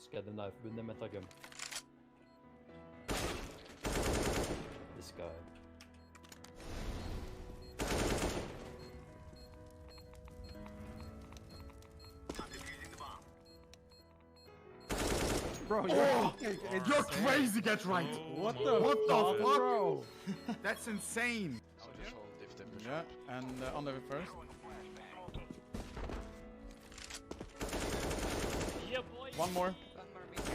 Skandinavforbundet Metagum. This guy. Bro, you're crazy, get right! What the fuck, bro? That's insane! Yeah, and on the first. Yeah, boy. One more. One more middle.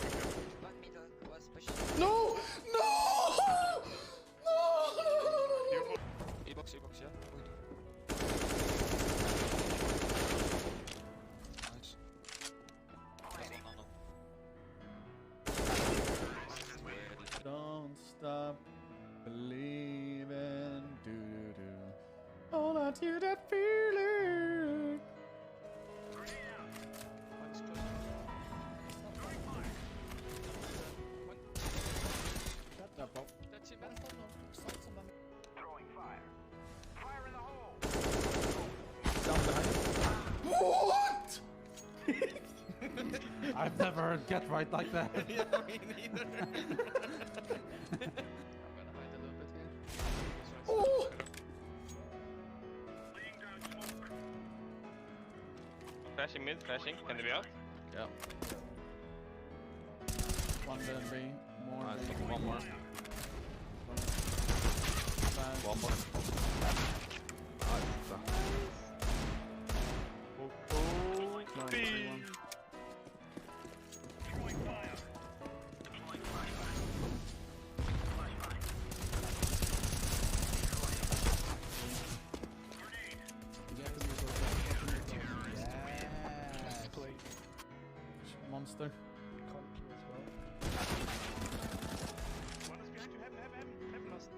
One middle was pushing. No! No! No! E-box, yeah. Nice. Don't stop believing. Do do do. All out to that feeling. Shut up, bro. That's it, man. Throwing fire. Fire in the hole. Down behind. What? I've never heard get right like that. Yeah, me neither. I'm gonna hide a little bit here. Oh! Laying down smoke. Flashing mid, flashing. Can they be out? Yeah. One then B. More I B. think one more. Flash. One more. Flash, one. Throwing fire. Deploying flashbang. Flashbang. Grenade. Monster. One is behind you. Heaven lost.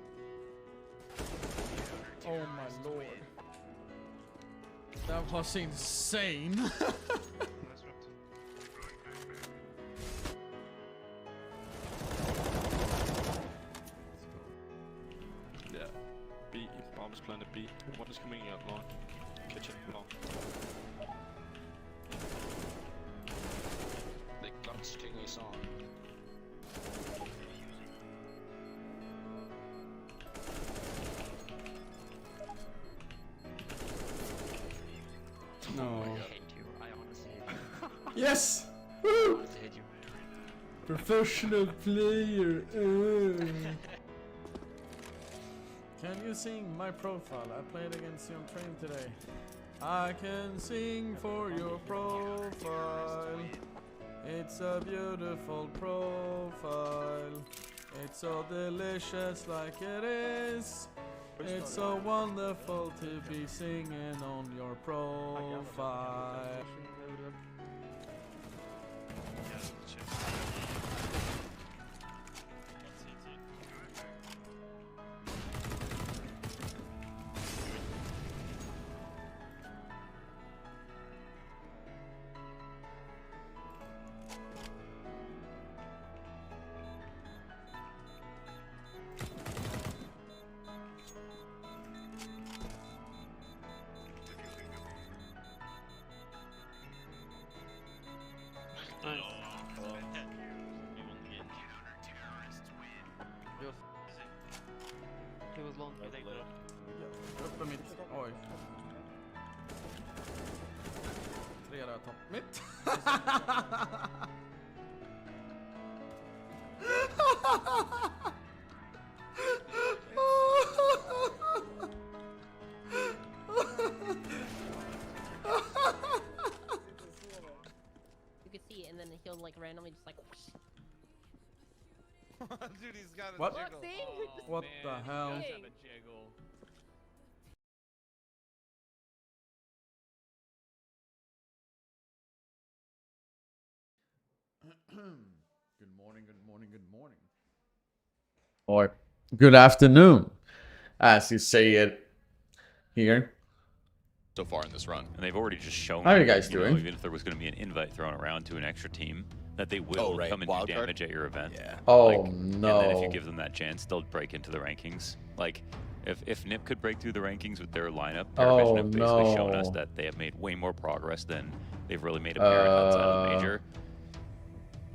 Oh my lord. That was insane. Nice shot. Yeah. B, bomb is planted B. One is coming out long. Kitchen, long. They got stinging song. No. I hate you. I honestly hate you. Yes! I Woo! honestly hate you. Professional player. Can you sing my profile? I played against you on train today. I can sing for your profile. It's a beautiful profile. It's so delicious like it is. It's so wonderful to be singing on your profile. Nice. He was long. Uppe mitt. Oj. 3 där topp. Mitt. You can see it, and then he'll like randomly just like. Dude, he's got a What? jiggle. See? Oh, What man, the he hell? does have a jiggle. Good morning, good morning, good morning. Or good afternoon, as you say it here. So far in this run, and they've already just shown. How are you guys doing? Even if there was going to be an invite thrown around to an extra team, that they will come and do damage at your event. Yeah. Oh like, no! And then if you give them that chance, they'll break into the rankings. Like, if Nip could break through the rankings with their lineup, Paravision have basically shown us that they have made way more progress than they've really made apparent outside of the major.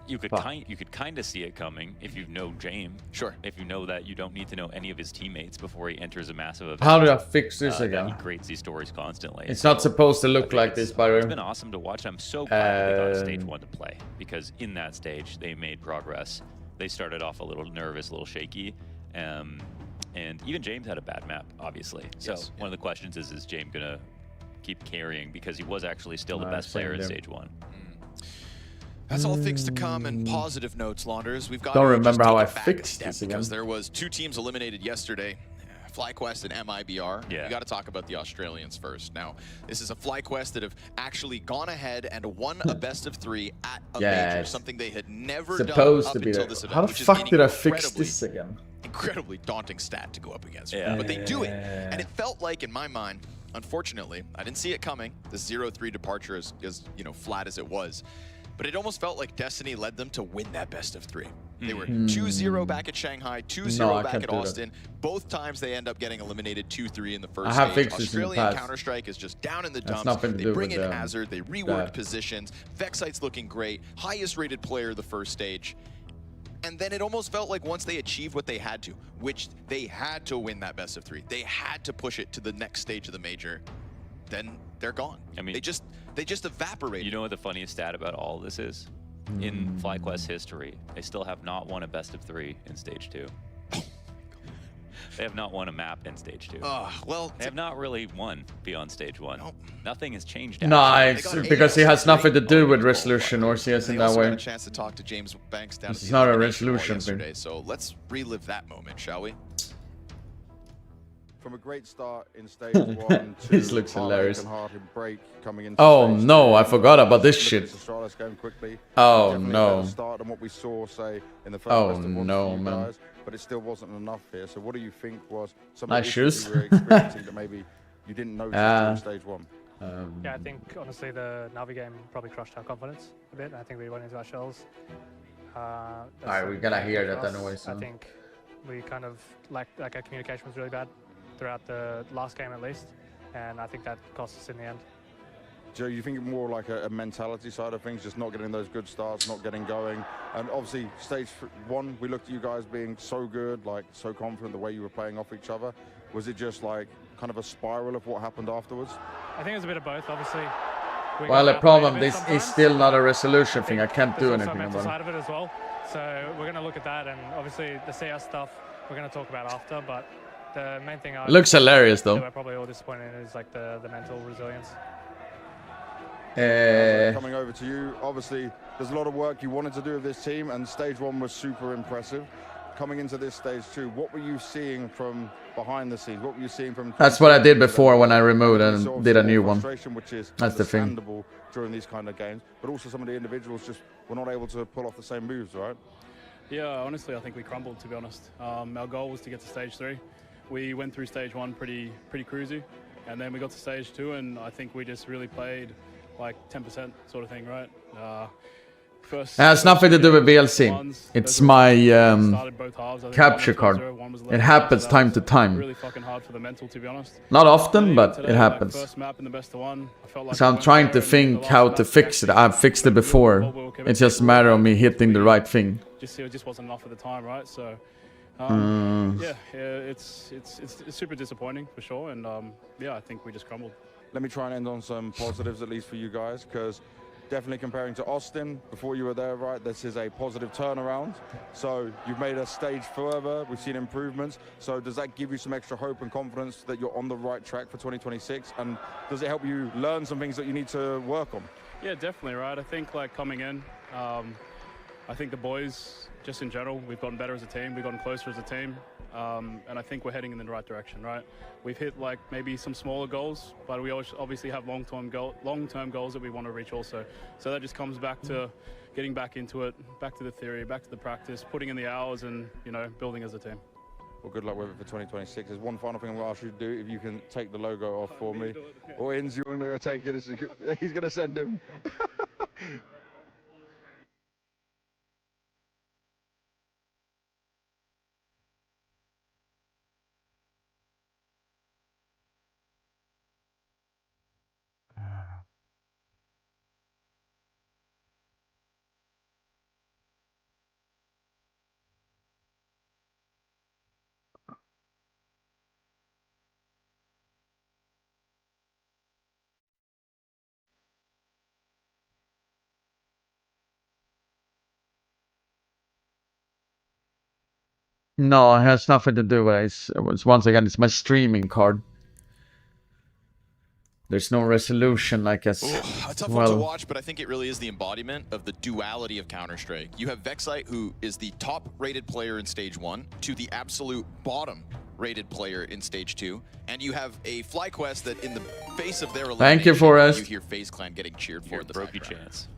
you could kind of see it coming if you know James. Sure. If you know that you don't need to know any of his teammates before he enters a massive event. How do I fix this that again? He creates these stories constantly. It's not supposed to look like this, by the way. It's been awesome to watch. I'm so glad they got a stage 1 to play, because in that stage they made progress. They started off a little nervous, a little shaky, and even James had a bad map, obviously. So one of the questions is James gonna keep carrying, because he was actually still the best player in stage 1. That's all things to come, and positive notes, Launders. We've got Don't to remember how I just take it back a fixed step, this again. because there was 2 teams eliminated yesterday, FlyQuest and MIBR. Yeah. We got to talk about the Australians first. Now, this is a FlyQuest that have actually gone ahead and won a best of 3 at a major, something they had never done up until this event. How the fuck did I fix this again? Incredibly daunting stat to go up against, but they do it, and it felt like, in my mind, unfortunately, I didn't see it coming. The 0-3 departure is you know, flat as it was. But it almost felt like Destiny led them to win that best of 3. They were 2-0 back at Shanghai, 2-0 back at Austin. Both times they end up getting eliminated 2-3 in the first stage. Australian Counter-Strike is just down in the dumps. They bring in Hazard, they rework positions. Vexite's looking great, highest rated player of the first stage. And then it almost felt like once they achieved what they had to, which they had to win that best of 3, they had to push it to the next stage of the major, then they're gone. I mean, they just evaporated. You know what the funniest stat about all of this is? In FlyQuest history, they still have not won a best of 3 in stage 2. They have not won a map in stage 2. Well, they have not really won beyond stage 1. Nope. Nothing has changed. Nice, because it has nothing to do with resolution or CS in that way. Got a chance to talk to James Banks down. This is not a resolution thing. So let's relive that moment, shall we? From a great start in stage 1 to This looks hilarious. break coming into Oh stage no, 2. I forgot about this shit. Going quickly. Oh Definitely a no. better start than what we saw, say, in the first Oh best of 1 no, for you man. guys, but it still wasn't enough here. So what do you think was some Nice of the issues shoes. you were experiencing that maybe you didn't notice during stage 1? Yeah, I think honestly the Navi game probably crushed our confidence a bit. I think we went into our shells. Alright, we gotta hear that anyway. I think we kind of lacked, like, our communication was really bad throughout the last game at least, and I think that cost us in the end. Joe, you think more like a mentality side of things, just not getting those good starts, not getting going? And obviously, stage 1, we looked at you guys being so good, like so confident the way you were playing off each other. Was it just like kind of a spiral of what happened afterwards? I think it was a bit of both, obviously. Well, the problem, this is still not a resolution thing. I can't do anything about it. about Side of it as well. So we're going to look at that, and obviously the CS stuff we're going to talk about after, but the main thing it. Looks hilarious though. We're probably all disappointed in is like the mental resilience. Coming over to you, obviously there's a lot of work you wanted to do with this team, and stage 1 was super impressive. Coming into this stage 2, what were you seeing from behind the scenes? What were you seeing from? That's what I did before when I removed and did a new one. Which is That's the thing. During these kind of games, but also some of the individuals just were not able to pull off the same moves, right? Yeah, honestly, I think we crumbled, to be honest. Our goal was to get to stage 3. We went through stage 1 pretty cruisy, and then we got to stage 2, and I think we just really played like 10% sort of thing, right? It has nothing to do with VLC. It's my capture card. It happens time to time. Really fucking hard for the mental, to be honest. Not often, but it happens. So I'm trying to think how to fix it. I've fixed it before. It's just a matter of me hitting the right thing. It just wasn't enough at the time, right? So yeah, it's super disappointing for sure, and yeah, I think we just crumbled. Let me try and end on some positives, at least for you guys, because definitely comparing to Austin, before you were there, right, this is a positive turnaround. So you've made a stage further, we've seen improvements. So does that give you some extra hope and confidence that you're on the right track for 2026? And does it help you learn some things that you need to work on? Yeah, definitely, right? I think, like, coming in, I think the boys, just in general, we've gotten better as a team, we've gotten closer as a team, and I think we're heading in the right direction, right? We've hit, like, maybe some smaller goals, but we obviously have long-term goals that we want to reach also. So that just comes back to getting back into it, back to the theory, back to the practice, putting in the hours, and, you know, building as a team. Well, good luck with it for 2026. There's one final thing I'm going to ask you to do. If you can take the logo off for me. Or Inns, you want to take it? He's going to send him. No, it has nothing to do with it. It's once again, it's my streaming card. There's no resolution, I guess. A tough one to watch, but I think it really is the embodiment of the duality of Counter-Strike. You have Vexite, who is the top-rated player in Stage 1, to the absolute bottom-rated player in Stage 2, and you have a FlyQuest that, in the face of their elimination, thank you, Forrest. you hear FaZe Clan getting cheered for in the background. Chance.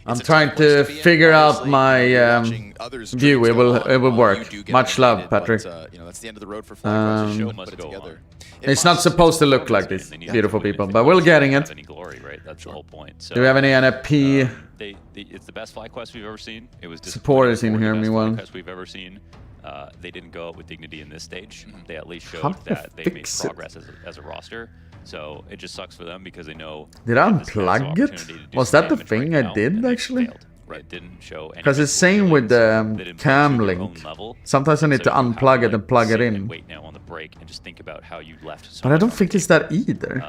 I'm trying to figure out my view. It will work. Much love, Patrick. You know, that's the end of the road for FlyQuest. Show must go together. It's not supposed to look like this, beautiful people, but we're getting it. Any glory, right? That's the whole point. So, do we have any NFP? It's the best FlyQuest we've ever seen. It was supporters in here, meanwhile. FlyQuest we've ever seen. They didn't go out with dignity in this stage. They at least showed that they made progress as a roster. So it just sucks for them because they know. Did I unplug it? Was that the thing I did actually? It didn't show. Because it's same with the cam link. Sometimes I need to unplug it and plug it in. Wait now on the break and just think about how you left. But I don't think it's that either.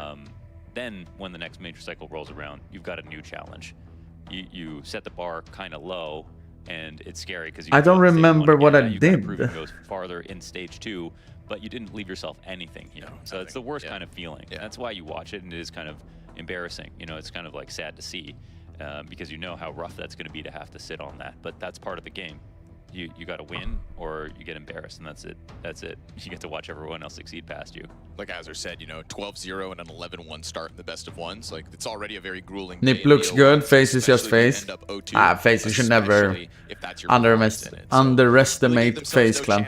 Then when the next major cycle rolls around, you've got a new challenge. You set the bar kind of low, and it's scary because I don't remember what I did. It goes farther in Stage 2. But you didn't leave yourself anything here. So it's the worst kind of feeling. That's why you watch it, and it is kind of embarrassing. You know, it's kind of like sad to see because you know how rough that's going to be to have to sit on that. But that's part of the game. You got to win or you get embarrassed, and that's it. That's it. You get to watch everyone else succeed past you. Like Azur said, you know, 12-0 and an 11-1 start in the best of ones. Like, it's already a very grueling. Nip looks good. FaZe is just FaZe. FaZe, you should never underestimate FaZe Clan.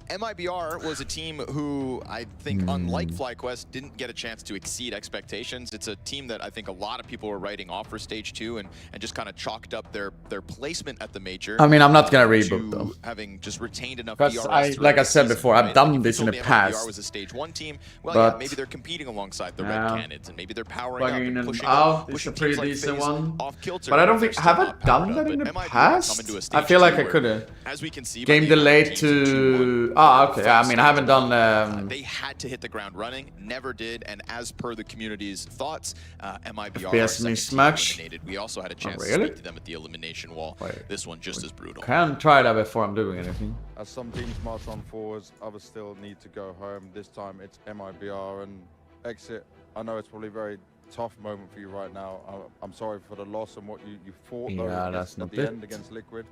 MIBR was a team who I think, unlike FlyQuest, didn't get a chance to exceed expectations. It's a team that I think a lot of people were writing off for Stage 2 and just kind of chalked up their placement at the major. I mean, I'm not gonna reboot though. Having just retained enough because like I said before, I've done this in the past. Was a Stage 1 team. Well, yeah, maybe they're competing alongside the Red Canids, and maybe they're powering up and pushing out. It's a pretty decent one. But I don't think have I done that in the past? I feel like I could have. As we can see, game delayed to. Ah, okay. I mean, I haven't done. They had to hit the ground running, never did, and as per the community's thoughts, MIBR mismatch. We also had a chance to speak to them at the elimination wall. This one just as brutal. Can try that before I'm doing anything. As some teams march on forwards, others still need to go home. This time it's MIBR and Exit. I know it's probably a very tough moment for you right now. I'm sorry for the loss and what you fought at the end against Liquid.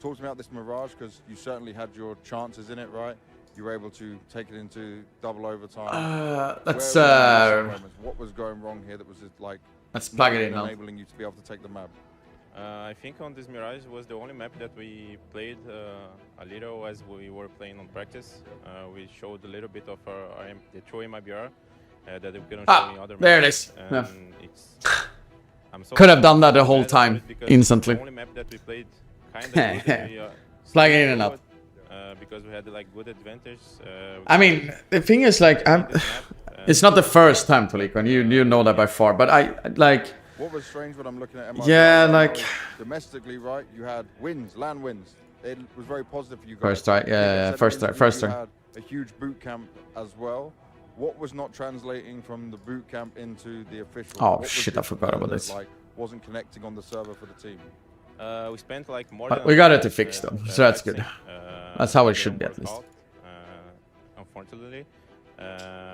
Talk to me about this Mirage, because you certainly had your chances in it, right? You were able to take it into double overtime. Let's what was going wrong here that was just like let's plug it in now. Enabling you to be able to take the map. I think on this Mirage was the only map that we played a little as we were playing on practice. We showed a little bit of the true MIBR that we couldn't show in other maps. There it is. I'm so could have done that the whole time instantly. The only map that we played kind of plug it in and up. Because we had like good advantage. I mean, the thing is like, it's not the first time for Liquid. You know that by far, but I like. What was strange when I'm looking at MIBR, like domestically, right? You had wins, LAN wins. It was very positive for you guys. First try, first try. You had a huge boot camp as well. What was not translating from the boot camp into the official? Oh shit, I forgot about this. Like, wasn't connecting on the server for the team. We spent like more. We got it to fix though, so that's good. That's how it should be at least. Unfortunately,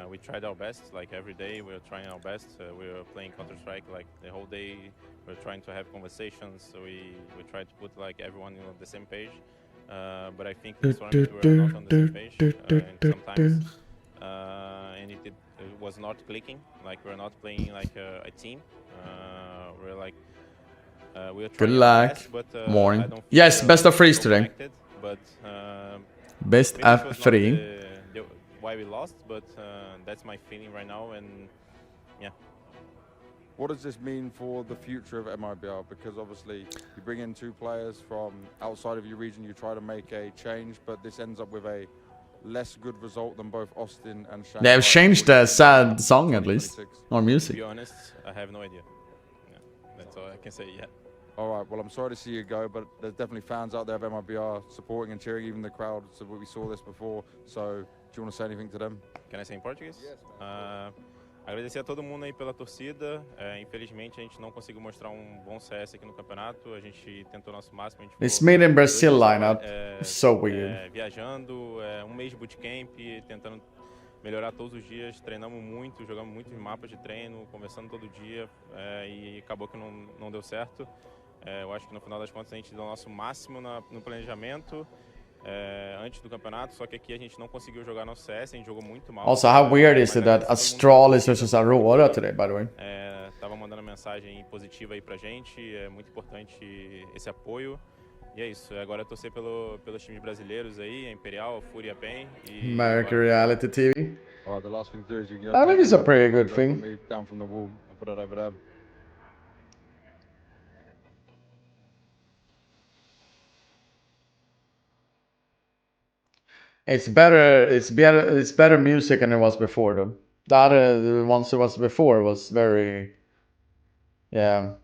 we tried our best. Like every day, we were trying our best. We were playing Counter-Strike like the whole day. We were trying to have conversations. So we tried to put like everyone on the same page. But I think this tournament we were not on the same page. And sometimes, and it was not clicking. Like we're not playing like a team. We're like. Good luck. Morning. Yes, best of threes today. But, best of three. Why we lost, but that's my feeling right now, and yeah. What does this mean for the future of MIBR? Because obviously you bring in two players from outside of your region, you try to make a change, but this ends up with a less good result than both Austin and Shanghai. They have changed the sad song at least, or music. To be honest, I have no idea. Yeah, that's all I can say yet. All right, well, I'm sorry to see you go, but there's definitely fans out there of MIBR supporting and cheering, even the crowd. So we saw this before. So do you want to say anything to them? Can I say in Portuguese? Yes. Agradecer a todo mundo aí pela torcida. Infelizmente a gente não conseguiu mostrar bom CS aqui no campeonato. A gente tentou o nosso máximo. A gente This made in Brazil lineup. So weird. Viajando, mês de bootcamp, tentando melhorar todos os dias. Treinamos muito, jogamos muitos mapas de treino, conversando todo dia. E acabou que não deu certo. Eu acho que no final das contas a gente deu o nosso máximo no planejamento. Antes do campeonato, só que aqui a gente não conseguiu jogar nosso CS, a gente jogou muito mal. Also, how weird is it that Astralis versus Aurora today, by the way? Tava mandando mensagem positiva aí pra gente, é muito importante esse apoio. E é isso, agora é torcer pelos times brasileiros aí, a Imperial, a Fúria, a PEN e... American Reality TV. Oh, the last thing to do is you can I think it's a pretty good thing. Down from the wall and put it over there. It's better music than it was before though. The ones it was before was very, yeah.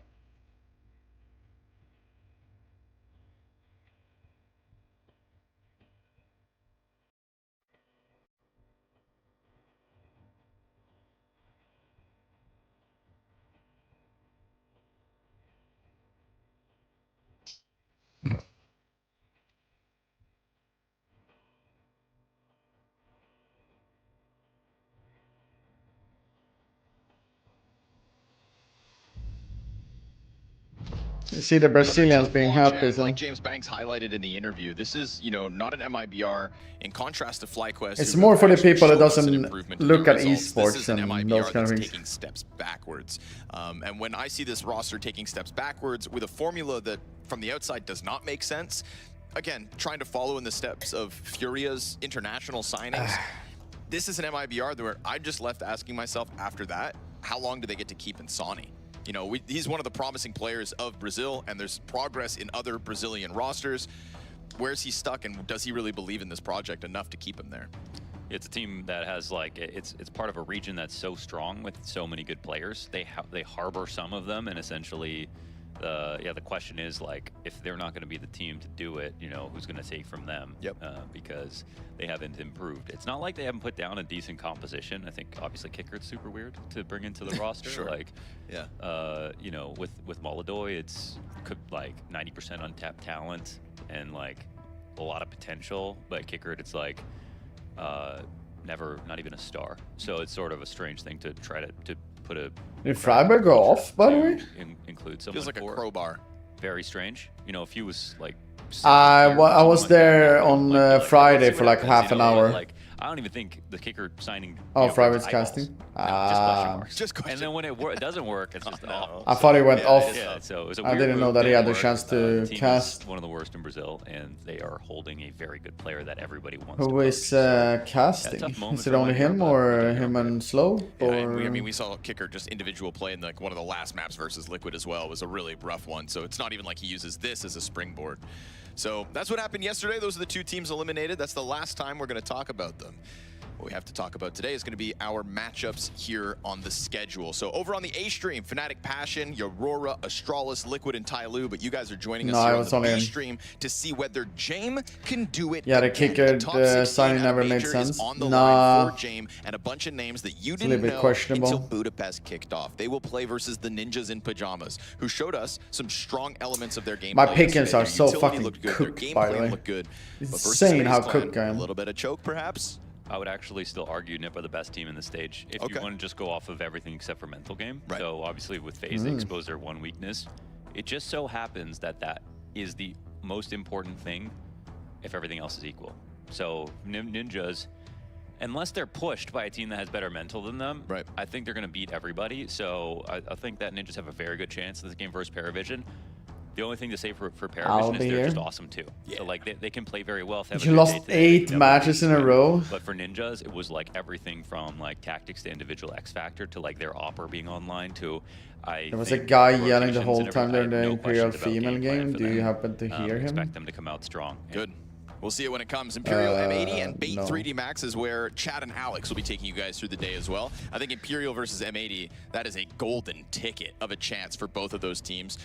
You see the Brazilians being happy. So. Like James Banks highlighted in the interview, this is, not an MIBR. In contrast to FlyQuest, it's more for the people that doesn't look at esports and those kind of things. Taking steps backwards. And when I see this roster taking steps backwards with a formula that from the outside does not make sense, again, trying to follow in the steps of Furia's international signings, this is an MIBR where I'm just left asking myself after that, how long do they get to keep Insani? He's one of the promising players of Brazil, and there's progress in other Brazilian rosters. Where's he stuck, and does he really believe in this project enough to keep him there? It's a team that has it's part of a region that's so strong with so many good players. They harbor some of them, and essentially, the question is if they're not going to be the team to do it, who's going to take from them? Yep. Because they haven't improved. It's not like they haven't put down a decent composition. I think obviously Kicker's super weird to bring into the roster. Sure. With Moladoy, it's 90% untapped talent and a lot of potential. But Kicker, it's not even a star. So it's sort of a strange thing to try to put a. Did Freiburg go off, by the way? Include someone. Feels like a crowbar. Very strange. If you was I was there on Friday for half an hour. I don't even think the Kicker signing. Freiburg's casting. Just question. And then when it doesn't work, it's just awful. I thought he went off. Yeah, so it was a I weird didn't know move. that he had the Didn't chance work. to Team cast. is one of the worst in Brazil, and they are holding a very good player that everybody wants. Who to is casting? tough moment Is it for only Linear, him but or they're him doing and Slow? Yeah, Or... we saw Kicker just individual play in one of the last maps versus Liquid as well. It was a really rough one, so it's not even like he uses this as a springboard. So that's what happened yesterday. Those are the two teams eliminated. That's the last time we're going to talk about them. What we have to talk about today is going to be our matchups here on the schedule. So over on the A stream, Fnatic Passion, Aurora, Astralis, Liquid, and Tyloo. But you guys are joining us here on the B stream to see whether Jame can do it. Yeah, the Kicker signing never made sense. On the line for Jame and a bunch of names that you didn't know until Budapest kicked off. They will play versus the Ninjas in Pajamas, who showed us some strong elements of their gameplay. My pickings are so fucking cooked, by the way. It's insane how cooked I am. A little bit of choke, perhaps. I would actually still argue Nip are the best team in the stage if you want to just go off of everything except for mental game. Right. So obviously with FaZe, they expose their one weakness. It just so happens that is the most important thing if everything else is equal. So Ninjas, unless they're pushed by a team that has better mental than them, I think they're going to beat everybody. So I think that Ninjas have a very good chance in this game versus Paravision. The only thing to say for Paravision is they're just awesome too. Yeah. So they can play very well. You lost 8 matches in a row. But for Ninjas, it was everything from tactics to individual X Factor to their Opper being online to there was a guy yelling the whole time during the Imperial female game. Do you happen to hear him? Expect them to come out strong. Good. We'll see it when it comes. Imperial M80 and Bait 3D Max is where Chad and Alex will be taking you guys through the day as well. I think Imperial versus M80, that is a golden ticket of a chance for both of those teams.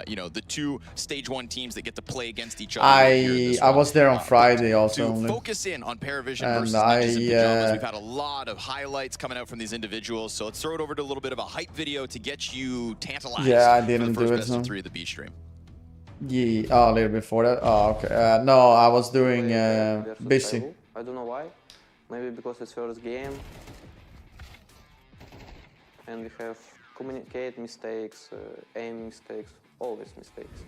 You know, the two Stage 1 teams that get to play against each other. I was there on Friday also. To focus in on Paravision versus Ninjas in Pajamas. We've had a lot of highlights coming out from these individuals, so let's throw it over to a little bit of a hype video to get you tantalized. Yeah, I didn't for the do first it. best of 3 of the B stream. Yeah, a little before that. Oh, okay. No, I was doing busy. I don't know why. Maybe because it's first game. And we have communicate mistakes, aim mistakes, always mistakes.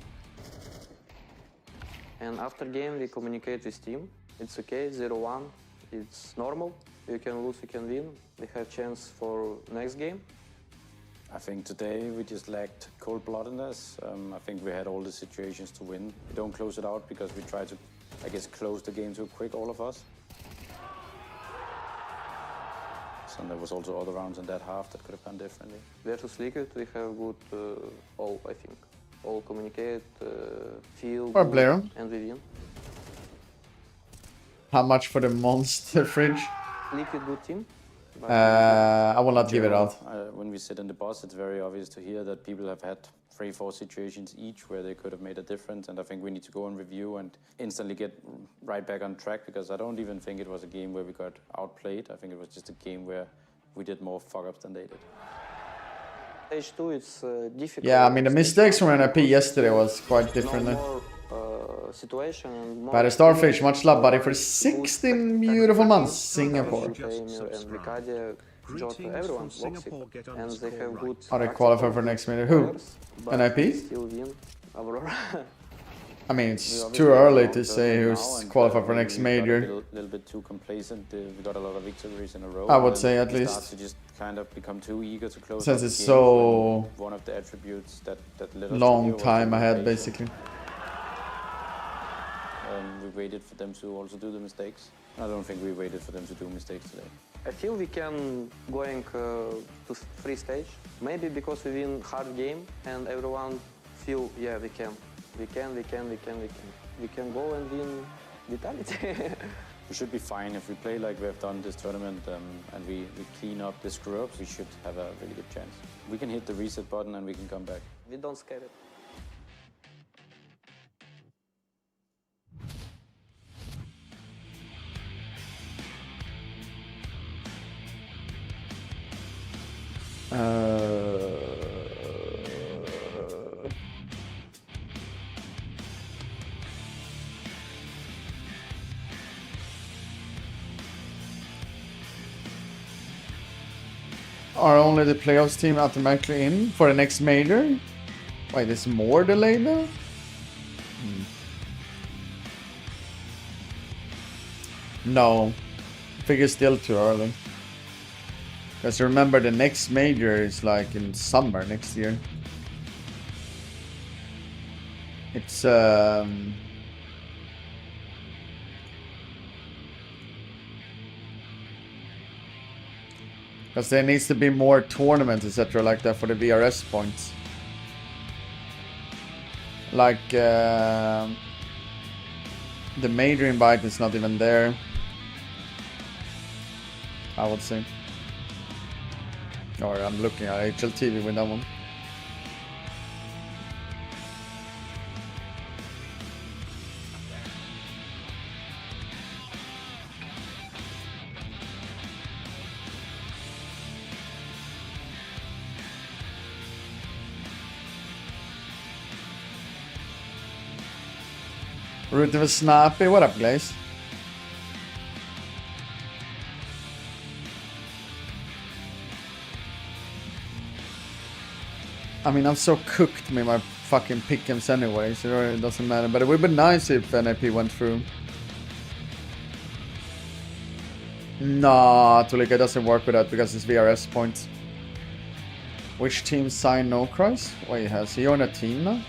And after game we communicate with team. It's okay, 0-1. It's normal. You can lose, you can win. We have chance for next game. I think today we just lacked cold-bloodedness. I think we had all the situations to win. We don't close it out because we try to, I guess, close the game too quick, all of us. So there was also other rounds in that half that could have gone differently. Versus Liquid, we have good all, I think. All communicate, feel, Or player. And we win. How much for the monster fridge? Liquid good team. I will not give it out. When we sit in the bus, it's very obvious to hear that people have had 3-4 situations each where they could have made a difference, and I think we need to go and review and instantly get right back on track, because I don't even think it was a game where we got outplayed. I think it was just a game where we did more fuck-ups than they did. Stage 2, it's difficult. Yeah, I mean the mistakes from NIP yesterday was quite different. Situation and more By the Starfish, much love buddy for 16 beautiful months, Singapore. And Vicadia, Jota, everyone blocks it. And they have good. Are they qualified for next major? Who? NIP? Still win Aurora. I mean, it's too early to say who's qualified for next major. A little bit too complacent. We got a lot of victories in a row. I would say at least. Start to just kind of become too eager to close. Since it's so one of the attributes that led us long time ahead, basically. We waited for them to also do the mistakes. I don't think we waited for them to do mistakes today. I feel we can going to free stage. Maybe because we win hard game and everyone feel, yeah, we can go and win vitality. We should be fine if we play like we have done this tournament and we clean up the screw-ups. We should have a really good chance. We can hit the reset button and we can come back. We don't scare it. Are only the playoffs team automatically in for the next major? Wait, there's more delayed though? No, I think it's still too early. Because remember, the next major is like in summer next year. It's because there needs to be more tournaments, etc. like that for the VRS points. Like the major invite is not even there, I would say. Or I'm looking at HLTV with that one. Rooting for Snappy, what up guys? I mean, I'm so cooked with my fucking pick'ems anyway, so it doesn't matter. But it would be nice if NIP went through. Nah, Tulika doesn't work with that because it's VRS points. Which team signed No Cries? Wait, has he on a team now?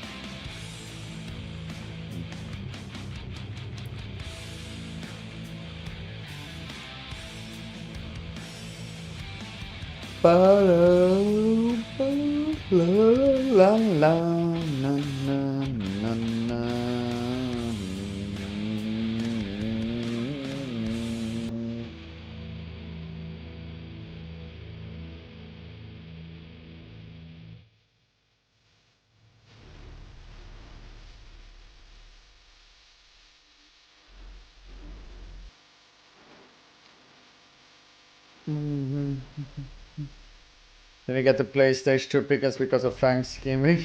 Did we get to play stage 2 pickers because of Thanksgiving?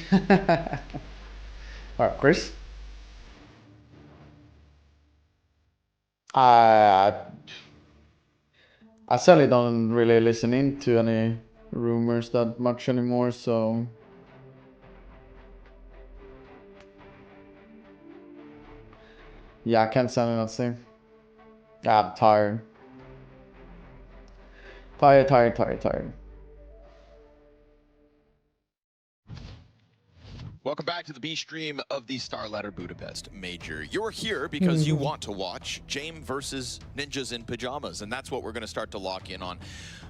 Alright, Chris? I certainly don't really listen into any rumors that much anymore, so... Yeah, I can't say nothing. Yeah, I'm tired. Tired. Welcome back to the B stream of the STARLADDER Budapest Major. You're here because you want to watch James versus Ninjas in Pajamas, and that's what we're going to start to lock in on.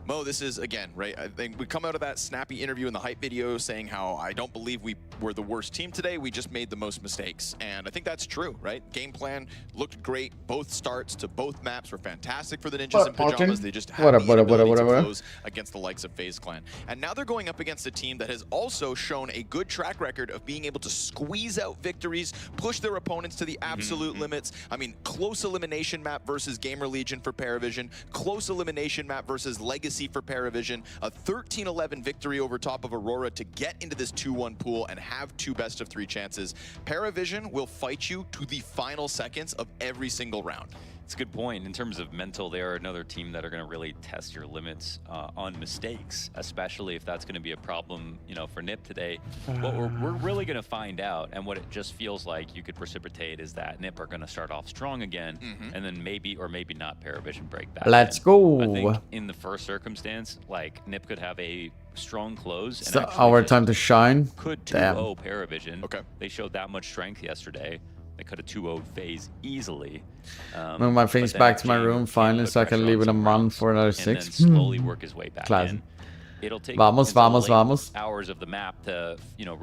Mo, this is, again, right, I think we come out of that snappy interview in the hype video saying how I don't believe we were the worst team today, we just made the most mistakes. And I think that's true, right? Game plan looked great. Both starts to both maps were fantastic for the Ninjas in Pajamas. They just had the inability to close against the likes of FaZe Clan. And now they're going up against a team that has also shown a good track record of being able to squeeze out victories, push their opponents to the absolute limits. I mean, close elimination map versus Gamer Legion for Paravision, close elimination map versus Legacy for Paravision, a 13-11 victory over top of Aurora to get into this 2-1 pool and have 2 best-of-3 chances. Paravision will fight you to the final seconds of every single round. It's a good point. In terms of mental, they are another team that are going to really test your limits on mistakes, especially if that's going to be a problem, you know, for NIP today. What we're really going to find out, and what it just feels like you could precipitate, is that NIP are going to start off strong again, and then maybe or maybe not Paravision break back. Let's go. I think in the first circumstance, like, NIP could have a strong close. It's our time to shine. Could 2-0 Paravision. Okay. They showed that much strength yesterday. They could have 2-0'd FaZe easily. Move my things back to my room finally so I can leave with a run for another 6. And then slowly work his way back in. It'll take vamos. hours of the map to, you know,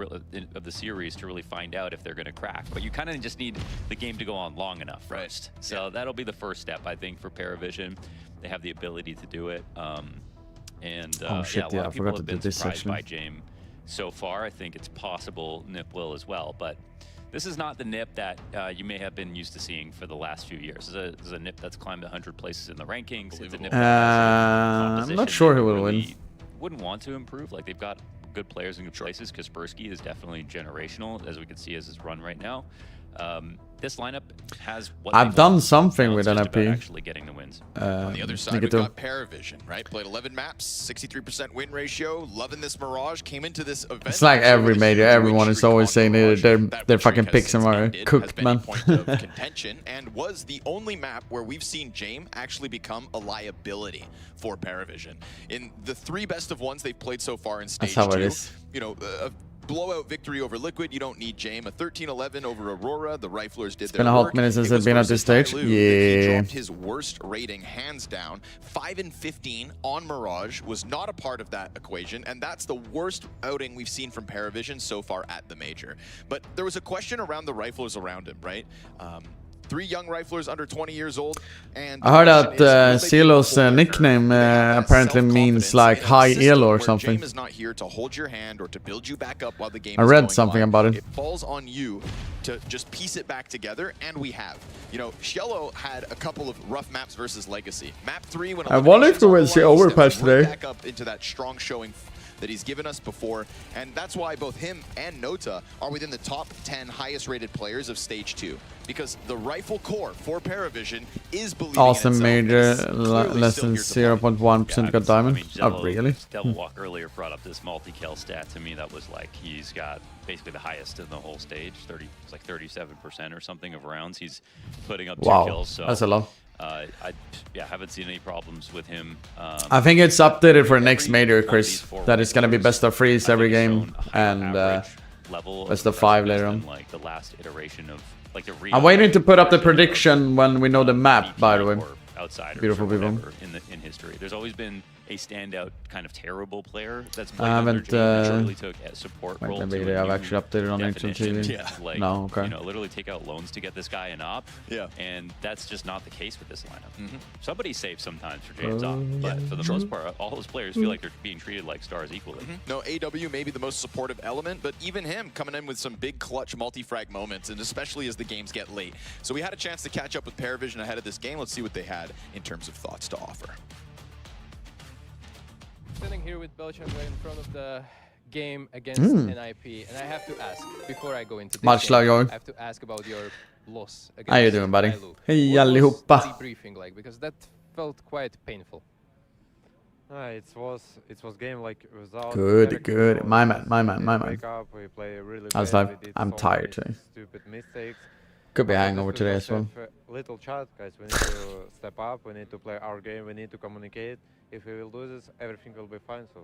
of the series to really find out if they're going to crack. But you kind of just need the game to go on long enough first. So that'll be the first step, I think, for Paravision. They have the ability to do it. Oh shit, yeah, I forgot to do this surprised by section. James so far. I think it's possible NIP will as well, but this is not the NIP that you may have been used to seeing for the last few years. This is a NIP that's climbed 100 places in the rankings. It's a NIP I'm not sure who will win. Wouldn't want to improve. Like, they've got good players in good places. Kaspersky is definitely generational, as we can see as his run right now. This lineup has what I've done something with NIP. Actually getting the wins. On the other side, we've got Paravision, right? Played 11 maps, 63% win ratio, loving this Mirage, came into this event. It's like every major, everyone is always saying their fucking picks are cooked, man. Point of contention, and was the only map where we've seen James actually become a liability for Paravision. In the 3 best-of-1s they've played so far in Stage 2, you know, blowout victory over Liquid, you don't need James. A 13-11 over Aurora, the Riflers did their work. It's been a hot minute since I've been at this stage. He dropped his worst rating, hands down. 5-15 on Mirage was not a part of that equation, and that's the worst outing we've seen from Paravision so far at the Major. But there was a question around the Riflers around him, right? 3 young Riflers under 20 years old. And I heard that Cilo's nickname apparently means like high elo or something. James is not here to hold your hand or to build you back up while the game I read something about it. It falls on you to just piece it back together, and we have. You know, Shello had a couple of rough maps versus Legacy. Map 3 when I wonder if we will see Overpass today. Back up into that strong showing that he's given us before, and that's why both him and Nota are within the top 10 highest rated players of Stage 2, because the rifle core for Paravision is believing awesome in major, itself. less than 0.1% got diamond. Oh, really? Devil Walk earlier brought up this multi-kill stat to me that was like, he's got basically the highest in the whole stage, it's like 37% or something of rounds he's putting up 2 kills. So that's a lot. I haven't seen any problems with him. I think it's updated for next major, Chris. That it's gonna be best of 3s every game and best of 5 later on. Like the last iteration of like the I'm waiting to put up the prediction when we know the map, by the way. Beautiful people. In history, there's always been a standout kind of terrible player that's I played haven't literally took a support role. Maybe they have actually updated on definition. TV. Like, no, okay. You know, literally take out loans to get this guy an op. Yeah. And that's just not the case with this lineup. Somebody's safe sometimes for James op, but for the most part, all those players feel like they're being treated like stars equally. No, AW may be the most supportive element, but even him coming in with some big clutch multi-frag moments, and especially as the games get late. So we had a chance to catch up with Paravision ahead of this game. Let's see what they had in terms of thoughts to offer. standing here with Belgium in front of the game against NIP, and I have to ask, before I go into this Much game, love, Joey. I have to ask about your loss against How you doing, buddy? Nailu. Hej What was allihopa. the debriefing like? Because that felt quite painful. It was game like without Good. My man. wake up, we play really I was bad, like, we did I'm so tired many today. stupid mistakes. Could be But hangover just today we as well. have a little chat, guys. We need to step up. We need to play our game. We need to communicate. If we will do this, everything will be fine. So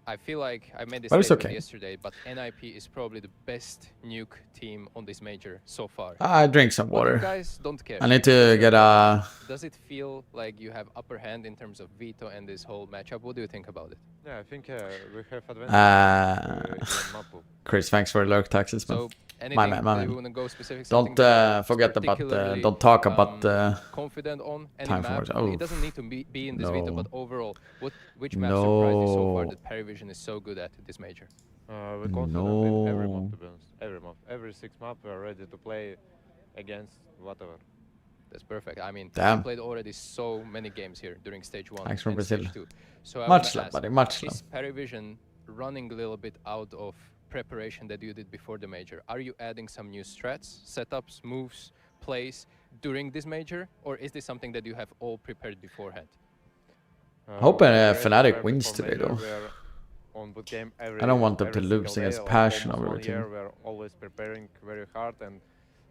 I feel like I made this But it's statement okay. yesterday, but NIP is probably the best nuke team on this major so far. I drink some But you water. guys don't care. I need to get a... Does it feel like you have upper hand in terms of veto and this whole matchup? What do you think about it? yeah, I think we have advantage. Chris, thanks for the lurk taxes, man. So, My anything man. that you wanna go specific, Don't something that forget about particularly, don't talk about confident on any time for map. words. Oh, It doesn't need to be in this veto, but overall, which map No. surprised you so far that Perivision is so good at this major? We're confident in every No. map, to be honest. Every map, every 6 map, we are ready to play against whatever. That's perfect. I mean, Damn. we played already so many games here during stage 1 Thanks for and Brazil. stage 2. So I Much wanna love, ask, buddy, much love. is Perivision running a little bit out of preparation that you did before the major? Are you adding some new strats, setups, moves, plays during this major, or is this something that you have all prepared beforehand? I hope we're ready Fnatic for wins major. today, though. We are on boot game I don't want them every to single lose day, against like passion almost over 1 the team. year. We're always preparing very hard, and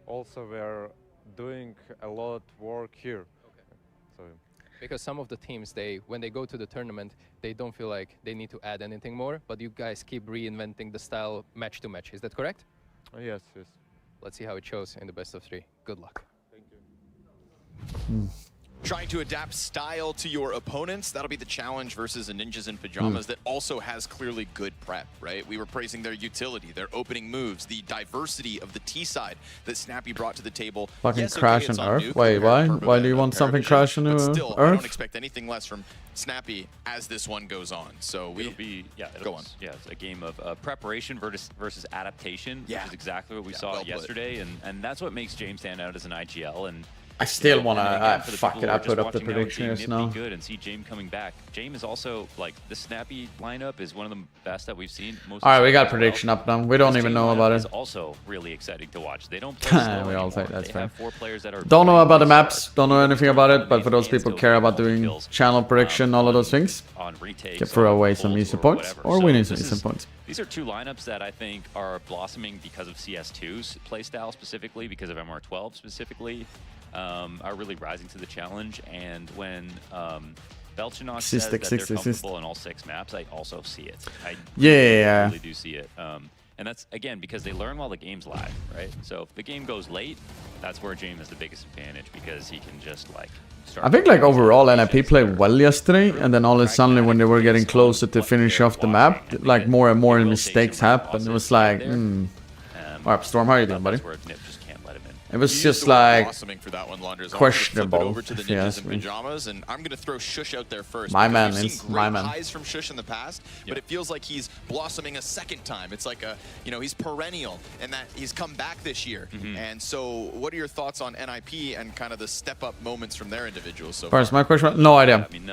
also we're doing a lot work here. So Because some of the teams, when they go to the tournament, they don't feel like they need to add anything more, but you guys keep reinventing the style match to match. Is that correct? yes. Let's see how it shows in the best of 3. Good luck. Thank you. Trying to adapt style to your opponents, that'll be the challenge versus a Ninjas in Pajamas that also has clearly good prep, right? We were praising their utility, their opening moves, the diversity of the T side that Snappy brought to the table. Fucking Yes, okay, crash it's on on Earth? Nuke Wait, why? compared to Why do you Permaban want and something Paravision, crash on but still, I Earth? don't expect anything less from Snappy as this one goes on. So It'll be go on. Yeah, it's a game of preparation versus adaptation, Yeah. which is exactly what we Yeah, saw well put. yesterday, and that's what makes James stand out as an IGL. And I still you know, wanna, and again, for the fuck people it, who I are just put up the watching now and prediction seeing just Nip be now. good and see James coming back. James is also like the Snappy lineup is one of the best that we've seen. Alright, we got prediction up now. We don't This even James know lineup about is it. also really exciting to watch. They don't play slow We all anymore. think that's they fair. have 4 players that are Don't know playing about the really maps, hard. don't know anything about it, but for those Amazing people and care still about getting doing kills, channel prediction, all of those things, on retakes, can throw on away some pulls easy or points, whatever. or So winning some this easy is- points. These are 2 lineups that I think are blossoming because of CS2's playstyle specifically, because of MR12 specifically, are really rising to the challenge. And when Belchinox says that they're comfortable in all 6 maps, I also see it. I really do see it. And that's, again, because they learn while the game's live, right? So if the game goes late, that's where James has the biggest advantage, because he can just, like, start... I think like overall NIP played well yesterday, and then all of a sudden when they were getting closer to finish off the map, like more and more mistakes happened. It was like, Alright, Storm, how are you doing, buddy? It was just like for that one, Lunders. questionable. Over to the if you Ninjas ask in me. Pajamas, and I'm going to throw Shush out there first. My because man, we've it's seen my great man. highs from Shush in the past, but it feels like he's blossoming a second time. It's like he's perennial, and that he's come back this year. And so, what are your thoughts on NIP and kind of the step-up moments from their individuals so far? First, my question, no idea. I mean,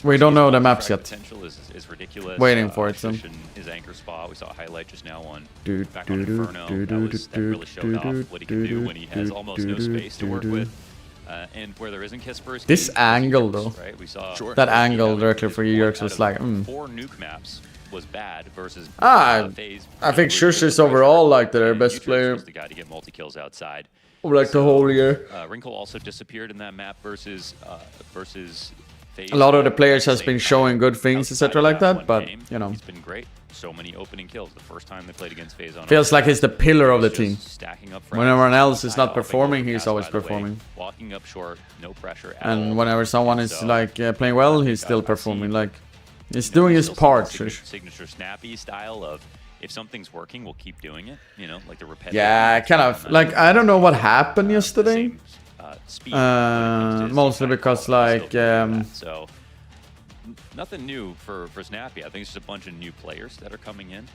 We don't know the maps yet. Potential is ridiculous. Waiting for it, so. Shush in his anchor spot. We saw a highlight just now on Do, back do, on do, Inferno. do, That do, really showed off what he can do when he has almost no space to work with. And where there isn't Kispers, This angle though, right? We saw that angle directly for you Yerks was like, 4 nuke maps was bad versus FaZe. I think Shush is overall like their best player the guy to get multi kills outside. of like the whole year. Wrinkle also disappeared in that map versus FaZe. A lot of the players has been showing good things, etc. like that, but you know, He's been great. So many opening kills. The first time they played against FaZe on feels like he's the pillar of the just team. stacking up When everyone else is not performing, he's always performing. Walking up short, no pressure at And all. whenever someone is like playing well, he's still performing. Like he's doing his part. Shush. Signature Snappy style of, if something's working, we'll keep doing it. You know, like the repetitive. Yeah, kind of. Like I don't know what happened yesterday. Speed Mostly because like so nothing new for Snappy. I think it's just a bunch of new players that are coming in,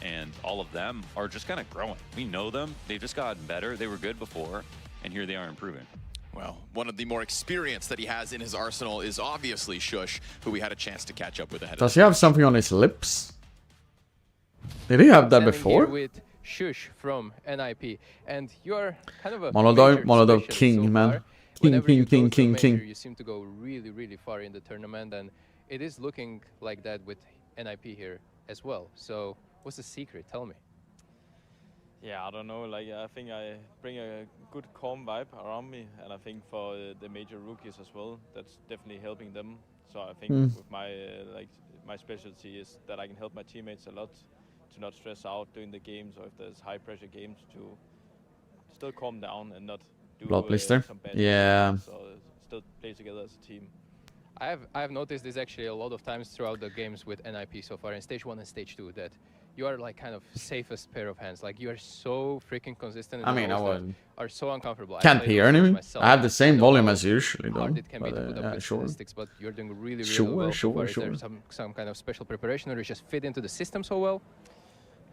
and all of them are just kind of growing. We know them. They've just gotten better. They were good before, and here they are improving. Well, one of the more experience that he has in his arsenal is obviously Shush, who we had a chance to catch up with ahead. Does he have something on his lips? Did he have that before? With Shush from NIP, and you're kind of a Molodov king, so man. King. You seem to go really far in the tournament, and it is looking like that with NIP here as well. So what's the secret? Tell me. Yeah, I don't know. Like, I think I bring a good calm vibe around me, and I think for the major rookies as well, that's definitely helping them. So I think with my my specialty is that I can help my teammates a lot to not stress out during the games, or if there's high pressure games, to still calm down and not do Blood blister. some bad Yeah. So still play together as a team. I have noticed this actually a lot of times throughout the games with NIP so far in stage 1 and stage 2, that you are like kind of safest pair of hands. Like you are so freaking consistent. I mean, I wouldn't. Are so uncomfortable. Can't hear anything. I have the same volume as usually, though. Hard it can be to put up with sure. statistics, but you're doing really well. Sure. Is there some kind of special preparation, or you just fit into the system so well?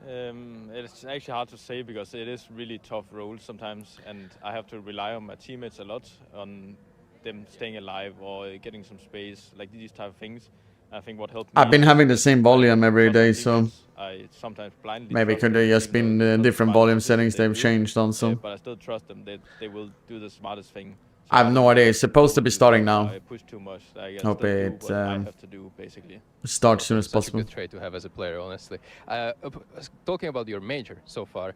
It's actually hard to say because it is really tough roles sometimes, and I have to rely on my teammates a lot, on them staying alive or getting some space, like these type of things. I think what helped me, I've been having the same volume every day, so I sometimes blindly maybe could have just been different volume settings they've changed on some. But I still trust them. They will do the smartest thing. I have no idea. It's supposed to be starting now. I push too much. I hope it I have to do basically. Start as soon as Such possible. a good trait to have as a player, honestly. Talking about your major so far,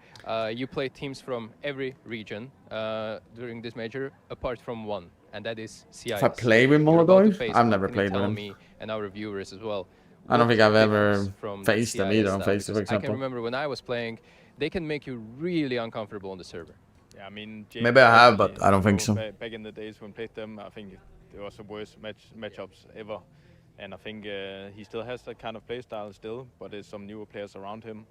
you play teams from every region during this major, apart from one, and that is CIS. If I play with Molodov, I've never played with him. Me and our viewers as well. I don't think I've ever faced them CIS either on style? FaceTime, for Because I can example. remember when I was playing, they can make you really uncomfortable on the server. Yeah, I mean, Maybe I have, but I don't think so. Back in the days when played them, I think it was the worst matchups ever. And I think he still has that kind of play style still, but there's some newer players around him.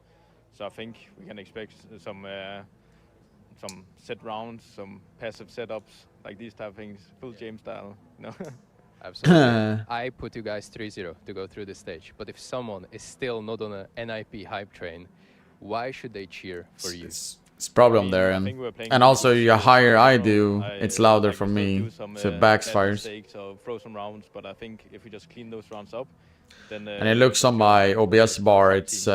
So I think we can expect some set rounds, some passive setups, like these type of things, full James style, you know? Absolutely. I put you guys 3-0 to go through this stage, but if someone is still not on a NIP hype train, why should they cheer for you? It's problem there, and also the higher I do, it's louder for me, so it backfires. Throw some rounds, but I think if we just clean those rounds up, then And it looks on my OBS bar, it's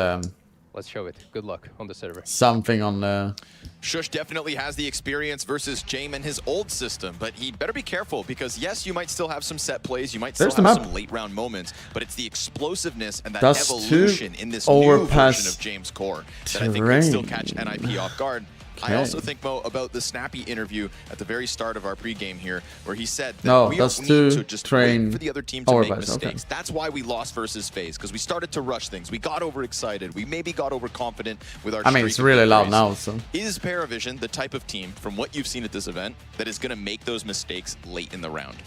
let's show it. Good luck on the server. something on the... Shush definitely has the experience versus Jame and his old system, but he better be careful because yes, you might still have some set plays, you might still have some late round moments, but it's the explosiveness and that evolution in this new version of James' core that I think could still catch NIP off guard. I also think, Mo, about the Snappy interview at the very start of our pregame here, where he said that we don't need to just wait for the other team to make mistakes. That's why we lost versus FaZe, because we started to rush things. We got overexcited. We maybe got overconfident with our I mean, it's really loud now, so... Is Paravision the type of team, from what you've seen at this event, that is going to make those mistakes late in the round?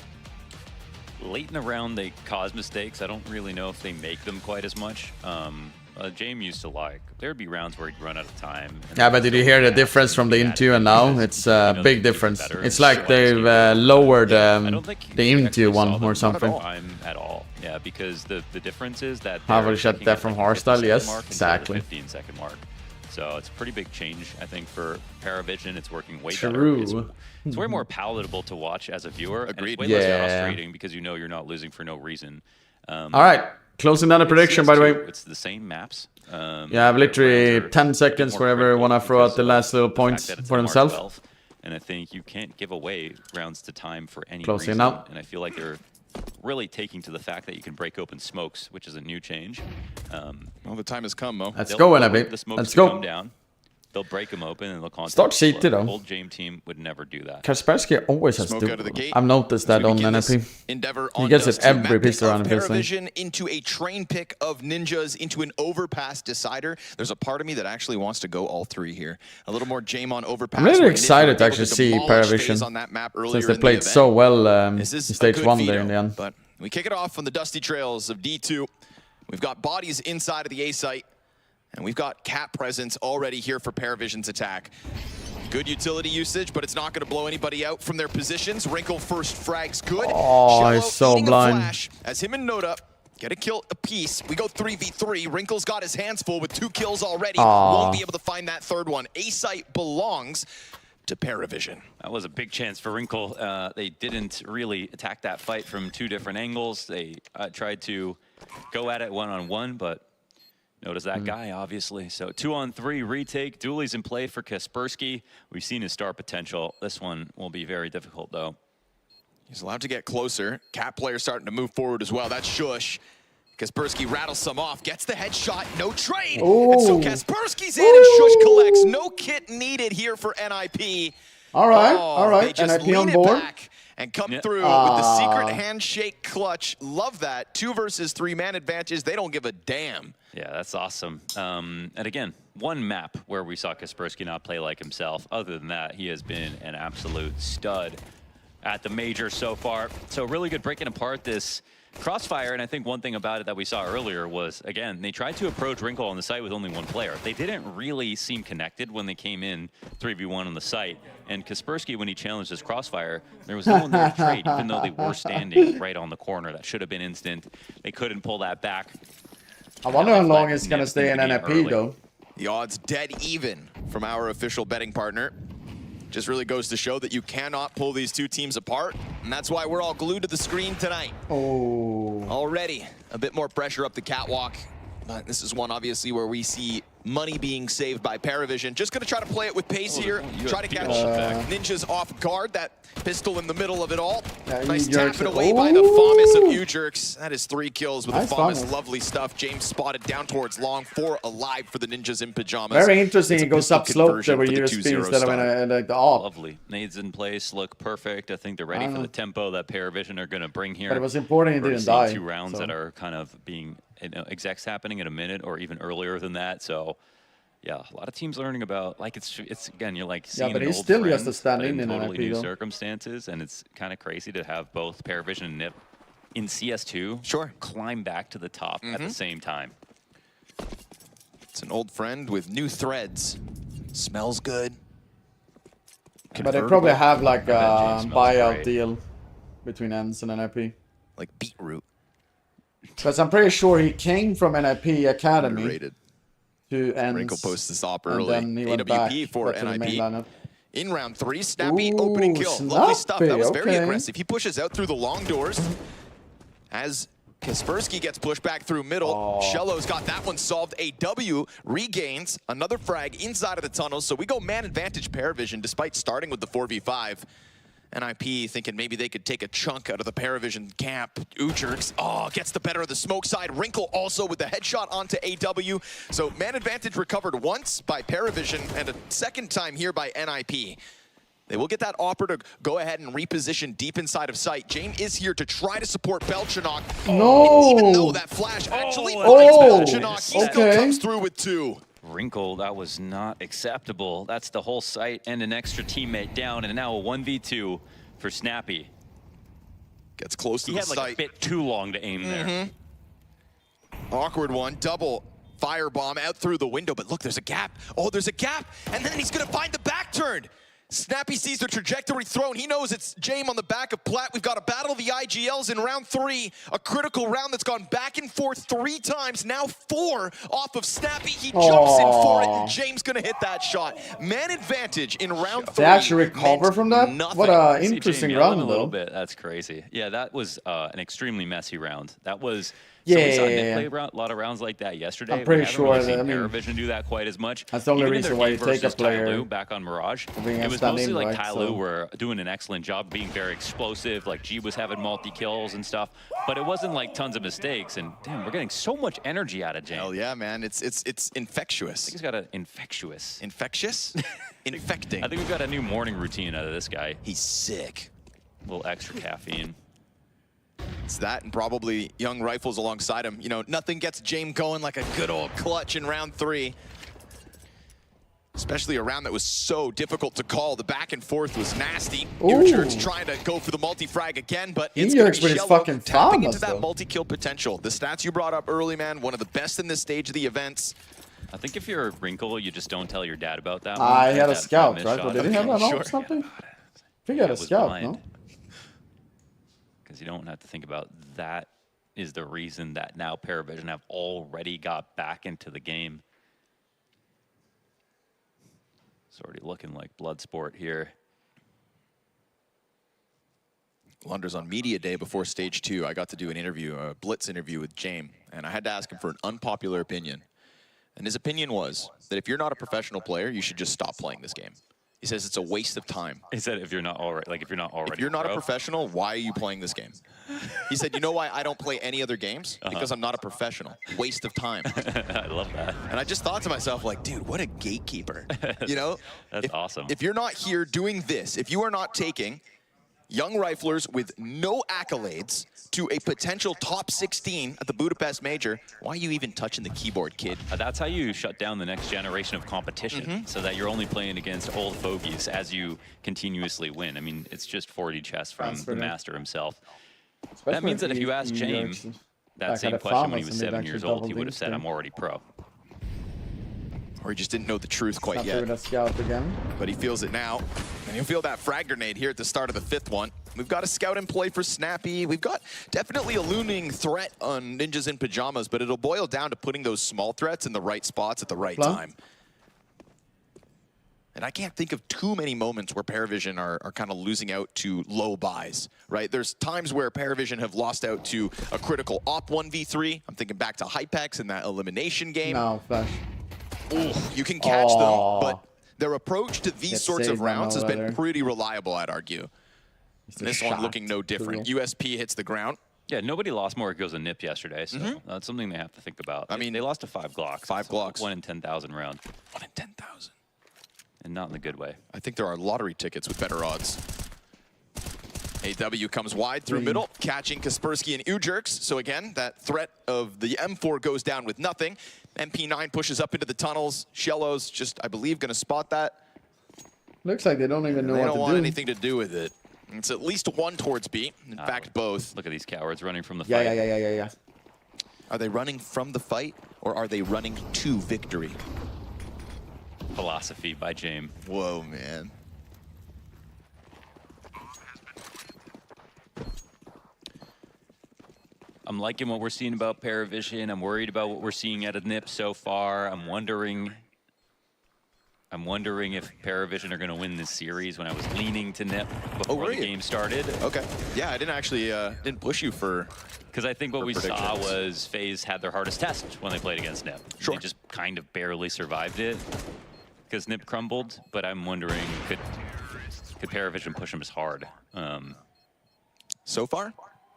Late in the round, they cause mistakes. I don't really know if they make them quite as much. James used to there'd be rounds where he'd run out of time. Yeah, but did you hear the difference from the into and now? It's a big difference. It's like they've lowered the into one or something. At all. Yeah, because the difference is that Have we shut that from hardstyle? Yes, exactly. 15-second mark. So it's a pretty big change, I think, for Paravision. It's working way True. better. It's way more palatable to watch as a viewer. Agreed. And it's way less frustrating because you know you're not losing for no reason. All right. Closing down the prediction, by the way. It's the same maps. Yeah, I have literally 10 seconds wherever want to throw out the last little points for himself. And I think you can't give away rounds to time for any Closing reason. out. And I feel like they're really taking to the fact that you can break open smokes, which is a new change. Well, the time has come, Mo. Let's go, NIP. The smokes Let's go. come down. They'll break them open and they'll Start constantly CT though. Old Jame team would never do that. Kaspersky always has Smoke out of the gate. I've noticed that on NIP. He gets it every pistol round. Paravision into a train pick of ninjas into an overpass decider. There's a part of me that actually wants to go all three here. A little more Jame on overpass. I'm really excited to actually see Paravision on that map since they played so well in stage 1 there in the end. But we kick it off on the dusty trails of D2. We've got bodies inside of the A site. And we've got Cat presence already here for Paravision's attack. Good utility usage, but it's not going to blow anybody out from their positions. Wrinkle first frags good. Oh, he's so blind. Flash as him and Noda get a kill apiece. We go 3v3. Wrinkle's got his hands full with 2 kills already. Won't be able to find that third one. A-site belongs to Paravision. That was a big chance for Wrinkle. They didn't really attack that fight from two different angles. They tried to go at it one-on-one, but notice that guy, obviously. So 2-on-3 retake. Dooley's in play for Kaspersky. We've seen his star potential. This one will be very difficult, though. He's allowed to get closer. Cat player starting to move forward as well. That's Shush. Kaspersky rattles some off, gets the headshot, no trade. Ooh. And so Kaspersky's in and Shush collects. No kit needed here for NIP. All right, Oh, all right. They just NIP lean on it board. back and come through with the secret handshake clutch. Love that. 2 versus 3 man advantage. They don't give a damn. Yeah, that's awesome. And again, one map where we saw Kaspersky not play like himself. Other than that, he has been an absolute stud at the major so far. So really good breaking apart this crossfire. And I think one thing about it that we saw earlier was, again, they tried to approach Wrinkle on the site with only one player. They didn't really seem connected when they came in 3v1 on the site. And Kaspersky, when he challenged his crossfire, there was no one there to trade, even though they were standing right on the corner. That should have been instant. They couldn't pull that back. I wonder how long it's going to stay in NIP, though. The odds dead even from our official betting partner. Just really goes to show that you cannot pull these two teams apart, and that's why we're all glued to the screen tonight. Oh. Already a bit more pressure up the catwalk, but this is one obviously where we see money being saved by Paravision. Just gonna try to play it with pace here, try to catch Ninjas off guard. That pistol in the middle of it all. Nice tapping away by the Famas of Ujerks. That is 3 kills with the Famas. Lovely stuff. James spotted down towards long, 4 alive for the Ninjas in pajamas. Very interesting. It goes up slope there with USP instead of in the AWP. Lovely. Nades in place, look perfect. I think they're ready for the tempo that Paravision are going to bring here. But it was important he didn't die. 2 rounds that are kind of being execs happening in a minute or even earlier than that. So yeah, a lot of teams learning about, like, it's again, you're like seeing but an he's old still friend, just a stand-in but in totally NIP, new though. circumstances, and it's kind of crazy to have both Paravision and Nip in CS2 climb back to the top at the same time. It's an old friend with new threads. Smells good. But they probably have like a buyout great. deal between ENCE and NIP. Like beetroot. Because I'm pretty sure he came from NIP Academy Underrated. to ENCE. Wrinkle posts this op and early. then he went AWP back for to the main NIP. lineup. In round 3, Snappy Ooh, opening kill. Lovely stuff. That was very okay. aggressive. He pushes out through the long doors as Kaspersky gets pushed back through middle. Shello's got that one solved. AW regains another frag inside of the tunnel. So we go man advantage Paravision despite starting with the 4v5. NIP thinking maybe they could take a chunk out of the Paravision camp. Ujerks, gets the better of the smoke side. Wrinkle also with the headshot onto AW. So man advantage recovered once by Paravision and a second time here by NIP. They will get that offer to go ahead and reposition deep inside of sight. Jame is here to try to support Belchanok. No! Even though that flash actually finds Belchanok, he still comes through with 2. Wrinkle, that was not acceptable. That's the whole site and an extra teammate down, and now a 1v2 for Snappy. Gets close to he the had like site. a bit too long to aim there. Awkward one, double firebomb out through the window, but look, there's a gap. Oh, there's a gap, and then he's gonna find the back turn. Snappy sees the trajectory thrown. He knows it's Jame on the back of Platt. We've got a battle of the IGLs in round 3. A critical round that's gone back and forth 3 times. Now 4 off of Snappy. He jumps in for it, and James gonna hit that shot. Man advantage in round 3. They actually recover from that? Nothing. What a See interesting Jame yelling round, a little though. bit. That's crazy. Yeah, that was an extremely messy round. That was. Yeah, so we saw yeah, Nick yeah. play a lot of rounds like that yesterday. I'm pretty We haven't sure really that, seen I mean, Paravision do that quite as much. That's the only Even in reason their why game you take a versus player Tyloo back on Mirage. being a It was stand-in, mostly like right? Tyloo So- were doing an excellent job being very explosive. Like G was having multi-kills and stuff. But it wasn't like tons of mistakes. And damn, we're getting so much energy out of James. Hell yeah, man. It's infectious. I think he's got an infectious. Infectious? Infecting. I think we've got a new morning routine out of this guy. He's sick. A little extra caffeine. It's that and probably young rifles alongside him. You know, nothing gets Jame going like a good old clutch in round 3. Especially a round that was so difficult to call. The back and forth was nasty. Ujerks trying to go for the multi-frag again, but it's going to be Shello tapping into that multi-kill potential. The stats you brought up early, man, one of the best in this stage of the events. I think if you're a Wrinkle, you just don't tell your dad about that. He had a scout, right? Or did he have that or something? I think he had a scout, no? Because you don't have to think about that is the reason that now Paravision have already got back into the game. It's already looking like blood sport here. Lunder's on media day before stage 2. I got to do an interview, a blitz interview with James, and I had to ask him for an unpopular opinion. And his opinion was that if you're not a professional player, you should just stop playing this game. He says it's a waste of time. He said if you're not already, like if you're not already, if you're not a professional, why are you playing this game? He said, you know why I don't play any other games? Because I'm not a professional. Waste of time. I love that. And I just thought to myself, like, dude, what a gatekeeper. You know? That's awesome. If you're not here doing this, if you are not taking young riflers with no accolades to a potential top 16 at the Budapest Major, why are you even touching the keyboard, kid? That's how you shut down the next generation of competition, so that you're only playing against old fogies as you continuously win. I mean, it's just 4D chess from the master himself. That means that if you ask James that same question when he was 7 years old, he would have said, I'm already pro. Or he just didn't know the truth quite yet. But he feels it now. And he'll feel that frag grenade here at the start of the 5th one. We've got a scout in play for Snappy. We've got definitely a looming threat on Ninjas in Pajamas, but it'll boil down to putting those small threats in the right spots at the right time. And I can't think of too many moments where Paravision are kind of losing out to low buys, right? There's times where Paravision have lost out to a critical op 1v3. I'm thinking back to Hypex in that elimination game. No, Flash. Ooh, you can catch them, but their approach to these sorts of rounds has been pretty reliable, I'd argue. And this one looking no different. USP hits the ground. Yeah, nobody lost more kills than Nip yesterday, so that's something they have to think about. I mean, they lost to 5 Glocks. 5 Glocks. 1 in 10,000 round. 1 in 10,000. And not in the good way. I think there are lottery tickets with better odds. AW comes wide through middle, catching Kaspersky and Ujerks. So again, that threat of the M4 goes down with nothing. MP9 pushes up into the tunnels. Shello's just, I believe, going to spot that. Looks like they don't even know what to do. They don't want anything to do with it. It's at least one towards B. In fact, both. Look at these cowards running from the fight. Yeah. Are they running from the fight, or are they running to victory? Philosophy by James. Whoa, man. I'm liking what we're seeing about Paravision. I'm worried about what we're seeing out of Nip so far. I'm wondering if Paravision are going to win this series when I was leaning to Nip before the game started. Okay. Yeah, I didn't actually didn't push you for... Because I think what we saw was FaZe had their hardest test when they played against Nip. Sure. They just kind of barely survived it because Nip crumbled, but I'm wondering, could Paravision push them as hard? So far?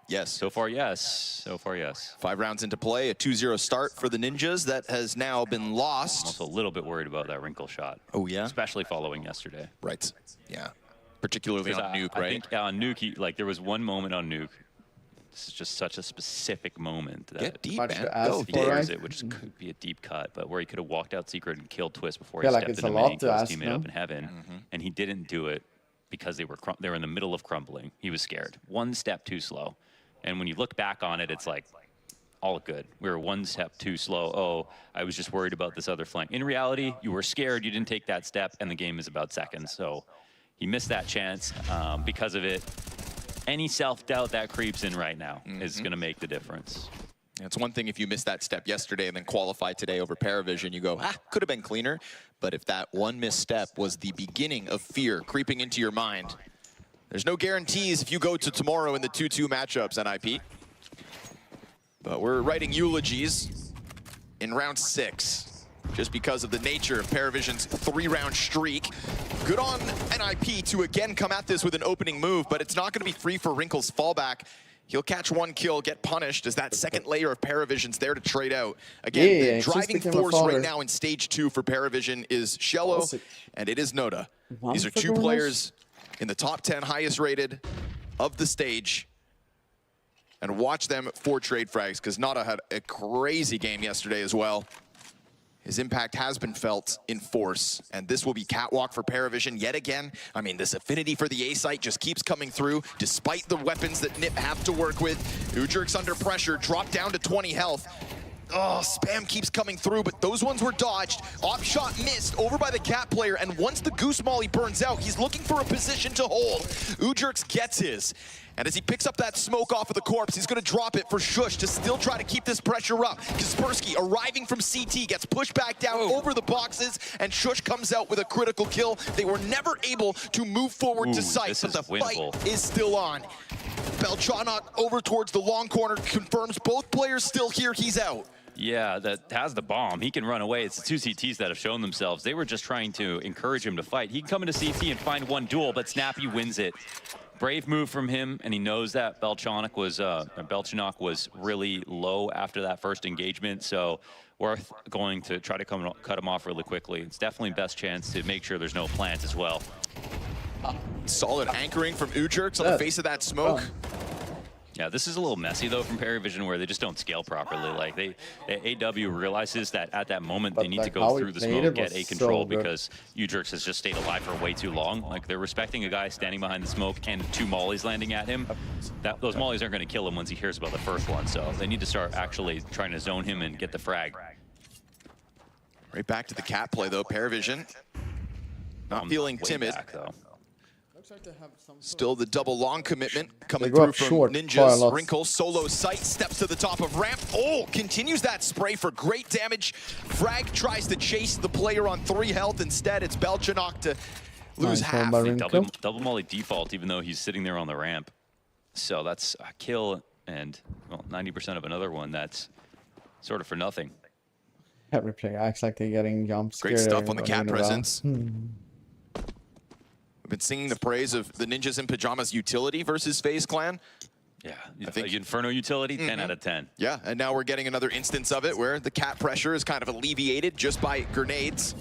Yes. So far, yes. So far, yes. 5 rounds into play, a 2-0 start for the Ninjas that has now been lost. I'm also a little bit worried about that wrinkle shot. Oh, yeah? Especially following yesterday. Right. Yeah. Particularly on Nuke, right? I think on Nuke, there was one moment on Nuke. This is just such a specific moment that get deep, man. He dares it, which could be a deep cut, but where he could have walked out secret and killed Twist before he stepped into mid and killed his teammate up in heaven, and he didn't do it because they were in the middle of crumbling. He was scared. One step too slow. And when you look back on it, it's like, all good. We were one step too slow. Oh, I was just worried about this other flank. In reality, you were scared, you didn't take that step, and the game is about seconds. So he missed that chance because of it. Any self-doubt that creeps in right now is going to make the difference. It's one thing if you missed that step yesterday and then qualify today over Paravision, you go, could have been cleaner. But if that one misstep was the beginning of fear creeping into your mind, there's no guarantees if you go to tomorrow in the 2-2 matchups, NIP. But we're writing eulogies in round 6 just because of the nature of Paravision's 3-round streak. Good on NIP to again come at this with an opening move, but it's not going to be free for Wrinkle's fallback. He'll catch one kill, get punished, as that second layer of Paravision's there to trade out. Again, the driving force right now in stage 2 for Paravision is Shello, and it is Noda. These are 2 players in the top 10 highest rated of the stage. And watch them for trade frags, because Noda had a crazy game yesterday as well. His impact has been felt in force, and this will be catwalk for Paravision yet again. I mean, this affinity for the A site just keeps coming through, despite the weapons that Nip have to work with. Ujerk's under pressure, dropped down to 20 health. Oh, spam keeps coming through, but those ones were dodged. Op shot missed over by the cat player, and once the goose molly burns out, he's looking for a position to hold. Ujurx gets his. And as he picks up that smoke off of the corpse, he's going to drop it for Shush to still try to keep this pressure up. Kaspersky, arriving from CT, gets pushed back down over the boxes, and Shush comes out with a critical kill. They were never able to move forward to sight, but the fight is still on. Belchanok over towards the long corner, confirms both players still here, he's out. Yeah, that has the bomb. He can run away. It's the two CTs that have shown themselves. They were just trying to encourage him to fight. He can come into CT and find one duel, but Snappy wins it. Brave move from him, and he knows that Belchanok was really low after that first engagement, so worth going to try to cut him off really quickly. It's definitely best chance to make sure there's no plants as well. Solid anchoring from Ujurx on the face of that smoke. Yeah, this is a little messy though from Paravision, where they just don't scale properly. Like AW realizes that at that moment they need to go through the smoke, get A control, because Ujurx has just stayed alive for way too long. Like they're respecting a guy standing behind the smoke and two mollies landing at him. Those mollies aren't going to kill him once he hears about the first one, so they need to start actually trying to zone him and get the frag. Right back to the cat play though, Paravision. Not feeling timid. Back, though. Still the double long commitment coming through from Ninjas. Wrinkle, solo sight, steps to the top of ramp. Oh, continues that spray for great damage. Frag tries to chase the player on 3 health. Instead, it's Belchanok to lose half. Double molly default, even though he's sitting there on the ramp. So that's a kill and, well, 90% of another one that's sort of for nothing. Every player acts like they're getting jump scared. Great stuff on the cat presence. We've been singing the praise of the Ninjas in Pajamas utility versus FaZe Clan. Yeah, I think Inferno utility, 10 out of 10. Yeah, and now we're getting another instance of it where the cat pressure is kind of alleviated just by grenades.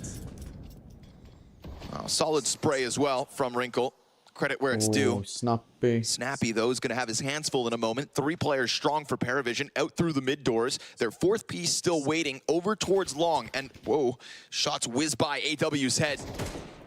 Solid spray as well from Wrinkle. Credit where it's due. Snappy. Snappy, though, is going to have his hands full in a moment. 3 players strong for Paravision, out through the mid doors. Their 4th piece still waiting over towards long. And, whoa, shots whiz by AW's head.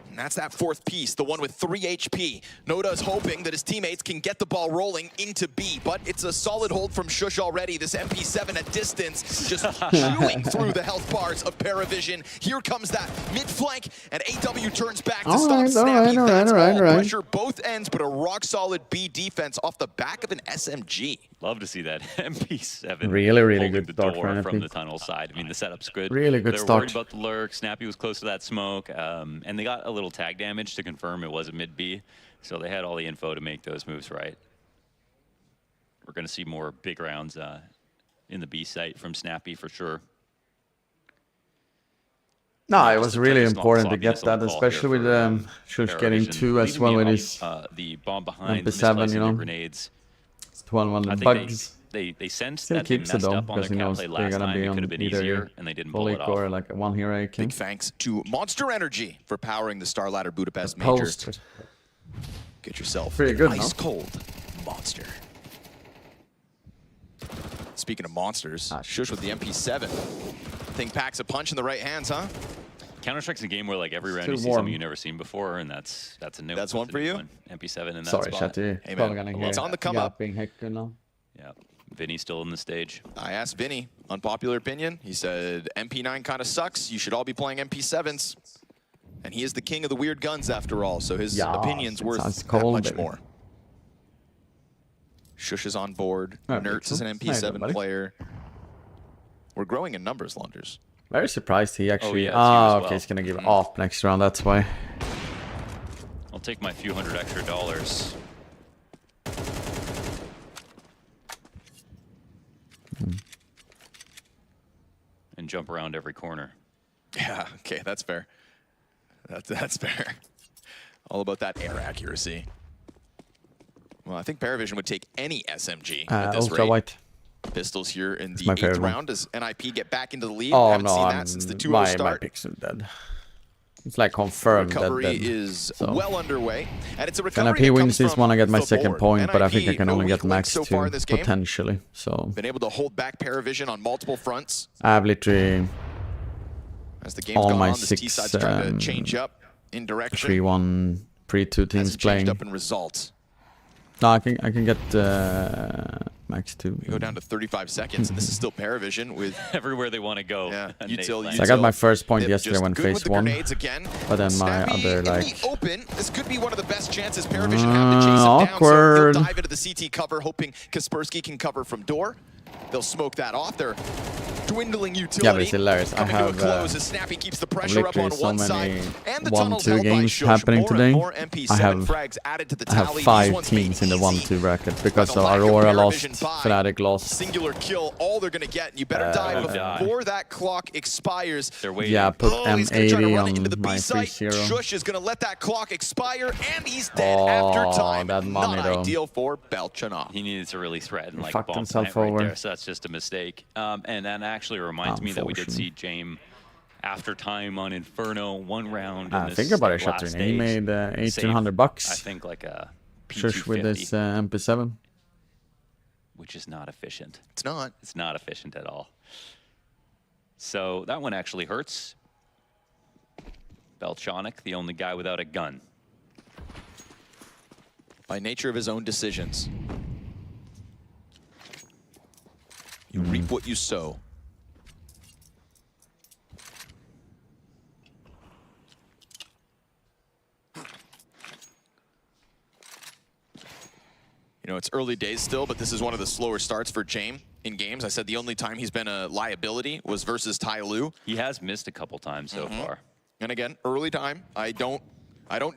And that's that 4th piece, the one with 3 HP. Noda's hoping that his teammates can get the ball rolling into B, but it's a solid hold from Shush already. This MP7 at distance, just chewing through the health bars of Paravision. Here comes that mid-flank, and AW turns back to stop Snappy. That's all pressure, both ends, but a rock-solid B defense off the back of an SMG. Love to see that MP7. Really good start from the tunnel side. I mean, the setup's good. Really good They're start. Worried about the lurk. Snappy was close to that smoke, and they got a little tag damage to confirm it was a mid B, so they had all the info to make those moves right. We're going to see more big rounds in the B site from Snappy for sure. No, it was really important to get that, especially with Shush getting 2 as well with his the bomb behind MP7, you know. Grenades. It's 12 on the bugs. They sensed Still that they keeps it messed though, up on their because he knows cat play they're last gonna time. be It on could have been either easier, and they didn't pull it off. or like a 1 hero AK. Big thanks to Monster Energy for powering the STARLADDER Budapest Major. Get yourself pretty an good, ice cold Monster. Speaking of monsters, Shush with the MP7. Thing packs a punch in the right hands, huh? Counter-Strike's a game where like every round you see something you've never seen before, and that's a new. That's one for you. MP7 in that Sorry, spot. Shetty. Hey man, well, it's on the come up. Yeah, Vinny's still in the stage. I asked Vinny, unpopular opinion. He said MP9 kind of sucks. You should all be playing MP7s. And he is the king of the weird guns after all, so his opinion's worth that much more. Shush is on board. Nertz is an MP7 player. We're growing in numbers, Launders. Very surprised he actually... okay, he's gonna give off next round, that's why. I'll take my few $100 extra. And jump around every corner. Yeah, okay, that's fair. That's fair. All about that air accuracy. Well, I think Paravision would take any SMG at this rate. White. Pistols here in the my 8th round. Does NIP get back into the lead? Oh, haven't no, seen that since the 2-0 start. My picks are dead. It's like confirmed recovery that is well underway, and it's a recovery NIP wins this one, I get my second point, but I think I can only get max 2 potentially. So been able to hold back Paravision on multiple fronts. I have literally as the game's all gone my on, this 6 T-side's trying to change up in direction. 3-1, 3-2 teams playing. Changed up in results. No, I can get Max 2. We go down to 35 seconds, and this is still Paravision with everywhere they want to go. Yeah, So I got my first point yesterday when phase 1. But then my other, like... open. This could be one of the best chances Paravision have to chase him awkward. down. So he'll dive into the CT cover, hoping Kaspersky can cover from door. They'll smoke that off. They're dwindling utility. Yeah, but it's hilarious. I have Snappy keeps the pressure up on so one many side, and the 1-2 games happening today. I have 5 teams in the 1-2 bracket because of Aurora lost, Fnatic lost. Singular kill, all they're gonna get. You better die before that clock expires. Yeah, put M80 on my 3-0. Shush is gonna let that clock expire, and he's dead after time. That money, Not ideal for Belchanov. He needed to really threaten, like, fucked bomb himself plant over. right there, so that's just a mistake. And that actually reminds me that we did see James after time on Inferno, 1 round. In Think about it, Shatterin. He made $1,800. I think like a Shush with his MP7. Which is not efficient. It's not. It's not efficient at all. So that one actually hurts. Belchonic, the only guy without a gun. By nature of his own decisions. You reap what you sow. You know, it's early days still, but this is one of the slower starts for James in games. I said the only time he's been a liability was versus Ty Lue. He has missed a couple times so far. And again, early time. I don't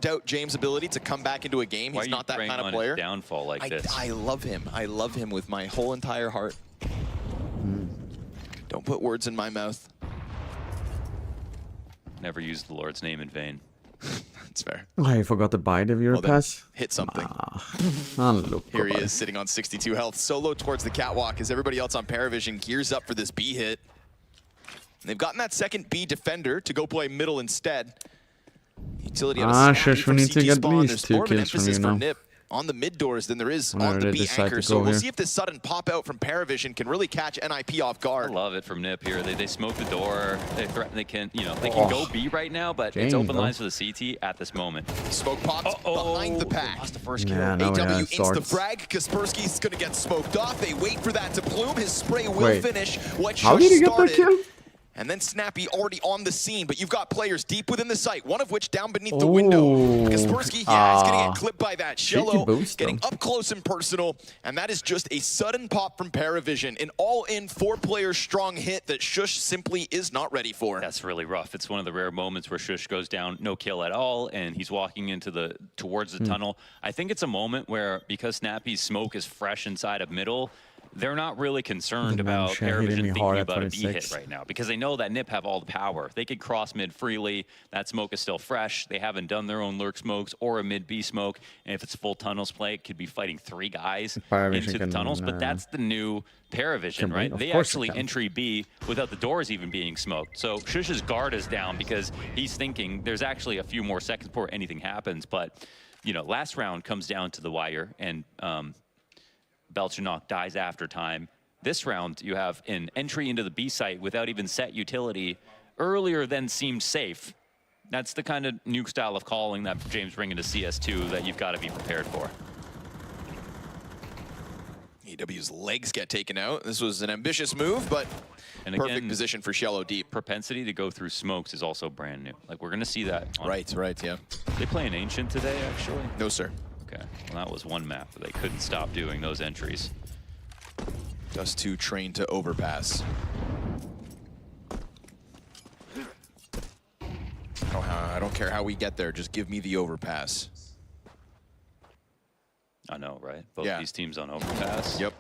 doubt James' ability to come back into a game. He's not that kind of player. His downfall like this? I love him. I love him with my whole entire heart. Don't put words in my mouth. Never use the Lord's name in vain. That's fair. I forgot to buy the viewer pass. Hit something. Here he is, sitting on 62 health. Solo towards the catwalk as everybody else on Paravision gears up for this B hit. And they've gotten that second B defender to go play middle instead. Utility on a Shush, we need to get at least 2 kills from you now. Nip on the mid doors than there is on the B anchor. So we'll see if this sudden pop out from Paravision can really catch NIP off guard. I love it from Nip here. They smoke the door. They threaten. They can, you know, they can go B right now, but it's open lines for the CT at this moment. Smoke pops behind the pack. Lost the first kill. Yeah, AW insta frag. Kaspersky's gonna get smoked off. They wait for that to plume. His spray will finish what How did he get that started. kill? And then Snappy already on the scene, but you've got players deep within the site, one of which down beneath the window. Kaspersky, he's gonna get clipped by that. Shello getting up close and personal, and that is just a sudden pop from Paravision. An all-in 4-player strong hit that Shush simply is not ready for. That's really rough. It's one of the rare moments where Shush goes down, no kill at all, and he's walking into towards the tunnel. I think it's a moment where, because Snappy's smoke is fresh inside of middle, they're not really concerned about Paravision thinking about a B hit right now because they know that Nip have all the power. They could cross mid freely. That smoke is still fresh. They haven't done their own lurk smokes or a mid B smoke. And if it's full tunnels play, it could be fighting 3 guys into the tunnels. But that's the new Paravision, right? They actually entry B without the doors even being smoked. So Shush's guard is down because he's thinking there's actually a few more seconds before anything happens. But, you know, last round comes down to the wire and Belchanok dies after time. This round, you have an entry into the B site without even set utility earlier than seemed safe. That's the kind of new style of calling that James bringing to CS2 that you've got to be prepared for. AW's legs get taken out. This was an ambitious move, but perfect position for Shallow Deep. Propensity to go through smokes is also brand new. Like, we're going to see that. Right, yeah. They play an Ancient today, actually? No, sir. Okay, well, that was one map that they couldn't stop doing those entries. Dust 2 trained to overpass. I don't care how we get there, just give me the overpass. I know, right? Both these teams on overpass. Yep.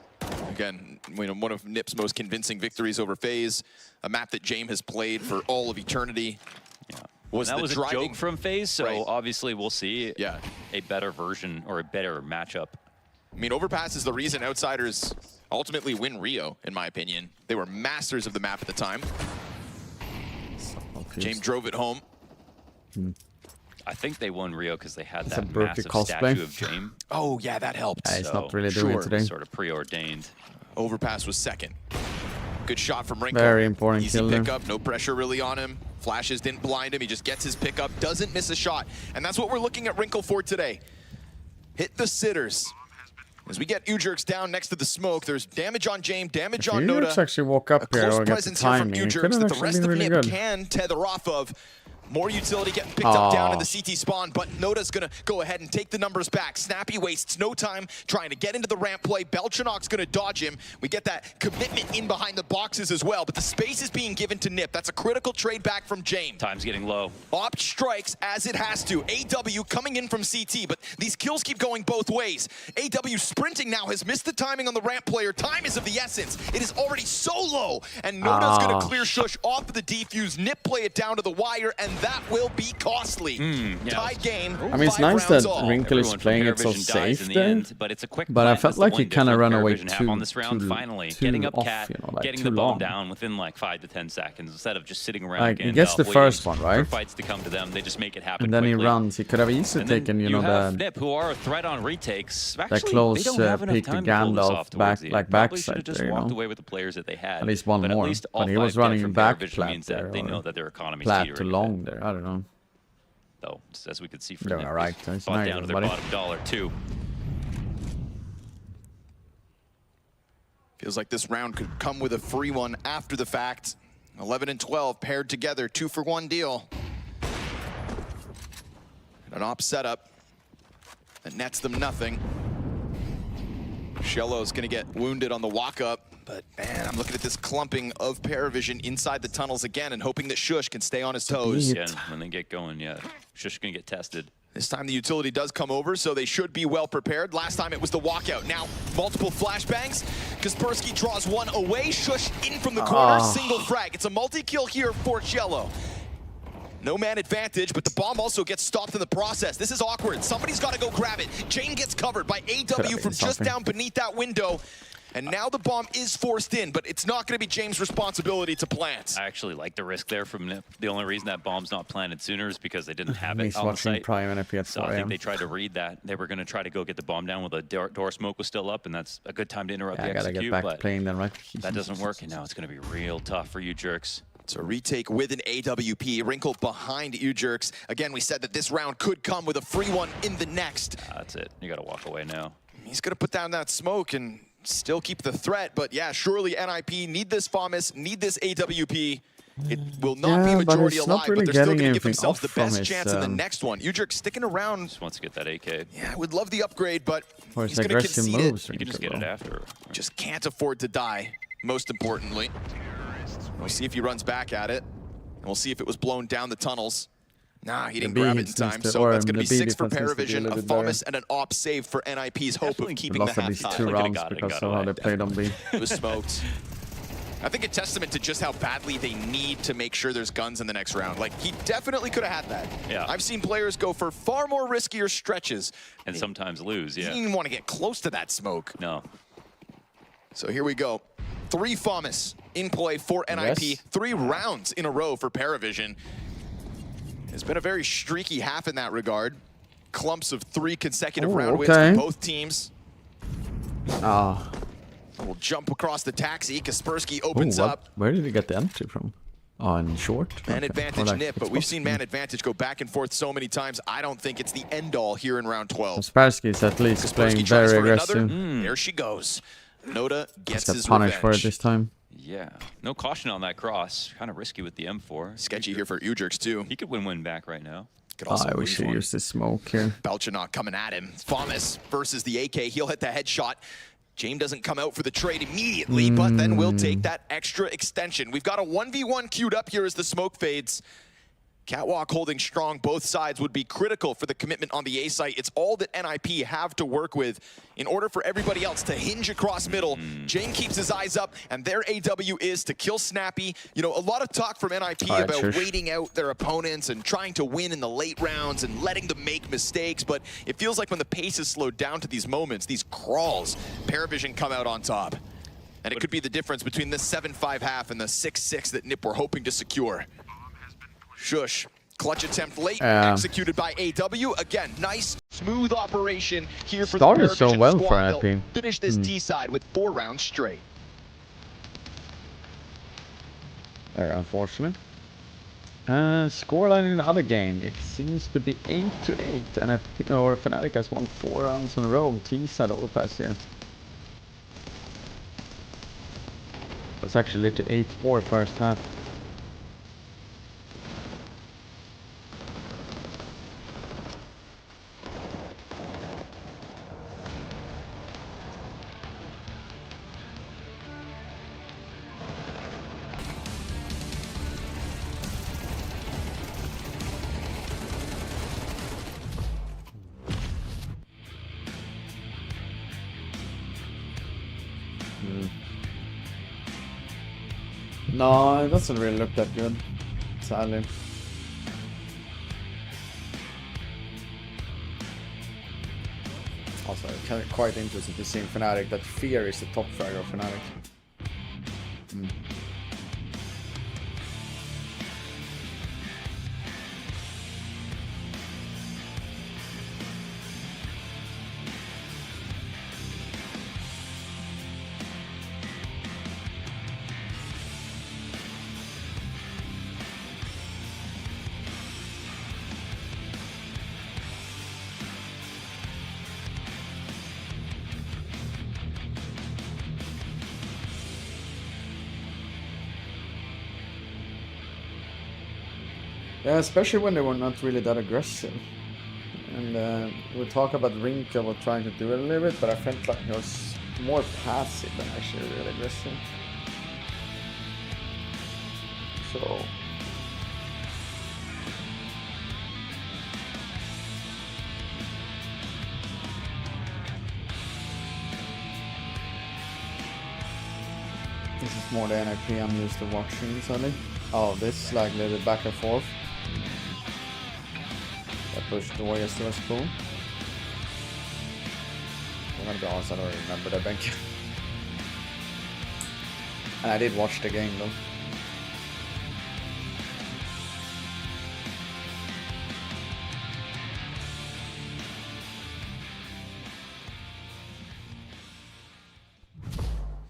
Again, one of Nip's most convincing victories over FaZe, a map that James has played for all of eternity. Yeah. That was a joke from FaZe, so obviously we'll see a better version or a better matchup. I mean, overpass is the reason Outsiders ultimately win Rio, in my opinion. They were masters of the map at the time. James drove it home. I think they won Rio because they had that massive statue of James. Oh, yeah, that helped. It's not really doing it today. Sort of preordained. Overpass was second. Good shot from Rinko. Very important Easy kill pickup, no pressure really on him. Flashes didn't blind him. He just gets his pickup, doesn't miss a shot. And that's what we're looking at Rinko for today. Hit the sitters. As we get Ujurks down next to the smoke, there's damage on James, damage on If Noda. Ujurks actually walk up here or get the Presence here from timing, it Ujurks could have that the actually rest been of really NIP good. can tether off of. More utility getting picked up down in the CT spawn, but Noda's gonna go ahead and take the numbers back. Snappy wastes no time trying to get into the ramp play. Belchanok's gonna dodge him. We get that commitment in behind the boxes as well, but the space is being given to NIP. That's a critical trade back from James. Time's getting low. Op strikes as it has to. AW coming in from CT, but these kills keep going both ways. AW sprinting now has missed the timing on the ramp player. Time is of the essence. It is already so low, and Noda's gonna clear Shush off of the defuse. NIP play it down to the wire, and that will be costly. Tied game. I mean, it's nice that Wrinkle is playing it so safe there, but it's a quick but I plant. felt That's like the he one kind of difference ran away Paravision have too, on this round. Finally, too getting up off, cat, you know, like getting too the bomb long. down within like 5 to 10 seconds instead of just sitting around. Like, he getting gets the waiting first one, right? For fights to come to them, they just make it happen. And then quickly. he runs. He could have easily And then taken, you you know, have the NIP, who are a threat on retakes. Actually, that close they don't have enough peek to time to pull this Gandalf off towards back, the end. like Probably should backside have just there, you walked know. away with the players that they had. At least one but more. At least all But he was 5 dead running from back Paravision flat means there, that they or know that their economy's flat to teetering. long there. I don't know. Though, just as we could see from Yeah, NIP, right. they That's bought nice, down to their buddy. bottom dollar too. Feels like this round could come with a free one after the fact. 11 and 12 paired together, 2-for-1 deal. And an op setup that nets them nothing. Shello's gonna get wounded on the walk-up, but man, I'm looking at this clumping of Paravision inside the tunnels again and hoping that Shush can stay on his toes. Yeah, when they get going, yeah, Shush gonna get tested. This time the utility does come over, so they should be well prepared. Last time it was the walkout. Now, multiple flashbangs. Kaspersky draws one away. Shush in from the corner, single frag. It's a multi-kill here for Shello. No man advantage, but the bomb also gets stopped in the process. This is awkward. Somebody's got to go grab it. Jane gets covered by AW from just down beneath that window. And now the bomb is forced in, but it's not going to be James' responsibility to plant. I actually like the risk there from NIP. The only reason that bomb's not planted sooner is because they didn't have it He's on the watching site. Prime NIP at So 4 I think AM. they tried to read that. They were going to try to go get the bomb down while the door smoke was still up, and that's a good time to interrupt Yeah, the I gotta execute. get back to But playing then, right? that doesn't work, and now it's going to be real tough for you jerks. So retake with an AWP, Wrinkle behind Ujurks. Again, we said that this round could come with a free one in the next. That's it. You got to walk away now. He's going to put down that smoke and still keep the threat, but yeah, surely NIP need this FAMAS, need this AWP. It will not be majority alive, but they're still going to give themselves the best chance in the next one. Ujurk sticking around. Just wants to get that AK. Yeah, would love the upgrade, but Or he's his going to aggressive concede moves. it. You can just get it after. Just can't afford to die, most importantly. We'll see if he runs back at it. And we'll see if it was blown down the tunnels. Nah, he didn't grab it in time, so that's going to be 6 for Paravision, a FAMAS, and an op save for NIP's hope of keeping the Lost at half least tie. 2 rounds because of how they played on B. It was smoked. I think a testament to just how badly they need to make sure there's guns in the next round. Like, he definitely could have had that. Yeah. I've seen players go for far more riskier stretches. And sometimes lose, He yeah. didn't even want to get close to that smoke. No. So here we go. 3 FAMAS in play for NIP. Yes. 3 rounds in a row for Paravision. It's been a very streaky half in that regard. Clumps of 3 consecutive round wins for both teams. We'll jump across the taxi. Kaspersky opens up. Where did he get the entry from? Oh, in short? Man Okay. advantage Or like, nip, but we've seen man advantage go back and forth so many times. I don't think it's the end all here in round 12. Kaspersky is at least playing Kaspersky tries very for aggressive. another. There she goes. Noda gets Got his punished for it revenge. this time. Yeah. No caution on that cross. Kind of risky with the M4. Sketchy here for Ujurks too. He could win back right now. Could also I lose wish he one. used the smoke here. Belchanok coming at him. FAMAS versus the AK. He'll hit the headshot. James doesn't come out for the trade immediately, but then we'll take that extra extension. We've got a 1v1 queued up here as the smoke fades. Catwalk holding strong both sides would be critical for the commitment on the A site. It's all that NIP have to work with in order for everybody else to hinge across middle. Jane keeps his eyes up, and their AW is to kill Snappy. You know, a lot of talk from NIP about waiting out their opponents and trying to win in the late rounds and letting them make mistakes, but it feels like when the pace is slowed down to these moments, these crawls, Paravision come out on top. And it could be the difference between this 7-5 half and the 6-6 that NIP were hoping to secure. Shush, clutch attempt late, executed by AW. Again, nice, smooth operation here for Started the so Paravision well squad. for They'll NIP. finish this T-side with 4 rounds straight. Very unfortunate. Scoreline in the other game, it seems to be 8-8, and I think Fnatic has won 4 rounds in a row. T-side over past year. It's actually to 8-4 first half. No, it doesn't really look that good, sadly. Also, quite interesting to see in Fnatic that Fear is the top fragger of Fnatic. Yeah, especially when they were not really that aggressive. And we talk about Rinka was trying to do it a little bit, but I felt like he was more passive than actually really aggressive. So... This is more the NIP I'm used to watching, sadly. Oh, this is like the back and forth. I pushed the Warriors to a spoon. I'm gonna be honest, I don't remember that bank. And I did watch the game though.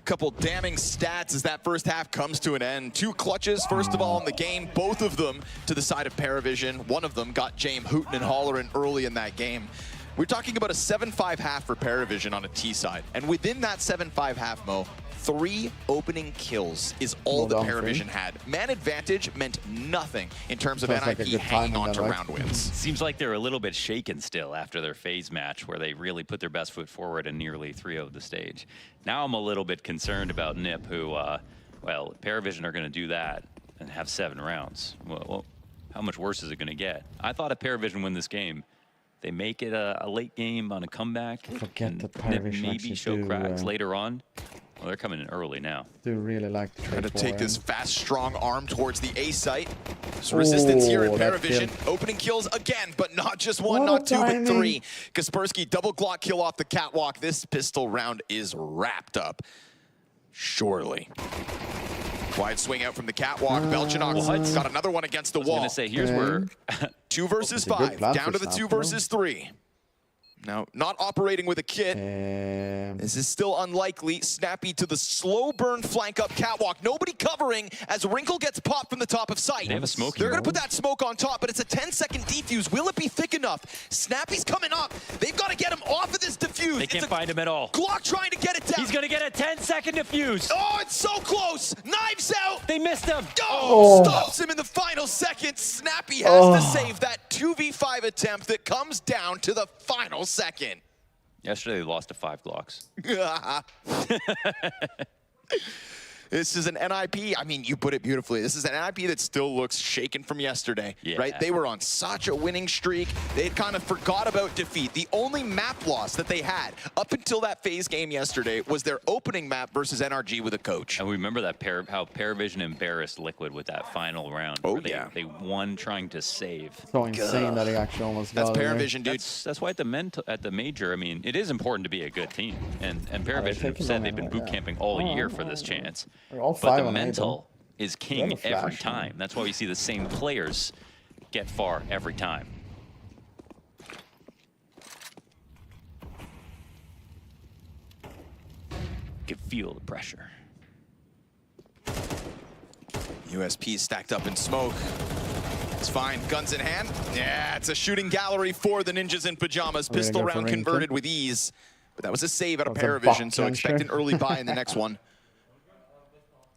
Couple damning stats as that first half comes to an end. 2 clutches, first of all, in the game, both of them to the side of Paravision. One of them got James hooting and hollering early in that game. We're talking about a 7-5 half for Paravision on a T side. And within that 7-5 half, Mo, 3 opening kills is all that Paravision had. Man advantage meant nothing in terms of NIP hanging on to round wins. Seems like they're a little bit shaken still after their phase match where they really put their best foot forward and nearly 3-0'd the stage. Now I'm a little bit concerned about NIP who, well, Paravision are going to do that and have 7 rounds. Well, how much worse is it going to get? I thought if Paravision win this game, they make it a late game on a comeback. Forget that NIP Paravision maybe show cracks later on. Well, they're coming in early now. Do really like to try to take this fast, strong arm towards the A site. There's resistance here in Paravision. Opening kills again, but not just 1, not 2, but 3. Kaspersky double Glock kill off the catwalk. This pistol round is wrapped up. Surely. Wide swing out from the catwalk. Belchinok got another one against the wall. I was going to say, here's where 2 versus 5, down to the 2 versus 3. Now, not operating with a kit. This is still unlikely. Snappy to the slow burn flank up catwalk. Nobody covering as Wrinkle gets popped from the top of sight. They have a smoke They're here. going to put that smoke on top, but it's a 10-second defuse. Will it be thick enough? Snappy's coming up. They've got to get him off of this defuse. They can't find him at all. Glock trying to get it down. He's going to get a 10-second defuse. Oh, it's so close. Knives out. They missed him. Oh, stops him in the final second. Snappy has to save that 2v5 attempt that comes down to the final second. Yesterday they lost to 5 Glocks. This is an NIP. I mean, you put it beautifully. This is an NIP that still looks shaken from yesterday, right? They were on such a winning streak. They had kind of forgot about defeat. The only map loss that they had up until that phase game yesterday was their opening map versus NRG with a coach. And we remember that how Paravision embarrassed Liquid with that final round. Oh, They won trying to save. So insane that he actually almost got it. That's Paravision, dude. That's why at the major, I mean, it is important to be a good team. And Paravision have said they've been boot camping all year for this chance. But the mental is king every time. That's why we see the same players get far every time. You can feel the pressure. USP stacked up in smoke. It's fine. Guns in hand. Yeah, it's a shooting gallery for the Ninjas in Pajamas. Pistol round converted with ease. But that was a save out of Paravision, so expect an early buy in the next one.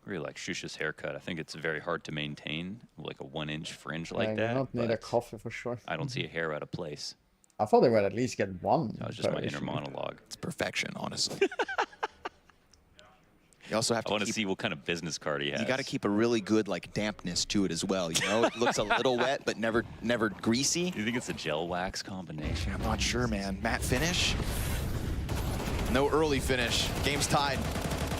I really like Shusha's haircut. I think it's very hard to maintain, like a 1-inch fringe like that. You don't need a coffee for sure. I don't see a hair out of place. I thought they would at least get one. That was just my inner monologue. It's perfection, honestly. You also have to. I want to see what kind of business card he has. You got to keep a really good like dampness to it as well. You know, it looks a little wet, but never greasy. Do you think it's a gel wax combination? I'm not sure, man. Matte finish. No early finish. Game's tied.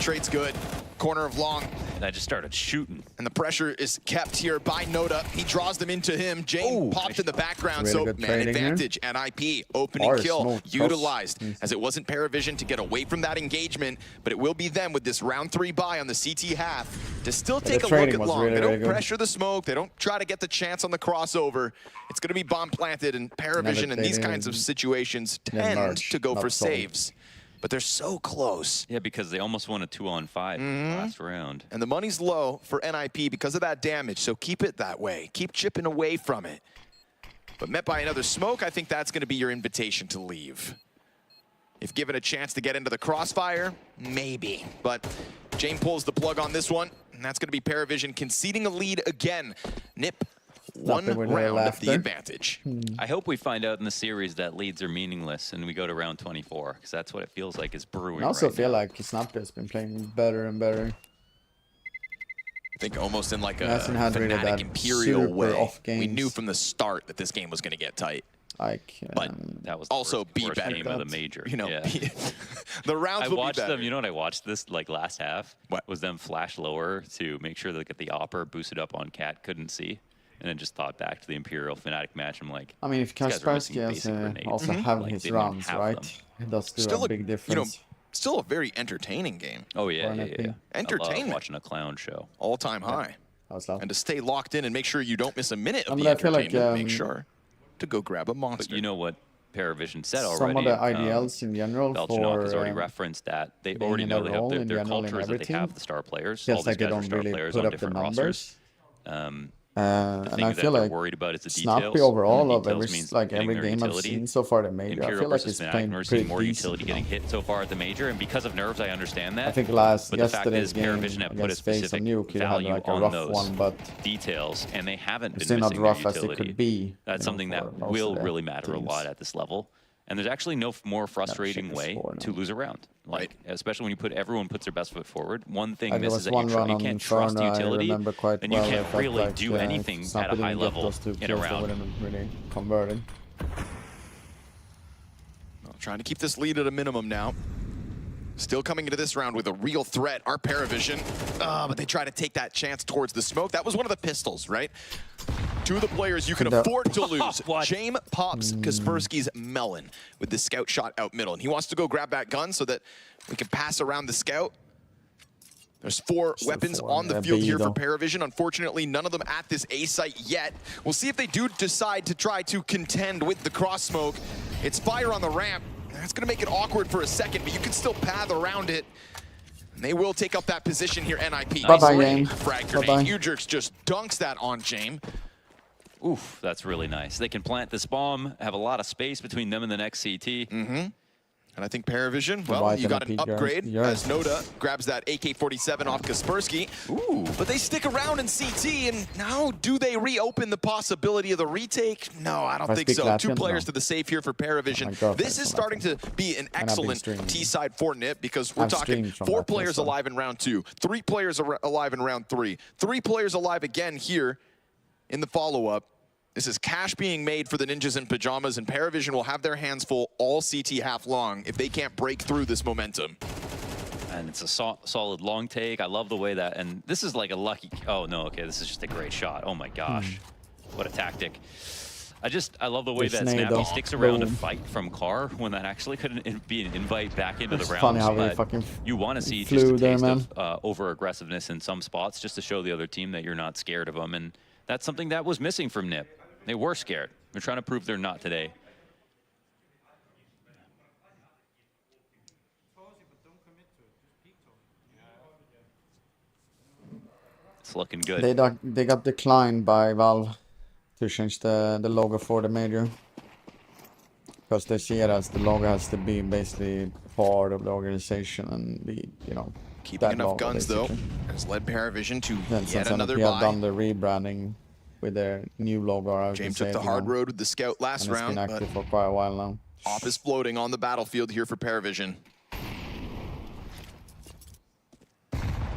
Trade's good. Corner of long. And I just started shooting. And the pressure is kept here by Noda. He draws them into him. Jane popped in the background. Really so man advantage. NIP opening kill utilized as it wasn't Paravision to get away from that engagement, but it will be them with this round 3 buy on the CT half to still take a look at long. They don't pressure the smoke. They don't try to get the chance on the crossover. It's going to be bomb planted, and Paravision in these kinds of situations tend to go for saves. But they're so close. Yeah, because they almost won a 2-on-5 last round. And the money's low for NIP because of that damage, so keep it that way. Keep chipping away from it. But met by another smoke, I think that's going to be your invitation to leave. If given a chance to get into the crossfire, maybe. But Jane pulls the plug on this one, and that's going to be Paravision conceding a lead again. Nip. One round of the advantage. I hope we find out in the series that leads are meaningless and we go to round 24, because that's what it feels like is brewing. I also feel like Snappi has been playing better and better. I think almost in like a Fnatic Imperial way. We knew from the start that this game was going to get tight. Like, but that was also be worst better. Game of the major. You know, yeah. The rounds will be better. Them. You know what I watched this like last half? What was them flash lower to make sure that the Opper boosted up on Cat couldn't see. And then just thought back to the Imperial Fnatic match. I'm like, I mean, if Kaspersky has also have like his runs, right? It does do a big difference. You know, still a very entertaining game. Oh yeah, yeah. Entertainment. I love watching a clown show. All-time high. And to stay locked in and make sure you don't miss a minute of the entertainment, make sure to go grab a monster. But you know what Paravision said already. Some of the IDLs in general Belchinok has already referenced that. They already know they have their culture is that they have the star players. Yes, all these like they guys are don't star really players put on up the different numbers. rosters. And I feel like worried about is the Snappy details. overall of every getting game I've seen so far the major, I feel like it's playing pretty more decent. utility getting hit so far at the major, and because of nerves, I understand that. I think yesterday's game against Face and Nuke, you had like a rough one, but details, and they haven't been still not missing rough their as it utility. could be. That's something that will really matter a lot at this level. And there's actually no more frustrating way to lose a round. Like, especially when everyone puts their best foot forward. One thing misses that you can't trust utility, and you can't really do anything at a high level in a round. Really converted. Well, trying to keep this lead at a minimum now. Still coming into this round with a real threat, our Paravision. But they try to take that chance towards the smoke. That was one of the pistols, right? Two of the players you can afford to lose. Jame pops Kaspersky's melon with the scout shot out middle. And he wants to go grab that gun so that we can pass around the scout. There's 4 weapons on the field here for Paravision. Unfortunately, none of them at this A site yet. We'll see if they do decide to try to contend with the cross smoke. It's fire on the ramp. That's going to make it awkward for a second, but you can still path around it. And they will take up that position here, NIP. Bye-bye, game. Frag grenade. Ujurx just dunks that on Jame. Oof, that's really nice. They can plant this bomb, have a lot of space between them and the next CT. And I think Paravision, well, you got an upgrade as Noda grabs that AK-47 off Kaspersky. But they stick around in CT, and now do they reopen the possibility of the retake? No, I don't think so. 2 players to the safe here for Paravision. This is starting to be an excellent T-side for Nip, because we're talking 4 players alive in round 2, 3 players alive in round 3, 3 players alive again here in the follow-up. This is cash being made for the Ninjas in Pajamas, and Paravision will have their hands full all CT half long if they can't break through this momentum. And it's a solid long take. I love the way that, and this is like a lucky, oh no, okay, this is just a great shot. Oh my gosh, what a tactic. I love the way that Snappy sticks around to fight from car when that actually couldn't be an invite back into the round. Funny how they fucking you want to see just a taste of over-aggressiveness in some spots, just to show the other team that you're not scared of them, and that's something that was missing from Nip. They were scared. They're trying to prove they're not today. It's looking good. They got declined by Valve. to change the logo for the major. Because they see it as the logo has to be basically part of the organization and be, you know, keeping enough logo, guns basically. though has led Paravision to Then yet another have buy. done the rebranding with their new logo. James took the hard road with the scout last and round, it's been but active for quite a while now. Op is floating on the battlefield here for Paravision.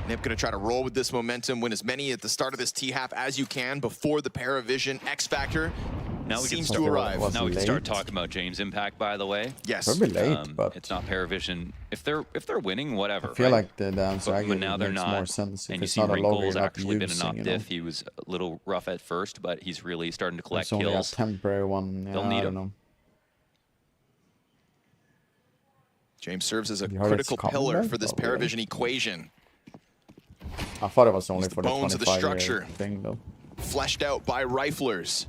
Nip gonna try to roll with this momentum, win as many at the start of this T-half as you can before the Paravision X Factor Now we seems can to arrive. Now we can start talking about James' impact, by the way. Yes. Probably late, but it's not Paravision. If they're winning, whatever. I feel right? like the answer but now they're makes not. more sense. If And you it's see not a logo, Wrinkle's you're not actually been an using, op you know. diff. He was a little rough at first, but he's really starting to collect It's only a kills. temporary one. Yeah, They'll need I don't him. know. James serves as a You heard it's critical coming pillar back? for this Oh, really? Paravision equation. I thought it was only He's the for the bones of the 25-year structure. thing though. Fleshed out by riflers.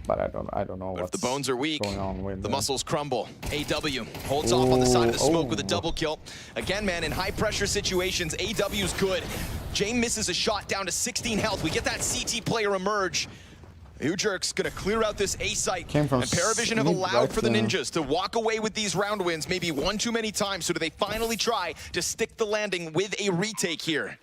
But I don't know But if what's the bones are weak, going on with the muscles crumble. AW holds off on the side of the smoke with a double kill. Again, man, in high pressure situations, AW's good. James misses a shot down to 16 health. We get that CT player emerge. Ujerk's gonna clear out this A site, and Paravision have allowed for the Ninjas to walk away with these round wins, maybe one too many times, so do they finally try to stick the landing with a retake here?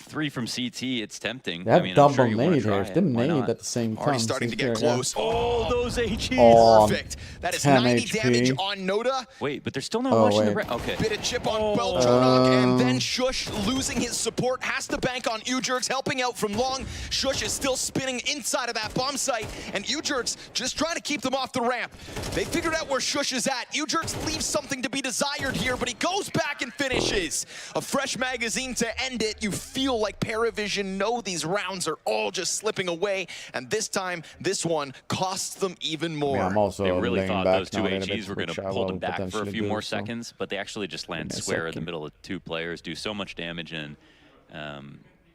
3 from CT, it's tempting. They have I mean, I'm double sure you wanna nade try here. it. If they Why nade not? at the same time. Already starting to get close. Oh, those HEs. Oh, Perfect. That is 10 90 HP. damage on Noda. Wait, but there's still no Oh, rush in the wait. round. Okay. Bit of chip on Beltronok, and then Shush losing his support has to bank on Ujerks helping out from long. Shush is still spinning inside of that bomb site, and Ujerks just trying to keep them off the ramp. They figured out where Shush is at. Ujerks leaves something to be desired here, but he goes back and finishes. A fresh magazine to end it. You feel like Paravision know these rounds are all just slipping away, and this time, this one costs them even more. Yeah, I'm also They really laying thought back those two now a little HEs bit, were going which to I pull them will back for a potentially few do, more so. seconds, but they actually just land Give me a square in the second. middle of 2 players, do so much damage, and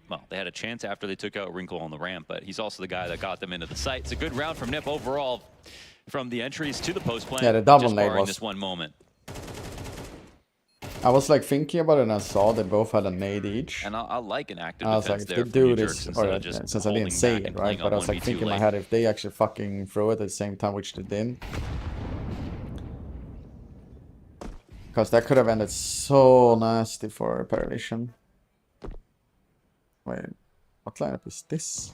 well, they had a chance after they took out Wrinkle on the ramp, but he's also the guy that got them into the site. It's a good round from Nip overall, from the entries to the post plant. Yeah, the double just nade barring was- this one moment. I was like thinking about it and I saw they both had a nade each. And I like an active I was like, defense if there they from do Ujerks this, instead or of just since I holding didn't say back it, and right? playing But I on was like 1v2 thinking in my late. head, if they actually fucking throw it at the same time, which they didn't. Because that could have ended so nasty for Paravision. Wait, what lineup is this?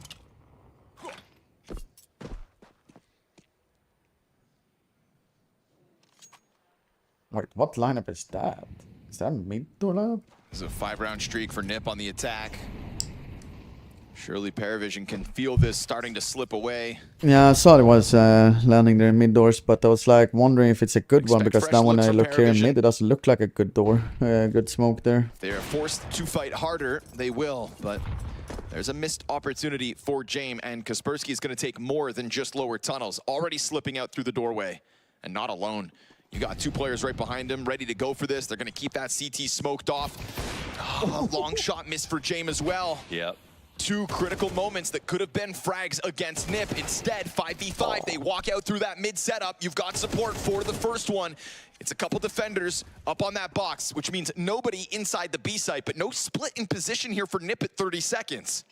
Wait, what lineup is that? Is that mid or lineup? This is a 5-round streak for Nip on the attack. Surely Paravision can feel this starting to slip away. Yeah, I saw it was landing there in mid doors, but I was like wondering if it's a good one, because fresh now when looks I from look here in Paravision. mid, it doesn't look like a good door. Good smoke there. They are forced to fight harder. They will, but there's a missed opportunity for James, and Kaspersky is going to take more than just lower tunnels. Already slipping out through the doorway, and not alone. You got 2 players right behind him, ready to go for this. They're going to keep that CT smoked off. Oh, a long shot missed for James as well. Yep. 2 critical moments that could have been frags against Nip. Instead, 5v5, they walk out through that mid setup. You've got support for the first one. It's a couple defenders up on that box, which means nobody inside the B site, but no split in position here for Nip at 30 seconds.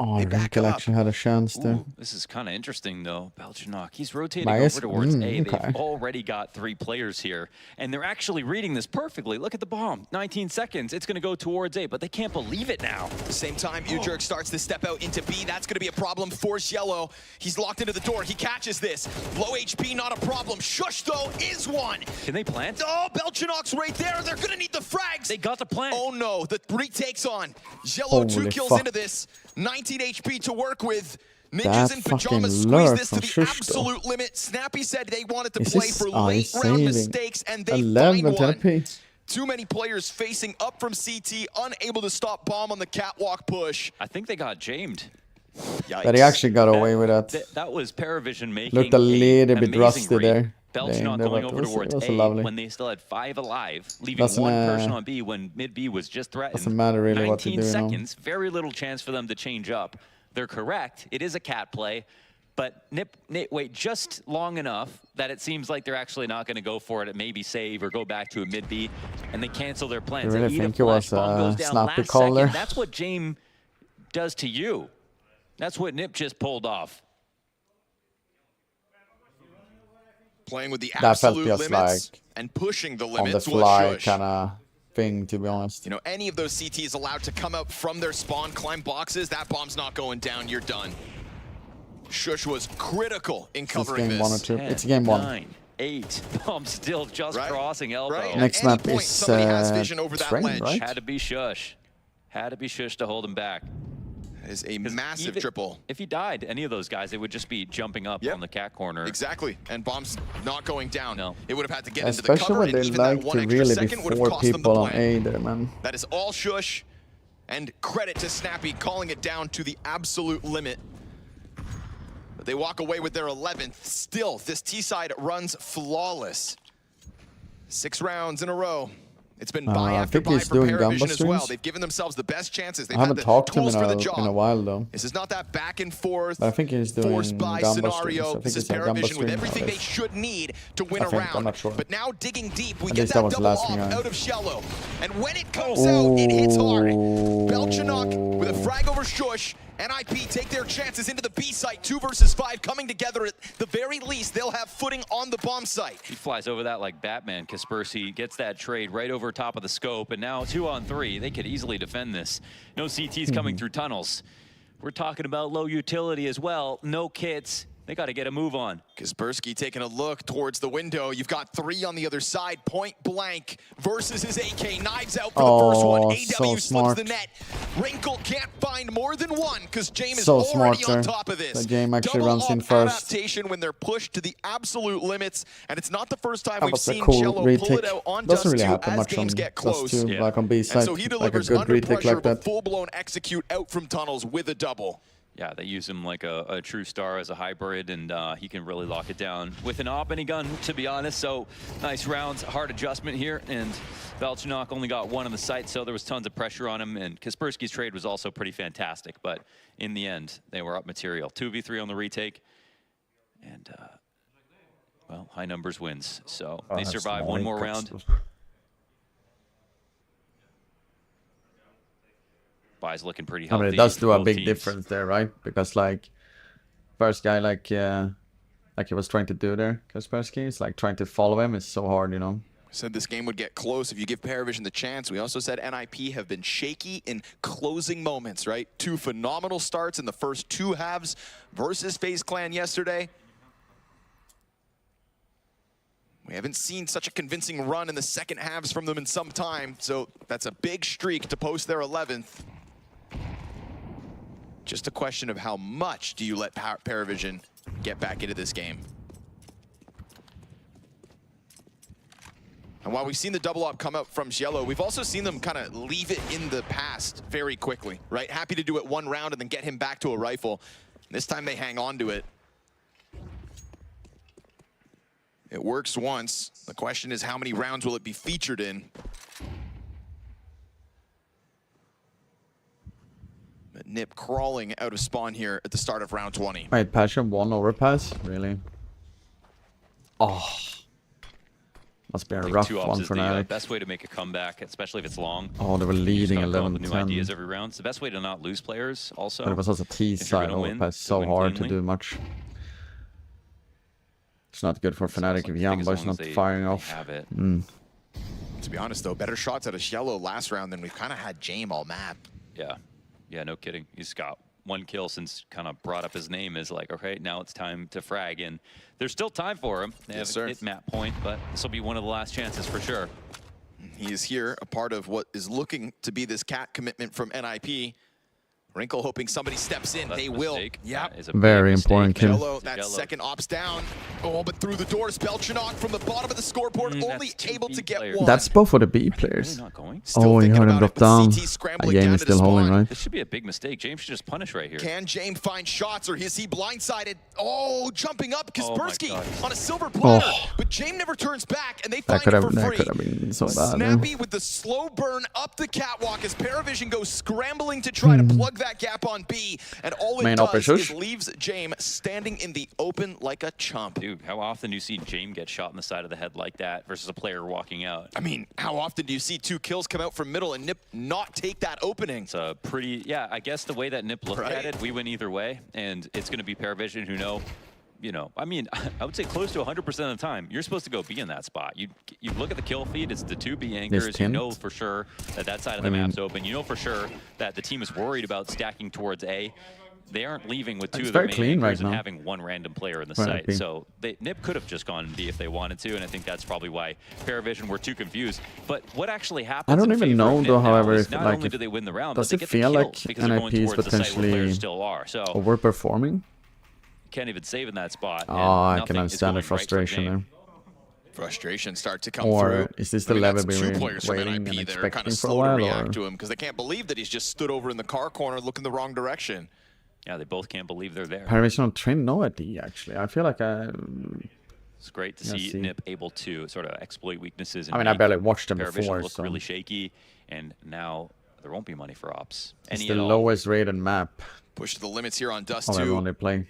Oh, Wrinkle actually had a chance there. Ooh, this is kind of interesting, though. Beltranok, he's rotating Bias? over towards A. Okay. They've already got 3 players here, and they're actually reading this perfectly. Look at the bomb. 19 seconds. It's going to go towards A, but they can't believe it now. At the same time, Ujerk starts to step out into B. That's going to be a problem. Force Yellow. He's locked into the door. He catches this. Low HP, not a problem. Shush, though, is one. Can they plant? Oh, Beltranok's right there. They're going to need the frags. They got the plant. Oh, no. The retake's on. Yellow, 2 Holy kills fuck. into this. 19 HP to work with. Ninjas That in pajamas fucking squeeze lurk this to from the Shush, absolute limit. Snappy said they wanted to Is play this for late ice round saving? mistakes, and they 11 find one. TP. Too many players facing up from CT, unable to stop bomb on the catwalk push. I think they got jamed. Yikes. But he actually got away with that. That was Paravision making Looked a little bit amazing rusty read. there. Beltranok There, going but over it was- towards it was A lovely. when they still had 5 alive, leaving Doesn't, 1 person on B when mid B was just threatened. Doesn't matter really what they 19 do now. seconds, very little chance for them to change up. They're correct. It is a cat play, but Nip wait just long enough that it seems like they're actually not going to go for it at maybe save or go back to a mid B, and they cancel their plans. You really They eat think a it was flash, bomb goes a down snappy last call second. there? That's what James does to you. That's what Nip just pulled off. Playing with the that felt absolute just limits like and pushing the on the limits fly was Shush. kind of thing, to be honest. You know, any of those CTs allowed to come out from their spawn, climb boxes, that bomb's not going down, you're done. Shush was critical in covering game this. 1 or 2. It's game 1. 9, 8. Bomb still just crossing elbow. Right. Next map is train, right? Had to be Shush. Had to be Shush to hold him back. That is a massive triple. If he died, any of those guys, it would just be jumping up on the cat corner. Exactly. And bombs not going down. No. It would have had to get Especially into the cover, when and they even like that one to extra really be second would have 4 cost them the people on play. A there, man. That is all Shush. And credit to Snappy calling it down to the absolute limit. But they walk away with their 11th. Still, this T-side runs flawless. 6 rounds in a row. It's been buy I after think buy he's for doing Paravision Gamba as well. streams. They've given themselves the best chances. They've I had haven't the talked to him tools for the job. in a while, though. This is not that back and forth, But I think he's doing forced by Gamba scenario. streams. I think This is he's on Gamba Paravision with stream everything they nowadays. should need to win I a think, round. I'm not sure. But now digging deep, we At get least that that was double last op thing I- out of Shello. And when it comes out, it hits hard. Belchanok with a frag over Shush. NIP take their chances into the B site. 2 versus 5 coming together. At the very least, they'll have footing on the bomb site. He flies over that like Batman. Kaspersky gets that trade right over top of the scope, and now 2 on 3. They could easily defend this. No CTs coming through tunnels. We're talking about low utility as well. No kits. They got to get a move on. Kaspersky taking a look towards the window. You've got 3 on the other side. Point blank versus his AK. Knives out for the first one. AW slips smart. the net. Wrinkle can't find more than one because James is So already smart, on sir. top of this. That James actually Double runs in up first. adaptation when they're pushed to the absolute limits. And it's not the first time That we've was a seen cool Cello pull retake. it out on Doesn't Dust really 2 happen as much games on get Dust close. 2, like on B And side, so he like a delivers good under retake pressure like that. of a full-blown execute out from tunnels with a double. Yeah, they use him like a true star as a hybrid, and he can really lock it down with an op any gun, to be honest. So nice rounds, hard adjustment here, and Belchanok only got 1 on the site, so there was tons of pressure on him, and Kaspersky's trade was also pretty fantastic, but in the end, they were up material. 2v3 on the retake, and, well, high numbers wins. So they survive 1 more round. Buy's looking pretty I healthy. mean, it does do a both big teams. difference there, right? Because like, first guy like he was trying to do there, Kaspersky, is like trying to follow him is so hard, you know. Said this game would get close if you give Paravision the chance. We also said NIP have been shaky in closing moments, right? 2 phenomenal starts in the first 2 halves versus FaZe Clan yesterday. We haven't seen such a convincing run in the second halves from them in some time, so that's a big streak to post their 11th. Just a question of how much do you let Paravision get back into this game. And while we've seen the double op come up from Cielo, we've also seen them kind of leave it in the past very quickly, right? Happy to do it 1 round and then get him back to a rifle. This time they hang on to it. It works once. The question is how many rounds will it be featured in? But Nip crawling out of spawn here at the start of round 20. Wait, Passion 1 overpass? Really? Oh. Must be a rough 2 ops one is for the Naric. best way to make a comeback, especially if it's long. Oh, they were You just leading gotta come up with 11-10. new ideas every round. It's the best way to not lose players also. But it was also if you're T-side gonna win, overpass, to so win hard to cleanly. do much. It's not good for Fnatic if Jamba is not firing off. have it. To be honest though, better shots out of Cielo last round than we've kind of had Jame all map. Yeah. Yeah, no kidding. He's got 1 kill since kind of brought up his name as like, okay, now it's time to frag. And there's still time for him. They haven't hit map point, but this will be one of the last chances for sure. He is here, a part of what is looking to be this cat commitment from NIP. Wrinkle hoping somebody steps in. They will. Yep. Very important kill. Cello, that second ops down. Oh, but through the doors, Belchanok from the bottom of the scoreboard, only able to get 1. That's both for the B players. Not going. Oh, you heard him drop down. scrambling Game down is to the still holding, spawn. right? This should be a big mistake. James should just punish right here. Can James find shots, or is he blindsided? Oh, jumping up, Oh my Kaspersky God. on a silver platter. Oh. But James never turns back, and they That find could it have for free. been so bad. Snappy with the slow burn up the catwalk as Paravision goes scrambling to try to plug that gap on B, and all it Main does operation. is leaves James standing in the open like a chump. Dude, how often do you see James get shot in the side of the head like that versus a player walking out? I mean, how often do you see 2 kills come out from middle and Nip not take that opening? It's a pretty, yeah, I guess the way that Nip looked Right. at it, we win either way, and it's going to be Paravision who know you know, I mean, I would say close to 100% of the time, you're supposed to go B in that spot. You look at the kill feed, it's the 2 B anchors. You know for sure that that side of the map's open. You know for sure that the team is worried about stacking towards A. They aren't leaving with 2 of the main anchors and having 1 random player in the site. So NiP could have just gone B if they wanted to, and I think that's probably why Paravision were too confused. But what actually happens? I don't even know though, however, if not like only do they win the round, does but it feel like NIP is potentially still are. So overperforming? Can't even save in that spot. Oh, I can understand the frustration there. Frustration start to come or through. Is this the level we two were players from waiting NIP and that are kind expecting of for a slow while? to react Or? to him because they can't believe that he's just stood over in the car corner looking the wrong direction. Yeah, they both can't believe they're there. Paravision on train no ID actually. I feel like it's great to see NiP able to sort of exploit weaknesses. And I mean, I barely watched them Paravision before, look so really shaky, and now there won't be money for ops. It's the lowest rated map. Push to the limits here on Dust of 2. everyone they play.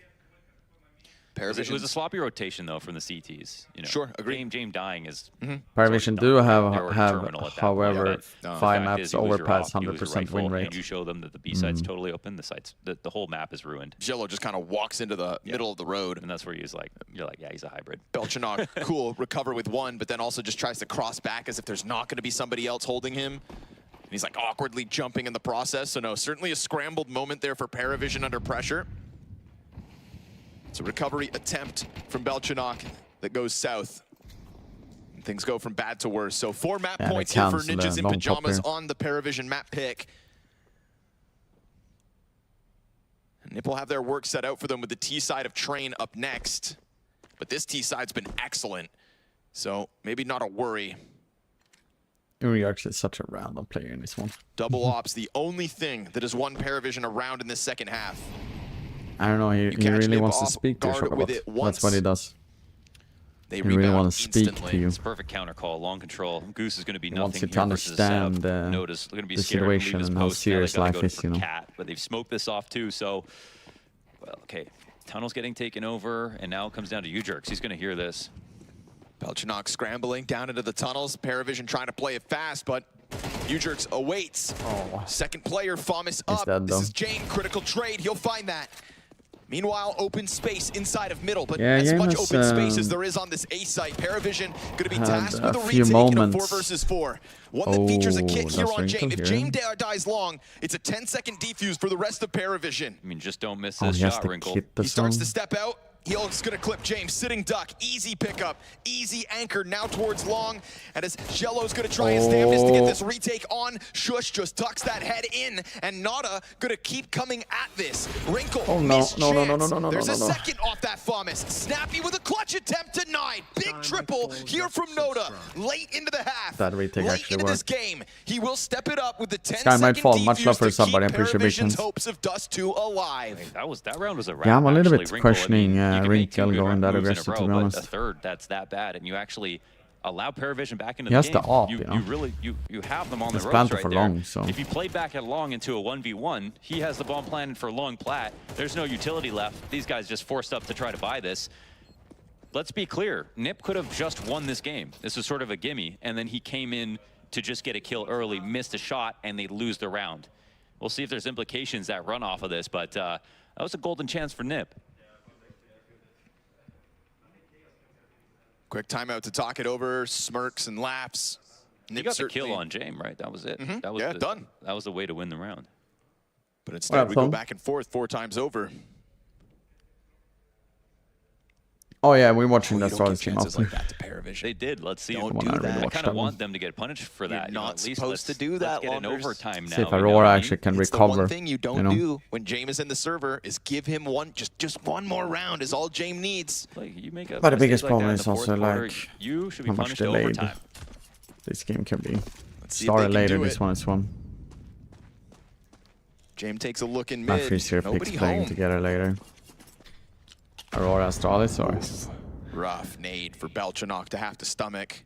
It was a sloppy rotation though from the CTs. You know, sure, agree. James dying is. Paravision do have, terminal however, no, 5 maps overpass 100% win rate. And you show them that the B side's totally open. The side's the whole map is ruined. Jello just kind of walks into the middle of the road, and that's where you're like, yeah, he's a hybrid. Belchanok, cool, recover with 1, but then also just tries to cross back as if there's not going to be somebody else holding him. And he's like awkwardly jumping in the process. So no, certainly a scrambled moment there for Paravision under pressure. It's a recovery attempt from Belchanok that goes south. And things go from bad to worse. So 4 map points here for Ninjas in Pajamas on the Paravision map pick. And NiP will have their work set out for them with the T side of Train up next. But this T side's been excellent. So maybe not a worry. Uriarch is such a random player in this one. Double ops, the only thing that has won Paravision around in this second half. I don't know, he really wants to speak to you. That's what he does. He really wants to speak to you. It's a perfect counter call, long control. Goose is going to be nothing. Wants you to understand the situation and how serious life is, you know. But they've smoked this off too, so... Well, okay. Tunnel's getting taken over, and now it comes down to U-Jerks. He's going to hear this. Belchanok scrambling down into the tunnels. Paravision trying to play it fast, but U-Jerks awaits. Second player, Famis up. This is Jane, critical trade. He'll find that. Meanwhile, open space inside of middle, but as much open space as there is on this A site, Paravision going to be tasked with a retake in a 4 versus 4. One that features a kit here on Jane. If Jane dies long, it's a 10-second defuse for the rest of Paravision. I mean, just don't miss this shot, Wrinkle. He starts to step out. He's going to clip James, sitting duck, easy pickup, easy anchor now towards long. And as Jello's going to try his damnedest to get this retake on, Shush just tucks that head in, and Nada going to keep coming at this. Wrinkle, no. There's a second off that Famis. Snappy with a clutch attempt denied. Big triple here from Noda, late into the half. That retake actually worked. This game, he will step it up with the 10-second Sky might fall. Much love for somebody. I keep appreciate Paravision's patience. hopes of Dust 2 alive. That round was a wrap. Yeah, I'm a little bit Wrinkle. questioning Wrinkle going that aggressive, to be honest. A third that's that bad, and you actually allow Paravision back into the game. He has the op, you know. You really have them on the ropes planted right for there. long, so. If you played back at long into a 1v1, he has the bomb planted for long plat. There's no utility left. These guys just forced up to try to buy this. Let's be clear. NiP could have just won this game. This was sort of a gimme, and then he came in to just get a kill early, missed a shot, and they lose the round. We'll see if there's implications that run off of this, but that was a golden chance for NiP. Quick timeout to talk it over, smirks and laughs. He got the kill on James, right? That was it. That was done. That was the way to win the round. But instead, we go back and forth 4 times over. Oh yeah, we're watching that STARLADDER team like that to Paravision. They did. Let's see. Don't do that. I kind of want them to get punished for that. You're not supposed to do that. Let's get an overtime now. See if Aurora actually can recover. The one thing you don't do when James is in the server is give him just one more round is all James needs. Like, you make a but the biggest like problem is also like you should be how much punished delayed overtime. this game can be. Started later, this one is one. James takes a look in My mid. 3-0 picks playing home. together later. Aurora Astralis or? Rough nade for Belchanok to have to stomach.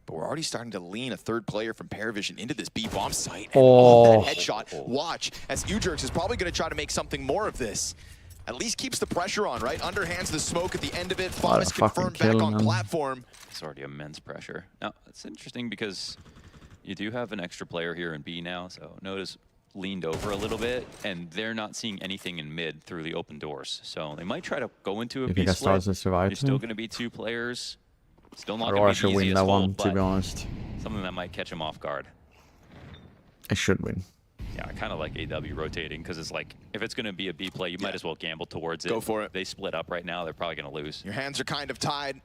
But we're already starting to lean a third player from Paravision into this B-bomb site. And on that headshot, watch, as U-Jerks is probably going to try to make something more of this. At least keeps the pressure on, right? Underhands the smoke at the end of it. Famis confirmed back on platform. It's already immense pressure. Now, it's interesting because you do have an extra player here in B now, so notice leaned over a little bit, and they're not seeing anything in mid through the open doors. So they might try to go into a B split. Stars will survive. There's still going to be 2 players. Still not Aurora going to be should the win easiest that hold, one, to be honest. something that might catch him off guard. It should win. Yeah, I kind of like AW rotating because it's like, if it's going to be a B play, you might as well gamble towards it. Go for it. If they split up right now, they're probably going to lose. Your hands are kind of tied.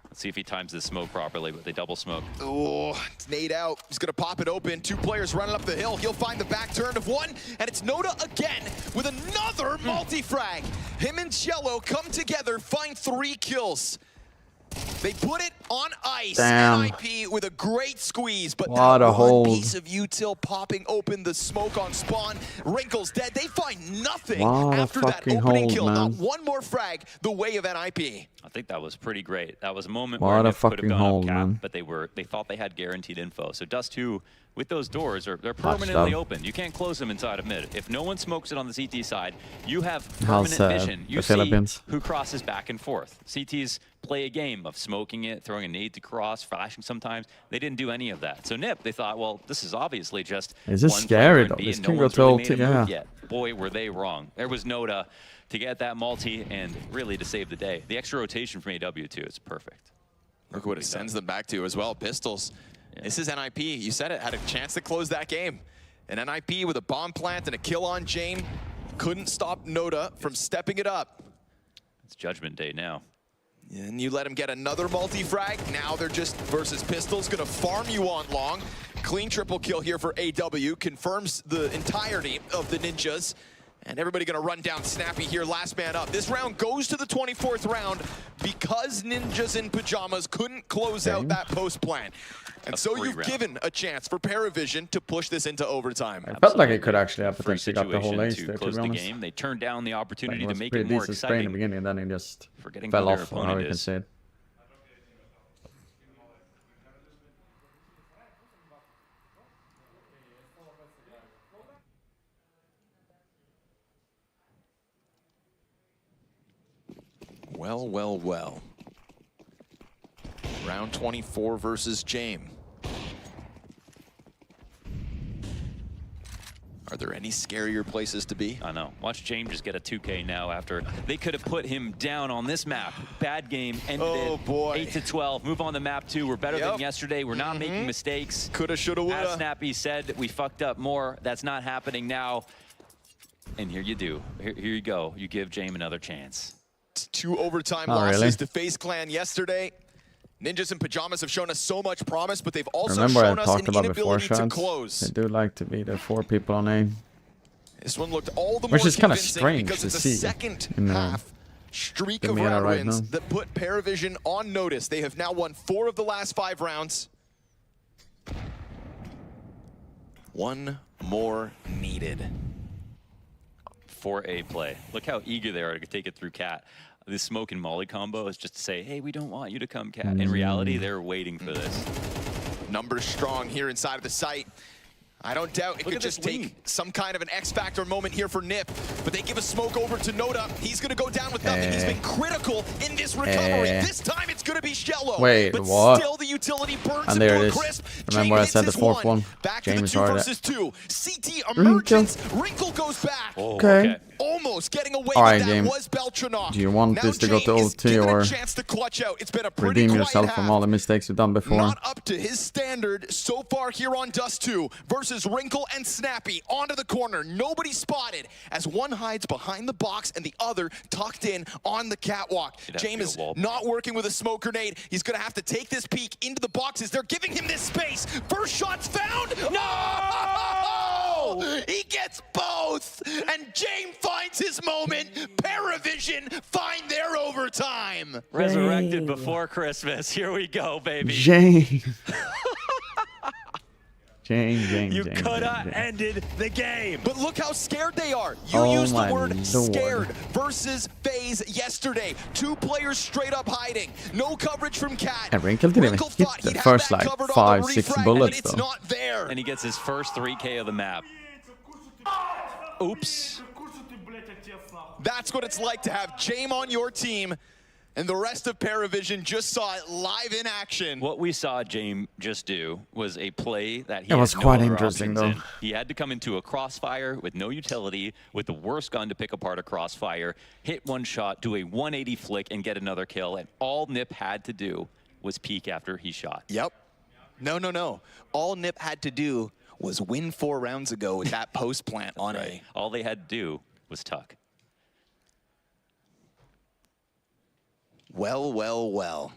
Let's see if he times the smoke properly, but they double smoke. Oh, it's nade out. He's going to pop it open. 2 players running up the hill. He'll find the back turn of one, and it's Noda again with another multi-frag. Him and Cello come together, find 3 kills. They put it on ice. Damn. NIP with a great squeeze, but What that a one hold. piece of util popping open the smoke on spawn. Wrinkle's dead. They find nothing What a after that fucking opening hold, kill. man. Not one more frag the way of NIP. I think that was pretty great. That was a moment What where a Nip could have fucking gone hold, up cap, man. but they thought they had guaranteed info. So Dust 2, with those doors, they're permanently up. open. You can't close them inside of mid. If no one smokes it on the CT side, you have How's, permanent vision. You the see Philippines? who crosses back and forth. CTs play a game of smoking it, throwing a nade to cross, flashing sometimes. They didn't do any of that. So Nip, they thought, well, this is obviously just This is one scary, player though. in B, This and can no go one's to really ulti, made a move yeah. yet. Boy, were they wrong. There was Noda to get that multi and really to save the day. The extra rotation from AW too is perfect. Look what it sends them back to as well. Pistols. Yeah. This is NIP. You said it. Had a chance to close that game. And NIP with a bomb plant and a kill on Jame couldn't stop Noda from stepping it up. It's Judgment Day now. And you let him get another multi-frag. Now they're just versus Pistols. Gonna farm you on long. Clean triple kill here for AW. Confirms the entirety of the Ninjas. And everybody gonna run down Snappy here, last man up. This round goes to the 24th round because Ninjas in Pajamas couldn't close out that post plan. And so you've given a chance for Paravision to push this into overtime. I felt like it could actually have potentially got the whole ace to there, to close be the honest. game. They turned down the opportunity Like, to make it it was more pretty decent spray in the exciting. beginning, and then it just Forgetting fell who their off, or how opponent you can is. say it. Well, well, well. Round 24 versus Jame. Are there any scarier places to be? I know. Watch James just get a 2K now after they could have put him down on this map. Bad game, ended it. Boy. 8 to 12. Move on to map 2. We're better than yesterday. We're not making mistakes. Coulda, shoulda, woulda. As Snappy said, we fucked up more. That's not happening now. And here you do. Here you go. You give James another chance. 2 overtime Oh, losses really? to FaZe Clan yesterday. Ninjas in Pajamas have shown us so much promise, but they've also Remember I shown us talked an about before inability to shots? close. They do like to be the 4 people on A. This one looked all the Which more is kinda convincing strange because to it's a see second in, half streak the of meta round right wins now. that put Paravision on notice. They have now won 4 of the last 5 rounds. 1 more needed. For a play. Look how eager they are to take it through Cat. This smoke and molly combo is just to say, hey, we don't want you to come, Cat. In reality, they're waiting for this. Numbers strong here inside of the site. I don't doubt it Look could at this just take some kind of an X-Factor moment here for Nip, but they give a smoke over to Noda. He's going to go down with nothing. He's been critical in this recovery. This time it's going to be Shello. Wait, but what? Still the utility burns And him there to it a is. crisp. Remember Jame I hits said the his 4th one? Back to James the 2 heard it. versus 2. CT emergence. Wrinkle goes back. Oh, Okay. Almost getting away Alright, with that game. was Beltranov. Do you want Now this to go to Jame is OT given or a chance to clutch out. It's been a pretty redeem quiet yourself from half. all the mistakes you've done before? Not up to his standard so far here on Dust 2 versus Wrinkle and Snappy onto the corner. Nobody spotted as one hides behind the box and the other tucked in on the catwalk. James is not working with a smoke grenade. He's going to have to take this peek into the boxes. They're giving him this space. First shot's found. No! He gets both. And James finds his moment. Paravision find their overtime. Resurrected before Christmas. Here we go, baby. Jane. Jane. You could have ended the game. But look how scared they are. You Oh used the my word Lord. scared versus FaZe yesterday. 2 players straight up hiding. No coverage from Cat. And Wrinkle didn't even hit the first like 5-6 bullets it's though. not there. And he gets his first 3K of the map. Oops. That's what it's like to have Jame on your team. And the rest of Paravision just saw it live in action. What we saw James just do was a play that he It was had quite no other interesting, options though. in. He had to come into a crossfire with no utility, with the worst gun to pick apart a crossfire, hit one shot, do a 180 flick, and get another kill. And all Nip had to do was peek after he shot. Yep. No. All Nip had to do was win 4 rounds ago with that post plant on A. All they had to do was tuck. Well.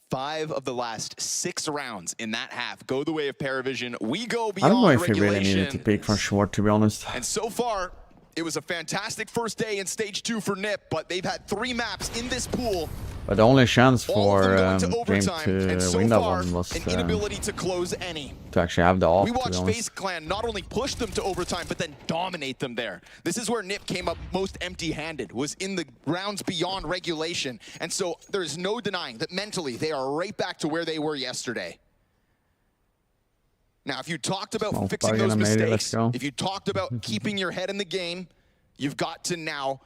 5 of the last 6 rounds in that half go the way of Paravision. We go I beyond don't know if he regulation. really needed to peek from short, to be honest. And so far, it was a fantastic first day in Stage 2 for Nip, but they've had 3 maps in this pool. But the only chance All of for them going to James overtime, to and so win that far, one was an inability to close any. to actually have the off, We to be watched honest. FaZe Clan not only push them to overtime, but then dominate them there. This is where Nip came up most empty-handed, was in the rounds beyond regulation. And so there's no denying that mentally they are right back to where they were yesterday. Now, if you talked about Smoke fixing bargain, those I made it, let's mistakes, go. if you talked about keeping your head in the game, you've got to now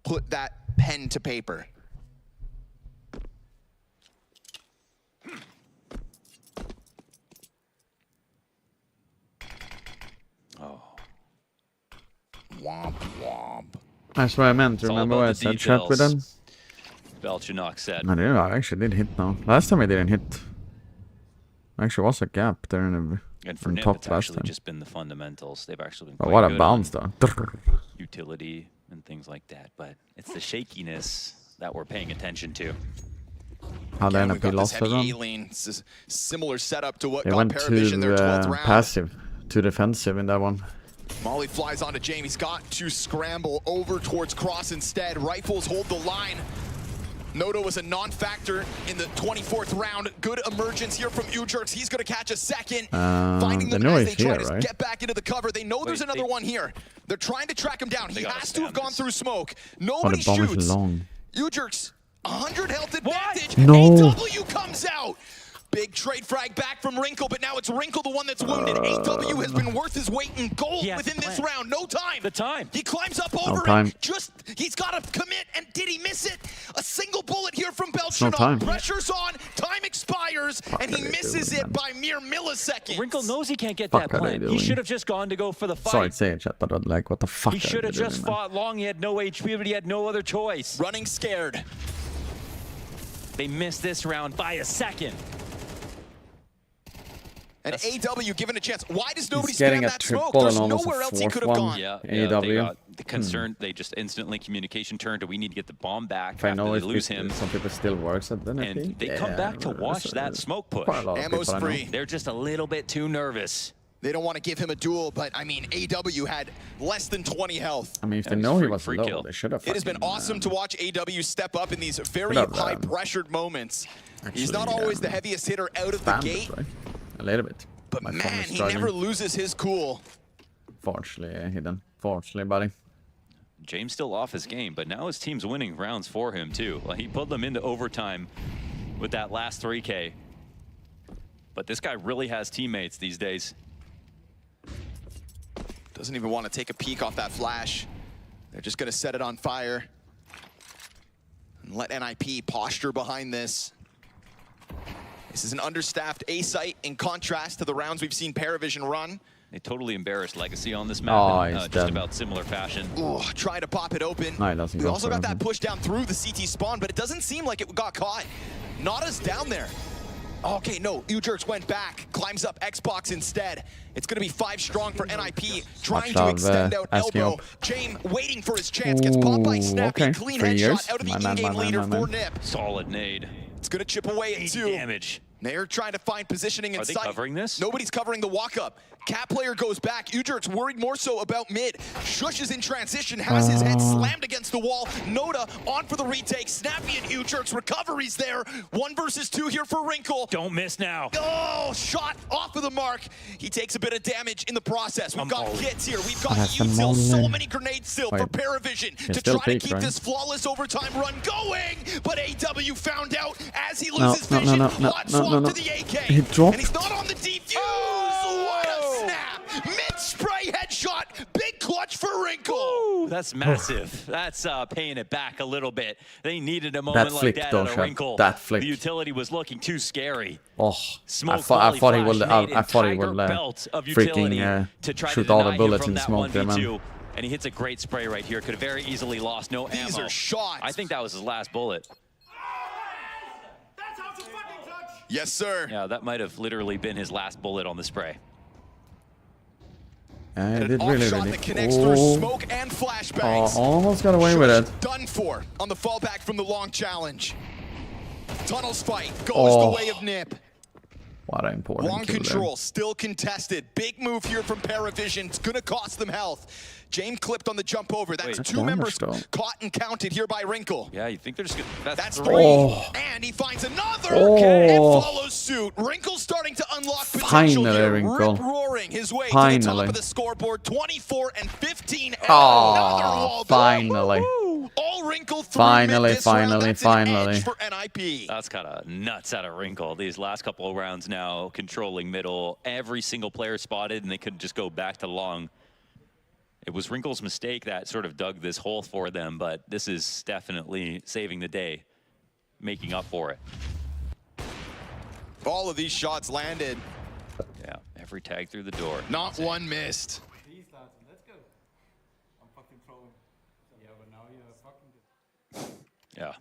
put that pen to paper. Womp womp. That's what I meant. It's all Remember about what I the said chat with him? details. Belchinok said. I actually did hit now. Last time I didn't hit. Actually was a gap there in the And for in Nip, top it's last actually time. just been the fundamentals. They've actually been But quite what a good bounce on though. utility and things like that. But it's the shakiness that we're paying attention to. How the Again, we've NFP got this lost that heavy round. A-lane. It's a similar setup to what They got went Paravision their 12th too round. passive, too defensive in that one. Molly flies onto James. He's got to scramble over towards Cross instead. Rifles hold the line. Noto was a non-factor in the 24th round. Good emergence here from Ujerks. He's going to catch a second. Finding they them know as he's they try here, to right? get back into the cover. They know there's another one here. They're trying to track him down. He has to have gone through smoke. Oh, Nobody the bomb is shoots. long. Ujerks, 100 health advantage. No. AW comes out. Big trade frag back from Wrinkle, but now it's Wrinkle the one that's wounded. AW has been worth his weight in gold within this round. No time. The time. He climbs up over time. it. He's got to commit, and did he miss it? A single bullet here from no Belchinok. time. Pressure's on, time expires, and he misses it by mere milliseconds. Wrinkle knows he can't get Fuck that are they plant. He doing? should have just gone to go for the fight. Sorry to say it, chat, but like, what the fuck? He are should they have just doing, man? fought long. He had no HP, but he had no other choice. Running scared. They missed this round by a second. And AW given a chance. Why does nobody He's getting spam a that smoke? triple There's and almost a nowhere else he fourth could have one. gone. Yeah, AW. they got the concern. They just instantly communication turned to we need to get the bomb back If I after know they if lose him. some people still works at the And NFP. they come back to watch that smoke push. Quite a lot of Ammo's people I know. free. They're just a little bit too nervous. They don't want to give him a duel, but I mean, AW had less than 20 health. I mean, if Yeah, they it was know he free- was free low, kill. they should have. It has been awesome to watch AW step up in these very Should have, high-pressured moments. He's not actually, always the heaviest hitter out of the spammed gate, it, right? A little bit. but My phone man, is he struggling. never loses his cool. Fortunately, hidden. Fortunately, buddy. James still off his game, but now his team's winning rounds for him too. Like, he pulled them into overtime with that last 3K. But this guy really has teammates these days. Doesn't even want to take a peek off that flash. They're just going to set it on fire and let NIP posture behind this. This is an understaffed A site in contrast to the rounds we've seen Paravision run. They totally embarrassed Legacy on this map Oh, in he's just dead. about similar fashion. Ooh, try to pop it open. No, he doesn't We go also for got it. that push down through the CT spawn, but it doesn't seem like it got caught. Nada's down there. Okay, no, Ujerks went back, climbs up Xbox instead. It's gonna be 5 strong for NIP, trying to love, extend out asking elbow. up. James waiting for his chance, gets popped by Ooh, Snappy, okay. clean 3 headshot years. out of the My man, in-game my man, leader my for man. Nip. Solid nade. It's gonna chip away at 8 2. damage. They're trying to find positioning in Are they sight. covering this? Nobody's covering the walk-up. Cat player goes back. Ujerk's worried more so about mid. Shush is in transition, has his head slammed against the wall. Noda on for the retake. Snappy and Ujerk's recoveries there. 1 versus 2 here for Wrinkle. Don't miss now. Oh, shot off of the mark. He takes a bit of damage in the process. We've got kits here. We've got That's the util. So molly. many grenades still Wait. for Paravision Can to still try to peek, keep right? this flawless overtime run going. But AW found out as he No, loses no, vision. no, Hot no, swap no, no. to the AK. He dropped. And he's not on the defuse. What a snap. Mid-spray headshot. Big clutch for Wrinkle. Ooh, that's massive. That's paying it back a little bit. They needed a moment That like flick, that though, at a Shep. wrinkle. That flick. The utility was looking too scary. Oh, Smoke I thought he would. volley I thought he flash, would made a tiger belt of utility freaking to try shoot to all the deny him bullets from in that smoke there, 1v2. man. And he hits a great spray right here. Could have very easily lost no ammo. These are shots. I think that was his last bullet. Yes, sir. Yeah, that might have literally been his last bullet on the spray. I An did off really, shot really. that connects through smoke and flashbangs. Almost got away with it. Done for on the fallback from the long challenge. Tunnels fight goes Oh. the way of Nip. What an important Long kill control, still contested. Big move here from Paravision. It's going to cost them health. James clipped on the jump over. That's That's two damage, members though. caught and counted here by Wrinkle. Yeah, you think they're just gonna... That's three. three. Oh. And he finds another. Okay. And follows suit. Wrinkle's starting to unlock potential Finally, here. Wrinkle. Rip-roaring his way to the Finally. top of the scoreboard. 24 and 15. And another Oh, wall finally. Woo! All Wrinkle through Finally, mid this round. finally, That's an finally. edge for NIP. That's kind of nuts out of Wrinkle. These last couple of rounds now, controlling middle. Every single player spotted, and they could just go back to long. It was Wrinkle's mistake that sort of dug this hole for them, but this is definitely saving the day, making up for it. All of these shots landed. Yeah, every tag through the door. Not one missed. Yeah.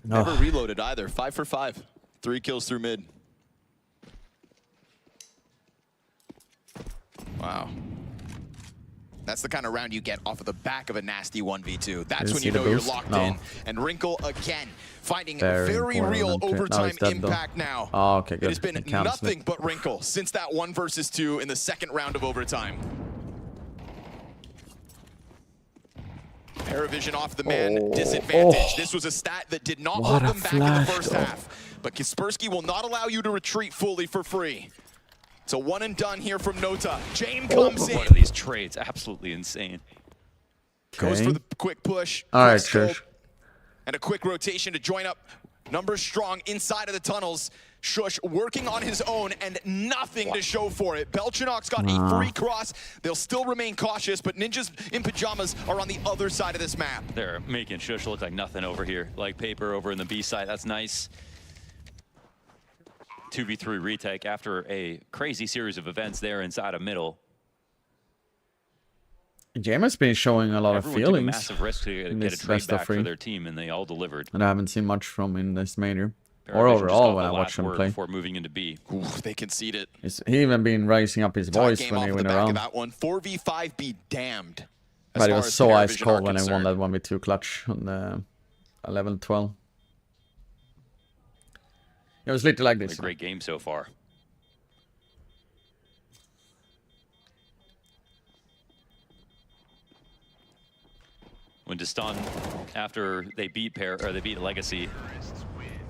Never reloaded either. 5 for 5. 3 kills through mid. Wow. That's the kind of round you get off of the back of a nasty 1v2. That's Did when you you see know the you're boost? locked No. in. And Wrinkle again, finding Very very important real one, too. Now overtime he's dead, though. impact now. Oh, okay, It good. has been He cancels nothing it. but Wrinkle since that 1 versus 2 in the second round of overtime. Paravision off the man, disadvantage. This was a stat that did not hold What a them back in the flash, first though. half. But Kaspersky will not allow you to retreat fully for free. It's a one and done here from Nota. James comes in. One of these trades, absolutely insane. Goes for the quick push. All right, quick scope, Shush. and a quick rotation to join up. Numbers strong inside of the tunnels. Shush working on his own and nothing to show for it. Belchinok's got a free cross. They'll still remain cautious, but Ninjas in Pajamas are on the other side of this map. They're making Shush look like nothing over here. Like paper over in the B side, that's nice. 2v3 retake after a crazy series of events there inside of middle. James has been showing a lot of Everyone took a feelings massive risk to in get a this trade best of back for 3. their team, and they all delivered. And I haven't seen much from in this major. Or Paravision just overall got when the I last watch him word play. Before moving into B. Ooh, they concede it. He even been raising up his Tie voice game when off he the went back of around. that one. 4v5 be damned. But it far was as so ice Paravision cold are when I won concerned. that 1v2 clutch on the 11-12. It was literally like this. A great game so far. When Deston, after they beat Legacy,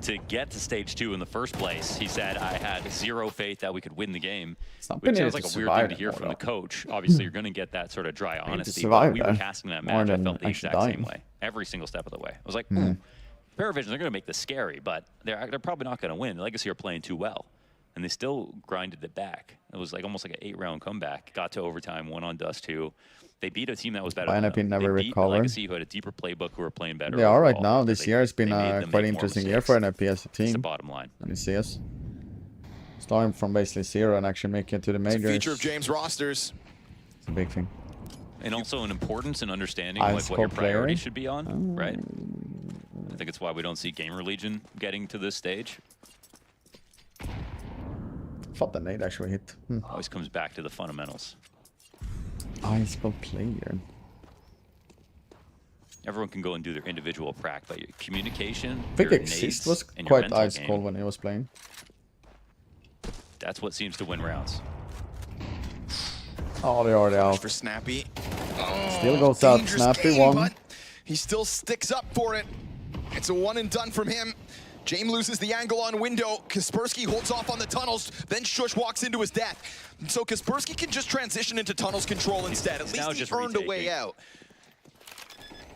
to get to stage 2 in the first place, he said, I had zero faith that we could win the game. not Which been sounds able like to a weird thing to survive hear that, from the though. coach. Obviously, you're going to get that sort of dry to honesty. survive But we were that, casting that more match, I than felt the actually exact same dying. way. Every single step of the way. I was like, Hmm. ooh, Paravision, they're going to make this scary, but they're probably not going to win. Legacy are playing too well. And they still grinded it back. It was like almost like an 8-round comeback. Got to overtime, won on Dust 2. They beat a team that was better than NIP them. never They beat recovered. Legacy, who had a deeper playbook, who were playing better. They are right overall, now. because This year has been they made a them quite make more interesting year mistakes. for NIP as a team. That's the bottom line. In CS. Starting from basically 0 and actually making it to the It's a majors. feature of James rosters. It's a big thing. And also an importance and understanding Ice like what your Cold player. priority should be on, right? I think it's why we don't see Gamer Legion getting to this stage. Thought the nade actually hit. Always comes back to the fundamentals. Ice Cold player. Everyone can go and do their individual prac, but your communication, I think your Exist nades, was and your quite mental ice game, cold when he was playing. that's what seems to win rounds. Oh, they're already out. For Snappy. Still goes out. Dangerous Snappy game, one. but he still sticks up for it. It's a one and done from him. James loses the angle on window. Kaspersky holds off on the tunnels. Then Shush walks into his death. So Kaspersky can just transition into tunnels control instead. At now least he just earned a way retaking. out.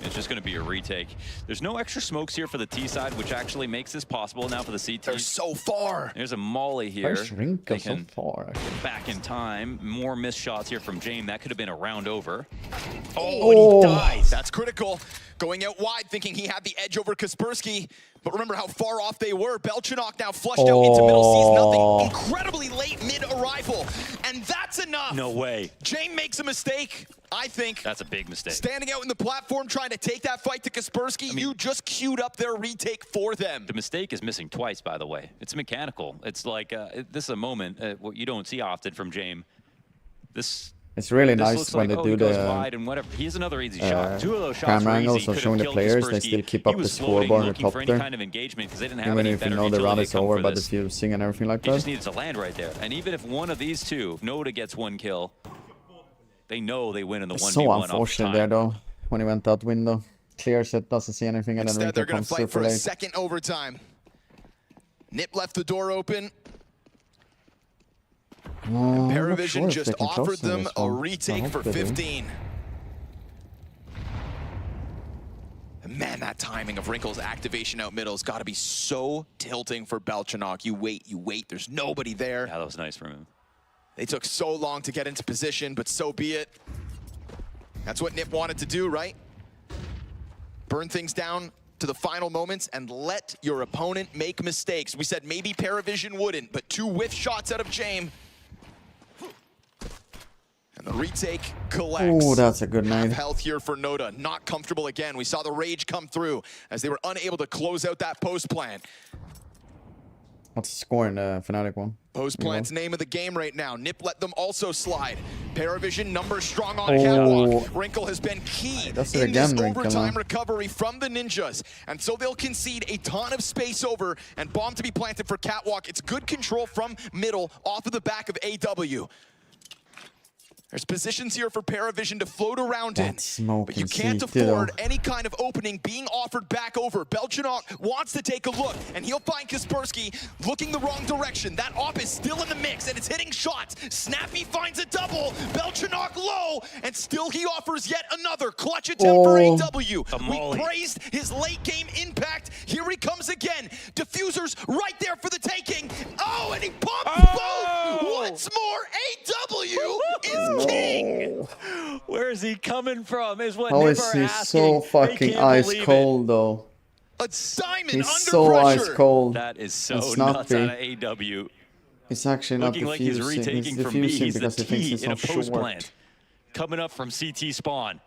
It's just going to be a retake. There's no extra smokes here for the T side, which actually makes this possible now for the CT. They're so far. There's a molly here. Where's Rinko so far? Back in time. More missed shots here from James. That could have been a round over. Oh, and he dies. That's critical. Going out wide, thinking he had the edge over Kaspersky. But remember how far off they were. Belchanok now flushed out into middle, sees nothing. Incredibly late mid-arrival. And that's enough. No way. James makes a mistake, I think. That's a big mistake. Standing out in the platform, trying to take that fight to Kaspersky. You just queued up their retake for them. The mistake is missing twice, by the way. It's mechanical. It's like, this is a moment what you don't see often from James. It's really this nice looks when like, they do the wide and whatever. He's another easy shot. Two of those shots camera were angles, easy. so Could showing have the killed players, they Kaspersky. still keep He up the was floating, scoreboard on looking for any top kind of engagement because they didn't have even any if you better know the round utility is come over for by the this. fusing and everything like He that. just needed to land right there. And even if one of these two, Noda gets one kill, they know they win in the 1v1 It's so off unfortunate time. there though, when he went out window. Clears it, doesn't see anything, and then Instead, they're Rinko going comes to fight for super a late. second overtime. Nip left the door open. I'm not Paravision sure if just they can close offered in them this a one. I retake hope for they do. 15. And man, that timing of Wrinkle's activation out middle has got to be so tilting for Belchanok. You wait, there's nobody there. Yeah, that was nice from him. They took so long to get into position, but so be it. That's what Nip wanted to do, right? Burn things down to the final moments and let your opponent make mistakes. We said maybe Paravision wouldn't, but 2 whiff shots out of James. And the retake collects. Oh, that's a good Half night. health here for Noda. Not comfortable again. We saw the rage come through as they were unable to close out that post plant. What's the score in the Fnatic one? Post plant's name of the game right now. Nip let them also slide. Paravision numbers strong on Oh. Catwalk. Wrinkle has been key That's it in this again, Wrinkle, overtime huh? recovery from the Ninjas. And so they'll concede a ton of space over and bomb to be planted for Catwalk. It's good control from middle off of the back of AW. There's positions here for Paravision to float around in, but you can't afford any kind of opening being offered back over. Belchanok wants to take a look, and he'll find Kaspersky looking the wrong direction. That op is still in the mix, and it's hitting shots. Snappy finds a double. Belchanok low, and still he offers yet another clutch attempt for AW. We praised his late game impact. Here he comes again. Diffusers right there for the taking. Oh, and he popped both. Once more, AW is king. Where is he coming from? Is what How Nip is are he asking. so They fucking can't ice believe it. cold though? A diamond He's under so pressure. ice cold. That is so It's nuts not out of AW. It's actually not Looking like he's diffusing. retaking He's from me. diffusing He's the because he thinks T it's in a not post short. plant. Coming up from CT spawn.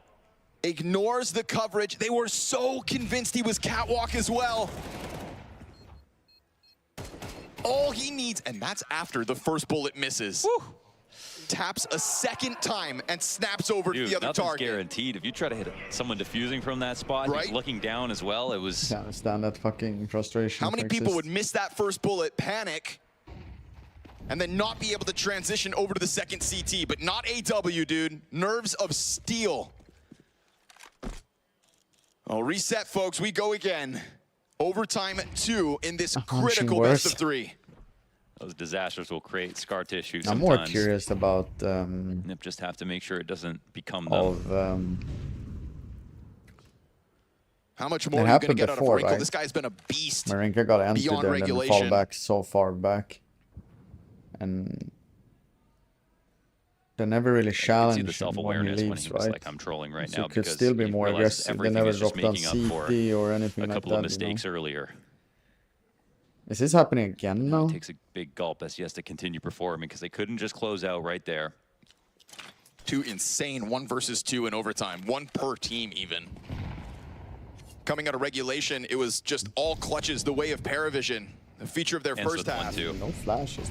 Ignores the coverage. They were so convinced he was Catwalk as well. All he needs, and that's after the first bullet misses. Woo. Taps a second time and snaps over Dude, to the other nothing's target. guaranteed. If you try to hit someone diffusing from that spot, Right. he's looking down as well. It was. I understand that fucking frustration. How many to people exist. would miss that first bullet, panic, and then not be able to transition over to the second CT? But not AW, dude. Nerves of steel. Oh, reset, folks. We go again. Overtime 2 in this critical worse. best of 3. Those disasters will create scar tissue I'm sometimes. more curious about Nip just have to make sure it doesn't become them. of How much It more are you going to happened get out of before, Wrinkle? right? This guy's been a beast. Marinka got entered beyond and then fall regulation. back so far back, and they never really You see challenged the him when he self-awareness when leaves, he was right? like, I'm trolling right So now he could because still be he more realizes aggressive. They everything never is just dropped on making up for CT or anything a like couple that. of mistakes earlier. Is this happening again now? He takes a big gulp as he has to continue performing because they couldn't just close out right there. 2 insane 1 versus 2 in overtime. 1 per team even. Coming out of regulation, it was just all clutches the way of Paravision. The feature of their Ends first with half. 1-2. No flashes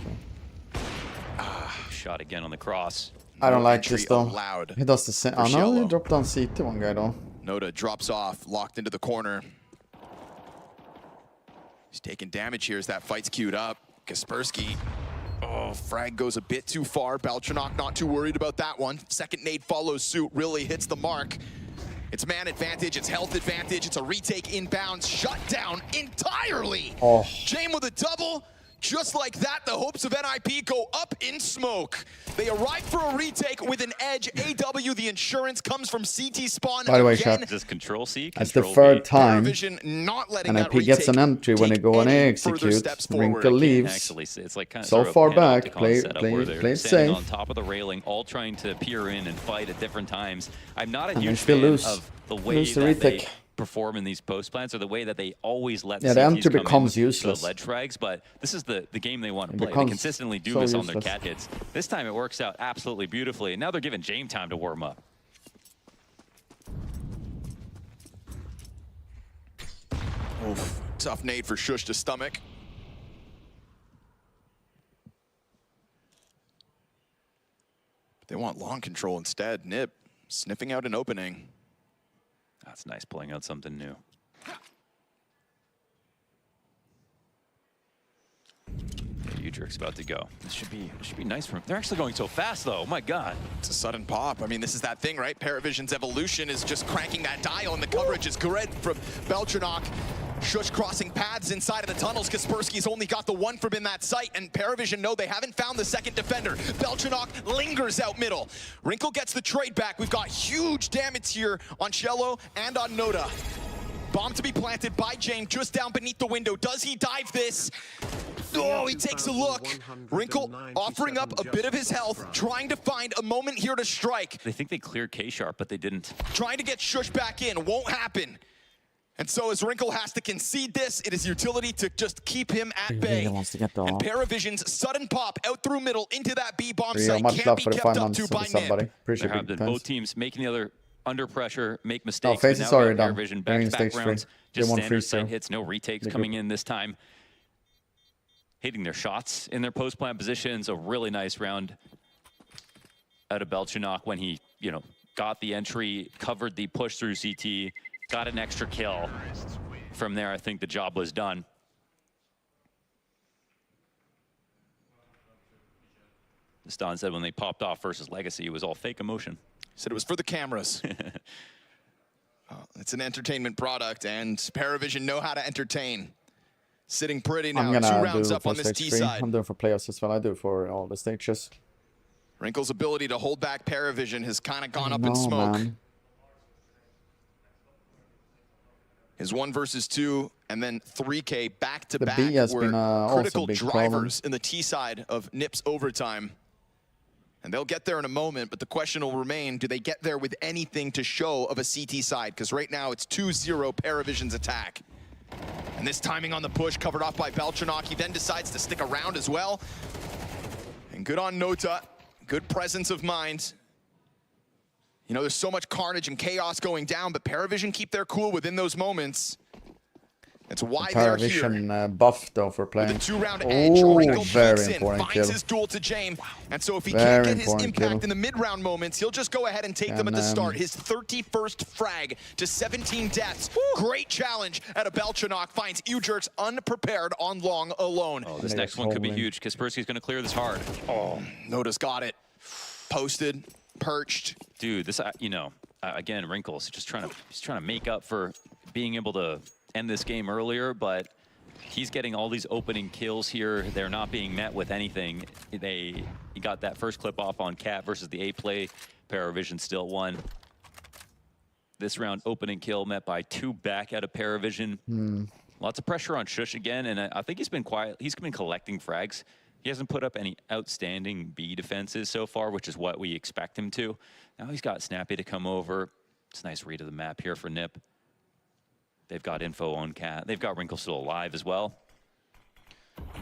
though. Shot again on the cross. I don't No like entry this though. allowed He does the same. for Oh no, he Shallow. dropped on CT one guy though. Noda drops off, locked into the corner. He's taking damage here as that fight's queued up. Kaspersky, oh, frag goes a bit too far. Belchanok not too worried about that one. Second nade follows suit, really hits the mark. It's man advantage, it's health advantage, it's a retake inbounds, shut down entirely. Oh. James with a double, Just like that, the hopes of NIP go up in smoke. They arrive for a retake with an edge. AW, the insurance comes from CT spawn. By the way, again. chat, This control C, that's the control third B. time not letting that NIP gets an entry when they go on A further execute. steps forward. Wrinkle leaves. Actually, it's like kind of So sort of far a back, panopticon play setup where they're it standing safe. on top of the railing, all trying to peer in and fight at different times. I'm not a And they huge still fan lose. of the way Lose the that they retake. perform in these post plants, or the way that they always let Yeah, the CTs entry come becomes in useless. to the ledge frags, but this is the game they want to It play. They becomes consistently do so this on their useless. cat hits. This time it works out absolutely beautifully, and now they're giving James time to warm up. Oof, tough nade for Shush to stomach. But they want long control instead. Nip sniffing out an opening. That's nice, pulling out something new. Udric's about to go. This should be nice for him. They're actually going so fast though. Oh my god. It's a sudden pop. I mean, this is that thing, right? Paravision's evolution is just cranking that dial, and the coverage is good from Beltranok. Shush crossing paths inside of the tunnels. Kaspersky's only got the one from in that site, and Paravision know they haven't found the second defender. Beltranok lingers out middle. Wrinkle gets the trade back. We've got huge damage here on Cello and on Noda. Bomb to be planted by James just down beneath the window. Does he dive this? Oh, he takes a look. Wrinkle offering up a bit of his health, trying to find a moment here to strike. They think they cleared K-Sharp, but they didn't. Trying to get Shush back in. Won't happen. And so as Wrinkle has to concede this, it is utility to just keep him at bay. Really wants to get the And off. Paravision's sudden pop out through middle into that B-bomb Rio, site much can't love be for the kept 5 up months to of by the sub, buddy. Nip. Appreciate There it. have been Thanks. both teams making the other under pressure, make No, mistakes. Face but is now already got done. Paravision They're in back-to-back stage 3. rounds. They Just won standard 3-0. side hits, no retakes They're coming good. in this time. Hitting their shots in their post-plant positions. A really nice round out of Beltranok when he, got the entry, covered the push through CT, got an extra kill. From there, I think the job was done. Stan said when they popped off versus Legacy, it was all fake emotion. Said it was for the cameras. It's an entertainment product, and Paravision know how to entertain. Sitting pretty now, I'm 2 gonna rounds do up for on this stage T 3. side. I'm doing for playoffs as well. I do for all the stages. Wrinkle's ability to hold back Paravision has kind of gone up in No, smoke. man. His 1 versus 2 and then 3K back to The back B has were been, also critical a big drivers in the T side of Nip's overtime. And they'll get there in a moment, but the question will remain, do they get there with anything to show of a CT side? Because right now it's 2-0 Paravision's attack. And this timing on the push covered off by Beltranok. He then decides to stick around as well. And good on Nota, good presence of mind. There's so much carnage and chaos going down, but Paravision keep their cool within those moments. That's why they're here. Paravision buff though for playing. With a 2-round edge, Wrinkle very peeks in, important finds kill. his duel to James. And so if he Very can't get his important impact kill. in the mid-round moments, he'll just go ahead and take them at the start. His 31st frag to 17 deaths. Great challenge at a Beltranok. Finds Udrix unprepared on long alone. Oh, this next one could be huge. Kaspersky's going to clear this hard. Oh, Noda's got it. Posted, perched. Dude, this, again, Wrinkles he's trying to make up for being able to end this game earlier, but he's getting all these opening kills here. They're not being met with anything. He got that first clip off on Cat versus the A-play. Paravision still won. This round, opening kill met by 2 back out of Paravision. Lots of pressure on Shush again, and I think he's been quiet. He's been collecting frags. He hasn't put up any outstanding B defenses so far, which is what we expect him to. Now he's got Snappy to come over. It's a nice read of the map here for Nip. They've got info on Cat. They've got Wrinkle still alive as well.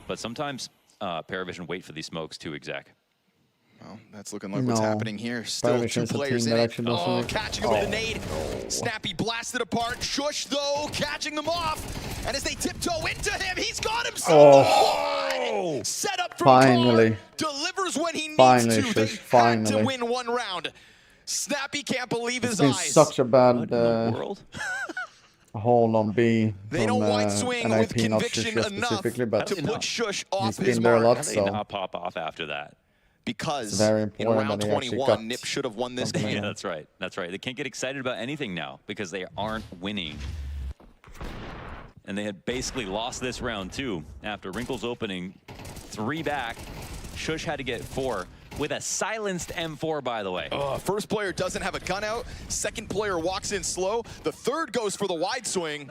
But sometimes Paravision wait for these smokes too, Exec. Well, that's looking like what's happening here. Still Paravision's 2 a players team in that it. actually doesn't like- Catching him with a nade. Snappy blasted apart. Shush, though, catching them off. And as they tiptoe into him, he's got himself one. Set up from Finally. Tar. Delivers when he needs Finally, to. They Shush, had finally. to win 1 round. Snappy can't believe It's his been eyes. such a bad hold on B They from don't white swing with NIP, not conviction Shush enough specifically, but to put Shush off he's his been there a mark. lot, How did so they not pop off after that? Because it's very in important round that he actually 21, got Nip should have won this something game. Yeah, that's right. That's right. They can't get excited about anything now because they aren't winning. and they had basically lost this round too. After Wrinkles opening 3 back, Shush had to get 4 with a silenced M4, by the way. First player doesn't have a gun out. Second player walks in slow. The third goes for the wide swing.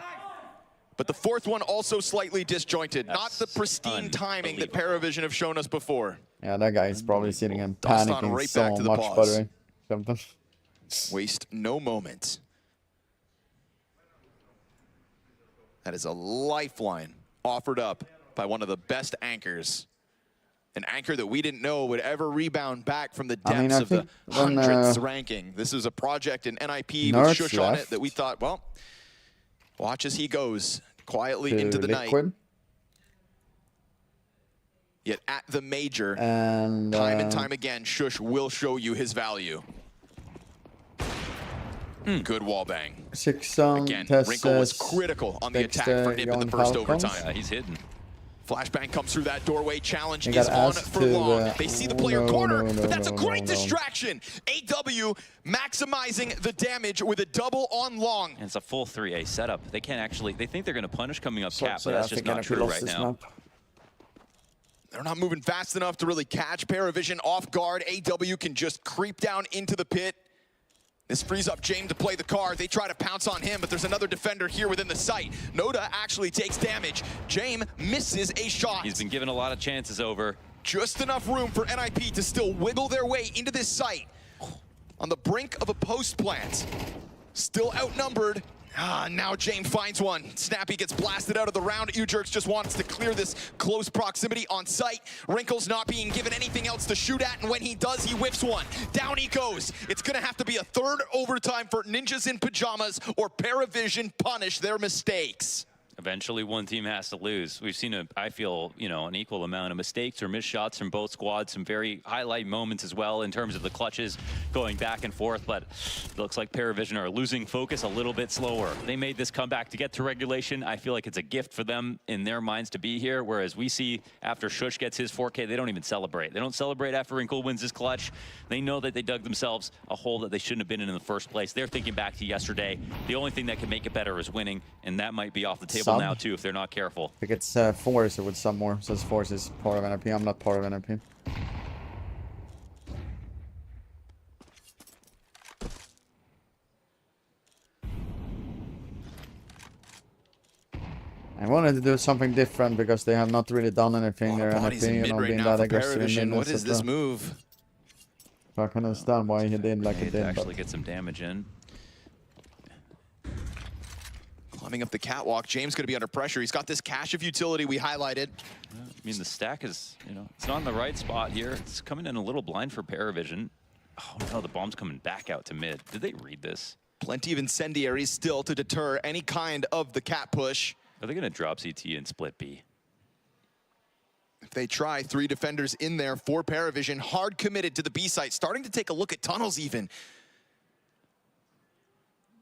But the fourth one also slightly disjointed. Not the pristine timing that Paravision have shown us before. Yeah, that guy is probably sitting and Dust on panicking right so back to the much, pause. by the way. Something. Waste no moment. That is a lifeline offered up by one of the best anchors. An anchor that we didn't know would ever rebound back from the depths of the hundredth ranking. This is a project in NIP with Shush on it that we thought, well, watch as he goes quietly into the night. Yet at the major, and time and time again, Shush will show you his value. Good wall bang. Again, Wrinkle was critical on the attack for Nip in the first overtime. Yeah, he's hidden. Flashbang comes through that doorway. Challenge is on for long. They see the player corner, but that's a great distraction. AW maximizing the damage with a double on long. And it's a full 3A setup. They can't actually, they think they're going to punish coming up cap, but that's just not true right now. They're not moving fast enough to really catch Paravision off guard. AW can just creep down into the pit. This frees up James to play the card. They try to pounce on him, but there's another defender here within the site. Noda actually takes damage. James misses a shot. He's been given a lot of chances over. Just enough room for NIP to still wiggle their way into this site. On the brink of a post plant. Still outnumbered. Now James finds one. Snappy gets blasted out of the round. Ujerks just wants to clear this close proximity on site. Wrinkles not being given anything else to shoot at, and when he does, he whiffs one. Down he goes. It's gonna have to be a third overtime for Ninjas in Pajamas, or Paravision punish their mistakes. Eventually, one team has to lose. We've seen, I feel, an equal amount of mistakes or missed shots from both squads. Some very highlight moments as well in terms of the clutches going back and forth. But it looks like Paravision are losing focus a little bit slower. They made this comeback to get to regulation. I feel like it's a gift for them in their minds to be here. Whereas we see after Shush gets his 4K, they don't even celebrate. They don't celebrate after Wrinkle wins his clutch. They know that they dug themselves a hole that they shouldn't have been in the first place. They're thinking back to yesterday. The only thing that can make it better is winning, and that might be off the table now too if they're not careful. I think it's Force with some more, since Force is part of NRP. I'm not part of NRP. I wanted to do something different because they have not really done anything. They're NRP, being that aggressive in mid. What is this move? I can understand why he did like he did. Actually get some damage in. Climbing up the catwalk, James going to be under pressure. He's got this cache of utility we highlighted. I mean, the stack is, it's not in the right spot here. It's coming in a little blind for Paravision. Oh no, the bomb's coming back out to mid. Did they read this? Plenty of incendiaries still to deter any kind of the cat push. Are they going to drop CT and split B? If they try, 3 defenders in there for Paravision, hard committed to the B site, starting to take a look at tunnels even.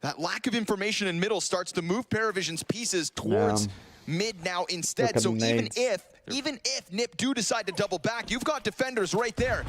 That lack of information in middle starts to move Paravision's pieces towards mid now instead. So even if Nip do decide to double back, you've got defenders right there.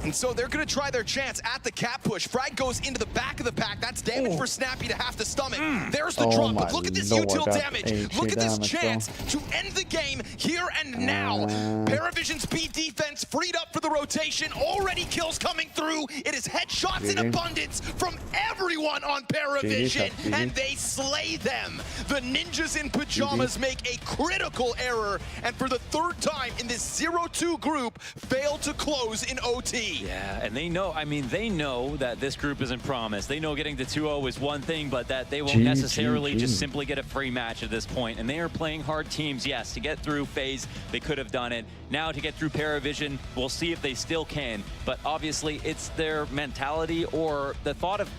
And so they're going to try their chance at the cap push. Frag goes into the back of the pack. That's damage for Snappy to half the stomach. There's the drop, but look at this util damage. Look at this chance to end the game here and now. Paravision's B defense freed up for the rotation. Already kills coming through. It is headshots in abundance from everyone on Paravision, and they slay them. The Ninjas in Pajamas make a critical error, and for the 3rd time in this 0-2 group, fail to close in OT. Yeah, and they know, they know that this group isn't promised. They know getting to 2-0 is one thing, but that they won't necessarily just simply get a free match at this point. And they are playing hard teams, yes. To get through FaZe, they could have done it. Now to get through Paravision, we'll see if they still can. But obviously, it's their mentality or the thought of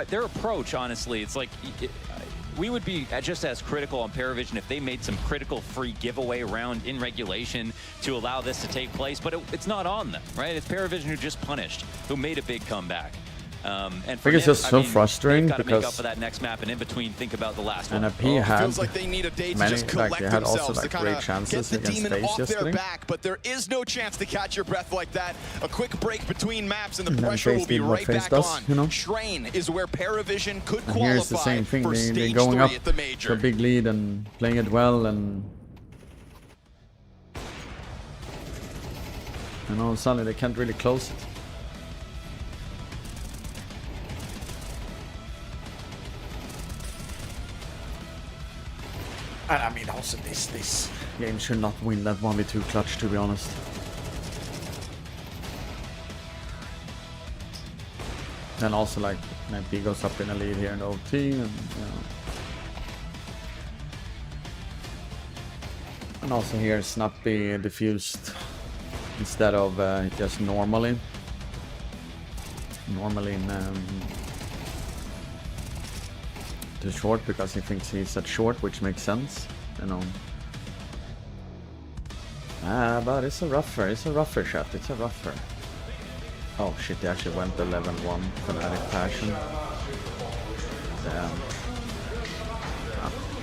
their approach, honestly. It's like, we would be just as critical on Paravision if they made some critical free giveaway round in regulation to allow this to take place, but it's not on them, right? It's Paravision who just punished, who made a big comeback. And I think it's just so frustrating they've got to make up because for that next map, and in between, think about the last one. NFP had feels like they need a day to many, just collect like they had also themselves like to great get chances the against demon FaZe off their yesterday. back, but there is no chance to catch your breath like that. A quick break between maps and the And then pressure FaZe will be did what right FaZe back does, on. you know? Train is where Paravision could And here's the qualify same thing. for They're stage going 3 up at the to major. a big lead and playing it well, and all of a sudden they can't really close it. And I mean, also this game should not win that 1v2 clutch, to be honest. And also, like, NFP goes up in a lead here in OT, and you know. And also here, Snappy diffused instead of just normally in to short, because he thinks he's at short, which makes sense, you know. But it's a rougher shot, it's a rougher. Oh shit, they actually went 11-1 Fnatic Passion. Damn.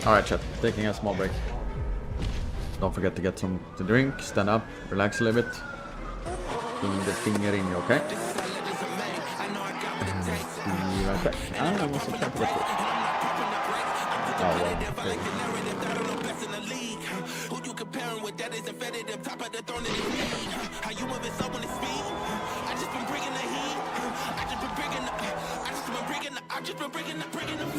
Alright chat, taking a small break. Don't forget to get some to drink, stand up, relax a little bit. Bring the finger in you, okay? Be right back. I was a chat with it. Oh, well, okay. Who you comparing with? That is infected up top of the throne of the league. How you moving so on the speed? I just been bringing the heat. I just been bringing the fire.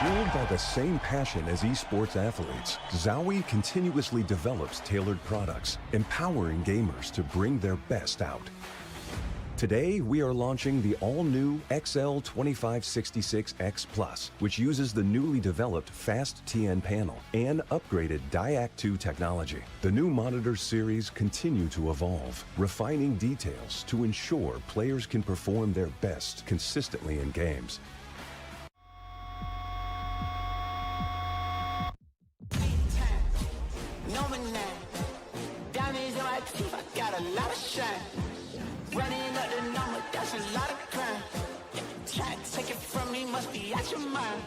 Fueled by the same passion as esports athletes, Zowie continuously develops tailored products, empowering gamers to bring their best out. Today, we are launching the all-new XL2566X Plus, which uses the newly developed Fast TN panel and upgraded Diac 2 technology. The new monitor series continue to evolve, refining details to ensure players can perform their best consistently in games. Running up the number, that's a lot of crime. Try to take it from me, must be out your mind.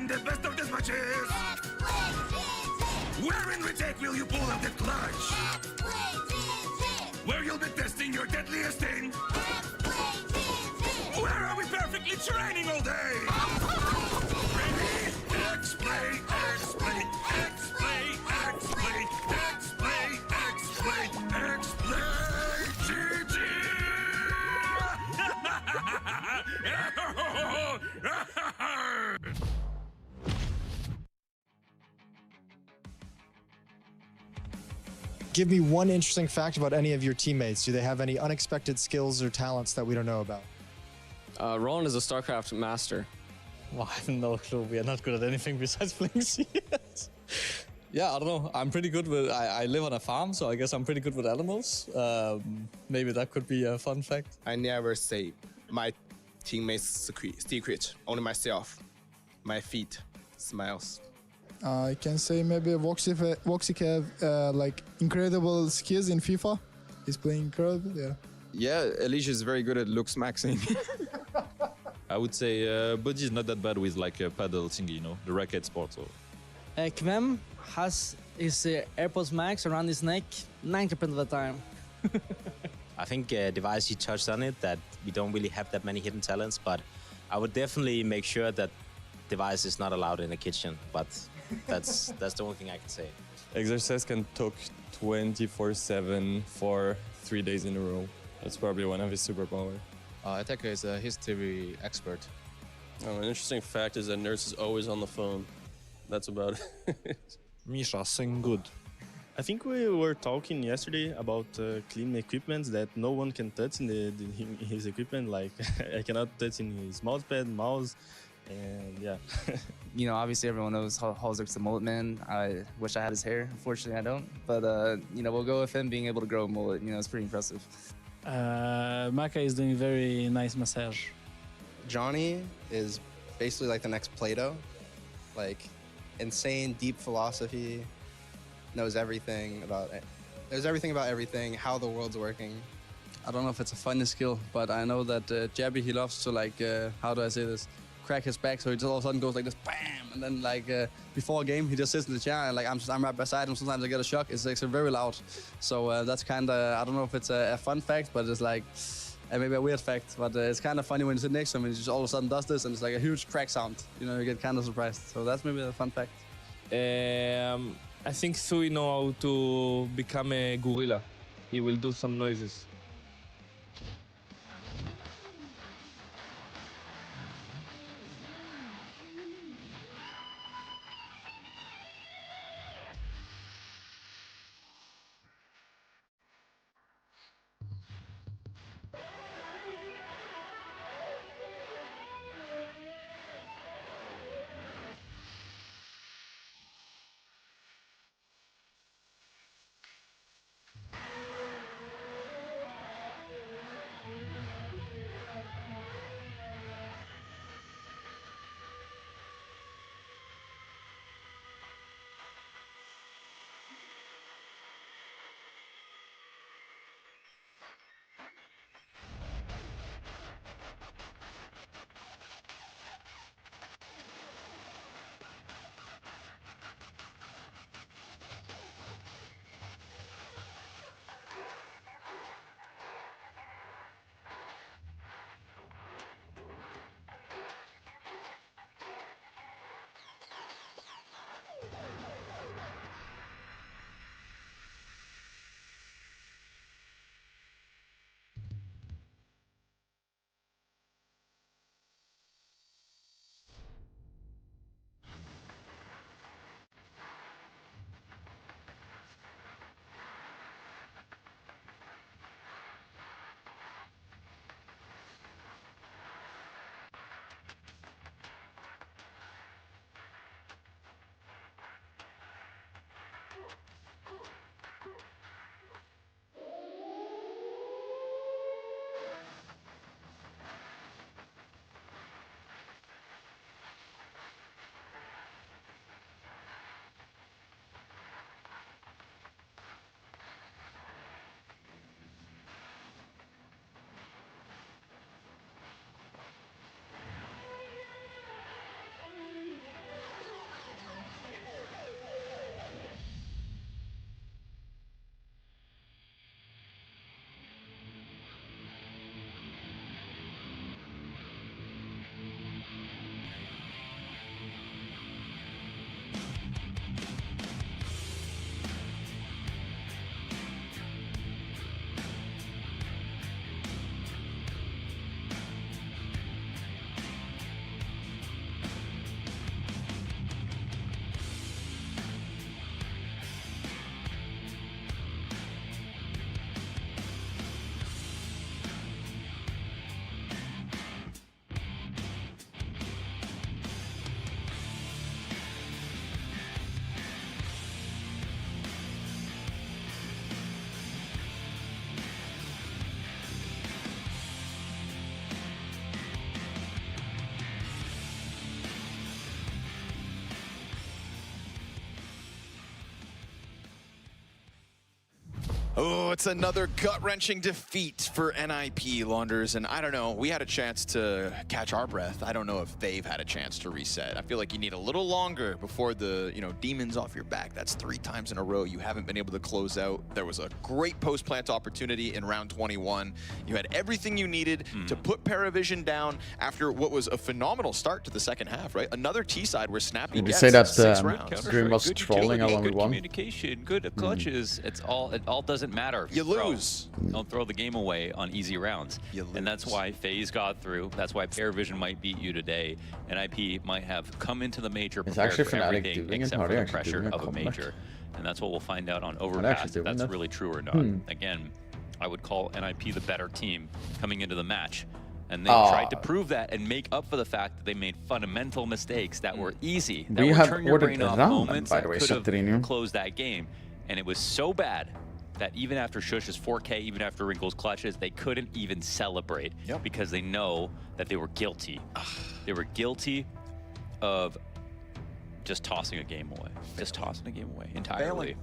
in the best of the matches. Where in retake will you pull up the clutch? Where you'll be testing your deadliest thing? Where are we perfectly training all day? Ready? X-play, X-play, X-play, X-play, X-play, X-play, X-play, GG! Give me one interesting fact about any of your teammates. Do they have any unexpected skills or talents that we don't know about? Roland is a StarCraft master. Well, I have no clue. We are not good at anything besides playing CS. Yeah, I don't know. I'm pretty good with... I live on a farm, so I guess I'm pretty good with animals. Maybe that could be a fun fact. I never say my teammates' secret. Only myself. My feet smiles. I can say maybe Voxic have like incredible skills in FIFA. He's playing incredible, yeah. Yeah, Elige is very good at looks maxing. I would say Budgie is not that bad with like a paddle thingy, you know, the racket sport. So. Kvem has his AirPods Max around his neck 90% of the time. I think Device, you touched on it, that we don't really have that many hidden talents, but I would definitely make sure that Device is not allowed in the kitchen, but that's the only thing I can say. Exercise can talk 24/7 for 3 days in a row. That's probably one of his superpowers. Attacker is a history expert. An interesting fact is that Nurse is always on the phone. That's about it. Misha, sing good. I think we were talking yesterday about clean equipment that no one can touch in his equipment. Like I cannot touch in his mousepad, mouse, and yeah. You know, obviously everyone knows Halzer's the mullet man. I wish I had his hair. Unfortunately, I don't. But, you know, we'll go with him being able to grow a mullet. You know, it's pretty impressive. Maka is doing very nice massage. Johnny is basically like the next Plato. Like, insane, deep philosophy, knows everything about it. Knows everything about everything, how the world's working. I don't know if it's a funny skill, but I know that Jabby, he loves to like, how do I say this? Crack his back, so he just all of a sudden goes like this, bam, and then like before a game, he just sits in the chair, and like I'm right beside him. Sometimes I get a shock. It's like very loud, so that's kind of, I don't know if it's a fun fact, but it's like maybe a weird fact. But it's kind of funny when you sit next to him and he just all of a sudden does this, and it's like a huge crack sound. You know, you get kind of surprised. So that's maybe a fun fact. I think Sui know how to become a gorilla. He will do some noises. Oh, it's another gut-wrenching defeat for NIP, Launders, and I don't know, we had a chance to catch our breath. I don't know if they've had a chance to reset. I feel like you need a little longer before the, demons off your back. That's 3 times in a row you haven't been able to close out. There was a great post-plant opportunity in round 21. You had everything you needed to put Paravision down after what was a phenomenal start to the second half, right? Another T-side where Snappy Did you gets say that 6 rounds. Dream was trolling along with Good one? communication, good clutches. It all doesn't matter. You lose. Don't throw the game away on easy rounds. And that's why FaZe got through. That's why Paravision might beat you today. NIP might have come into the major prepared actually for Fnatic everything doing it? except Are for they the actually pressure doing a of a comeback? major. And that's what we'll find out on actually Overpass, if doing that's that? really true or not. Again, I would call NIP the better team coming into the match. And they tried to prove that and make up for the fact that they made fundamental mistakes that were easy. That We were have turn your ordered brain off ramen, moments by that the way, could have Saturino. closed that game. And it was so bad that even after Shush's 4K, even after Wrinkle's clutches, they couldn't even celebrate because they know that they were guilty. They were guilty of just tossing a game away. Just tossing a game away entirely.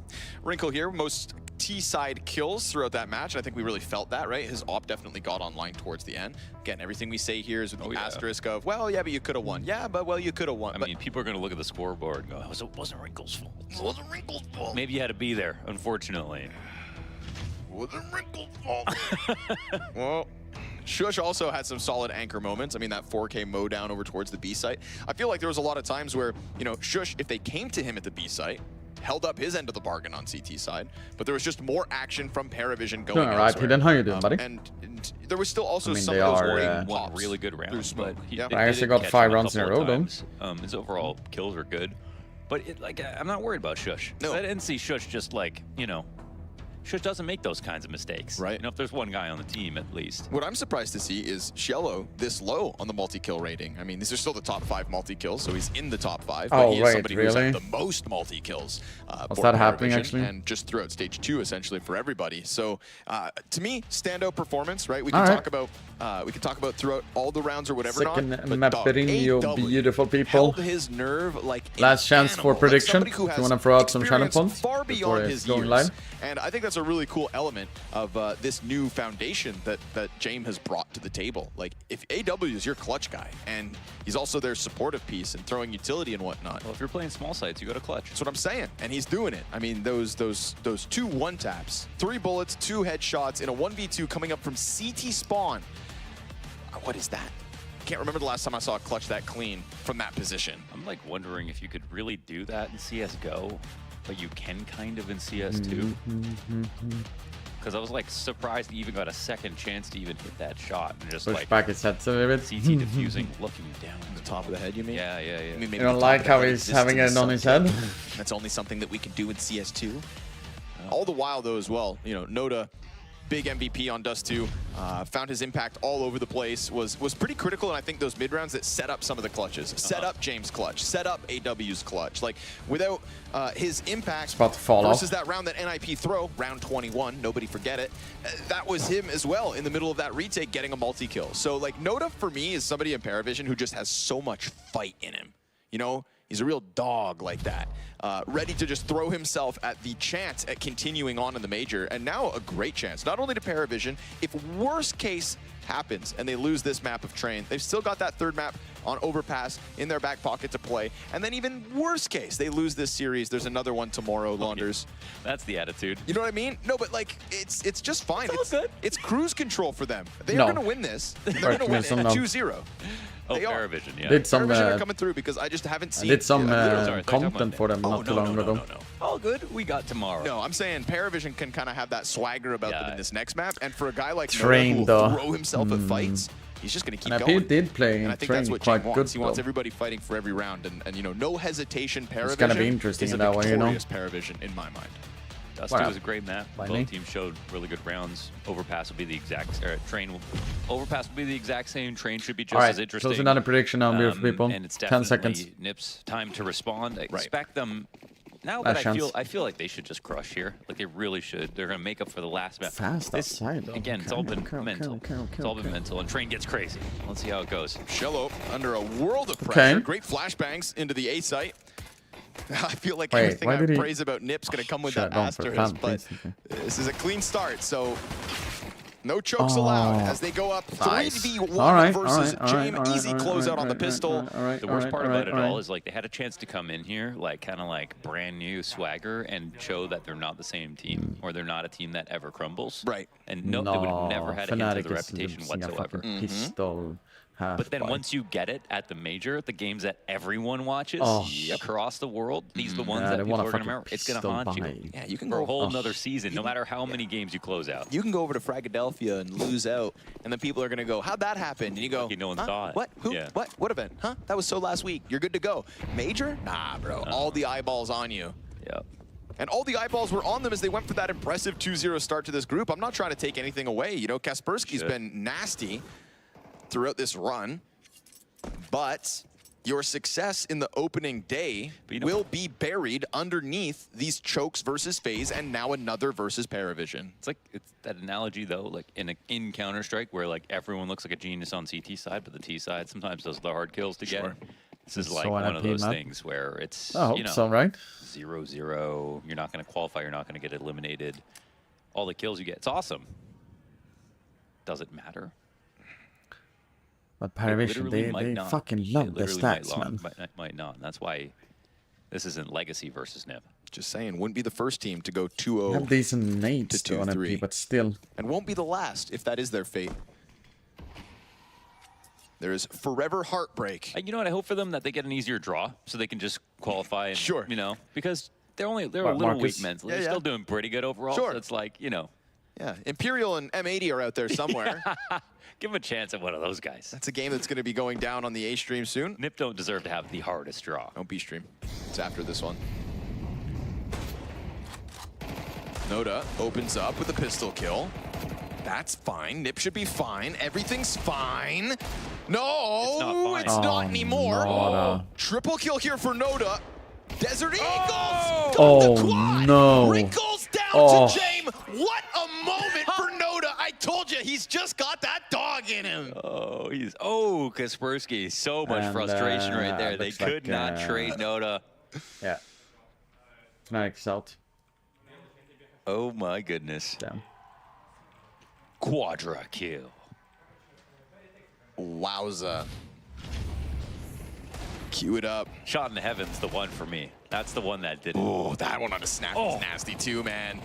Wrinkle here, most T-side kills throughout that match. I think we really felt that, right? His op definitely got online towards the end. Again, everything we say here is with the asterisk of, well, yeah, but you could have won. Yeah, but well, you could have won. I mean, people are going to look at the scoreboard and go, it wasn't Wrinkle's fault. It wasn't Wrinkle's fault. Maybe you had to be there, unfortunately. Wasn't Wrinkle's fault. Well, Shush also had some solid anchor moments. I mean, that 4K mow down over towards the B site. I feel like there was a lot of times where, Shush, if they came to him at the B site, held up his end of the bargain on CT side, but there was just more action from Paravision going All right, Hidden, how you doing, buddy? And there was still also some they of those are one really good round, but he I actually got 5 rounds in a row, though. His overall kills were good, but I'm not worried about Shush. No. I didn't see Shush just Shush doesn't make those kinds of mistakes. Right. If there's one guy on the team, at least. What I'm surprised to see is Shello this low on the multi-kill rating. I mean, these are still the top 5 multi-kills, so he's in the top 5. But he is somebody who's had the most multi-kills. Was that happening, actually? And just throughout stage 2, essentially, for everybody. So, to me, standout performance, right? We can talk about throughout all the rounds or whatever. You beautiful people. Held his nerve like last chance for prediction. If you want to throw out some channel points far beyond his years. Live. And I think that's a really cool element of this new foundation that James has brought to the table. Like, if AW is your clutch guy, and he's also their supportive piece and throwing utility and whatnot. Well, if you're playing small sites, you go to clutch. That's what I'm saying, and he's doing it. I mean, those 2 1-taps, 3 bullets, 2 headshots in a 1v2 coming up from CT spawn. What is that? Can't remember the last time I saw a clutch that clean from that position. I'm wondering if you could really do that in CSGO, but you can kind of in CS2. Because I was surprised he even got a second chance to even hit that shot and just push back his head a little bit. CT diffusing, looking down. The top of the head, you mean? Yeah. I mean, you don't like how he's having it on his head? That's only something that we can do in CS2. All the while, though, as well, Noda, big MVP on Dust 2, found his impact all over the place, was pretty critical, and I think those mid-rounds that set up some of the clutches, set up James' clutch, set up AW's clutch. Without his impact about to fall versus off. that round that NIP throw, round 21, nobody forget it, that was him as well in the middle of that retake getting a multi-kill. So, Noda, for me, is somebody in Paravision who just has so much fight in him. He's a real dog like that, ready to just throw himself at the chance at continuing on in the major, and now a great chance, not only to Paravision, if worst case happens and they lose this map of Train, they've still got that 3rd map on Overpass in their back pocket to play, and then even worst case, they lose this series, there's another one tomorrow, Launders. That's the attitude. You know what I mean? No, but it's just fine. It's cruise control for them. They're No. going to win this. They're going to win it at 2-0. Oh, they are. Paravision, yeah. Did some, Paravision are coming through because I just haven't seen. I did some Sorry, content for them not too long ago. No. All good. We got tomorrow. No, I'm saying Paravision can kind of have that swagger about them in this next map, and for a guy like Train, Noda who though. will throw himself at fights, he's just going to keep And going. he did play and I think Train that's what quite Jane wants. good, He wants though. everybody fighting for every round, and no hesitation. Paravision It's gonna be interesting is in a that way, victorious Paravision in my mind. Dust 2 was a great map. Both teams showed really good rounds. Overpass will be the exact Overpass will be the exact same. Train should be just as interesting. Close another prediction now, beautiful people. And it's 10 seconds. definitely Nips time to respond. I expect them now, but I feel like they should just crush here. They really should. They're gonna make up for the last map. Fast outside, though. Again, it's all been mental. It's all been mental, and Train gets crazy. Let's see how it goes. Shello under a world of pressure. Great flashbangs into the A site. I feel like Wait, everything why I did he praise about Nip's going to come with shut that down for asterisk, plant, but basically? this is a clean start, so no chokes allowed as they go up Nice. 3v1 All right, versus all right, Jame. all right, Easy all right, closeout all on the right, pistol. The worst part about it all is like they had a chance to come in here like kind of like brand new swagger and show that they're not the same team or they're not a team that ever crumbles. Right. And no, they would have never had a hint of the reputation is whatsoever. Pistol. But then once you get it at the major, the games that everyone watches across the world, these are the ones that people are going to remember. It's going to haunt you. Yeah, you can for go a whole nother season, no matter how many games you close out. You can go over to Fragadelphia and lose out, and then people are going to go, how'd that happen? And you go, no one huh? saw it. What? Who? Yeah. What event? Huh? That was so last week. You're good to go. Major? Nah, bro. All the eyeballs on you. Yep. And all the eyeballs were on them as they went for that impressive 2-0 start to this group. I'm not trying to take anything away. You know, Kaspersky's been nasty throughout this run. But your success in the opening day will be buried underneath these chokes versus FaZe and now another versus Paravision. It's like that analogy though, like in Counter-Strike where like everyone looks like a genius on CT side, but the T side sometimes does the hard kills to get. This is like one of those things where it's, I hope so, right? 0-0. You're not going to qualify. You're not going to get eliminated. All the kills you get, it's awesome. Does it matter? But Paravision, they fucking love their stats, man. Might not. And that's why this isn't Legacy versus NIP. Just saying, wouldn't be the first team to go 2-0 have decent nades to on 2-3, MP, but still. And won't be the last if that is their fate. There is forever heartbreak. You know what? I hope for them that they get an easier draw so they can just qualify. And, you know, because they're a little weak mentally. They're still doing pretty good overall. So it's like, you know. Yeah, Imperial and M80 are out there somewhere. Give them a chance at one of those guys. That's a game that's going to be going down on the A stream soon. NIP don't deserve to have the hardest draw. No, B stream. It's after this one. Noda opens up with a pistol kill. That's fine. NIP should be fine. Everything's fine. No, it's not anymore. No. Triple kill here for Noda. Desert Eagles! Oh, no. Wrinkles down to Jame. What a moment for Noda. I told you, he's just got that dog in him. Kaspersky. So much frustration right there. They could not trade Noda. Yeah. Fnatic's out. Oh my goodness. Damn. Quadra kill. Wowza. Cue it up. Shot in the heavens, the one for me. That's the one that did it. Oh, that one on a snap is nasty too, man.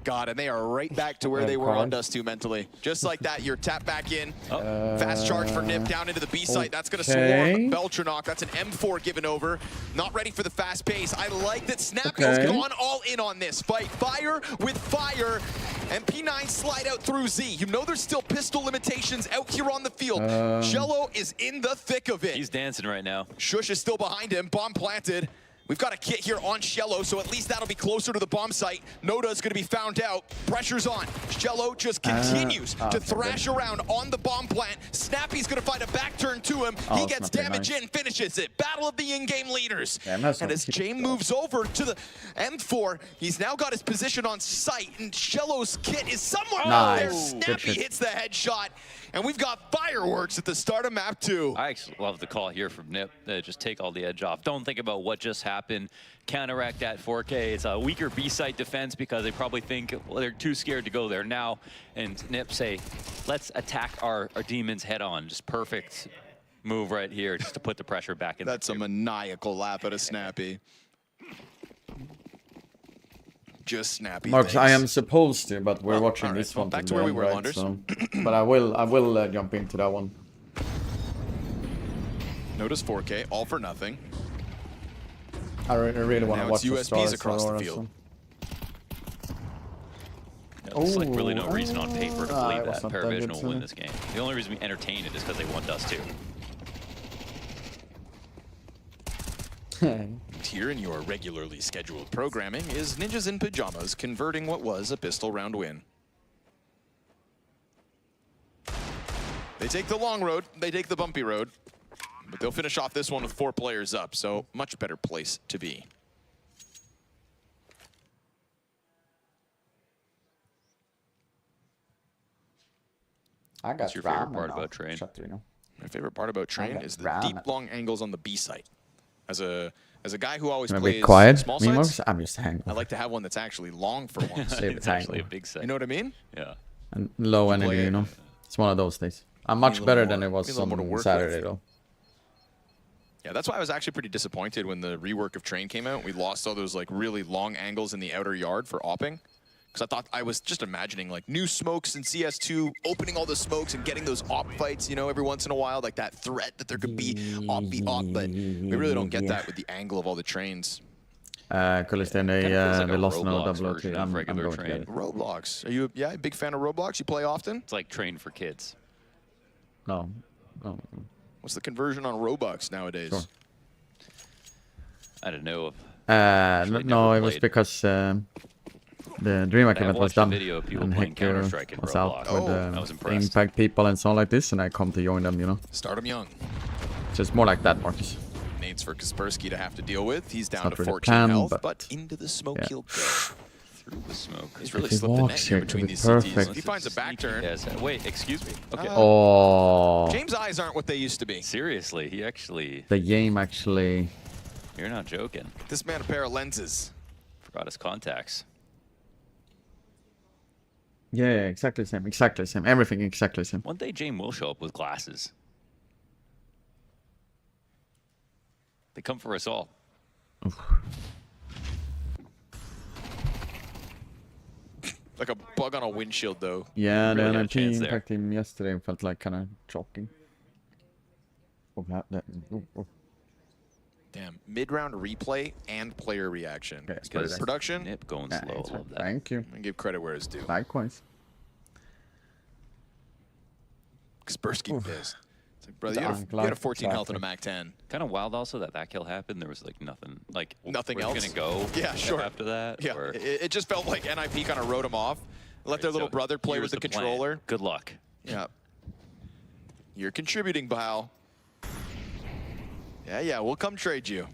God, and they are right back to where they were on Dust 2 mentally. Just like that, you're tapped back in. Fast charge for NIP down into the B site. That's going to swarm Beltranok. That's an M4 given over. Not ready for the fast pace. I like that Snappy's gone all in on this fight. Fire with fire. And P9 slide out through Z. You know there's still pistol limitations out here on the field. Jello is in the thick of it. He's dancing right now. Shush is still behind him. Bomb planted. We've got a kit here on Shello, so at least that'll be closer to the bomb site. Noda's gonna be found out. Pressure's on. Shello just continues to thrash around on the bomb plant. Snappy's gonna find a back turn to him. He gets damage in, finishes it. Battle of the in-game leaders. And as Jame moves over to the M4, he's now got his position on site, and Shello's kit is somewhere out there. Snappy hits the headshot. And we've got fireworks at the start of map 2. I actually love the call here from NIP. Just take all the edge off. Don't think about what just happened. Counteract that 4K. It's a weaker B-site defense because they probably think they're too scared to go there now. And NIP say, let's attack our demons head on. Just perfect move right here just to put the pressure back in. That's a maniacal laugh at a Snappy. Just Snappy. Marcus, I am supposed to, but we're watching this one. Back to where we were, Landers. So. But I will jump into that one. Notice 4K, all for nothing. I really want to watch USPs the stars across the field. There's like really no reason on paper to believe that Paravision will win this game. The only reason we entertain it is because they want Dust 2. Here in your regularly scheduled programming is Ninjas in Pajamas converting what was a pistol round win. They take the long road, they take the bumpy road, but they'll finish off this one with 4 players up, so much better place to be. I got What's your favorite part about Train? My favorite part about Train is the deep, long angles on the B site. As a guy who always plays quiet, small sites, I'm just hanging. I like to have one that's actually long for once. It's actually a big site. You know what I mean? Yeah. And low energy, you know. It's one of those days. I'm much better than it was on Saturday, though. Yeah, that's why I was actually pretty disappointed when the rework of Train came out. We lost all those like really long angles in the outer yard for opping. Because I was just imagining like new smokes in CS2, opening all the smokes and getting those op fights, you know, every once in a while, like that threat that there could be op, but we really don't get that with the angle of all the trains. Coolest they lost no double OT. I'm going to get it. Roblox. Are you a big fan of Roblox? You play often? It's like Train for kids. No. What's the conversion on Robux nowadays? Sure. I don't know. No, it was because the DreamHack event was done, video of people and playing Hector Counter-Strike in was Roblox. out I was with impressed. Impact people and so on like this, and I come to join them, you know. Start them young. So it's more like that, Marcus. Nades for Kaspersky to have to deal with. He's down Not to really 14 planned, health, but but into the smoke yeah. he'll go. Through the smoke. He's really he slipped the net walks here here, between it'll be these perfect. CTs. He finds a back turn. Yes. Wait, excuse me. Okay. Oh. James' eyes aren't what they used to be. Seriously, he actually... The game actually... You're not joking. This man a pair of lenses. Forgot his contacts. Yeah, exactly the same. Exactly the same. Everything exactly the same. One day James will show up with glasses. They come for us all. Like a bug on a windshield, though. Yeah, Really the got a NIP chance there. impact him yesterday felt like kind of shocking. Damn, mid-round replay and player reaction. Okay, Because production, Nip going slow. Love that. Thank you. and give credit where it's due. Likewise. Kaspersky pissed. It's like, brother, you had a 14 health and a Mac 10. Kind of wild also that kill happened. There was like nothing. Like Nothing we're else? gonna go. Yeah, sure. After that. Yeah, Or, it just felt like NIP kind of wrote him off. Let their little so brother play here's with the plan. controller. Good luck. Yeah. You're contributing, pal. Yeah, we'll come trade you.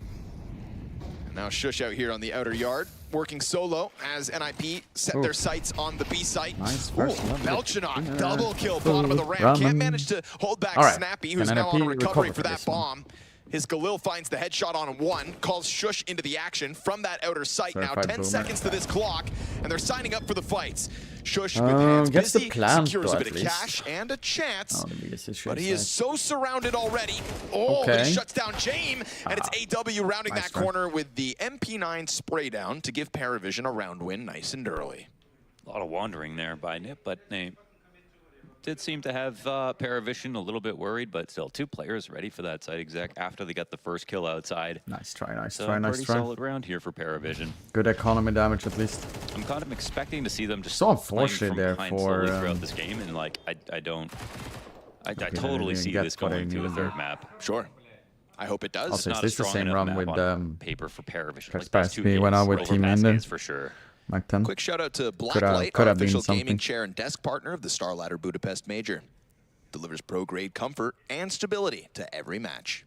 And now Shush out here on the outer yard, working solo as NIP set their sights on the B site. Nice Ooh, first love. Belchinok, double kill, bottom of the ramp. Ramen. Can't manage to hold back All right. Snappy, who's Can now on a NIP recovery recover for that this one? bomb. His Galil finds the headshot on one, calls Shush into the action from that outer site. Now 10 seconds to this clock, and they're signing up for the fights. Shush with hands gets the busy, plant, secures though, a bit at of least. cash and a chance. Oh, the biggest issue But he is is so surrounded already. Oh, but Okay. he shuts down Jame, and it's AW rounding nice that try. corner with the MP9 spray down to give Paravision a round win nice and early. A lot of wandering there by Nip, but they did seem to have Paravision a little bit worried, but still 2 players ready for that site exec after they got the first kill outside. Nice try, nice So try, nice pretty try. solid round here for Paravision. Good economy damage at least. I'm kind of expecting to see them just So playing unfortunate from there behind for, slowly throughout this game, and like I totally didn't see get this what I going to a needed third there. map. Sure. I hope it does. Also, Not is a this the strong same enough run map with on paper for Paravision. Like Kaspersky those 2 when I games, with over Team Basket Ender? is for sure. Mac 10. Quick shout out to Could have Blacklight, our been official something. gaming chair and desk partner of the STARLADDER Budapest Major. Delivers pro-grade comfort and stability to every match.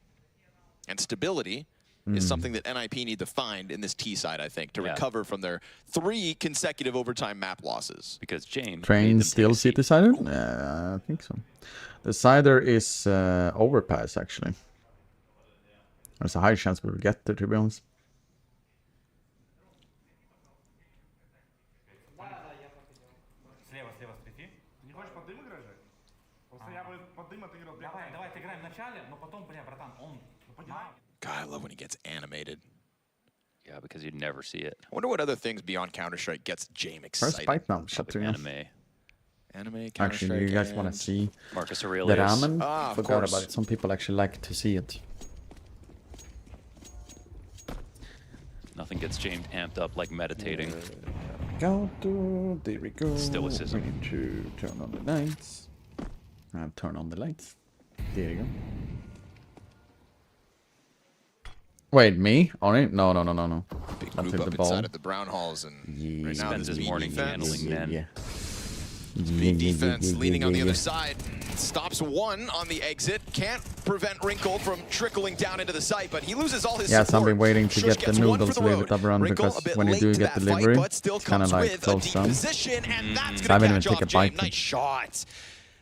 And stability is something that NIP need to find in this T side, I think, to recover from their 3 consecutive overtime map losses. Because James Train still city cider? Yeah, I think so. The cider is overpass actually. There's a high chance we will get there, to be honest. God, I love when he gets animated. Yeah, because you'd never see it. I wonder what other things beyond Counter-Strike gets Jame First excited. bite now, shut to you. Anime. Anime, Counter-Strike, Actually, you guys want and- to see Marcus the Aurelius. ramen? Ah, of Forgot course. about it. Some people actually like to see it. Nothing gets James amped up like meditating. There we go. Stoicism. We need to turn on the lights. Turn on the lights. There you go. Wait, me? On it? No. Big I'll group take up the ball. inside at the brown halls, and right now Spends this his B morning defense. handling men. Yeah. Big defense leaning on the other side. Stops one on the exit. Can't prevent Wrinkle from trickling down into the site, but he loses all his Yes, support. I've been waiting to Shush get the gets one noodles for the with road. it up run Wrinkle because a bit when you late do to get that delivery, fight, but still it's kind of comes like with a close deep down. position, and that's So I going haven't to even catch taken off a bite. Jame. Nice shots.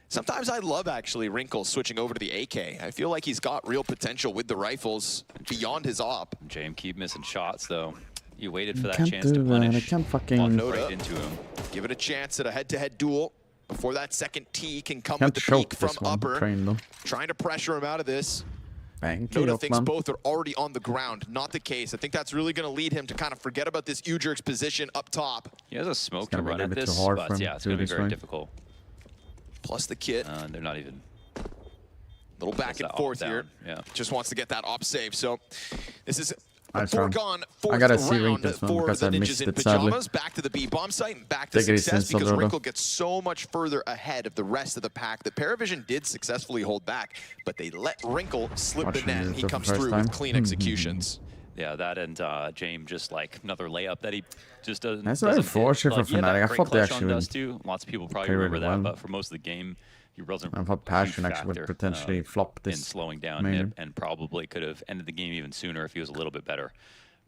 Sometimes I love actually Wrinkle switching over to the AK. I feel like he's got real potential with the rifles beyond his op. James keep missing shots though. You waited for that Can't chance do to that. punish. I can't fucking Noda, right into him. give it a chance at a head-to-head duel before that second T can come Can't with the choke peek from this one. upper. Train though. Trying to pressure him out of this. Bang. Noda thinks both are already on the ground. Not the case. I think that's really going to lead him to kind of forget about this Ujerk's position up top. He has a smoke to gonna be a run little at bit too this, hard but for him yeah, it's to going to do be this very way. difficult. Plus the kit. They're not even... Little back and forth here. Yeah. Just wants to get that op save. So this is a Nice round. foregone I fourth gotta see round Wrinkles, man, for because the I Ninjas missed in it, sadly. Pajamas. Back to the B bomb site and back to Take it success easy, because Soldado. Wrinkle gets so much further ahead of the rest of the pack that Paravision did successfully hold back, but they let Wrinkle slip the Watching net this and he for the comes first through time. with clean executions. Yeah, that and James just like another layup that he just doesn't. That's very doesn't hit. fortunate for Like, he had that Fnatic. I great thought they clutch on actually would Dust too. Lots of people probably play really remember that, well. but for most of the game, he wasn't. I thought a Passion huge actually would factor, potentially flop in this. slowing down major. Nip, and probably could have ended the game even sooner if he was a little bit better.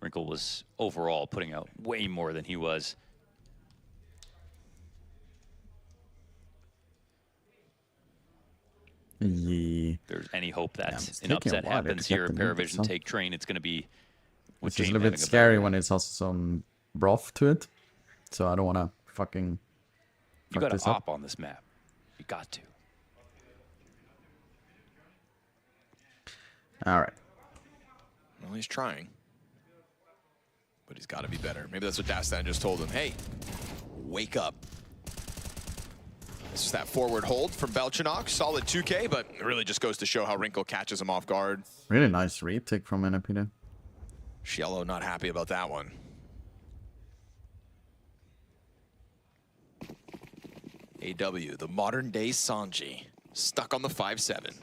Wrinkle was overall putting out way more than he was. Yeah. If there's any hope that it's an taking a upset while to happens get here the in move Paravision itself. take train, it's going to be with Which is a James little having bit a scary better- when it's also some broth to it. So I don't want to fucking You fuck got this to up. op on this map. You got to. All right. Well, he's trying. But he's got to be better. Maybe that's what Dastan just told him. Hey, wake up. This is that forward hold from Belchanok. Solid 2K, but it really just goes to show how Wrinkle catches him off guard. Really nice retake from NIP there. Shiello not happy about that one. AW, the modern day Sanji, stuck on the 5-7.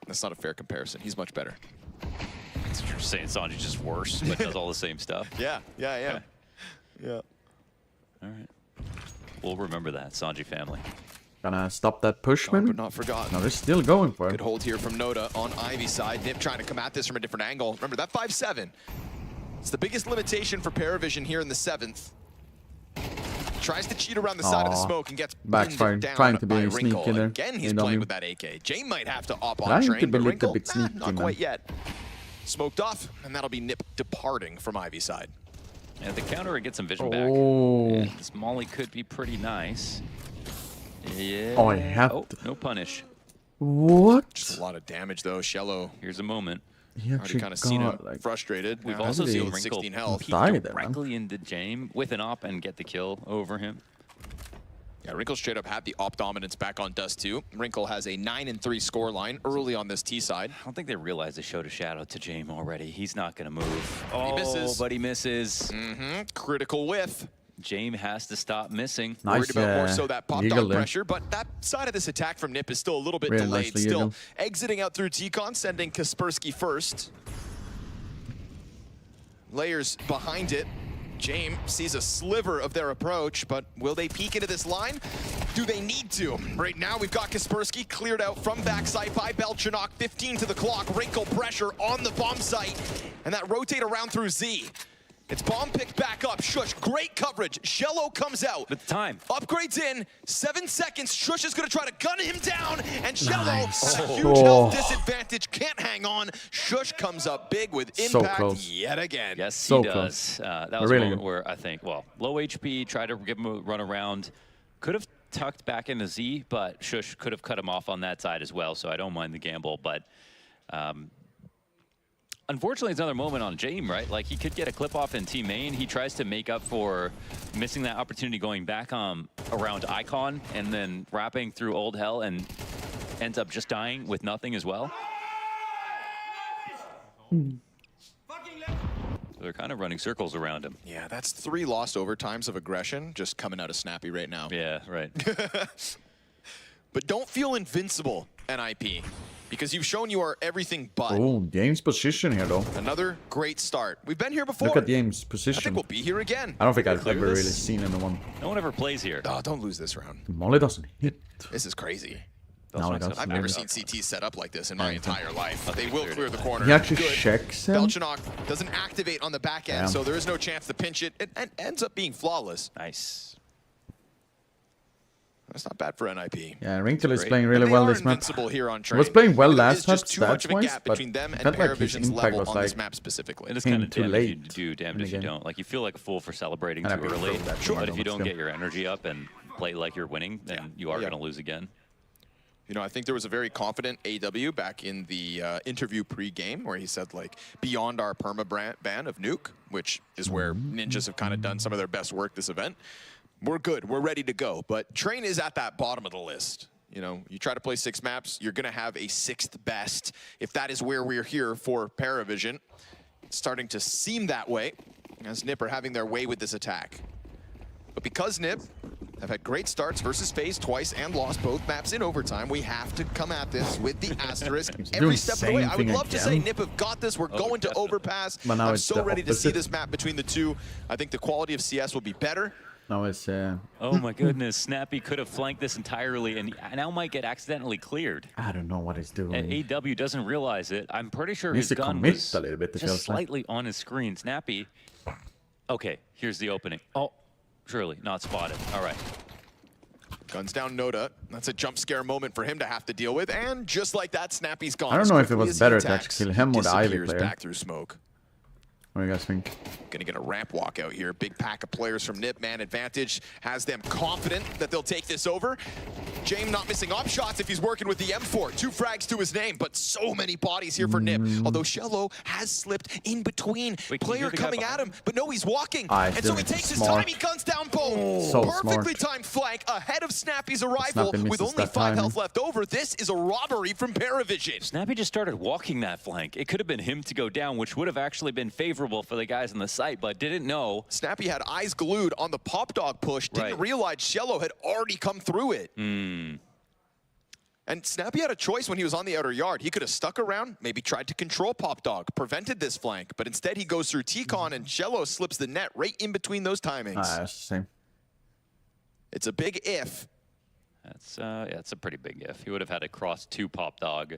That's not a fair comparison. He's much better. You're saying Sanji's just worse, but does all the same stuff. Yeah. Okay. Yeah. All right. We'll remember that, Sanji family. Gonna stop that push, Gone maybe? but not forgotten. No, they're still going for it. Good hold here from Noda on Ivy's side. Nip trying to come at this from a different angle. Remember, that 5-7, it's the biggest limitation for Paravision here in the 7th. Tries to cheat around the side of the Aw. smoke and gets Backfired, blended down trying to be by a Wrinkle. sneaky there. Again, he's AW. playing with that AK. Jane might have to op Trying on to train, be but a little Wrinkle, bit sneaky, not man. quite yet. Smoked off, and that'll be Nip departing from Ivy's side. And the counter, it gets some vision Oh. back. And this Molly could be pretty nice. Yeah. Oh, I have Oh, to- no punish. What? Just a lot of damage, though. Shello Here's a moment. He already actually kind of seen him got, like, frustrated. We've Now also he's seen with Wrinkle 16 health. peek Die there, man. directly into James with an op and get the kill over him. Yeah, Wrinkle straight up had the op dominance back on Dust 2. Wrinkle has a 9-3 score line early on this T side. I don't think they realize they showed a shadow to James already. He's not going to move. Oh, He misses. but he misses. Critical whiff. James has to stop missing. Nice, Worried about more so that pop eagle dog there. pressure, but that side of this attack from Nip is still a little bit Really delayed. nicely Still eagle. exiting out through T-Con, sending Kaspersky first. Layers behind it. James sees a sliver of their approach, but will they peek into this line? Do they need to? Right now, we've got Kaspersky cleared out from backside by Belchanok, 15 to the clock. Wrinkle pressure on the bomb site, and that rotate around through Z. It's bomb picked back up. Shush, great coverage. Shello comes out. With time. Upgrades in, 7 seconds. Shush is gonna try to gun him down, and Shello, Nice. at a huge Oh. health disadvantage, can't hang on. Shush comes up big with So impact close. yet again. Yes, So he close. does. That was Really a moment good. where I think, well, low HP, tried to give him a run around. Could have tucked back into Z, but Shush could have cut him off on that side as well, so I don't mind the gamble. But unfortunately, it's another moment on James, right? Like, he could get a clip off in team main. He tries to make up for missing that opportunity going back around Icon and then wrapping through Old Hell and ends up just dying with nothing as well. So they're kind of running circles around him. Yeah, that's 3 lost overtimes of aggression just coming out of Snappy right now. Yeah, right. But don't feel invincible, NIP, because you've shown you are everything but. Oh, James' position here, though. Another great start. We've been here before. Look at James' I think position. we'll be here again. I don't think I've Clear ever really this? seen anyone. No one ever plays here. Oh, don't lose this round. Molly doesn't hit. This is crazy. No, he doesn't. I've never really. seen CT set up like this in my Okay. entire life. They will clear the corner. He actually Good. checks him. Belchanok doesn't activate on the back end, Damn. so there is no chance to pinch it. It ends up being flawless. Nice. That's not bad for NIP. Yeah, Wrinkle is Great. playing really And they well are this map. invincible here on He train. was playing well There last is time, just too much of a stats-wise, gap but between them and felt like his Paravision's impact level was on like this map specifically. It is came kind of too damned late if you do, damned in if the you game. don't. Like, you feel like a fool for celebrating And I too prefer early. that Sure. to But if you Marvel, don't still. get your energy up and play like you're winning, then you are going to lose again. You know, I think there was a very confident AW back in the interview pre-game where he said, like, beyond our perma-ban of Nuke, which is where Ninjas have kind of done some of their best work this event, we're good. We're ready to go. But Train is at that bottom of the list. You know, you try to play 6 maps, you're going to have a 6th best. If that is where we're here for Paravision, it's starting to seem that way as NiP are having their way with this attack. But because NiP have had great starts versus FaZe twice and lost both maps in overtime, we have to come at this with the asterisk every step of the way. I would love to say NiP have got this. We're going to overpass. But now I'm it's so the ready to see opposite. this map between the two. I think the quality of CS will be better. Now it's Oh my goodness, Snappy could have flanked this entirely and now might get accidentally cleared. I don't know what he's doing. And AW doesn't realize it. I'm pretty sure Needs his to gun commit was a little bit, it feels just like. slightly on his screen. Snappy. Okay, here's the opening. Oh, surely not spotted. All right. Guns down Noda. That's a jump scare moment for him to have to deal with. And just like that, Snappy's gone. I don't As know if it quickly was as he better to attacks, actually kill him or the Ivy disappears player. back through smoke. What do you guys think? Gonna get a ramp walk out here. Big pack of players from NiP. Man advantage has them confident that they'll take this over. James not missing op shots if he's working with the M4. 2 frags to his name, but so many bodies here for NiP. Although Shello has slipped in between. Wait, Player coming at him, but no, he's walking. Ah, and so he it's takes his smart. time. He guns down both. So Perfectly smart. timed flank ahead of Snappy's arrival Snappy with misses only that 5 timing. health left over. This is a robbery from Paravision. Snappy just started walking that flank. It could have been him to go down, which would have actually been favorable for the guys on the site, but didn't know. Snappy had eyes glued on the pop dog push, didn't realize Shello had already come through it. And Snappy had a choice when he was on the outer yard. He could have stuck around, maybe tried to control pop dog, prevented this flank, but instead he goes through T-Con and Shello slips the net right in between those timings. That's the same. It's a big if. That's yeah, it's a pretty big if. He would have had to cross 2 pop dog.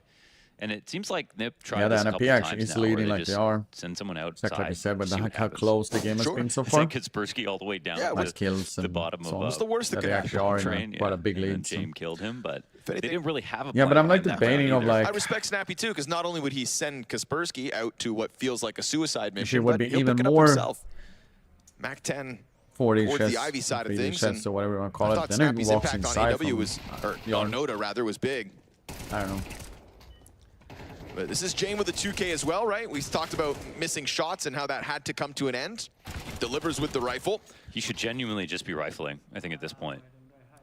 And it seems like NiP tried Yeah, the this a NIP couple actually times is now, where leading like just they are. send someone outside. Exactly like you said, but see what how happens. close the game has been so far. Send Kaspersky all the way down to Nice kills the and bottom so of on. What's the worst that Yeah, could they happen? actually are in train. quite a big And then lead. so- James killed him, but they anything- didn't really have a Yeah, but plan I'm like behind that debating round of either. like I respect Snappy too, because not only would he send Kaspersky out to what feels like a suicide he mission, would but be he'll even pick it up more himself. Mac 10 40 towards chests, the Ivy side of 3D things. chests, or whatever you want to I call it. thought Then he Snappy's walks impact on inside AW from was, or on Noda rather, was big. I don't know. But this is Jane with a 2K as well, right? We talked about missing shots and how that had to come to an end. He delivers with the rifle. He should genuinely just be rifling, I think, at this point.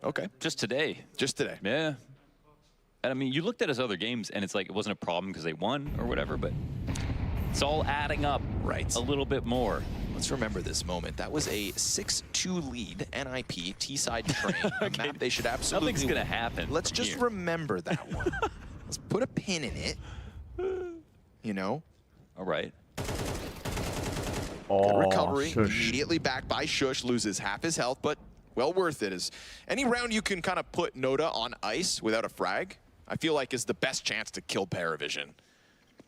Okay. Just today. Just today. Yeah. And I mean, you looked at his other games, and it's like it wasn't a problem because they won or whatever, but it's all adding up a little bit more. Let's remember this moment. That was a 6-2 lead, NIP, T-side train. A map they should absolutely... Nothing's going to happen. Let's just here. remember that one. Let's put a pin in it. You know? All right. Good recovery. Shush. Immediately back by Shush. Loses half his health, but well worth it. Is any round you can kind of put Noda on ice without a frag, I feel like is the best chance to kill Paravision.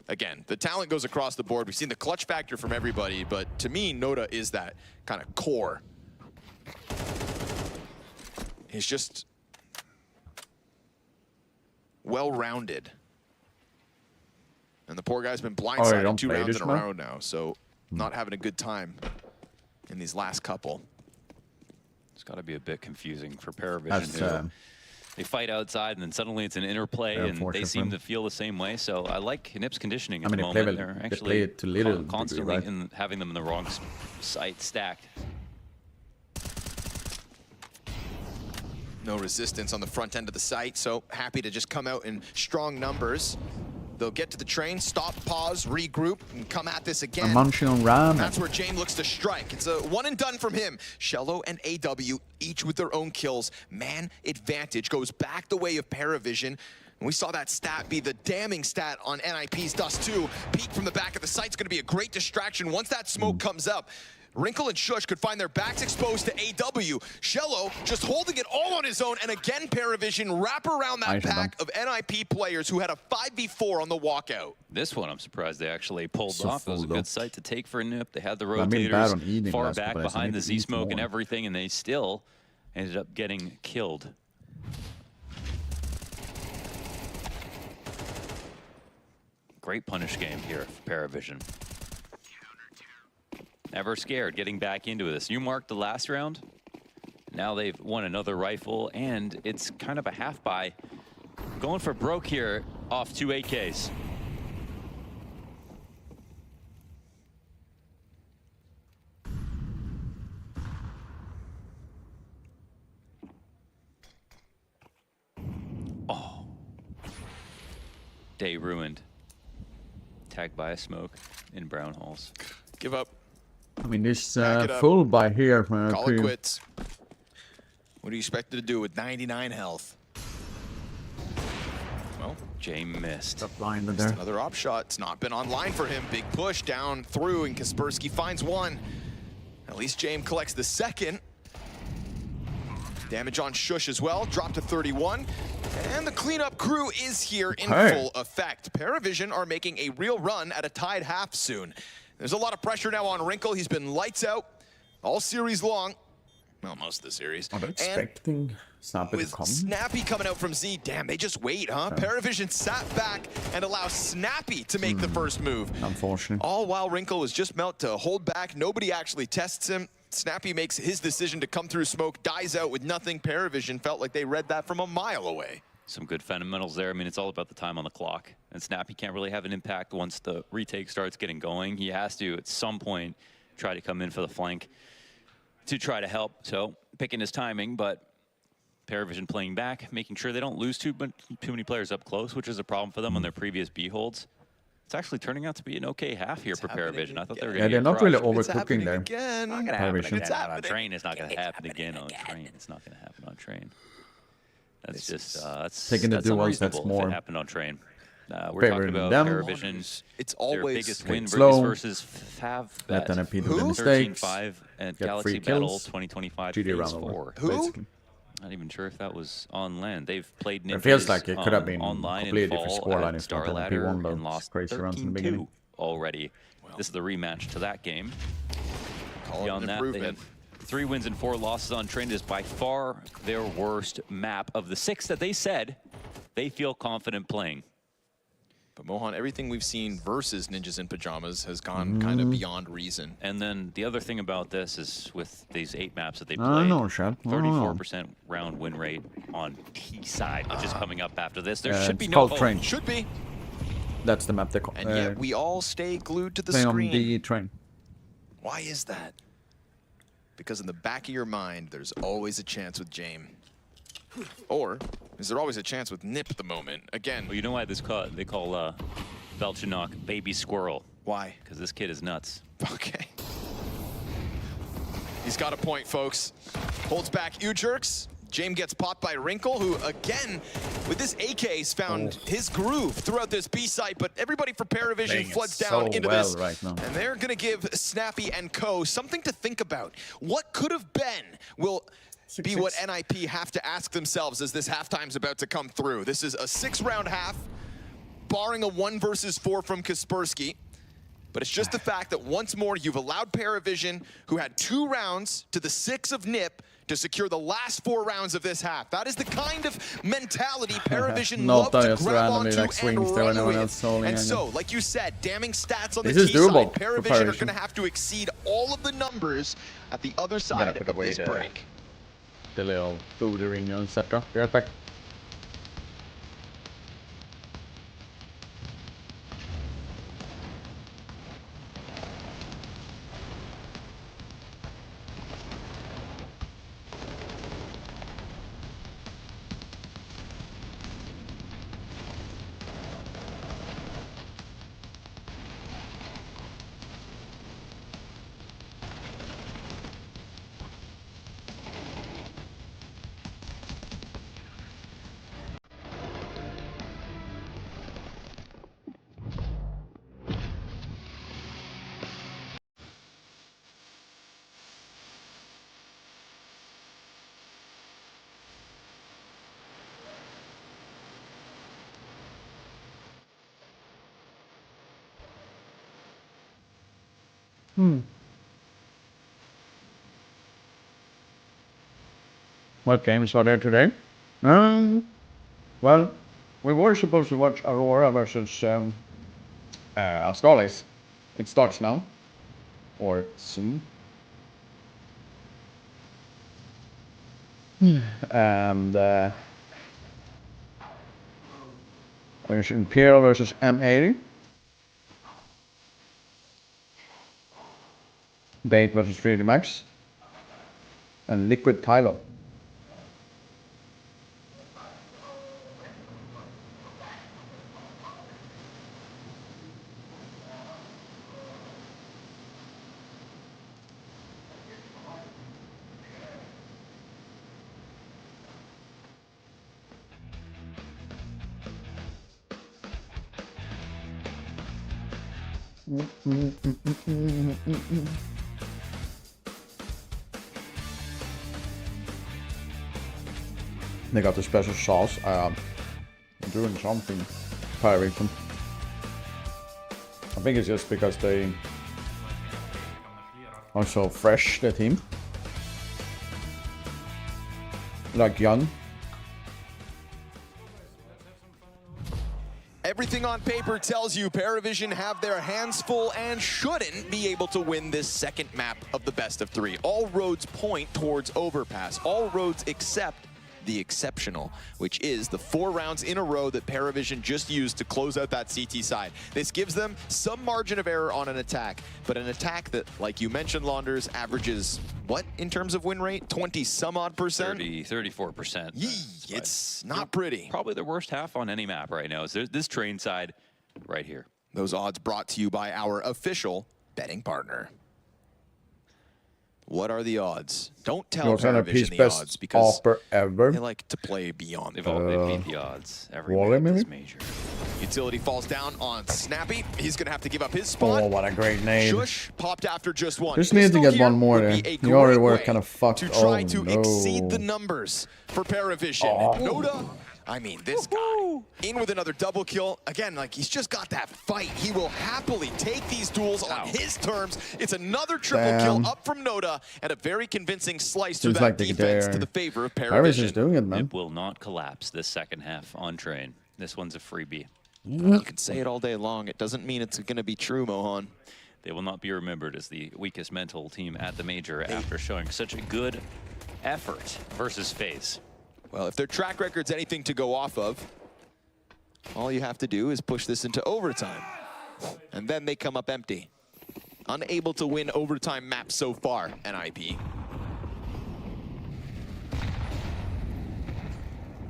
Again, the talent goes across the board. We've seen the clutch factor from everybody, but to me, Noda is that kind of core. He's just well-rounded. And the poor guy's been blindsided 2 rounds in a row now, so not having a good time in these last couple. It's got to be a bit confusing for Paravision. They fight outside, and then suddenly it's an interplay, and they seem to feel the same way. So I like NiP's conditioning at the moment. They're actually constantly having them in the wrong site stacked. No resistance on the front end of the site, so happy to just come out in strong numbers. They'll get to the train, stop, pause, regroup, and come at this again. Munching on ramen. That's where James looks to strike. It's a one and done from him. Shello and AW, each with their own kills. Man advantage goes back the way of Paravision. And we saw that stat be the damning stat on NIP's Dust 2. Peek from the back of the site's gonna be a great distraction once that smoke comes up. Wrinkle and Shush could find their backs exposed to AW. Shello just holding it all on his own, and again Paravision wrap around that pack of NIP players who had a 5v4 on the walkout. This one I'm surprised they actually pulled off. It was a good site to take for NiP. They had the I've been bad on rotators eating far last back couple days. I behind need the to eat Z-smoke and more. everything, and they still ended up getting killed. Great punish game here for Paravision. Never scared getting back into this. You marked the last round. Now they've won another rifle, and it's kind of a half buy. Going for broke here off 2 AKs. Oh. Day ruined. Tagged by a smoke in brown halls. Give up. I mean, this full buy here. Call it quits. What do you expect to do with 99 health? Well, Jay missed. Missed another op shot. It's not been online for him. Big push down through, and Kaspersky finds one. At least James collects the second. Damage on Shush as well. Dropped to 31. And the cleanup crew is here in full effect. Paravision are making a real run at a tied half soon. There's a lot of pressure now on Wrinkle. He's been lights out all series long. Well, most of the series. I'm expecting Snappy with to come. Snappy coming out from Z. Damn, they just wait, huh? Paravision sat back and allows Snappy to make the first move. Unfortunate. All while Wrinkle was just meant to hold back. Nobody actually tests him. Snappy makes his decision to come through smoke, dies out with nothing. Paravision felt like they read that from a mile away. Some good fundamentals there. I mean, it's all about the time on the clock. And Snappy can't really have an impact once the retake starts getting going. He has to, at some point, try to come in for the flank to try to help. So, picking his timing, but Paravision playing back, making sure they don't lose too many players up close, which is a problem for them on their previous B holds. It's actually turning out to be an okay half here for Paravision. I thought they were going to they're not really overcooking there. It's not going to happen again on Train. It's not going to happen again on Train. It's not going to happen on Train. That's just that's taking the duels. That's more. If it happened on Train. We're talking about Paravision. It's always biggest win slow. versus Fav. Let an MP do the mistakes. 13-5 and Get Galaxy free Battle kills. 2025 GG phase round 4. Who? Basically. Not even sure if that was on land. They've played Ninjas It feels like it could have been online completely in different fall scoreline at if not on STARLADDER P1 though. and lost Crazy rounds in the beginning. 13-2 already. This is the rematch to that game. Call Beyond that, they have 3 wins and 4 losses on Train. It is by far their worst map of the 6 that they said they feel confident playing. But Mohan, everything we've seen versus Ninjas in Pajamas has gone kind of beyond reason. And then the other thing about this is with these 8 maps that they I played, know, Shad. 34% round win rate on T side, which is coming up after this. There should be it's no called hope. Train. Should be. That's the map they call. And yet we all stay glued to the play screen. on the Train. Why is that? Because in the back of your mind, there's always a chance with James. Or is there always a chance with Nip at the moment? Again. Well, you know why they call Velchinok Baby Squirrel? Why? Because this kid is nuts. Okay. He's got a point, folks. Holds back U-Jerks. James gets popped by Wrinkle, who, again, with this AK's found his groove throughout this B site, but everybody for Paravision floods down into this. Right now. And they're going to give Snappy and Co. something to think about. What could have been will be what NIP have to ask themselves as this halftime's about to come through. This is a 6-round half, barring a 1 versus 4 from Kaspersky. But it's just the fact that once more you've allowed Paravision, who had 2 rounds to the 6 of Nip, to secure the last 4 rounds of this half. That is the kind of mentality Paravision love to grab onto and run with. And so, like you said, damning stats on the T side, Paravision are going to have to exceed all of the numbers at the other side of this break. The little foodering, etc. Be right back. What games are there today? Well, we were supposed to watch Aurora versus Astralis. It starts now. Or soon. And there's Imperial versus M80. Bait versus 3D Max. And Liquid Tylo. They got the special sauce. Doing something. Pyration. I think it's just because they are so fresh, the team. Like young. Everything on paper tells you Paravision have their hands full and shouldn't be able to win this second map of the best of 3. All roads point towards Overpass. All roads except the exceptional, which is the 4 rounds in a row that Paravision just used to close out that CT side. This gives them some margin of error on an attack, but an attack that, like you mentioned, Launders, averages what in terms of win rate? 20 some odd percent? 34%. Yee, it's not pretty. Probably the worst half on any map right now is this train side right here. Those odds brought to you by our official betting partner. What are the odds? Don't tell Paravision the odds because ever. they like to play beyond. They've beat the odds every week this major. Utility falls down on Snappy. He's going to have to give up his spot. Oh, what a great name. Shush popped after just one. Just need to get one more there. You already were kind of fucked. To try to exceed the numbers for Paravision. Noda, I mean, this guy, in with another double kill. Again, like, he's just got that fight. He will happily take these duels on his terms. It's another triple kill up from Noda, and a very convincing slice through that defense to the favor of Paravision. Doing it, man. It will not collapse this second half on train. This one's a freebie. You can say it all day long. It doesn't mean it's going to be true, Mohan. They will not be remembered as the weakest mental team at the major after showing such a good effort versus FaZe. Well, if their track record's anything to go off of, all you have to do is push this into overtime. And then they come up empty. Unable to win overtime maps so far, NIP.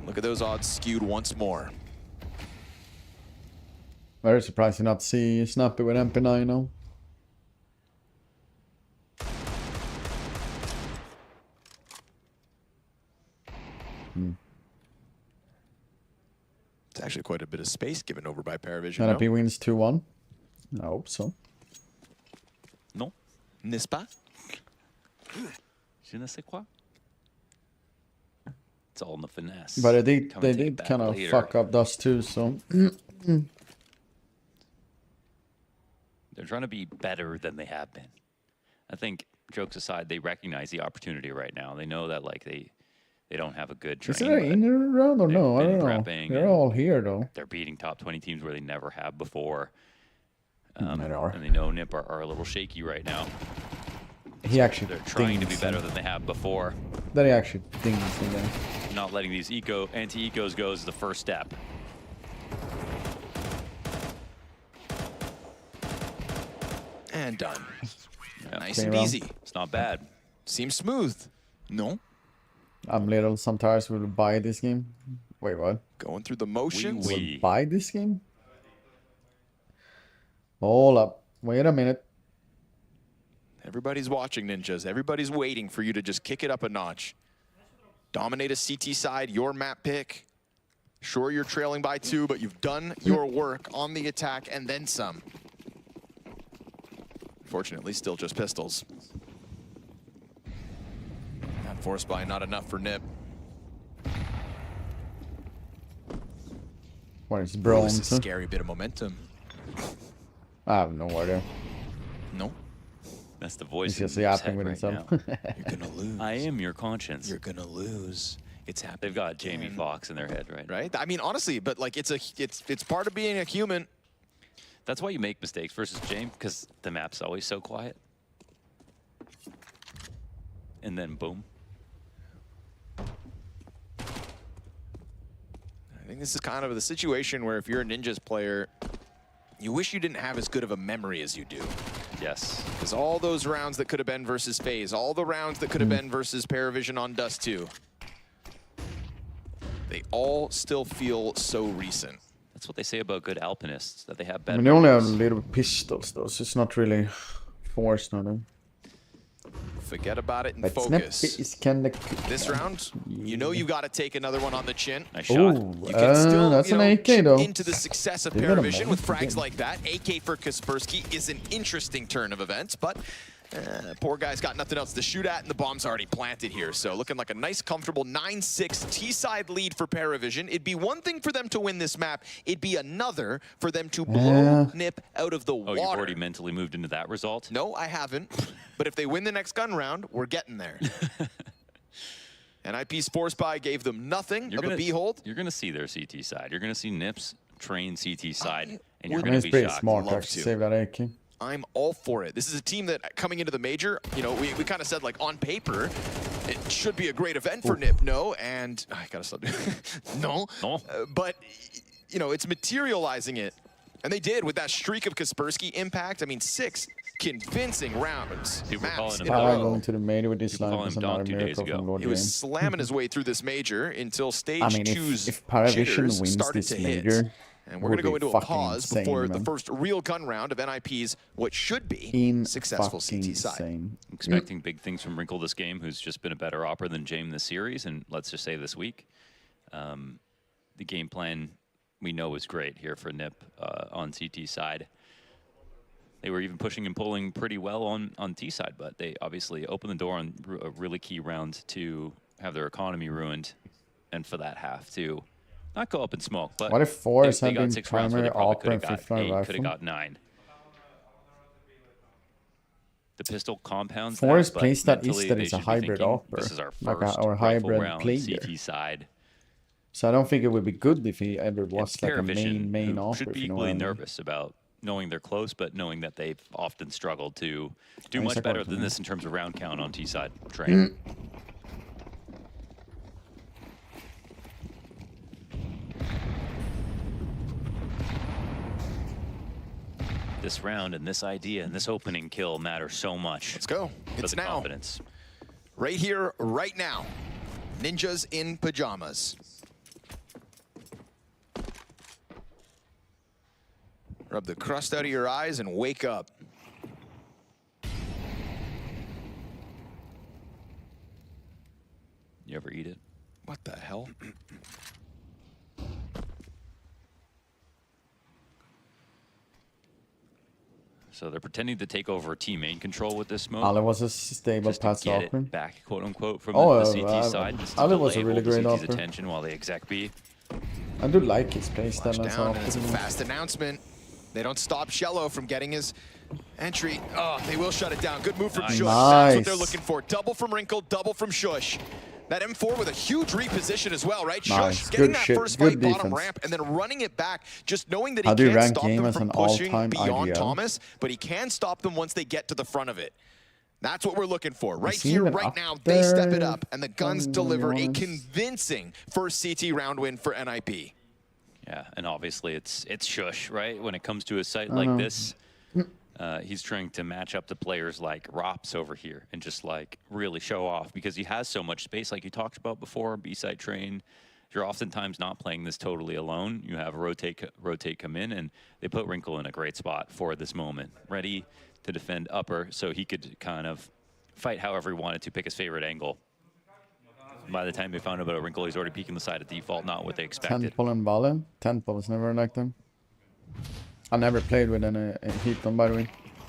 Look at those odds skewed once more. Very surprising not to see Snappy with MP9 now. It's actually quite a bit of space given over by Paravision. NIP wins 2-1. I hope so. Non. N'est-ce pas? Je ne sais quoi. It's all in the finesse. But they did kind of fuck up Dust too, so. They're trying to be better than they have been. I think, jokes aside, they recognize the opportunity right now. They know that, like, they don't have a good train. Is it in the round or no? I don't know. They're all here though. They're beating top 20 teams where they never have before. And they know NIP are a little shaky right now. He actually They're trying to be better than they have before. Then he actually dings in there. Not letting these anti-ecos go is the first step. And done. Yep. Nice and easy. It's not bad. Seems smooth. No? I'm little sometimes will buy this game. Wait, what? Going through the motions. Will buy this game? Hold up. Wait a minute. Everybody's watching, Ninjas. Everybody's waiting for you to just kick it up a notch. Dominate a CT side, your map pick. Sure, you're trailing by 2, but you've done your work on the attack and then some. Fortunately, still just pistols. Not forced by, not enough for NIP. What is bronze? This is a scary bit of momentum. I have no idea. No? That's the voice. He's just yapping with himself. You're gonna lose. I am your conscience. You're gonna lose. It's happening. They've got Jamie Foxx in their head, right? Right? I mean, honestly, but like it's part of being a human. That's why you make mistakes versus James, because the map's always so quiet. And then boom. I think this is kind of the situation where if you're a Ninjas player, you wish you didn't have as good of a memory as you do. Yes. Because all those rounds that could have been versus FaZe, all the rounds that could have been versus Paravision on Dust 2, they all still feel so recent. That's what they say about good alpinists, that they have I better mean, they only have memories. little pistols though, so it's not really forced on them. Forget about it and But focus. Snap is kinda This round, you know you got to take another one on the chin. Nice shot. Ooh, You can still, that's you an know, AK chip though. into the success of They got a Paravision with multi frags again. like that. AK for Kaspersky is an interesting turn of events, but poor guy's got nothing else to shoot at, and the bomb's already planted here. So looking like a nice, comfortable 9-6 T-side lead for Paravision. It'd be one thing for them to win this map. It'd be another for them to blow NIP out of the water. Oh, you've already mentally moved into that result? No, I haven't. But if they win the next gun round, we're getting there. NIP's Force Buy gave them nothing of a behold. You're going to see their CT side. You're going to see Nips train CT side, and you're would- going It's to be pretty shocked. smart Love actually, to. save that AK. I'm all for it. This is a team that coming into the major, you know, we kind of said like on paper, it should be a great event for NIP. No, and I gotta stop. No, but you know, it's materializing it, and they did with that streak of Kaspersky impact. I mean, 6 convincing rounds. People maps calling him in a Para row. going to the major with this People line call was him another Donk 2 days miracle ago. from Lord He was James. slamming his way through this major until stage I mean, 2's if Paravision jitters wins started this to hit. major, And we're would going to go be into a fucking pause insane, before the man. first real gun round of NIP's what should be successful CT side. Insane. Expecting big things from Wrinkle this game, who's just been a better opera than James this series, and let's just say this week. The game plan we know is great here for NIP on CT side. They were even pushing and pulling pretty well on T side, but they obviously opened the door on a really key round to have their economy ruined, and for that half to not go up in smoke. But What if Force they had got been 6 rounds where they primary probably opera could and have fifth got round 8, could have rifle? got 9. The pistol compounds Force that, but plays that mentally is that they it's a should be hybrid thinking, opera, this is our like first or rifle hybrid round player. CT side. So I don't think it would be good if he ever was It's like a Paravision main who opera. should if be you know equally what I mean. nervous about knowing they're close, but knowing that they've often struggled to do much Exactly. better than this in terms of round count on T side train. This round and this idea and this opening kill matter so much. Let's go. For It's the now. confidence. Right here, right now. Ninjas in pajamas. Rub the crust out of your eyes and wake up. You ever eat it? What the hell? So they're pretending to take over team main control with this smoke. Ali was a stable just to pass get opera. it back, quote unquote, from Oh, the CT side. Just to Ali was a delay really hold the great CT's opera. attention while they exec B. I do like his playstyle Flash as down, well. and it's a fast announcement. They don't stop Shello from getting his entry. Oh, they will shut it down. Good move from Nice. Shush. That's what they're Nice. looking for. Double from Wrinkle, double from Shush. That M4 with a huge reposition as well, right? Nice. Shush getting Good that shit. first Good fight bottom defense. ramp and then running it back, just knowing that he How do you can't rank stop game them as from an pushing all-time beyond IGL? Thomas, but he can stop them once they get to the front of it. That's what we're looking for. Right Is he here, even right up now, they step it there? up, and the guns To be deliver a honest. convincing first CT round win for NIP. Yeah, and obviously it's Shush, right? When it comes to a site I like know. this, he's trying to match up to players like Rops over here and just like really show off because he has so much space, like you talked about before. B-side train, you're oftentimes not playing this totally alone. You have rotate come in, and they put Wrinkle in a great spot for this moment, ready to defend upper, so he could kind of fight however he wanted to, pick his favorite angle. By the time they found out about Wrinkle, he's already peeking the side at default, not what they expected. Temple and Balle. Temple was never like them. I never played with any Heaton, by the way.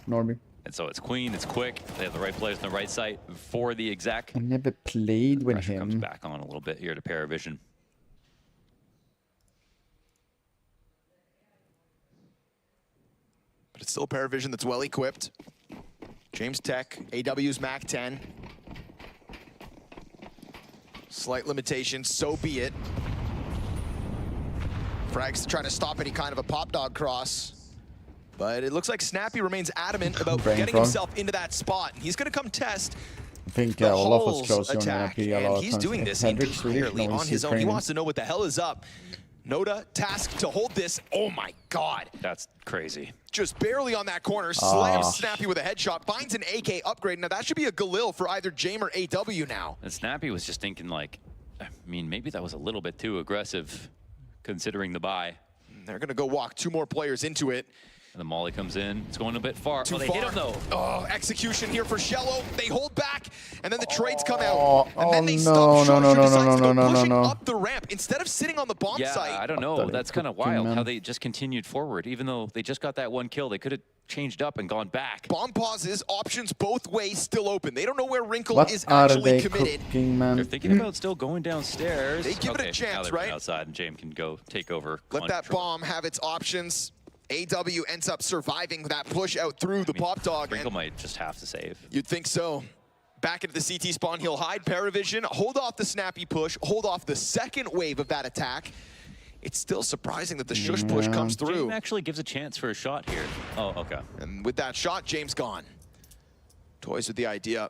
Norby. And so it's clean, it's quick. They have the right players on the right side for the exec. I never played with Pressure comes him. back on a little bit here to Paravision. But it's still a Paravision that's well equipped. James Tech, AW's Mac 10. Slight limitations, so be it. Frags trying to stop any kind of a pop dog cross. But it looks like Snappy remains adamant about Brain getting frog. himself into that spot. He's going to come test I think the Olaf was Hall's closer on attack, NIP a lot and of he's times. doing this Hendrix really entirely knows on he's his own. He training. wants to know what the hell is up. Noda tasked to hold this. Oh my God. That's crazy. Just barely on that corner, slams Snappy with a headshot, finds an AK upgrade. Now that should be a Galil for either Jame or AW now. And Snappy was just thinking like, I mean, maybe that was a little bit too aggressive considering the buy. They're gonna go walk 2 more players into it. And the molly comes in. It's going a bit far. Too they far. hit him though. Oh, execution here for Shello. They hold back, and then the trades come out. And Oh, then they no, stop short. no, no, decides no, to go no, no, pushing no. up the ramp instead of sitting on the bomb Yeah, site. I don't know. thought That's they kind of cooked him, wild man. how they just continued forward. Even though they just got that 1 kill, they could have changed up and gone back. Bomb pauses, options both ways still open. They don't know where Wrinkle What is are actually they committed. cooking, man? They're thinking about still going downstairs. They give it a Okay, chance, now they're right? outside, and James can go take over. Let that bomb have its options. AW ends up surviving that push out through the pop dog. Wrinkle might just have to save. You'd think so. Back into the CT spawn, he'll hide Paravision, hold off the Snappy push, hold off the second wave of that attack. It's still surprising that the Shush push comes through. James actually gives a chance for a shot here. Oh, okay. And with that shot, James gone. Toys with the idea.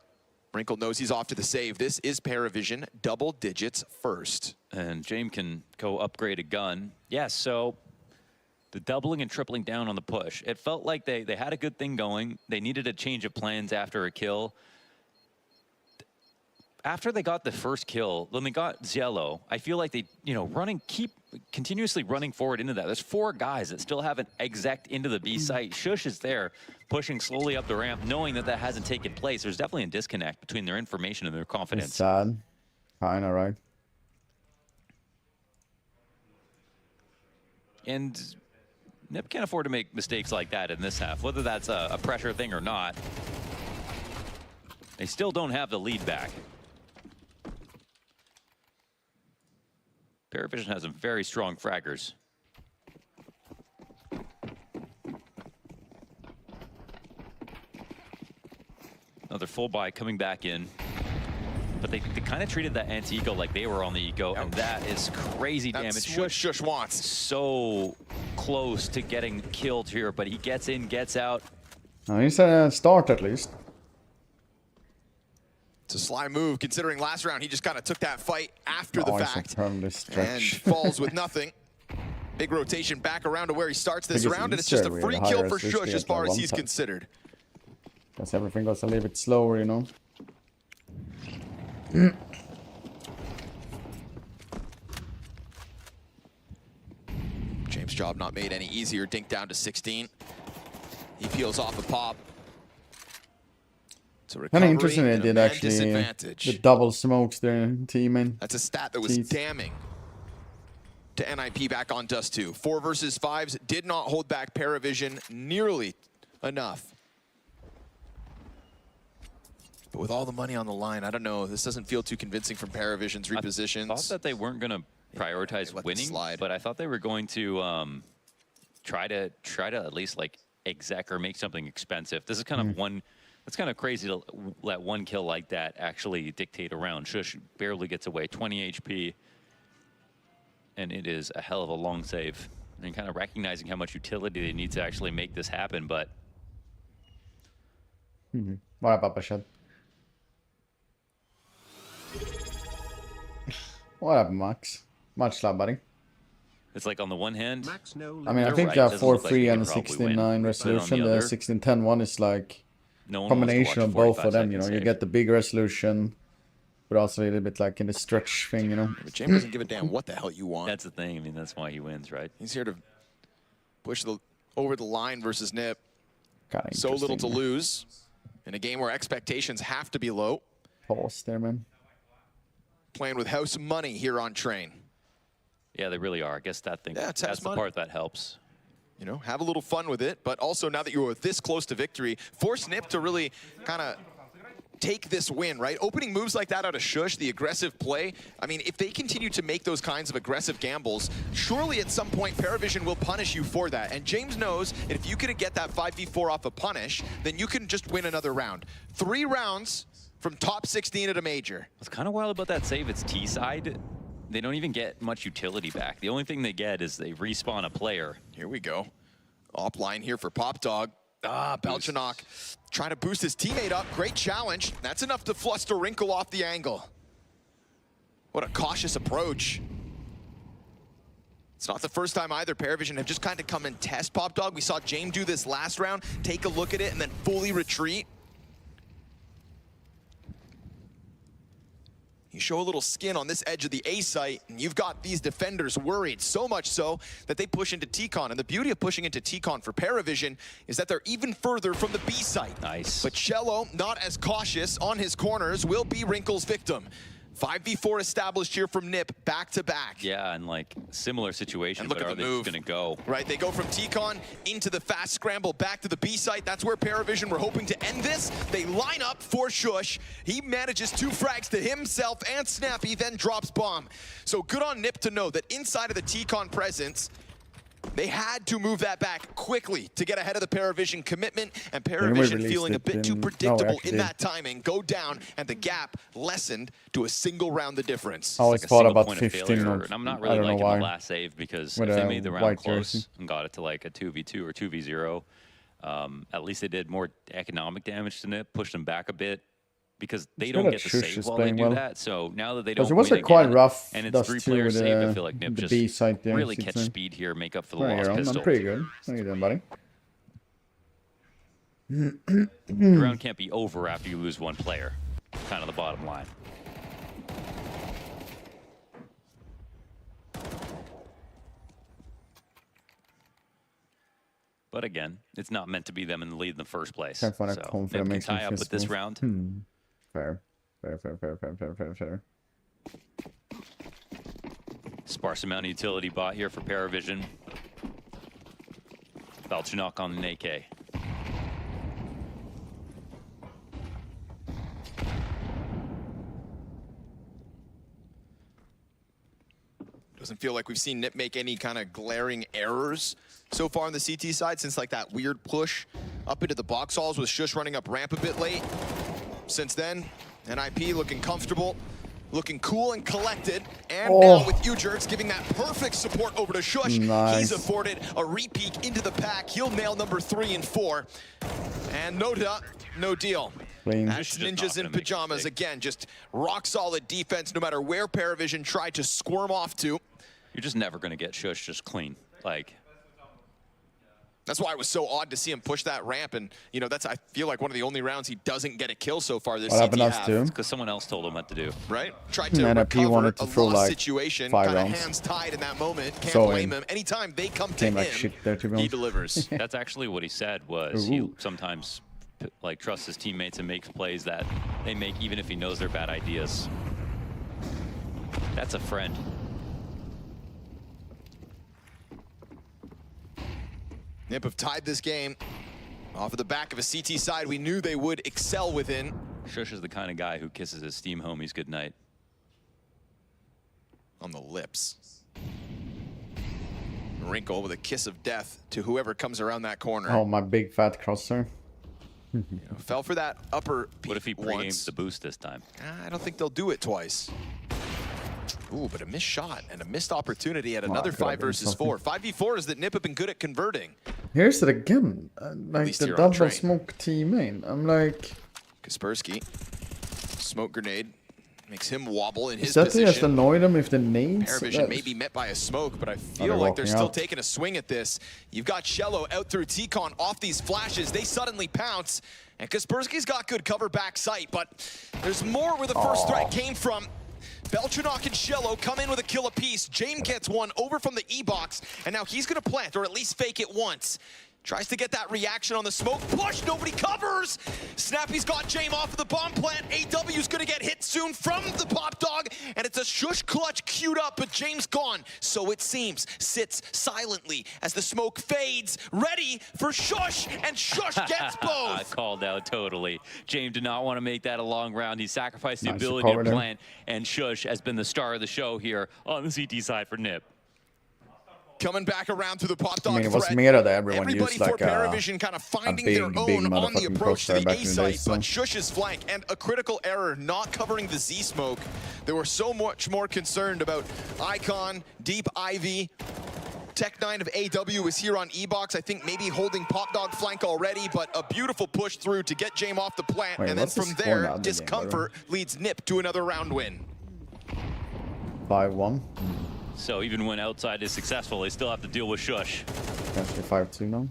Wrinkle knows he's off to the save. This is Paravision, double digits first. And James can go upgrade a gun. Yes, so the doubling and tripling down on the push. It felt like they had a good thing going. They needed a change of plans after a kill. After they got the first kill, when they got Ziello, I feel like they, keep continuously running forward into that. There's 4 guys that still haven't exec into the B site. Shush is there, pushing slowly up the ramp, knowing that hasn't taken place. There's definitely a disconnect between their information and their confidence. It's sad. Kinda, right? And Nip can't afford to make mistakes like that in this half, whether that's a pressure thing or not. They still don't have the lead back. Paravision has some very strong fraggers. Another full buy coming back in. But they kind of treated that anti-eco like they were on the eco, and that is crazy damage. That's what Shush wants. So close to getting killed here, but he gets in, gets out. No, he's a start at least. It's a sly move, considering last round he just kind of took that fight after the fact. And Stretch. falls with nothing. Big rotation back around to where he starts this Biggest round, and it's just a easier free with kill higher for assist Shush rate as far than as he's one-tap. considered. Because everything goes a little bit slower, you know. James' job not made any easier. Dink down to 16. He peels off a pop. It's a Kind recovery of interesting they and a did man actually disadvantage. the double smokes their teammate. That's a stat that was Jeez. damning to NIP back on Dust 2. 4 versus 5s did not hold back Paravision nearly enough. But with all the money on the line, I don't know. This doesn't feel too convincing from Paravision's repositions. I thought that they weren't going to prioritize winning, but I thought they were going to try to at least like exec or make something expensive. This is kind of one. It's kind of crazy to let 1 kill like that actually dictate a round. Shush barely gets away, 20 HP, and it is a hell of a long save. And kind of recognizing how much utility they need to actually make this happen, but. What up, Papashad? What up, Max? Much love, buddy. It's like on the one hand, I mean, I think right. 4-3 and the 16-9 resolution, the 16-10 one is like combination of both of them, you know. You get the big resolution, but also a little bit like in the stretch thing, you know. But James doesn't give a damn what the hell you want. That's the thing. I mean, that's why he wins, right? He's here to push over the line versus Nip. Kinda So little to interesting. lose in a game where expectations have to be low. Pause there, man. Playing with house money here on Train. Yeah, they really are. I guess that thing. Yeah, it's that's house the money. part that helps. You know, have a little fun with it, but also now that you are this close to victory, force Nip to really kind of take this win, right? Opening moves like that out of Shush, the aggressive play. I mean, if they continue to make those kinds of aggressive gambles, surely at some point Paravision will punish you for that. And James knows that if you can get that 5v4 off a punish, then you can just win another round. 3 rounds from top 16 at a major. What's kind of wild about that save, it's T-side. They don't even get much utility back. The only thing they get is they respawn a player. Here we go. Offline here for Pop Dog. Belchanok trying to boost his teammate up. Great challenge. That's enough to fluster Wrinkle off the angle. What a cautious approach. It's not the first time either. Paravision have just kind of come and test Pop Dog. We saw James do this last round, take a look at it, and then fully retreat. You show a little skin on this edge of the A site, and you've got these defenders worried, so much so that they push into T-Con. And the beauty of pushing into T-Con for Paravision is that they're even further from the B site. Nice. But Cello, not as cautious on his corners, will be Wrinkle's victim. 5v4 established here from Nip, back to back. Yeah, and like similar situation, And look but at are the they move. just gonna go? Right, they go from T-Con into the fast scramble back to the B site. That's where Paravision were hoping to end this. They line up for Shush. He manages 2 frags to himself and Snappy, then drops bomb. So good on Nip to know that inside of the T-Con presence, they had to move that back quickly to get ahead of the Paravision commitment, and Paravision feeling a bit too predictable in that timing, go down, and the gap lessened to a single round the difference. I always thought about 15 or and I'm not really liking the last save because if they made the round close and got it to like a 2v2 or 2v0, at least they did more economic damage to Nip, pushed them back a bit. Because they don't get the save while they do that, so now that they don't it was win a quite again, rough and it's 3-player save, I feel like Nip just really catch speed here, make up for the lost pistol. I'm pretty good. How you doing, buddy? The round can't be over after you lose 1 player. Kind of the bottom line. But again, it's not meant to be them in the lead in the first place. Can't find a So confident Nip makes can me tie up feel with this smooth. round. Fair. Fair. Sparse amount of utility bot here for Paravision. Belchanok on the AK. Doesn't feel like we've seen Nip make any kind of glaring errors so far on the CT side since like that weird push up into the box halls with Shush running up ramp a bit late. Since then, NIP looking comfortable, looking cool and collected, and now with U-Jerks giving that perfect support over to Shush. Nice. He's afforded a re-peek into the pack. He'll nail number 3 and 4. And no deal. Clean. That's Ninjas in Pajamas again, just rock solid defense no matter where Paravision tried to squirm off to. You're just never going to get Shush just clean. Like, that's why it was so odd to see him push that ramp, and you know that's I feel like one of the only rounds he doesn't get a kill so far this CT half. Because someone else told him what to do. Right? Tried to recover wanted to a throw lost like situation, 5 kind of rounds. hands tied in that moment. Can't So blame him. Anytime they come to came him, like shit there, to be he honest. delivers. That's actually what he said was he sometimes like trusts his teammates and makes plays that they make even if he knows they're bad ideas. That's a friend. Nip have tied this game off of the back of a CT side we knew they would excel within. Shush is the kind of guy who kisses his Steam homies goodnight. On the lips. Wrinkle with a kiss of death to whoever comes around that corner. Oh, my big fat crosser. Fell for that upper peak. What if he pre-games the boost this time? I don't think they'll do it twice. Ooh, but a missed shot and a missed opportunity at another 5 versus 4. 5v4 is that Nip have been good at converting. Here's it again. Like least the you're on double train. smoke teammate. I'm like, Kaspersky, smoke grenade, makes him wobble in his is that position. just annoyed him if the nades? Paravision may be met by a smoke, but I feel like they're still taking a swing at this. You've got Cello out through T-Con off these flashes. They suddenly pounce, and Kaspersky's got good cover back sight, but there's more where the first threat came from. Belchanok and Cello come in with a kill apiece. James gets one over from the E-box, and now he's gonna plant, or at least fake it once. Tries to get that reaction on the smoke push, nobody covers! Snappy's got James off of the bomb plant. AW's gonna get hit soon from the Pop Dog, and it's a Shush clutch queued up, but James gone. So it seems, sits silently as the smoke fades, ready for Shush, and Shush gets both! Called out totally. James did not want to make that a long round. He sacrificed the Nice ability to recovery there. plant, and Shush has been the star of the show here on the CT side for Nip. Coming back around to the Pop Dog I mean, it was threat. meta that everyone Everybody used like for Paravision kind of finding their own on the approach to the A site, but Shush's flank and a critical error not covering the Z smoke. They were so much more concerned about Icon, Deep Ivy, Tech9 of AW is here on E-Box. I think maybe holding Pop Dog flank already, but a beautiful push through to get Jame off the plant. Wait, and then what's the from score there, now in the game, discomfort leads Nip to another round win. 5-1. So even when outside is successful, they still have to deal with Shush. Actually 5-2 now.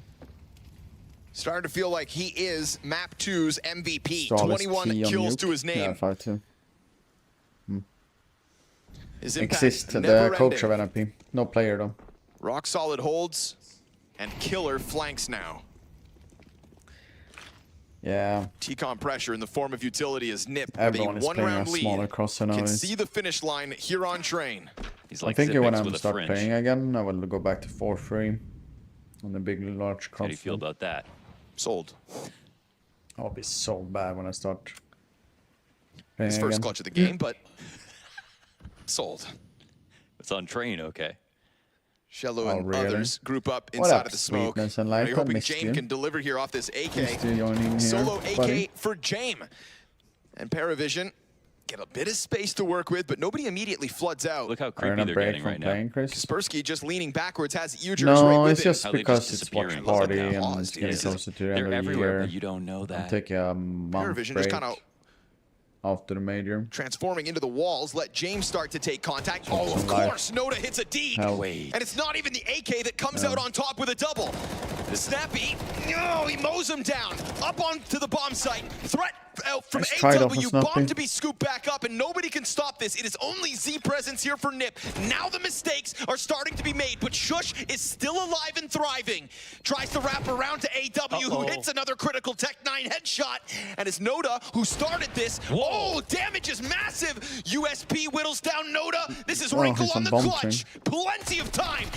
Starting to feel like he is Map 2's MVP. STARLADDER 21 kills to his name. Yeah, 5-2. His impact Exist, never the coach ending. of NIP. No player though. Rock solid holds, and killer flanks now. Yeah. T-Con pressure in the form of utility as Nip Everyone with is a playing a one-round lead. smaller crosser Can nowadays. see the finish line here on Train. He's I like think when Zippix I with a start fringe. playing again, I will go back to 4-3 on the big, large How cross. do you feel about that? Sold. I'll be so bad when I start playing His first again. clutch of the game, but sold. It's on Train, okay. Shello and really? others group up What inside up, of the smoke. sweetness and light? You're I hoping missed Jame you. can deliver here off this AK. Missed you joining here, Solo buddy. AK for Jame. And Paravision get a bit of space to work with, but nobody immediately floods out. Look how Are you creepy on a they're break getting from right playing, now. Chris? Kaspersky just leaning backwards has Ujers No, right with it's him. just How they because just it's disappear watch in party like and that. it's getting Yeah. closer to the end They're of the everywhere, year. but you don't know I'm that. taking a month Paravision break just kind of after the major. transforming into the walls, let James start to take contact. Oh, of some life. course, Noda hits a D. Hell. And it's not even the AK that comes No. out on top with a double. Snappy, no, he mows him down. Up onto the bomb site. Threat out from Nice try, though, AW. from Bomb Snappy. to be scooped back up, and nobody can stop this. It is only Z presence here for Nip. Now the mistakes are starting to be made, but Shush is still alive and thriving. Tries to wrap around to AW, who hits another critical Tech9 headshot. And it's Noda who started this. Oh, damage is massive. USP whittles down Noda. This is Oh, Wrinkle he's on on the bomb clutch. Plenty of time.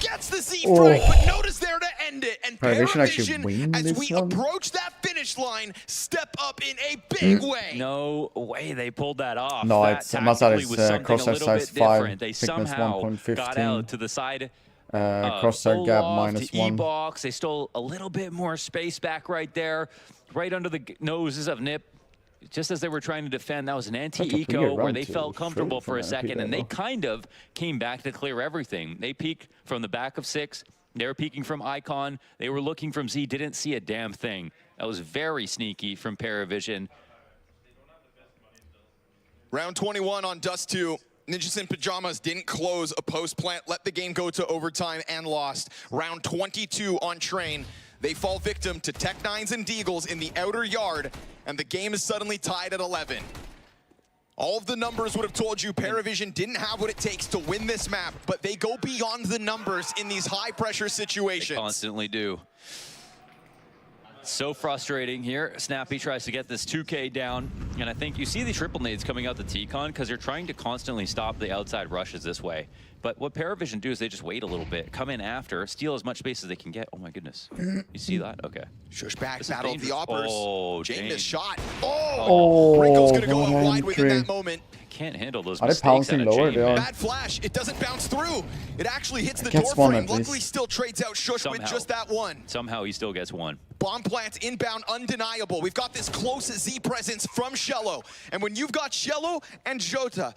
Gets the Z Oh. frag, but Noda's there to end it. And Paravision actually win as this we one? approach that finish line, step up in a big way. No way they pulled that off. No, that it's Mazar tactically is, was something crosshair a little size bit 5, different. They thickness somehow 1.15. got out to the side. Crosshair full gap off -1. to E-box. They stole a little bit more space back right there, right under the noses of Nip. Just as they were trying to defend, that was an That's a anti-eco weird where round they two. felt comfortable Fruit for a from second, NP and they there, kind of came back to clear everything. They peeked from the back of 6. They were peeking from Icon. They were looking from Z. Didn't see a damn thing. That was very sneaky from Paravision. Round 21 on Dust 2. Ninjas in Pajamas didn't close a post plant, let the game go to overtime and lost. Round 22 on Train. They fall victim to Tech9s and Deagles in the outer yard, and the game is suddenly tied at 11. All of the numbers would have told you Paravision didn't have what it takes to win this map, but they go beyond the numbers in these high-pressure situations. They constantly do. So frustrating here. Snappy tries to get this 2K down, and I think you see the triple nades coming out the T-Con because they're trying to constantly stop the outside rushes this way. But what Paravision do is they just wait a little bit, come in after, steal as much space as they can get. Oh my goodness. You see that? Okay. Shush back, This is battle of the dangerous. Oppers. Oh, Jane Jane. is shot. Oh, Wrinkle's gonna go out one wide within entry. that moment. Can't handle those Are they mistakes pouncing out of lower? Jane, They are. man. Bad flash. It doesn't bounce through. It actually hits the Gets door one frame. at least. Luckily, still trades out Shush with Somehow. just that one. Somehow he still gets one. Bomb plant inbound, undeniable. We've got this close Z presence from Shello. And when you've got Shello and Jota,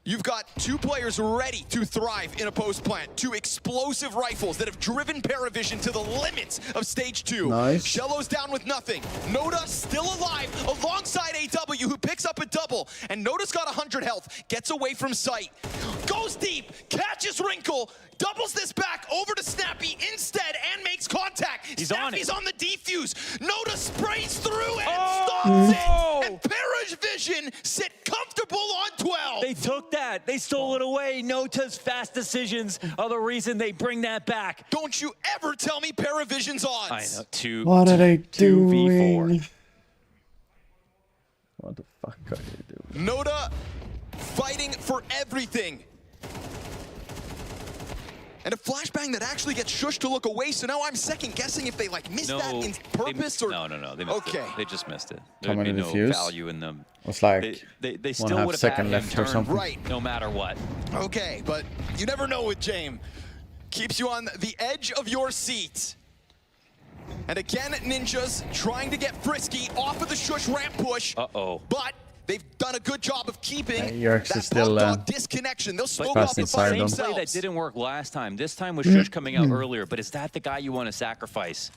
you've got two players ready to thrive in a post plant. Two explosive rifles that have driven Paravision to the limits of stage 2. Nice. Shello's down with nothing. Noda still alive alongside AW, who picks up a double. And Noda's got 100 health, gets away from sight. Goes deep, catches Wrinkle, doubles this back over to Snappy instead and makes contact. He's on Snappy's it. on the defuse. Noda sprays through and stops it. And Paravision sit comfortable on 12. They took that. They stole it away. Nota's fast decisions are the reason they bring that back. Don't you ever tell me Paravision's odds. I know. What are they 2v4. doing? What the fuck are they doing? Noda fighting for everything. And a flashbang that actually gets Shush to look away, so now I'm second guessing if they like missed that in purpose or... No. They missed Okay. it. They just missed it. How There'd be many no defuse? value in them. It's like They 1.5 still would have had second him left or turn something. Right. no matter what. Okay, but you never know with Jame. Keeps you on the edge of your seat. And again, Ninjas trying to get frisky off of the Shush ramp push. Uh-oh. But They've done a good job of keeping you're actually that still disconnection. They'll smoke fast off the inside fight them. Play that didn't work last time. This time with Shush coming out earlier, but is that the guy you want to sacrifice?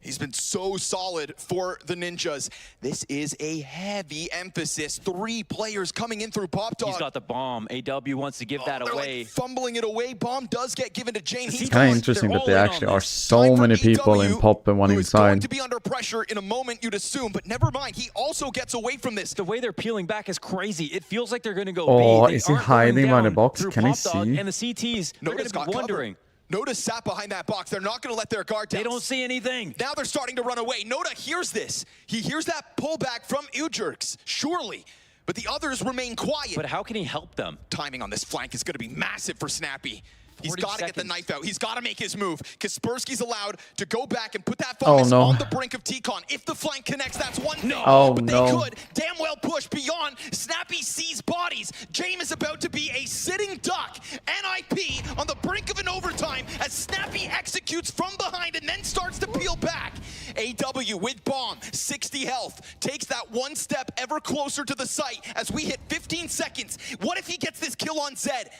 He's been so solid for the Ninjas. This is a heavy emphasis. 3 players coming in through Pop Dog. He's got the bomb. AW wants to give that away. Like fumbling it away. Bomb does get given to Jane. It's kind of interesting that there actually are so many people in Pop and one inside. Going to be under pressure in a moment, you'd assume, but never mind. He also gets away from this. The way they're peeling back is crazy. It feels like they're going to go Oh, B. is he hiding by the box? Can he see? And the CTs, they're going to be wondering. Noda sat behind that box. They're not going to let their guard down. They don't see anything. Now they're starting to run away. Noda hears this. He hears that pullback from Ujurks, surely. But the others remain quiet. But how can he help them? Timing on this flank is going to be massive for Snappy. He's 40 got to get the knife out. He's got to make his move. Kaspersky's allowed to go back and put that Oh, focus no. on the brink of T-Con. If the flank connects, that's one thing. Oh, but no. they could damn well push beyond. Snappy sees bodies. Jame is about to be a sitting duck. NIP on the brink of an overtime as Snappy executes from behind and then starts to peel back. AW with bomb, 60 health, takes that one step ever closer to the site as we hit 15 seconds. What if he gets this kill on Zed?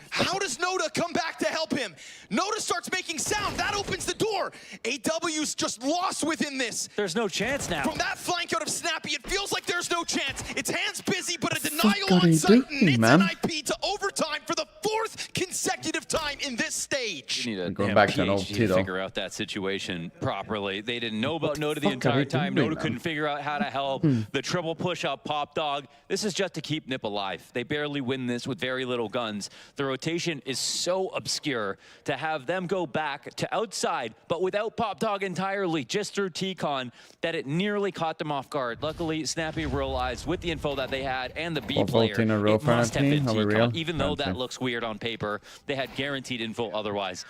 How does Noda come back to help him? Noda starts making sound. That opens the door. AW's just lost within this. There's no chance now. From that flank out of Snappy, it feels like there's no chance. It's hands busy, but a fuck denial are on they site. doing, It's man? NIP to overtime for the 4th consecutive time in this stage. You need a Going damn back to an PhD OT to though. figure out that situation properly. They didn't know about Noda the fuck are entire they time. doing, Noda man? couldn't figure out how to help. The triple push up Pop Dog. This is just to keep Nip alive. They barely win this with very little guns. The rotation is so obscure to have them go back to outside, but without Pop Dog entirely, just through T-Con, that it nearly caught them off guard. Luckily, Snappy realized with the info that they had and the B Both player, in a row it must have apparently. been Are we T-Con. real? Even though that Apparently. looks weird on paper, they had guaranteed info otherwise.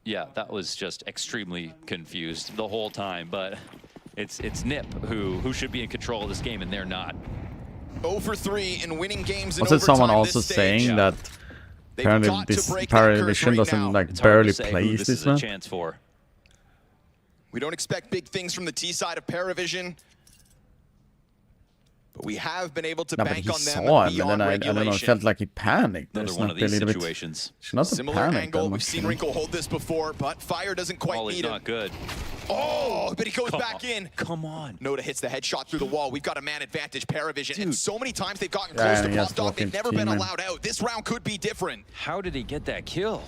Yeah, that was just extremely confused the whole time, but it's Nip who should be in control of this game, and they're not. 0 for 3 in winning games in Wasn't someone overtime also this stage. saying that They've apparently got to this break that curse Paravision right doesn't now. like It's hard barely to say who plays this this is a map? chance for. We don't expect big things from the T side of Paravision, but we have been able to No, but bank he on them saw him, and beyond then I don't know, it regulation. felt like he panicked. Another There's one not of these really a bit- situations. Should not have Similar panicked angle. that We've much, seen you know? Wrinkle hold this before, but Fire doesn't quite Volley's need him. not good. Oh, but he goes Come back on. in. Come on. Noda hits the headshot through the wall. We've got a man advantage, Paravision. And Dude. so many times they've gotten Yeah, close and he to has Pop to Dog, walk they've into never team, been man. allowed out. This round could be different. How did he get that kill?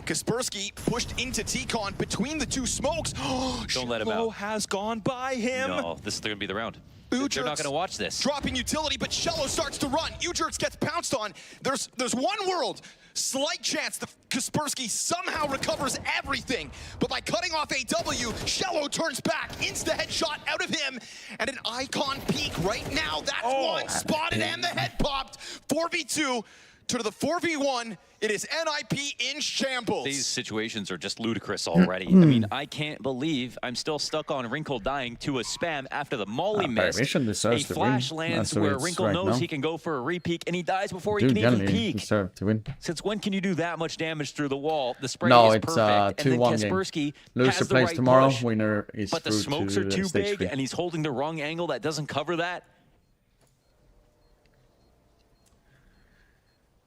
Kaspersky pushed into T-Con between the two smokes. Don't let him Shello out. has gone by him. No, this is going to be the round. They're not going to watch this. Dropping utility, but Shello starts to run. Ujurks gets pounced on. There's one world. Slight chance that Kaspersky somehow recovers everything. But by cutting off AW, Shello turns back. Insta headshot out of him. And an icon peak right now. That's one spotted and the head popped. 4v2 to the 4v1. It is NIP in shambles. These situations are just ludicrous already. I mean, I can't believe I'm still stuck on Wrinkle dying to a spam after the Molly missed. Paravision A deserves to flash win. lands That's the way where it's Wrinkle right knows now. he can go for a re-peek, and he dies before Dude, he can even generally peek. deserve to win. Since when can you do that much damage through the wall? The spray No, is it's perfect, and then 2-1 game. Kaspersky Loser has the plays right tomorrow. push, Winner is but the through smokes to are too stage big, 3. and he's holding the wrong angle that doesn't cover that.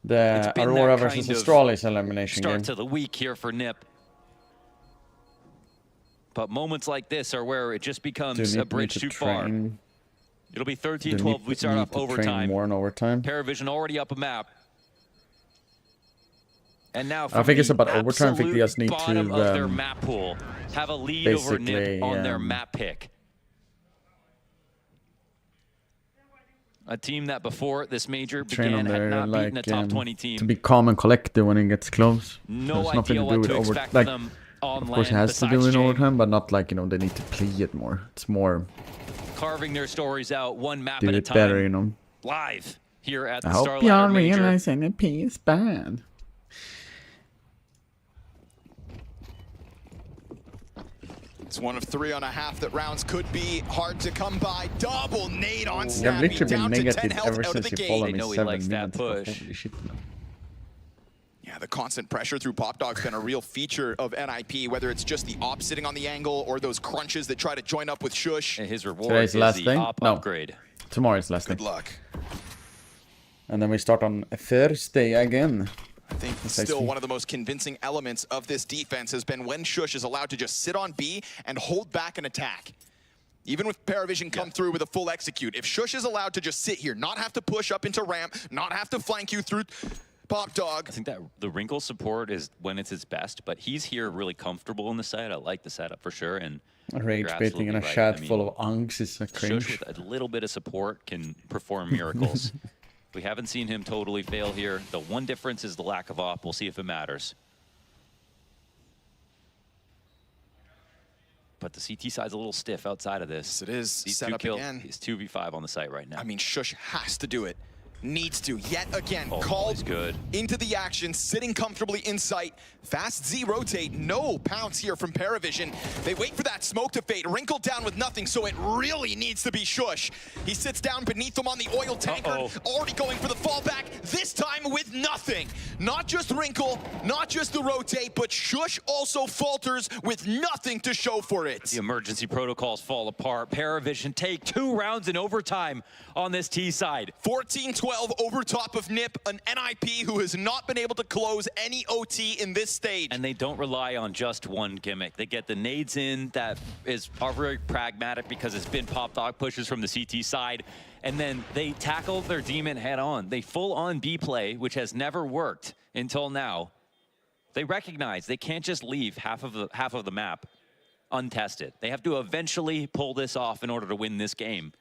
The It's been Aurora that versus kind of Astralis elimination Start game. to the week here for Nip. But moments like this are where it just becomes a bridge too far. It'll be 13-12. We start off overtime. More in overtime. Paravision already up a map. And now I think it's from about the overtime. I think they just need bottom to of their map pool, have a lead over Nip basically, on their map pick. A team that before this major train began on had there, not beaten a like top 20 team. to be calm and collected when it gets close. No There's nothing idea to what do with to over. expect Like, from them on of course, it land has to do besides in Jane. overtime, but not like they need to play it more. It's more Carving their stories out one map do at a it time. better, you know. Live here at the I hope STARLADDER y'all Major. realize NP is bad. It's 1 of 3 on a half that rounds could be hard to come by. Double nade on I've Snappy, literally been down to 10 negative health ever out of since the you followed gate. me know he 7 likes that minutes. push. Holy shit, man. Yeah, the constant pressure through Pop Dog's been a real feature of NIP, whether it's just the op sitting on the angle or those crunches that try to join up with Shush. And his reward Today's is last the thing? op No. upgrade. Tomorrow's last Good thing. luck. And then we start on Thursday again. I think still one of the most convincing elements of this defense has been when Shush is allowed to just sit on B and hold back an attack. Even with Paravision come through with a full execute, if Shush is allowed to just sit here, not have to push up into ramp, not have to flank you through Pop Dog. I think that the Wrinkle support is when it's its best, but he's here really comfortable in the side. I like the setup for sure. And Rage baiting in a chat full of unks is a cringe. Shush with a little bit of support can perform miracles. We haven't seen him totally fail here. The one difference is the lack of op. We'll see if it matters. But the CT side's a little stiff outside of this. Yes, it is. These Set two up kills. again. He's 2v5 on the site right now. I mean, Shush has to do it. Needs to, yet again, he's called good. into the action, sitting comfortably in sight. Fast Z rotate, no pounce here from Paravision. They wait for that smoke to fade, Wrinkle down with nothing, so it really needs to be Shush. He sits down beneath them on the oil tanker, already going for the fallback, this time with nothing. Not just Wrinkle, not just the rotate, but Shush also falters with nothing to show for it. The emergency protocols fall apart. Paravision take 2 rounds in overtime on this T side. 14-12 over top of NiP, an NIP who has not been able to close any OT in this stage. And they don't rely on just one gimmick. They get the nades in that are very pragmatic because it's been Pop Dog pushes from the CT side. And then they tackle their demon head on. They full on B play, which has never worked until now. They recognize they can't just leave half of the map untested. They have to eventually pull this off in order to win this game.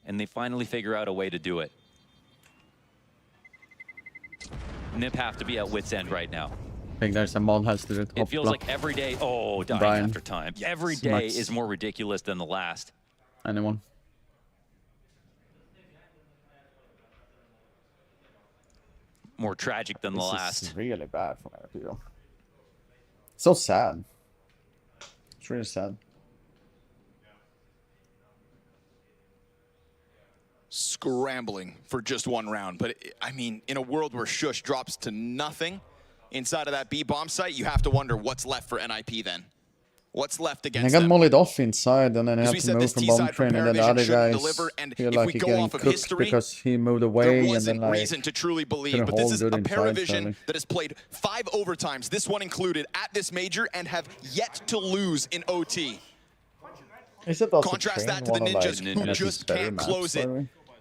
And they finally figure out a way to do it. NiP have to be at wit's end right now. I think there's a mod has to do it. It feels like every day, dying after time. Every day is more ridiculous than the last. Anyone? More tragic than the last. This is really bad for people. So sad. It's really sad. Scrambling for just one round. But, I mean, in a world where Shush drops to nothing inside of that B bomb site, you have to wonder what's left for NIP then. What's left I against got them? mollied off inside, and then I As had we to said, move this from T bomb side from train, and then the Paravision other shouldn't guys deliver, and feel if like we he go getting off of cooked history, because he moved away, there and wasn't then like reason to truly believe, couldn't but this hold is a good inside, Paravision sadly. that has played 5 overtimes, this one included, at this major, and have yet to lose in OT. Is it also Contrast that to the Ninjas, who just can't close it.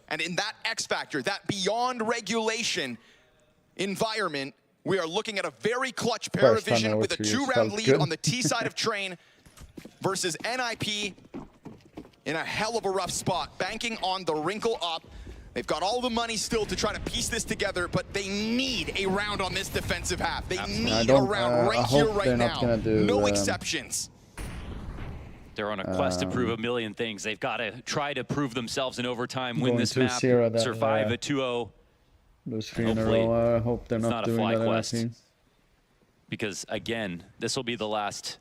And in that X factor, that beyond regulation environment, we are looking at a very clutch Paravision with a 2-round lead on the T side of Train versus NIP in a hell of a rough spot, banking on the Wrinkle up. They've got all the money still to try to piece this together, but they need a round on this defensive half. They need a round right here, right now. No exceptions. They're on a quest to prove a million things. They've got to try to prove themselves in overtime, win this map, survive a 2-0. Lose 3 in a row. I hope they're it's not a doing fly that quest. in Because again, this will be the last.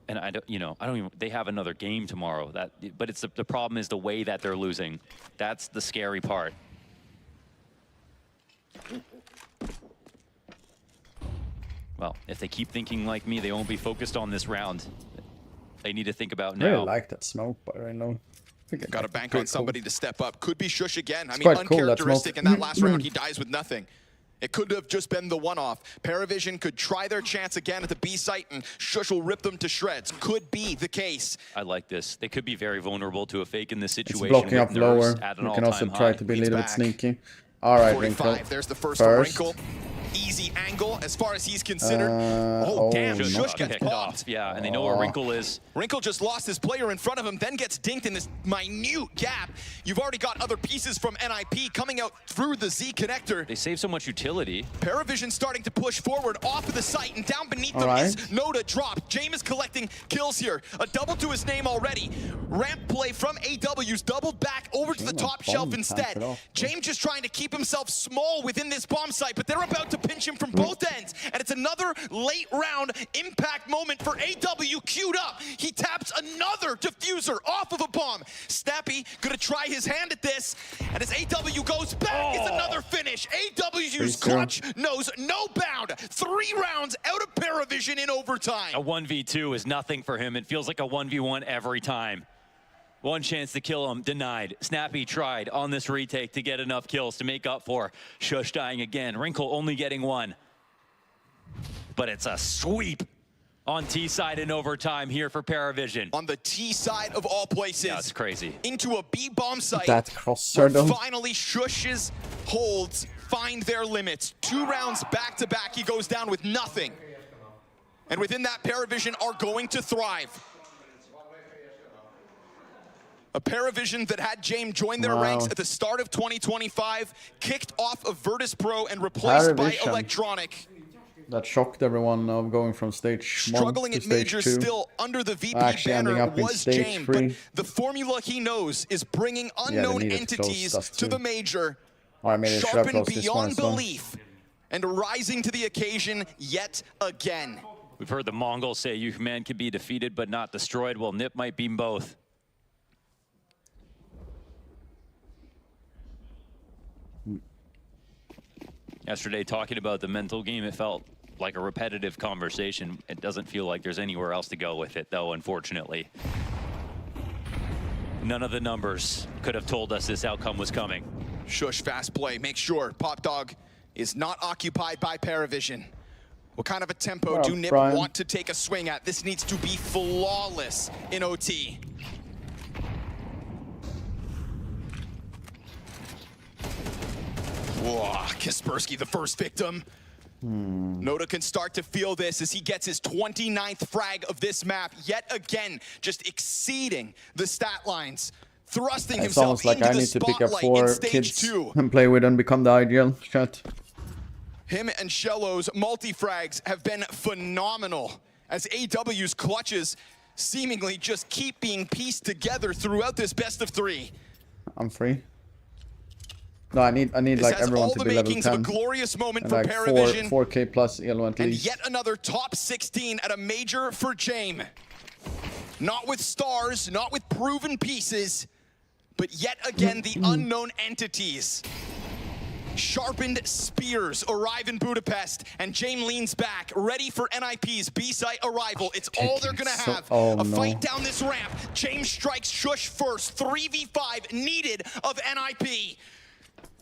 And I don't even. They have another game tomorrow. But it's the problem is the way that they're losing. That's the scary part. Well, if they keep thinking like me, they won't be focused on this round. They need to think about I really now. like that smoke, but I know. Got to bank on somebody to step up. Could be Shush again. I It's mean, quite cool, that uncharacteristic smoke. in that last round. He dies with nothing. It could have just been the one-off. Paravision could try their chance again at the B site, and Shush will rip them to shreds. Could be the case. I like this. They could be very vulnerable to a fake in this It's situation. blocking with up lower. nerves at an You can also all-time try high. to be a little bit back. sneaky. All right, 45. Wrinkle. There's the first for Wrinkle. Easy angle as far as he's considered. Oh, damn. Shush Shush got gets kicked popped. off. Yeah, and they know where Wrinkle is. Wrinkle just lost his player in front of him, then gets dinked in this minute gap. You've already got other pieces from NIP coming out through the Z connector. They save so much utility. Paravision starting to push forward off of the site, and down beneath them is Noda drop. James is collecting kills here. A double to his name already. Ramp play from AW's doubled back over to the top shelf instead. James just trying to keep himself small within this bomb site, but they're about to pick pinch him from both ends. And it's another late round impact moment for AW queued up. He taps another diffuser off of a bomb. Snappy gonna try his hand at this. And as AW goes back, it's another finish. AW's clutch knows no bound. 3 rounds out of Paravision in overtime. A 1v2 is nothing for him. It feels like a 1v1 every time. One chance to kill him, denied. Snappy tried on this retake to get enough kills to make up for Shush dying again. Wrinkle only getting 1. But it's a sweep on T side in overtime here for Paravision. On the T side of all places. That's crazy. Into a B bomb site. That crosser where finally Shush's holds find their limits. 2 rounds back to back, he goes down with nothing. And within that, Paravision are going to thrive. A Paravision that had James join their ranks at the start of 2025, kicked off of Virtus Pro and replaced by Electronic. That shocked everyone of going from stage 1 Struggling to at stage majors 2. still under the VP Actually ending banner up in was stage James, 3. but the formula he knows is bringing unknown entities to the major, sharpened beyond belief, and rising to the occasion yet again. We've heard the Mongols say you man can be defeated but not destroyed. Well, Nip might be both. Yesterday, talking about the mental game, it felt like a repetitive conversation. It doesn't feel like there's anywhere else to go with it, though, unfortunately. None of the numbers could have told us this outcome was coming. Shush fast play, make sure Pop Dog is not occupied by Paravision. What kind of a tempo do Nip want to take a swing at? This needs to be flawless in OT. Whoa, Kaspersky, the first victim. Noda can start to feel this as he gets his 29th frag of this map. Yet again, just exceeding the stat lines. Thrusting it's himself almost like into I the need to pick up spotlight 4 in stage kids 2. and play with and become the ideal chat. Him and Shello's multi-frags have been phenomenal as AW's clutches seemingly just keep being pieced together throughout this best of 3. I'm free. No, I need like everyone to be level 10. Of a glorious moment and for like Paravision. 4K plus elo at least. And yet another top 16 at a major for Jame. Not with stars, not with proven pieces, but yet again the unknown entities. Sharpened spears arrive in Budapest, and Jame leans back, ready for NIP's B-site arrival. It's all they're gonna have. A fight down this ramp. Jame strikes Shush first. 3v5 needed of NIP.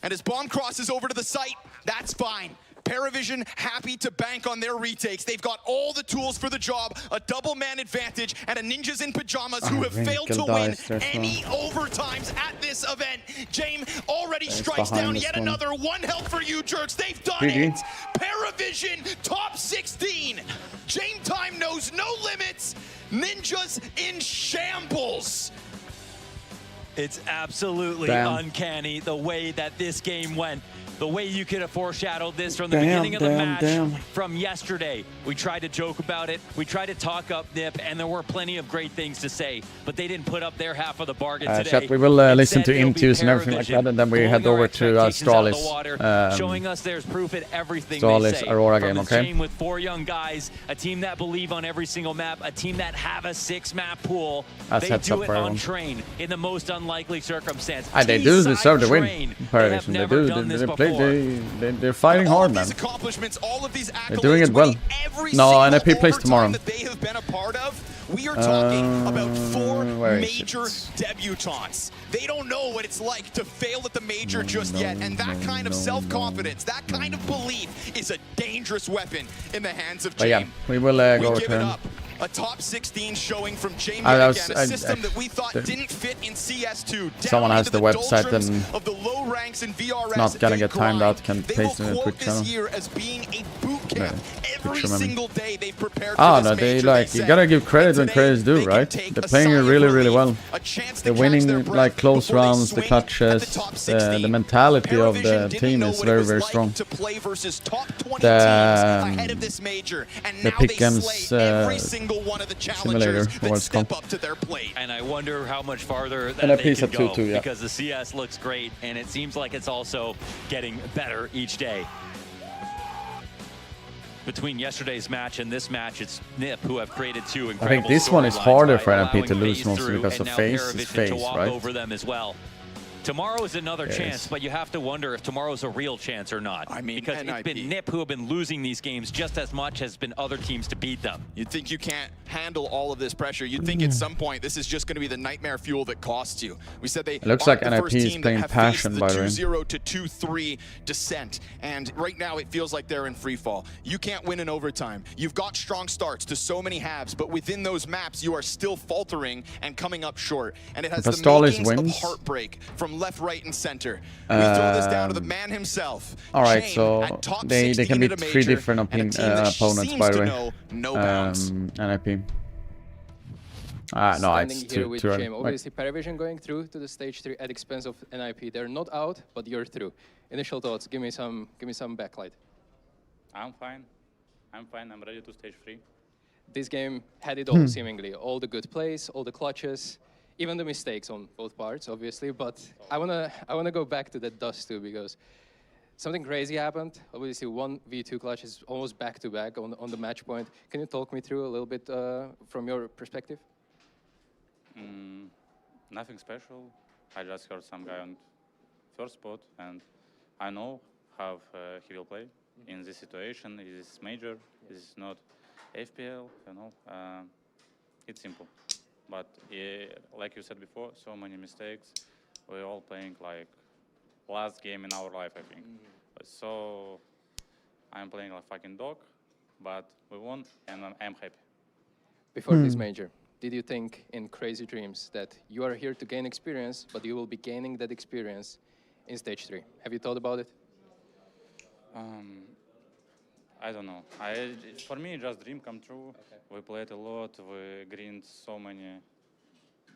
And as bomb crosses over to the site, that's fine. Paravision happy to bank on their retakes. They've got all the tools for the job, a double man advantage, and a ninjas in pajamas who have failed to win any overtimes at this event. Jame already strikes down yet another. 1 health for you, jerks. They've done it. Paravision top 16. Jame time knows no limits. Ninjas in shambles. It's absolutely uncanny the way that this game went. The way you could have foreshadowed this from the beginning of the match from yesterday. We tried to joke about it. We tried to talk up Nip, and there were plenty of great things to say, but they didn't put up their half of the bargain today. Chat, we will listen to interviews and everything like that, and then we head over to Astralis. Showing us there's proof in everything Astralis they say. Aurora From game, this okay? team with 4 young guys, a team that believe on every single map, a team that have a 6-map pool. That's they do up it for on everyone. train in the most unlikely circumstance. They do deserve the win. Paravision. They do. They're fighting hard, man. They're doing it well. No, NIP plays tomorrow. They have been a part of. We are talking about 4 major debutantes. They don't know what it's like to fail at the major just yet, and that kind of self-confidence, that kind of belief is a dangerous weapon in the hands of Jame. But yeah, we will go over to him. A top 16 showing from Jame again, a system that we thought didn't fit in CS2. Someone has the website and of the low ranks in VRS, not gonna get timed out, can paste in a quick channel. year as being a boot camp. Every single day they've prepared no, they like, you gotta give credit when credit's due, right? They're playing it really, really well. They're winning like close rounds, the clutches, the mentality of the team is very, very strong. The pick'ems one of the simulator that step up to their plate. And I wonder how much farther that they can go, because the CS looks great, and it seems like it's also getting better each day. between yesterday's match and this match, it's Nip who have created two incredible. I think this one is harder for NIP to lose mostly because of FaZe is FaZe, right? Over them as well. Tomorrow is another chance, but you have to wonder if tomorrow's a real chance or not. I mean, because it's been Nip who have been losing these games just as much as been other teams to beat them. You'd think you can't handle all of this pressure. You'd think at some point this is just going to be the nightmare fuel that costs you. We said they looks like NIP is playing Passion, by the way. 2-0 to 2-3 descent, and right now it feels like they're in free fall. You can't win in overtime. You've got strong starts to so many halves, but within those maps you are still faltering and coming up short. And it has the makings of heartbreak from left, right, and center. We throw this down to the man himself. All right, so they can be three different opponents, by the way. NIP. No, it's too early. Obviously, Paravision going through to the stage 3 at expense of NIP. They're not out, but you're through. Initial thoughts. Give me some backlight. I'm fine. I'm ready to stage 3. This game had it all, seemingly. All the good plays, all the clutches. Even the mistakes on both parts, obviously, but I wanna go back to that dust too, because something crazy happened. Obviously, 1v2 clutch is almost back-to-back on the match point. Can you talk me through a little bit from your perspective? Nothing special. I just heard some guy on first spot, and I know how he will play in this situation. It is major. This is not FPL, you know. It's simple. But like you said before, so many mistakes. We're all playing like last game in our life, I think. So I'm playing like fucking dog, but we won, and I'm happy. Before this major, did you think in crazy dreams that you are here to gain experience, but you will be gaining that experience in stage 3? Have you thought about it? I don't know. For me, just dream come true. Okay. We played a lot. We grinded so many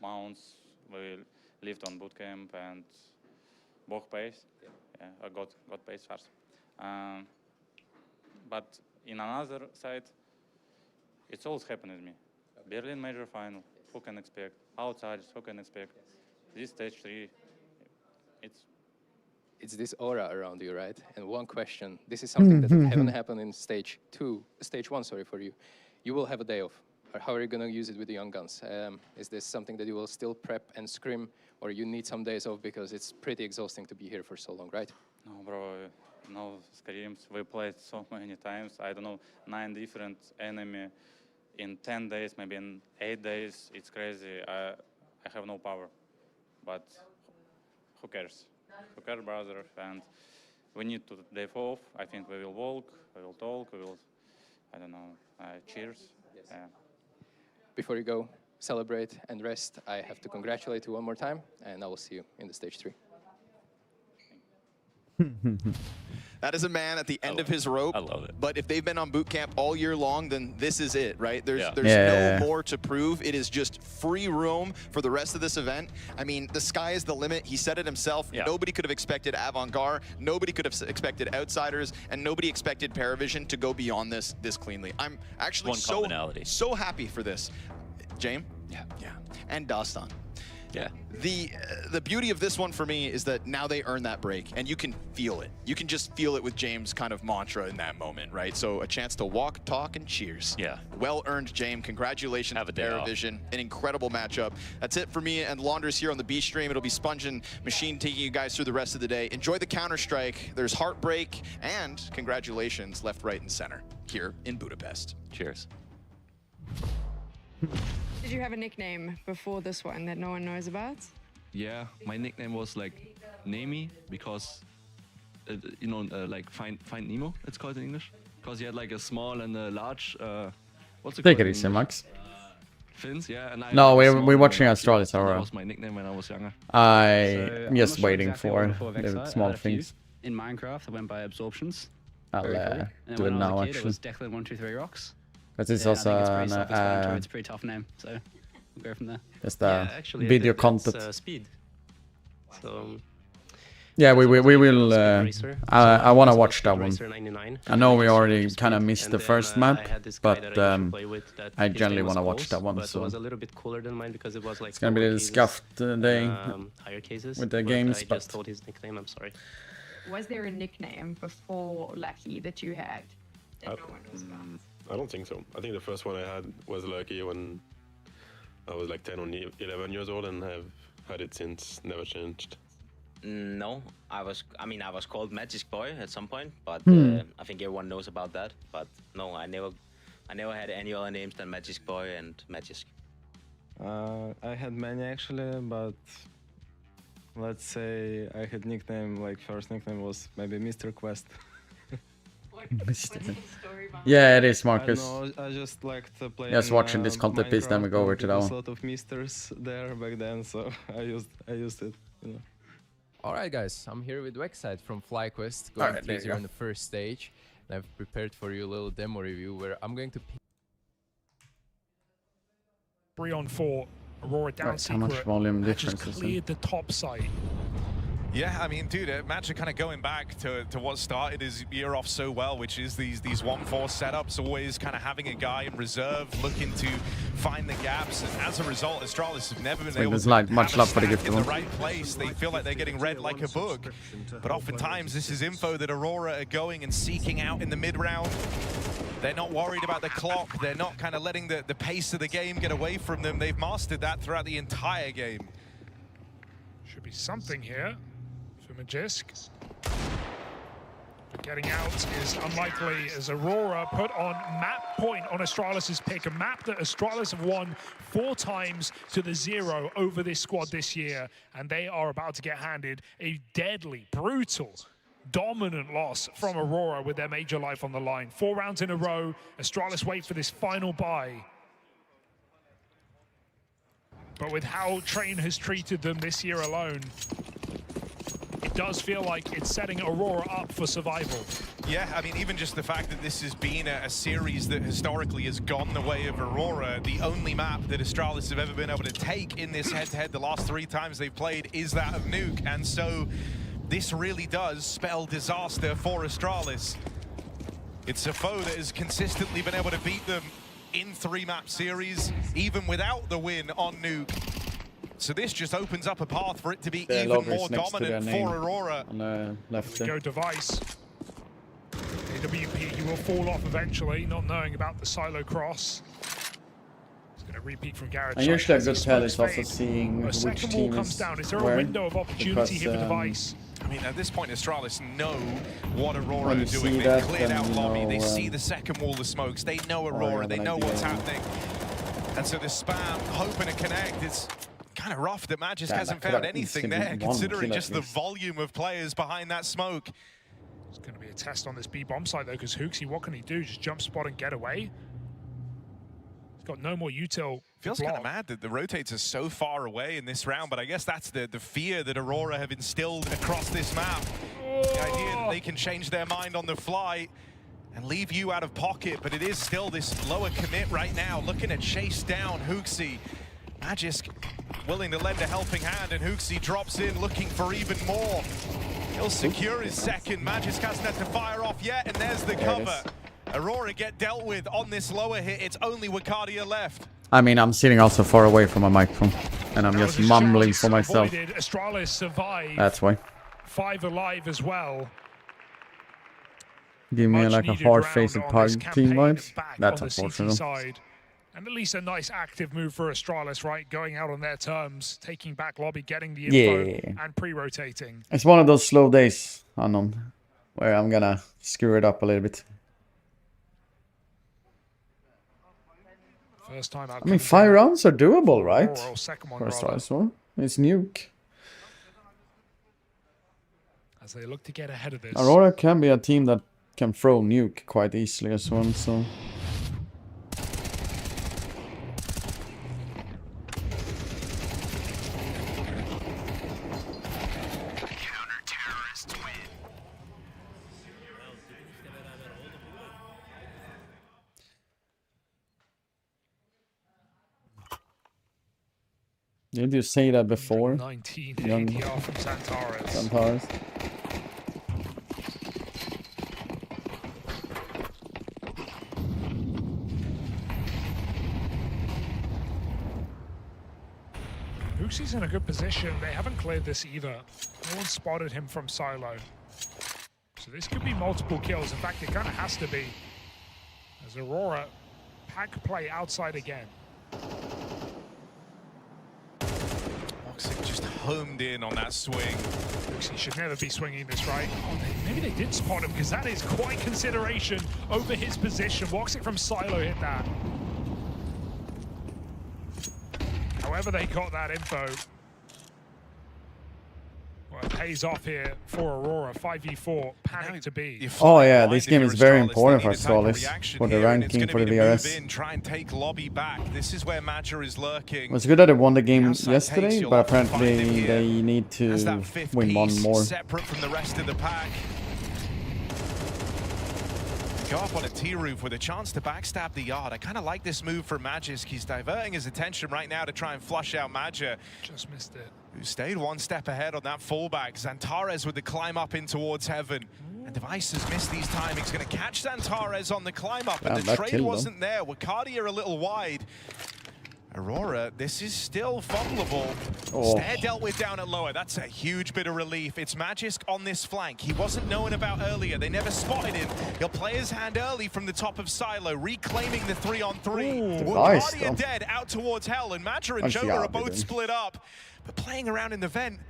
mounts. We lived on bootcamp and both pace. Yeah, I got pace first. But in another side, it's always happened with me. Okay. Berlin major final. Yes. Who can expect? Outsiders. Who can expect? Yes. This stage 3, it's this aura around you, right? And one question, this is something that haven't happened in stage 1, sorry, for you. You will have a day off. How are you going to use it with the young guns? Is this something that you will still prep and scrim, or you need some days off because it's pretty exhausting to be here for so long, right? No, bro, no scrims. We played so many times. I don't know, 9 different enemy in 10 days, maybe in 8 days. It's crazy. I have no power, but who cares? Who cares, brother? And we need to day off. I think we will walk, we will talk, we will, I don't know, cheers. Yes. Before you go, celebrate and rest, I have to congratulate you one more time, and I will see you in the stage 3. That is a man at the end of his rope. I love it. But if they've been on boot camp all year long, then this is it, right? There's no more to prove. It is just free roam for the rest of this event. I mean, the sky is the limit. He said it himself. Yeah. Nobody could have expected Avant-Garde. Nobody could have expected Outsiders. And nobody expected Paravision to go beyond this cleanly. I'm actually so happy for this. James? Yeah. And Dastan. Yeah. The beauty of this one for me is that now they earn that break, and you can feel it. You can just feel it with James' kind of mantra in that moment, right? So a chance to walk, talk, and cheers. Yeah. Well earned, James. Congratulations to Paravision. An incredible matchup. That's it for me and Launders here on the B stream. It'll be Sponge and Machine taking you guys through the rest of the day. Enjoy the Counter-Strike. There's Heartbreak, and congratulations left, right, and center here in Budapest. Cheers. Did you have a nickname before this one that no one knows about? Yeah, my nickname was like Nemi because, you know, like Find Nemo, it's called in English. Because he had like a small and a large, what's it called? Take it easy, Max. Fins, yeah. And no, we're watching Astralis. That was my nickname when I was younger. I'm just waiting for the small things. In Minecraft, I went by Absorptions. I'll do it now, actually. It was Declan123 Rocks. But it's also it's a pretty tough name, so we'll go from there. Just video content. Speed. So yeah, we will. I want to watch that one. I know we already kind of missed the first map, but I generally want to watch that one. So it was a little bit cooler than mine because it was like it's gonna be a scuffed day higher cases with the games. I just told his nickname. I'm sorry. Was there a nickname before Lucky that you had? I don't think so. I think the first one I had was lucky when I was like 10 or 11 years old, and have had it since, never changed. No, I was called Magic Boy at some point, but I think everyone knows about that. But no, I never had any other names than Magic Boy and Magic. I had many actually, but let's say I had nickname, like first nickname was maybe Mr. Quest. Yeah, it is, Marcus. I just liked playing. Just watching this content piece, then we go over to that There was one. a lot of misters there back then, so I used it. You know. Alright guys, I'm here with Wexside from FlyQuest, going Alright, there you 3-0 go. in the first stage. And I've prepared for you a little demo review where I'm going to 3-on-4, Aurora down Right, how much secret, volume and difference just is cleared the top site. Yeah, I mean, dude, Magic kind of going back to what started his year off so well, which is these 1-4 setups, always kind of having a guy in reserve looking to find the gaps. And as a result, Astralis have never been able to like much have love a for the stack gift in one. the right place. They feel like they're getting read like a book. But oftentimes, this is info that Aurora are going and seeking out in the mid-round. They're not worried about the clock. They're not kind of letting the pace of the game get away from them. They've mastered that throughout the entire game. Should be something here for Magisk. But getting out is unlikely as Aurora put on map point on Astralis' pick, a map that Astralis have won 4 times to the 0 over this squad this year, and they are about to get handed a deadly, brutal, dominant loss from Aurora with their major life on the line. 4 rounds in a row, Astralis wait for this final bye. But with how Train has treated them this year alone, it does feel like it's setting Aurora up for survival. Yeah, I mean, even just the fact that this has been a series that historically has gone the way of Aurora, the only map that Astralis have ever been able to take in this head-to-head the last 3 times they've played is that of Nuke. And so this really does spell disaster for Astralis. It's a foe that has consistently been able to beat them in 3-map series, even without the win on Nuke. So this just opens up a path for it to be even more dominant for Aurora. On the left there. Go device. AWP, he will fall off eventually, not knowing about the silo cross. He's going to repeat from Garage. And usually a good tell is also seeing which second team wall comes is down. Is there where, a window of opportunity here for device? I mean, at this point, Astralis know what Aurora When are you doing. see They've that, cleared then out you lobby. know, They see the second wall of smokes. They know Aurora. They know what's happening. And so the spam, hoping to connect, it's kind of rough that Magisk hasn't found anything there, considering just the volume of players behind that smoke. It's going to be a test on this B bomb side, though, because Hooksy, what can he do? Just jump spot and get away? He's got no more util. Feels kind of mad that the rotates are so far away in this round, but I guess that's the fear that Aurora have instilled across this map. The idea that they can change their mind on the fly and leave you out of pocket, but it is still this lower commit right now, looking to chase down Hooksy. Magisk willing to lend a helping hand, and Hooksy drops in looking for even more. He'll secure his second. Magisk hasn't had to fire off yet, and there's the cover. Aurora get dealt with on this lower hit. It's only Wakadia left. I mean, I'm sitting also far away from my microphone, and I'm just mumbling for myself. Astralis survived. That's why. 5 alive as well. Give me like a hard-faced pug team vibes. That's unfortunate. Side. And at least a nice active move for Astralis, right? Going out on their terms, taking back lobby, getting the info, and pre-rotating. It's one of those slow days, Unknown, where I'm gonna screw it up a little bit. First time out. I mean, 5 rounds are doable, right? Or second one, for Astralis, or it's Nuke. As they look to get ahead of this. Aurora can be a team that can throw Nuke quite easily as well, so. Did you say that before? 19 Young ADR from Santaris. Santaris. Hooksy's in a good position. They haven't cleared this either. No one spotted him from silo. So this could be multiple kills. In fact, it kind of has to be. As Aurora pack play outside again. Voxic just homed in on that swing. Looks he should never be swinging this, right? Oh, maybe they did spot him, because that is quite consideration over his position. Voxic from Silo hit that. However they got that info, well, it pays off here for Aurora. 5v4, panic to be. Oh yeah, this game is very important for Astralis, for the ranking, for the VRS. Try and take lobby back. This is where Madja is lurking. It was good that they won the game yesterday, but apparently they need to win one more. Separate from the rest of the pack. Go up on a T-roof with a chance to backstab the yard. I kind of like this move from Magisk. He's diverting his attention right now to try and flush out Madja. Just missed it. Who stayed one step ahead on that fallback. Xantares with the climb up in towards heaven. And Device has missed these timings. Going to catch Xantares on the climb up, but the trade wasn't there. Wakadia a little wide. Aurora, this is still fumbleable. Stair dealt with down at lower. That's a huge bit of relief. It's Magisk on this flank. He wasn't known about earlier. They never spotted him. He'll play his hand early from the top of Silo, reclaiming the 3-on-3. Wakadia dead out towards Hell, and Madja and Jola are both split up. But playing around in the vent,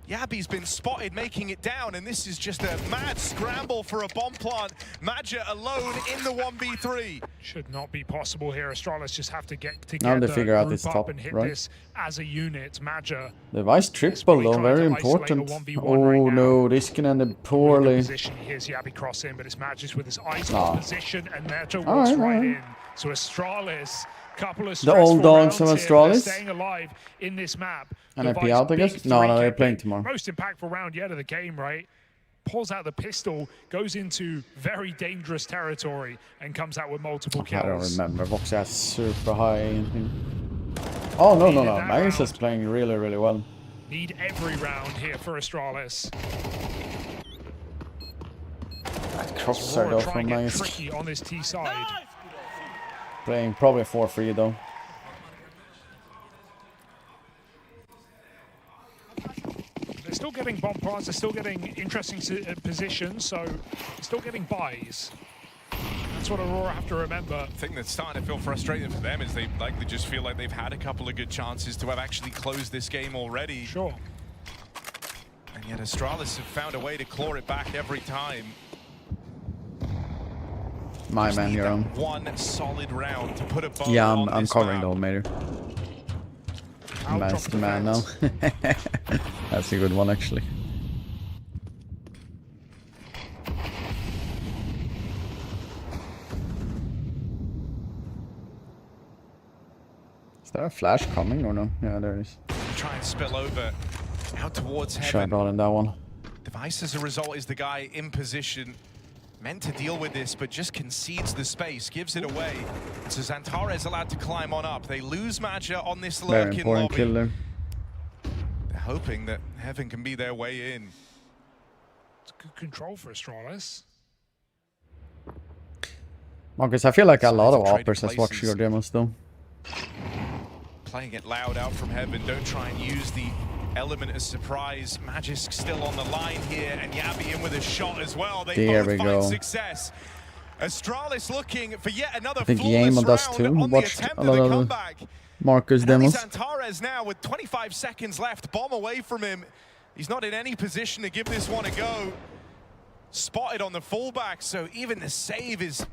Yabi's been spotted making it down, and this is just a mad scramble for a bomb plant. Madja alone in the 1v3. Should not be possible here. Astralis just have to get together, Now they figure out this top, and hit right? this as a unit. Madja. Device triple though, very important. Oh no, this can end up poorly. Here's Yabi cross in, but it's Magisk with his eyes on position, and Madja walks right in. So Astralis, couple of the old dogs of Astralis staying alive in this map. And IP out, I guess? No, they're playing tomorrow. Most impactful round yet of the game, right? Pulls out the pistol, goes into very dangerous territory, and comes out with multiple kills. I don't remember. Vox has super high. Oh, no. Magus is playing really, really well. Need every round here for Astralis. That crosshair though from Magus. Tricky on this T side. Playing probably 4-3 though. They're still getting bomb plants, they're still getting interesting positions, so they're still getting buys. That's what Aurora have to remember. The thing that's starting to feel frustrating for them is they likely just feel like they've had a couple of good chances to have actually closed this game already. Sure. And yet Astralis have found a way to claw it back every time. My man, you're on. One solid round to put a bow yeah, on I'm covering the old Mater. Master man now. That's a good one actually. Is there a flash coming or no? Yeah, there is. Try and spill over out towards heaven. Shot all in that one. Device as a result is the guy in position. Meant to deal with this, but just concedes the space, gives it away. So Xantares allowed to climb on up. They lose Madja on this lurk in lobby. Kill there. They're hoping that Heaven can be their way in. It's good control for Astralis. Marcus, I feel like a lot of operators has watched your demos though. Playing it loud out from Heaven. Don't try and use the element of surprise. Magisk still on the line here, and Yabi in with a shot as well. They both find success. Astralis looking for yet another flawless round on the attempt of the comeback. Marcus demos. Xantares now with 25 seconds left. Bomb away from him. He's not in any position to give this one a go. Spotted on the fullback, so even the save is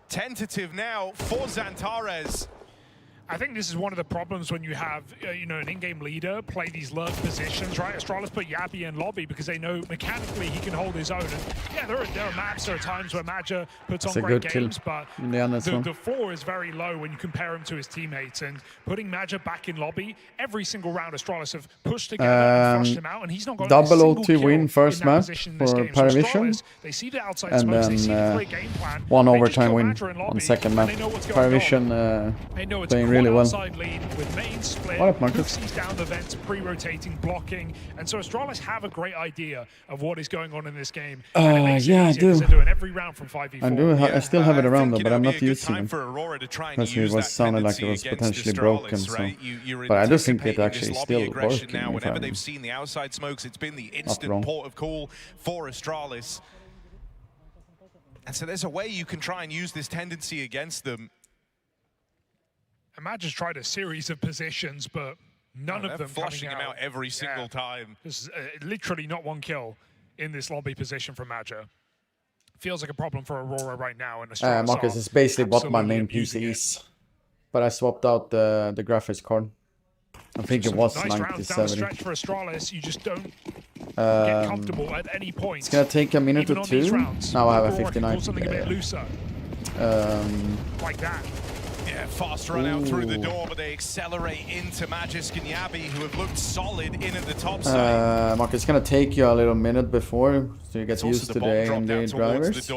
tentative now for Xantares. I think this is one of the problems when you have, you know, an in-game leader play these lurk positions, right? Astralis put Yabi in lobby because they know mechanically he can hold his own. And yeah, there are maps, there are times where Madja puts on great games, but the floor is very low when you compare him to his teammates. And putting Madja back in lobby, every single round Astralis have pushed together and flushed him out, and he's not got double a single OT win first map for Paravision, so they see the outside and smokes, they see the then great game plan, one overtime win on second map. Paravision playing really well. What up, Marcus? He's down the vents, pre-rotating, blocking, and so Astralis have a great idea of what is going on in this game. Yeah, I do. They're doing every round from 5v4. I still have it around though, but I'm not using it because it was sounded like it was potentially broken. So, but I do think it actually still working. Now, whenever they've seen the outside smokes, it's been the instant port of call for Astralis. And so there's a way you can try and use this tendency against them. Imagine tried a series of positions, but none of them flushing coming him out every single time. There's literally not one kill in this lobby position from Madja. Feels like a problem for Aurora right now. And Marcus is basically what my main PC is. But I swapped out the graphics card. I think it was nice rounds down the 9070. stretch for Astralis. You just don't get comfortable at any point. It's gonna take a minute or two. Now I have a Aurora can 59. pull something a bit looser. Like that. Yeah, fast run out through the door, but they accelerate into Magisk and Yabi, who have looked solid in at the top side. Mark, it's gonna take you a little minute before, so you get used to the AMD drivers.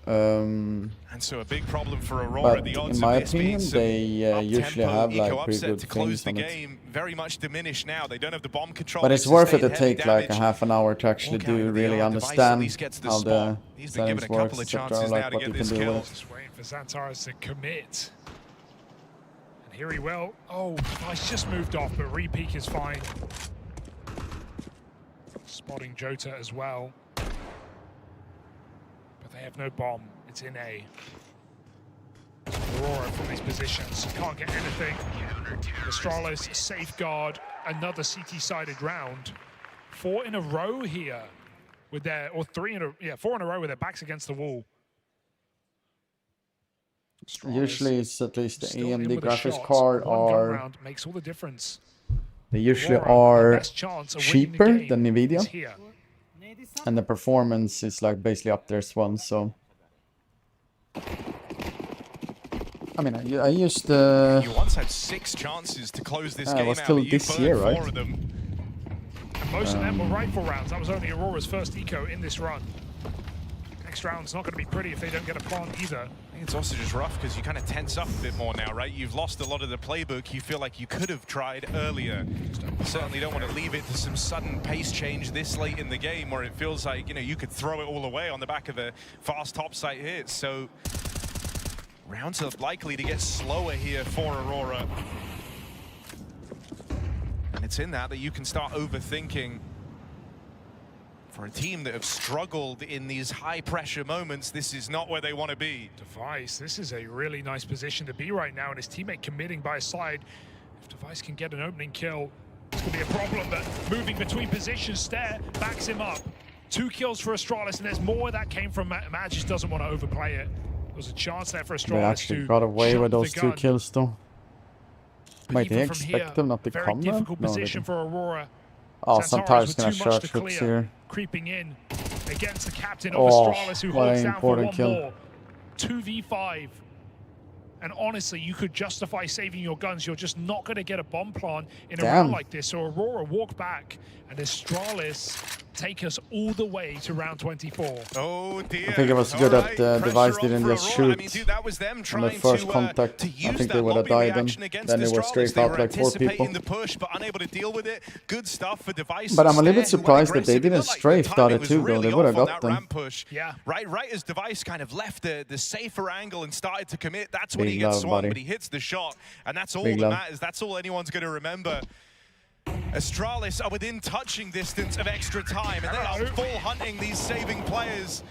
And so a big problem for Aurora. But in my opinion, they usually have like pretty good to close things the on it. game. Very much diminished now. They don't have the bomb control. But it's worth it to take like a half an hour to actually really understand how the settings works, etc. Like what you can do with it. Just waiting for Xantares to commit. And here he will. Oh, Device just moved off, but re-peek is fine. Spotting Jota as well. But they have no bomb. It's in A. Aurora from these positions can't get anything. Astralis safeguard another CT-sided round. 4 in a row here with their, or 4 in a row with their backs against the wall. Usually it's at least the Still in AMD with a graphics shot. card One gun are round makes all the difference. they usually Aurora, are best chance of winning the cheaper game than is Nvidia, here. and the performance is like basically up there as well. So I mean, I used You once had 6 chances to close this game it was out. still You this burned year, 4 right? of them. And most of them were rifle rounds. That was only Aurora's first eco in this run. Next round's not going to be pretty if they don't get a plant either. I think it's also just rough because you kind of tense up a bit more now, right? You've lost a lot of the playbook. You feel like you could have tried earlier. You certainly don't want to leave it to some sudden pace change this late in the game where it feels like, you know, you could throw it all away on the back of a fast topside hit. So rounds are likely to get slower here for Aurora. And it's in that you can start overthinking. For a team that have struggled in these high-pressure moments, this is not where they want to be. Device, this is a really nice position to be right now, and his teammate committing by his side. If Device can get an opening kill, it's going to be a problem, but moving between positions, Stare backs him up. 2 kills for Astralis, and there's more where that came from. Mag just doesn't want to overplay it. There was a chance there for Astralis they actually got away with those 2 kills though. Wait, they expect them not to come now? Difficult No, they position didn't. for Aurora. Oh, Xantares sometimes with gonna too much shot to trips clear. here. Creeping in against the captain of Oh, Astralis, who what holds an down for important 1 kill. more. 2v5. And honestly, you could justify saving your guns. You're just not going to get a bomb plant in a round like this. So Aurora walk back, and Astralis take us all the way to round 24. Oh dear. I think it was good that Device didn't just shoot I mean, dude, that was them on the first contact. I think they would have died then. Then it was straight out like 4 people. The push, but unable to deal with it. Good stuff for Device. But I'm a little bit Stare, who surprised went that they aggressive. didn't It looked like strafe the other timing 2 was though. They really would have off on got that them. ramp push. Yeah. Right as Device kind of left the safer angle and started to commit, that's when he Big gets love, swung, buddy. but he hits the shot, and that's all Big that love. matters. That's all anyone's going to remember. Astralis are within touching distance of extra time, and they are full hunting these saving players.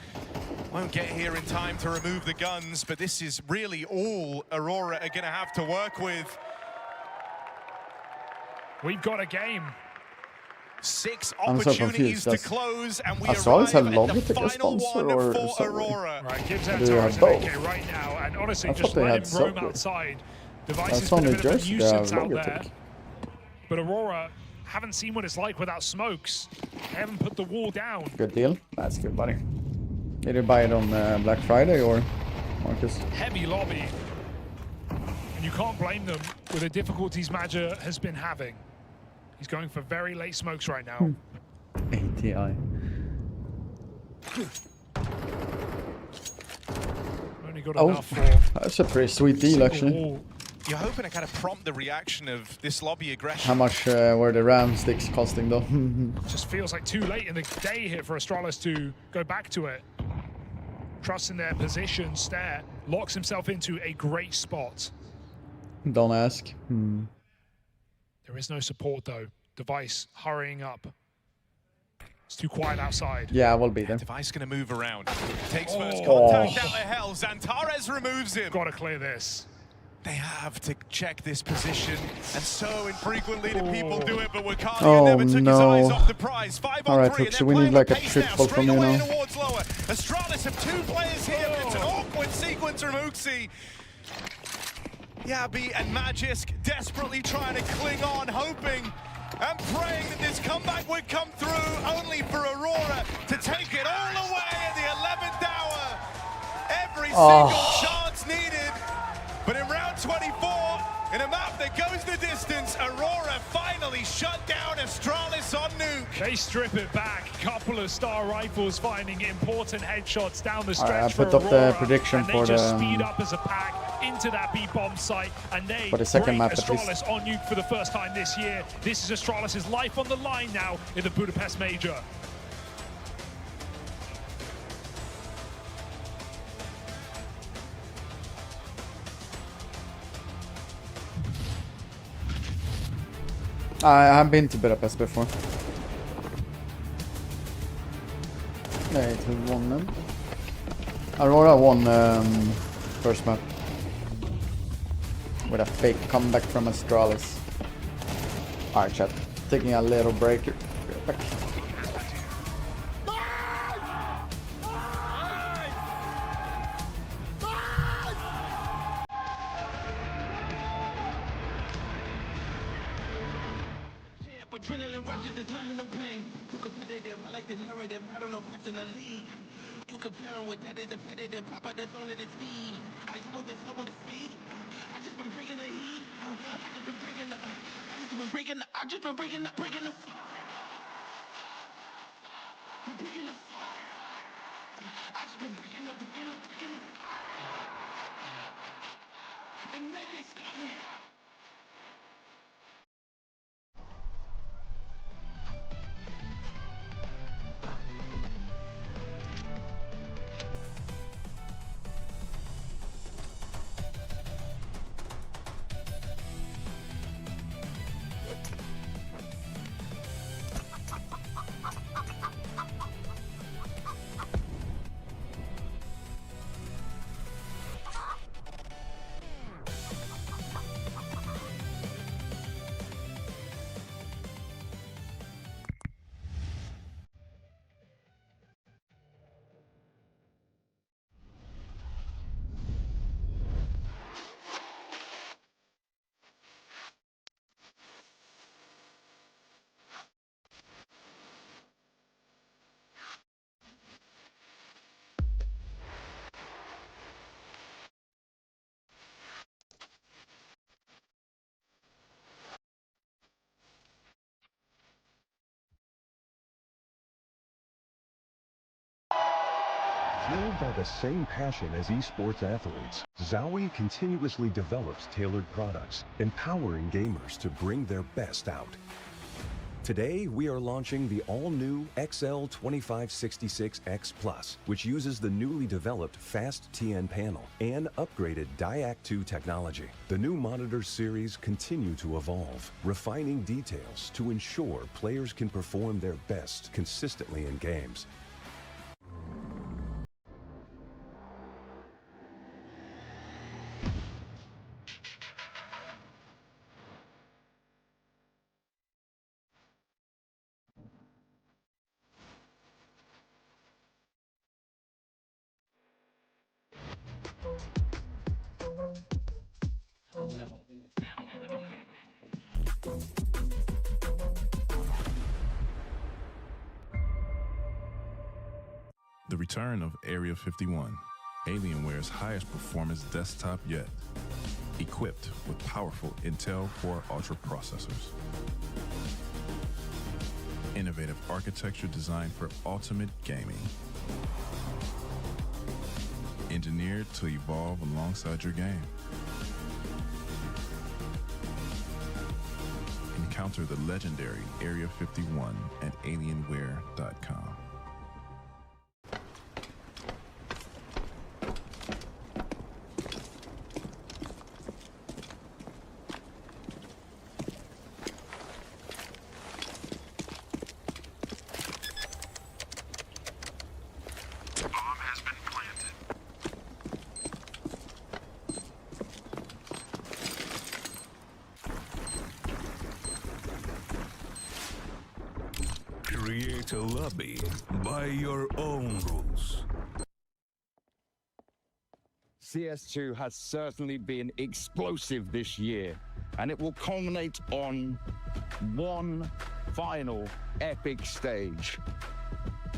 Won't get here in time to remove the guns, but this is really all Aurora are going to have to work with. We've got a game. 6 I'm so opportunities confused. to close, and we Astralis arrive have at the Logitech as final sponsor one or for something? Aurora. Right, gives Or do you have Xantares both? an AK right now, and honestly, I just thought they let had him roam Subway. outside. Device That's has been a only bit of a Jersey, they have nuisance out there. Logitech. But Aurora haven't seen what it's like without smokes. They haven't put the wall down. Good deal. That's good, buddy. Did you buy it on Black Friday or Marcus? Heavy lobby. And you can't blame them with the difficulties Madja has been having. He's going for very late smokes right now. ATI. Only got Oh, enough for that's a pretty sweet deal single actually. wall. You're hoping to kind of prompt the reaction of this lobby aggression. How much were the RAM sticks costing though? Just feels like too late in the day here for Astralis to go back to it. Trusting their position, Stare locks himself into a great spot. Don't ask. There is no support though. Device hurrying up. It's too quiet outside. Yeah, we'll be there. Device going to move around. Takes first contact out of hell. Zantares removes him. Gotta clear this. They have to check this position, and so infrequently do people do it, but Wakali Oh, never took his no. eyes off the prize. 5 on Alright, 3, Tuxi, and we they're need playing like a with pace triple now, from straight you away now. towards lower. Astralis have 2 players here, but it's an awkward sequence from Uxie. Yabi and Magisk desperately trying to cling on, hoping and praying that this comeback would come through, only for Aurora to take it all away at the 11th hour. Every single chance needed, but in round 24, in a map that goes the distance, Aurora finally shut down Astralis on Nuke. They strip it back. Couple of Star Rifles finding important headshots down the stretch Alright, I for put up Aurora, the prediction and they for just the speed up as a pack into that B-bomb site, and they for the second break map at least. Astralis on Nuke for the first time this year. This is Astralis' life on the line now in the Budapest Major. I have been to Budapest before. They won them. Aurora won first map with a fake comeback from Astralis. Alright, chat. Taking a little break. Back. Adrenaline rushes the time and the pain. You competitive, I like the narrative, I don't know what's in the lead. You comparing with that is competitive, papa that's on at the speed. I know there's no one to speed. I just been bringing the heat. I just been bringing the, bringing the fire. Bringing the fire. I just been bringing the fire. And make it stop me. Fueled by the same passion as esports athletes, Zowie continuously develops tailored products, empowering gamers to bring their best out. Today, we are launching the all-new XL2566X Plus, which uses the newly developed Fast TN panel and upgraded Diac 2 technology. The new monitor series continue to evolve, refining details to ensure players can perform their best consistently in games. The return of Area 51, Alienware's highest performance desktop yet, equipped with powerful Intel Core Ultra processors. Innovative architecture designed for ultimate gaming. Engineered to evolve alongside your game. Encounter the legendary Area 51 at Alienware.com. select a lobby by your own rules. CS2 has certainly been explosive this year, and it will culminate on one final epic stage.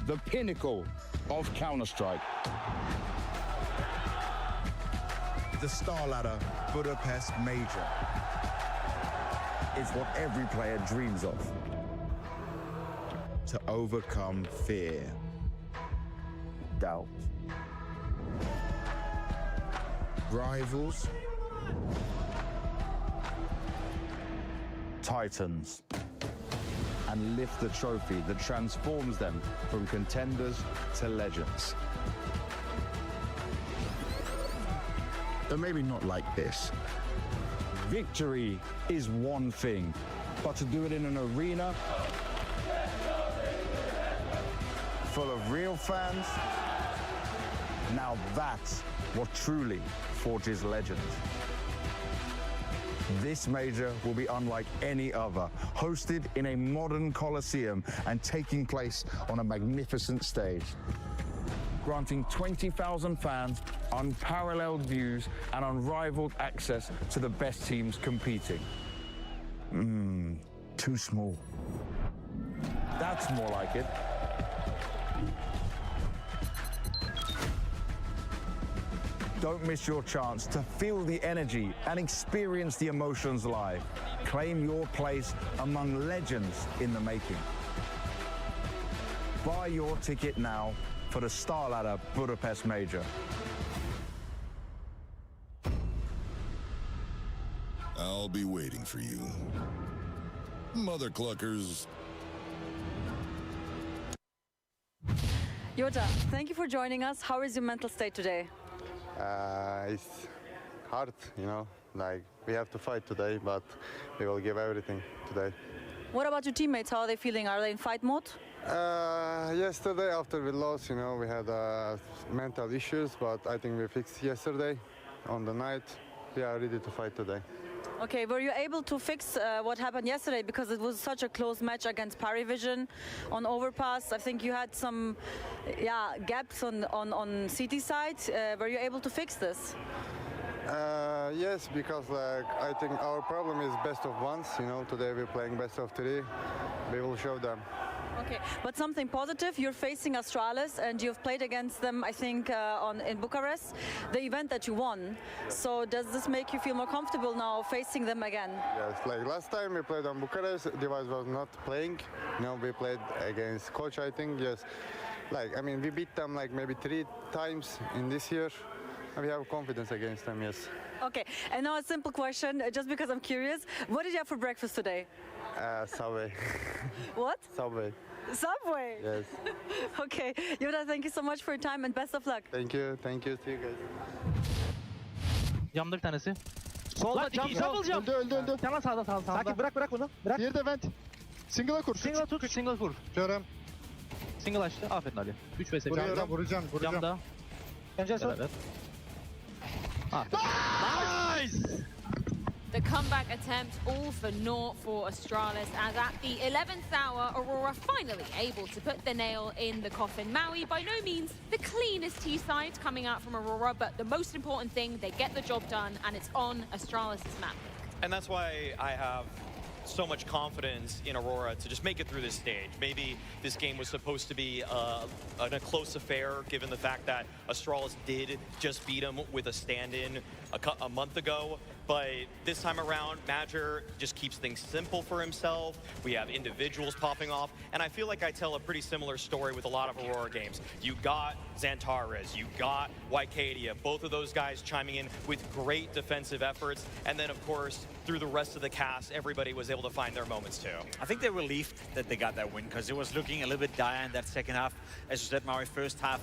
The pinnacle of Counter-Strike. The STARLADDER Budapest Major. It's what every player dreams of. To overcome fear, doubt, rivals, titans, and lift the trophy that transforms them from contenders to legends. but maybe not like this. Victory is one thing, but to do it in an arena full of real fans, now that's what truly forges legends. This major will be unlike any other, hosted in a modern coliseum and taking place on a magnificent stage, granting 20,000 fans unparalleled views and unrivaled access to the best teams competing. Too small. That's more like it. Don't miss your chance to feel the energy and experience the emotions live. Claim your place among legends in the making. Buy your ticket now for the STARLADDER Budapest Major. I'll be waiting for you. Mother cluckers. Jota, thank you for joining us. How is your mental state today? It's hard, you know, like we have to fight today, but we will give everything today. What about your teammates? How are they feeling? Are they in fight mode? Yesterday after we lost, you know, we had mental issues, but I think we fixed yesterday on the night. We are ready to fight today. Okay, were you able to fix what happened yesterday? Because it was such a close match against Parivision on overpass. I think you had some gaps on CT side. Were you able to fix this? Yes, because like I think our problem is best of ones. You know, today we're playing best of three. We will show them. Okay, but something positive, you're facing Astralis and you've played against them, I think, in Bucharest, the event that you won. So does this make you feel more comfortable now facing them again? Yes, like last time we played on Bucharest, Device was not playing. You know, we played against Coach, I think, yes. Like, I mean, we beat them like maybe 3 times in this year. And we have confidence against them, yes. Okay, and now a simple question, just because I'm curious. What did you have for breakfast today? Subway. What? Subway. Subway? Yes. Okay, Jota, thank you so much for your time and best of luck. Thank you, see you guys. Camda bir tanesi. Solda cam sol. Öldü. Hemen sağda. Sakin bırak bunu. Bırak. Diğeri de vent. Single'a kur. Single kur. Körüm. Single açtı. Aferin Ali. 3 vs. Vuracağım. Camda. Pencere sol. Nice! The comeback attempt all for naught for Astralis, as at the 11th hour, Aurora finally able to put the nail in the coffin. Maui, by no means the cleanest T-side coming out from Aurora, but the most important thing, they get the job done, and it's on Astralis' map. And that's why I have so much confidence in Aurora to just make it through this stage. Maybe this game was supposed to be a close affair, given the fact that Astralis did just beat him with a stand-in a month ago. But this time around, Madger just keeps things simple for himself. We have individuals popping off, and I feel like I tell a pretty similar story with a lot of Aurora games. You got Xantares, you got Wycadia, both of those guys chiming in with great defensive efforts, and then of course, through the rest of the cast, everybody was able to find their moments too. I think they're relieved that they got that win, because it was looking a little bit dire in that second half. As you said, Maui, first half,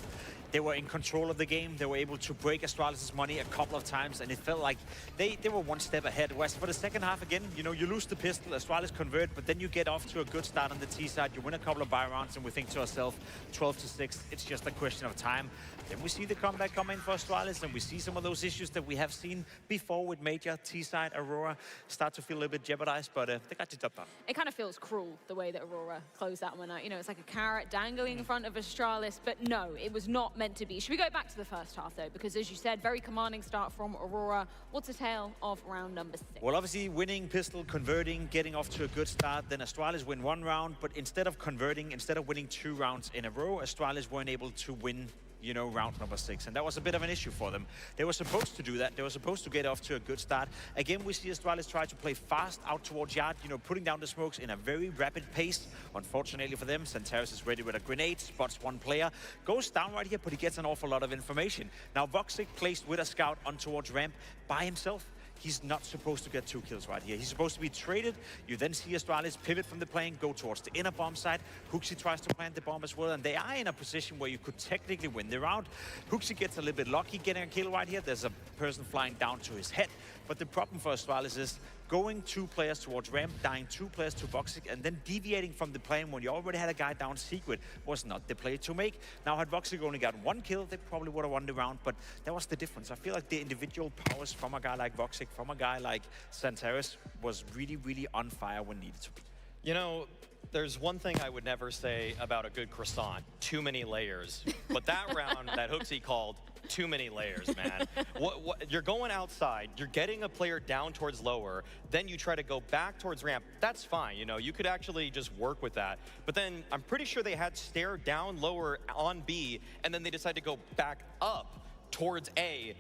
They were in control of the game. They were able to break Astralis' money a couple of times, and it felt like they were one step ahead. Whereas for the second half, again, you know, you lose the pistol, Astralis convert, but then you get off to a good start on the T side. You win a couple of buy rounds, and we think to ourselves, 12-6, it's just a question of time. Then we see the comeback coming for Astralis, and we see some of those issues that we have seen before with Major, T-side, Aurora start to feel a little bit jeopardized, but they got the job done. It kind of feels cruel the way that Aurora closed that one out. You know, it's like a carrot dangling in front of Astralis, but no, it was not meant to be. Should we go back to the first half, though? Because as you said, very commanding start from Aurora. What's the tale of round number 6? Well, obviously, winning pistol, converting, getting off to a good start. Then Astralis win one round, but instead of converting, instead of winning 2 rounds in a row, Astralis weren't able to win, you know, round number 6, and that was a bit of an issue for them. They were supposed to do that. They were supposed to get off to a good start. Again, we see Astralis try to play fast out towards Yard, you know, putting down the smokes in a very rapid pace. Unfortunately for them, Santaris is ready with a grenade, spots one player, goes down right here, but he gets an awful lot of information. Now, Voxic placed with a scout on towards ramp by himself. He's not supposed to get 2 kills right here. He's supposed to be traded. You then see Astralis pivot from the plane, go towards the inner bomb site. Huxi tries to plant the bomb as well, and they are in a position where you could technically win the round. Huxi gets a little bit lucky getting a kill right here. There's a person flying down to his head. But the problem for Astralis is going 2 players towards ramp, dying 2 players to Voxic, and then deviating from the plane when you already had a guy down secret was not the play to make. Now, had Voxic only got 1 kill, they probably would have won the round, but that was the difference. I feel like the individual powers from a guy like Voxic, from a guy like Santaris, was really, really on fire when needed to be. You know, there's one thing I would never say about a good croissant: too many layers. But that round that Huxi called, too many layers, man. You're going outside, you're getting a player down towards lower, then you try to go back towards ramp. That's fine, you know, you could actually just work with that. But then I'm pretty sure they had stare down lower on B, and then they decided to go back up towards A.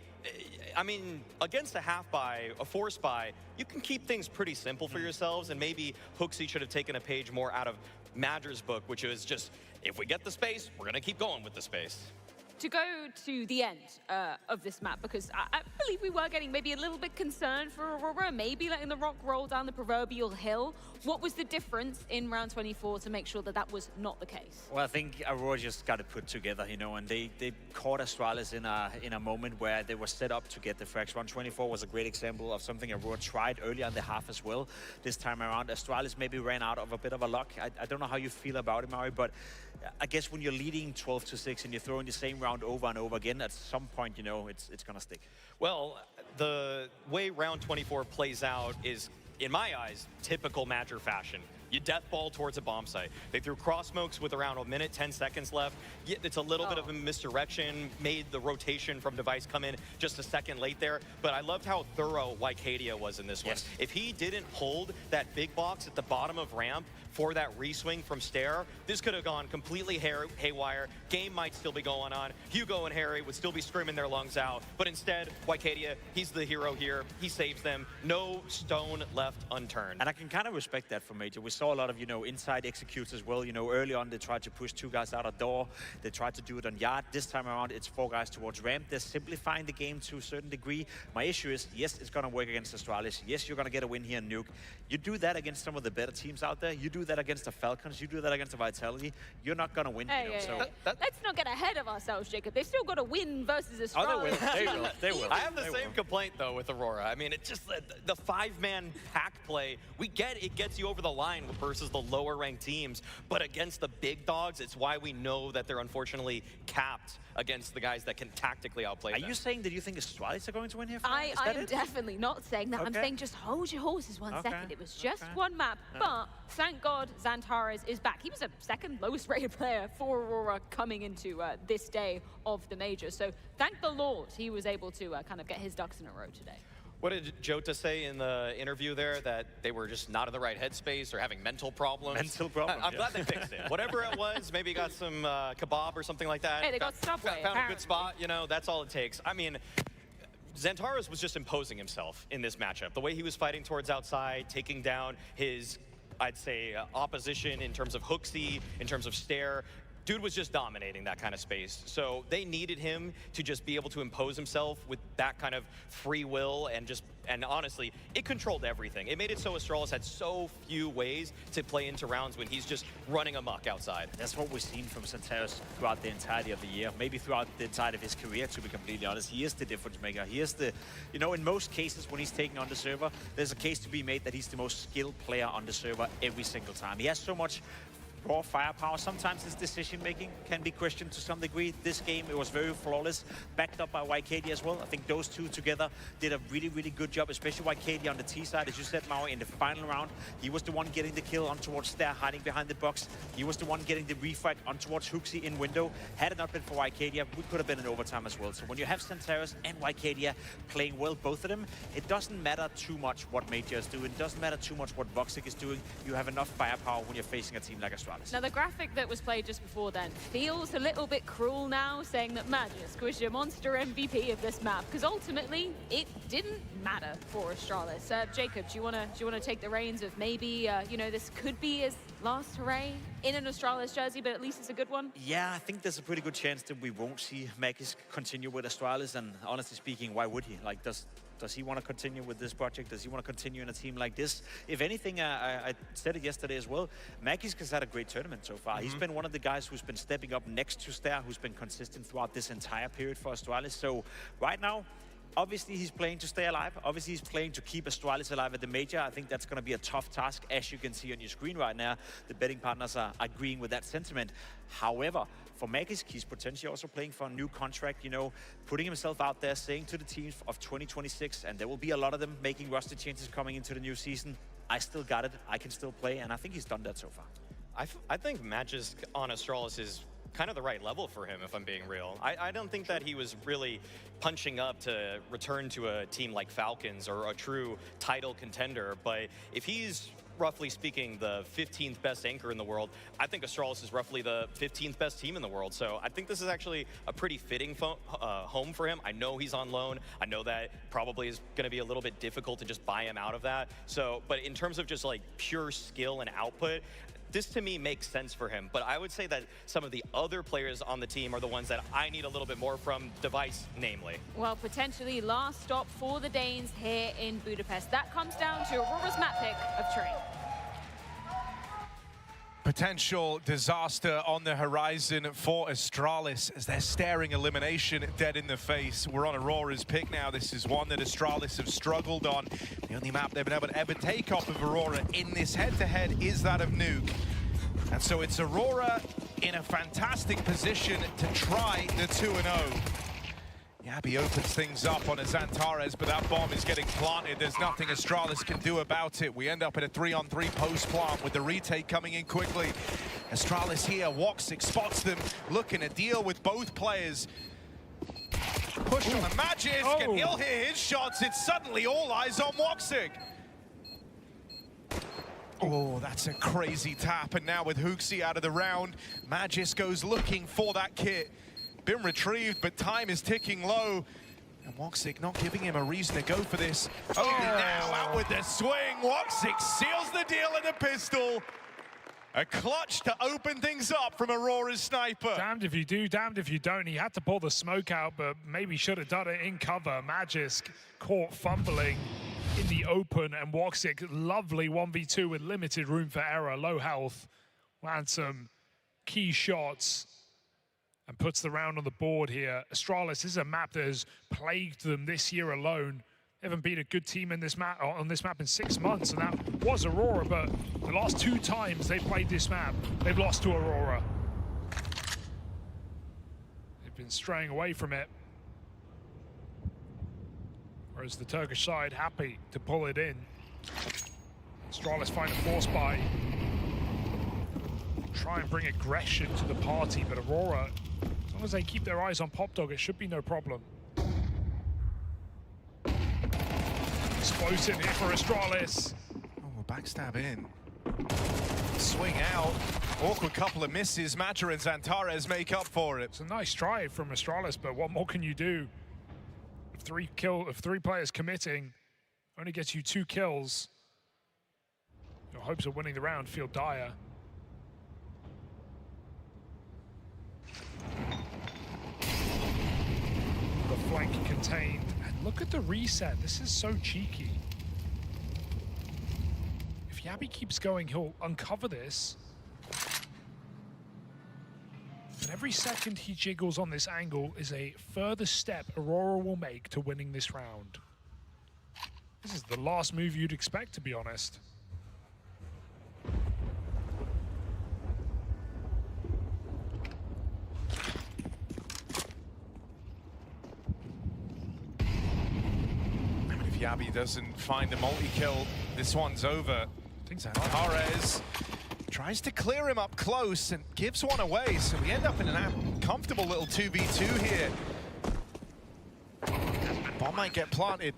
I mean, against a half buy, a force buy, you can keep things pretty simple for yourselves, and maybe Huxi should have taken a page more out of Madger's book, which is just, if we get the space, we're gonna keep going with the space. To go to the end of this map, because I believe we were getting maybe a little bit concerned for Aurora, maybe letting the rock roll down the proverbial hill. What was the difference in round 24 to make sure that that was not the case? Well, I think Aurora just got it put together, you know, and they caught Astralis in a moment where they were set up to get the frags. Round 24 was a great example of something Aurora tried earlier in the half as well. This time around, Astralis maybe ran out of a bit of a luck. I don't know how you feel about it, Mari, but I guess when you're leading 12-6 and you're throwing the same round over and over again, at some point, you know, it's gonna stick. Well, the way round 24 plays out is, in my eyes, typical Madger fashion. You death ball towards a bomb site. They threw cross smokes with around 1 minute, 10 seconds left. It's a little bit of a misdirection, made the rotation from Device come in just a second late there. But I loved how thorough Wycadia was in this one. If he didn't hold that big box at the bottom of ramp for that re-swing from Stair, this could have gone completely haywire. Game might still be going on. Hugo and Harry would still be screaming their lungs out. But instead, Wycadia, he's the hero here. He saves them. No stone left unturned. And I can kind of respect that from Major. We saw a lot of, you know, inside executes as well. You know, early on, they tried to push 2 guys out of door. They tried to do it on Yard. This time around, it's 4 guys towards ramp. They're simplifying the game to a certain degree. My issue is, yes, it's going to work against Astralis. Yes, you're going to get a win here in Nuke. You do that against some of the better teams out there. You do that against the Falcons. You do that against the Vitality. You're not going to win. Hey, you know, let's not get ahead of ourselves, Jacob. They've still got to win versus Astralis. Oh, they will. They will. They will. I have the same complaint, though, with Aurora. I mean, it's just the 5-man pack play. We get it gets you over the line versus the lower-ranked teams, but against the big dogs, it's why we know that they're unfortunately capped against the guys that can tactically outplay them. Are you saying that you think Astralis are going to win here? I am definitely not saying that. I'm saying just hold your horses one second. It was just one map, but thank God Xantares is back. He was a second lowest rated player for Aurora coming into this day of the major. So thank the Lord he was able to kind of get his ducks in a row today. What did Jota say in the interview there? That they were just not in the right headspace or having mental problems? Mental problems, I'm glad they fixed it. Whatever it was, maybe got some kebab or something like that. Hey, they got Subway, Found a good spot, you know, that's all it takes. I mean, Xantares was just imposing himself in this matchup. The way he was fighting towards outside, taking down his, I'd say, opposition in terms of Huxi, in terms of Stair. dude was just dominating that kind of space. So they needed him to just be able to impose himself with that kind of free will and honestly, it controlled everything. It made it so Astralis had so few ways to play into rounds when he's just running amok outside. That's what we've seen from Santeros throughout the entirety of the year, maybe throughout the entirety of his career, to be completely honest. He is the difference maker. He is the, you know, in most cases when he's taking on the server, there's a case to be made that he's the most skilled player on the server every single time. He has so much raw firepower. Sometimes his decision-making can be questioned to some degree. This game, it was very flawless, backed up by YKD as well. I think those two together did a really, really good job, especially YKD on the T side. As you said, Maui, in the final round, he was the one getting the kill on towards Stair, hiding behind the box. He was the one getting the refrag on towards Hooksy in window. Had it not been for YKD, we could have been in overtime as well. So when you have Santeros and YKD playing well, both of them, it doesn't matter too much what Major is doing. It doesn't matter too much what Voxic is doing. You have enough firepower when you're facing a team like Astralis. Now, the graphic that was played just before then feels a little bit cruel now, saying that Magisk was your monster MVP of this map, because ultimately it didn't matter for Astralis. Jacob, do you want to take the reins of maybe you know, this could be his last hooray in an Astralis jersey, but at least it's a good one? Yeah, I think there's a pretty good chance that we won't see Magisk continue with Astralis, and honestly speaking, why would he? Like, does he want to continue with this project? Does he want to continue in a team like this? If anything, I said it yesterday as well, Magisk has had a great tournament so far. He's been one of the guys who's been stepping up next to Stair, who's been consistent throughout this entire period for Astralis. So right now, obviously he's playing to stay alive. Obviously he's playing to keep Astralis alive at the major. I think that's going to be a tough task, as you can see on your screen right now. The betting partners are agreeing with that sentiment. However, for Magisk, he's potentially also playing for a new contract, you know, putting himself out there, saying to the teams of 2026, and there will be a lot of them making roster changes coming into the new season, I still got it, I can still play, and I think he's done that so far. I think Magisk on Astralis is kind of the right level for him, if I'm being real. I don't think that he was really punching up to return to a team like Falcons or a true title contender, but if he's roughly speaking the 15th best anchor in the world, I think Astralis is roughly the 15th best team in the world. So I think this is actually a pretty fitting home for him. I know he's on loan. I know that probably is going to be a little bit difficult to just buy him out of that. So, but in terms of just like pure skill and output, this to me makes sense for him. But I would say that some of the other players on the team are the ones that I need a little bit more from, Device namely. Well, potentially last stop for the Danes here in Budapest. That comes down to Aurora's map pick of Train. Potential disaster on the horizon for Astralis as they're staring elimination dead in the face. We're on Aurora's pick now. This is one that Astralis have struggled on. The only map they've been able to ever take off of Aurora in this head-to-head is that of Nuke. And so it's Aurora in a fantastic position to try the 2-0. Yabi opens things up on a Xantares, but that bomb is getting planted. There's nothing Astralis can do about it. We end up in a 3-on-3 post-plant with the retake coming in quickly. Astralis here, Woxic spots them, looking to deal with both players. Push on the Magisk, and he'll hear his shots. It's suddenly all eyes on Woxic. Oh, that's a crazy tap, and now with Hooksy out of the round, Magisk goes looking for that kit. Been retrieved, but time is ticking low. And Woxic not giving him a reason to go for this. Only now out with the swing. Woxic seals the deal in a pistol. A clutch to open things up from Aurora's sniper. Damned if you do, damned if you don't. He had to pull the smoke out, but maybe should have done it in cover. Magisk caught fumbling in the open, and Woxic, lovely 1v2 with limited room for error, low health. Lands some key shots and puts the round on the board here. Astralis is a map that has plagued them this year alone. They haven't beat a good team in this map on this map in 6 months, and that was Aurora, but the last 2 times they played this map, they've lost to Aurora. They've been straying away from it. Whereas the Turkish side happy to pull it in. Astralis find a force buy. Try and bring aggression to the party, but Aurora, as long as they keep their eyes on Popdog, it should be no problem. Explosive here for Astralis. Oh, backstab in. Swing out. Awkward couple of misses. Madra and Xantares make up for it. It's a nice try from Astralis, but what more can you do? If 3 players committing only gets you 2 kills, your hopes of winning the round feel dire. The flank contained. And look at the reset. This is so cheeky. If Yabby keeps going, he'll uncover this. And every second he jiggles on this angle is a further step Aurora will make to winning this round. This is the last move you'd expect, to be honest. If Yabby doesn't find a multi-kill, this one's over. Zarez tries to clear him up close and gives one away, so we end up in an uncomfortable little 2v2 here. Bomb might get planted.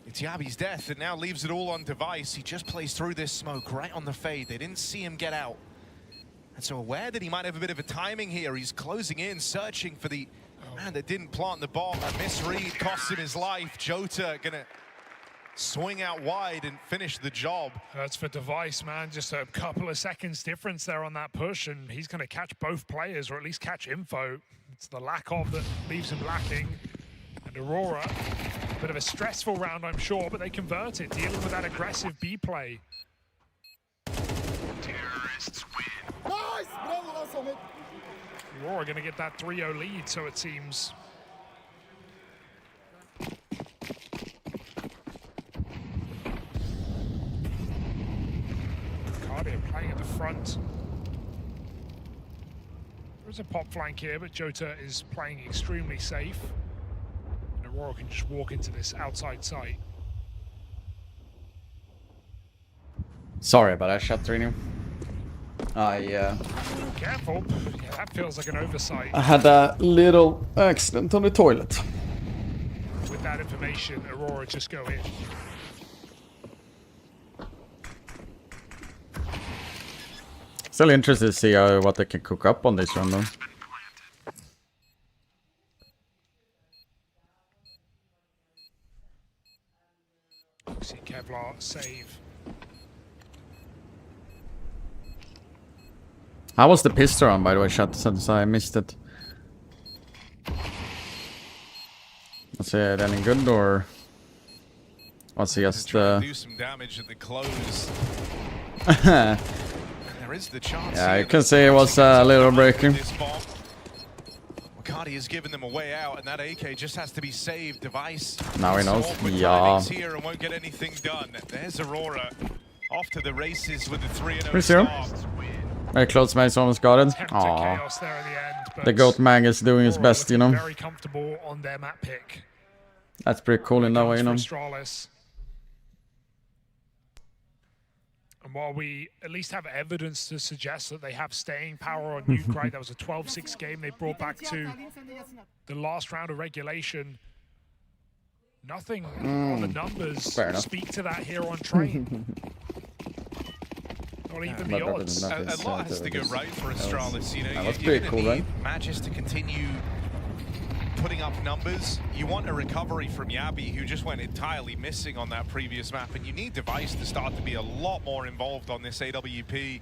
It's Yabby's death. It now leaves it all on Device. He just plays through this smoke right on the fade. They didn't see him get out. And so aware that he might have a bit of a timing here, he's closing in, searching for the man that didn't plant the bomb. A misread cost him his life. Jota gonna swing out wide and finish the job. That's for Device, man. Just a couple of seconds difference there on that push, and he's going to catch both players, or at least catch info. It's the lack of that leaves him lacking. And Aurora, a bit of a stressful round, I'm sure, but they convert it, dealing with that aggressive B play. Terrorists win. Nice! Aurora going to get that 3-0 lead, so it seems. Playing at the front. There's a pop flank here, but Jota is playing extremely safe. And Aurora can just walk into this outside site. Sorry about that shot, Trino. Careful. Yeah, that feels like an oversight. I had a little accident on the toilet. With that information, Aurora just go in. Still interested to see what they can cook up on this one, though. See Kevlar save. How was the pistol on, by the way, shot, since I missed it? Was it any good, or was he just do some damage at the close? There is the chance. Yeah, you can say it was a little breaking. Makati has given them a way out, and that AK just has to be saved. Device. Now he knows. Yeah. Here and won't get anything done. There's Aurora off to the races with the 3-0 start. Very close, man. Almost got it. Aww. The goat mag is doing his best, you know. Very comfortable on their map pick. That's pretty cool in that way, you know. And while we at least have evidence to suggest that they have staying power on Nuke, right? That was a 12-6 game they brought back to the last round of regulation. Nothing on the numbers speak to that here on Train. Not even the odds. A lot has to go right for Astralis. You know, that's you're pretty going cool, to need right? matches to continue putting up numbers. You want a recovery from Yabby, who just went entirely missing on that previous map, and you need Device to start to be a lot more involved on this AWP.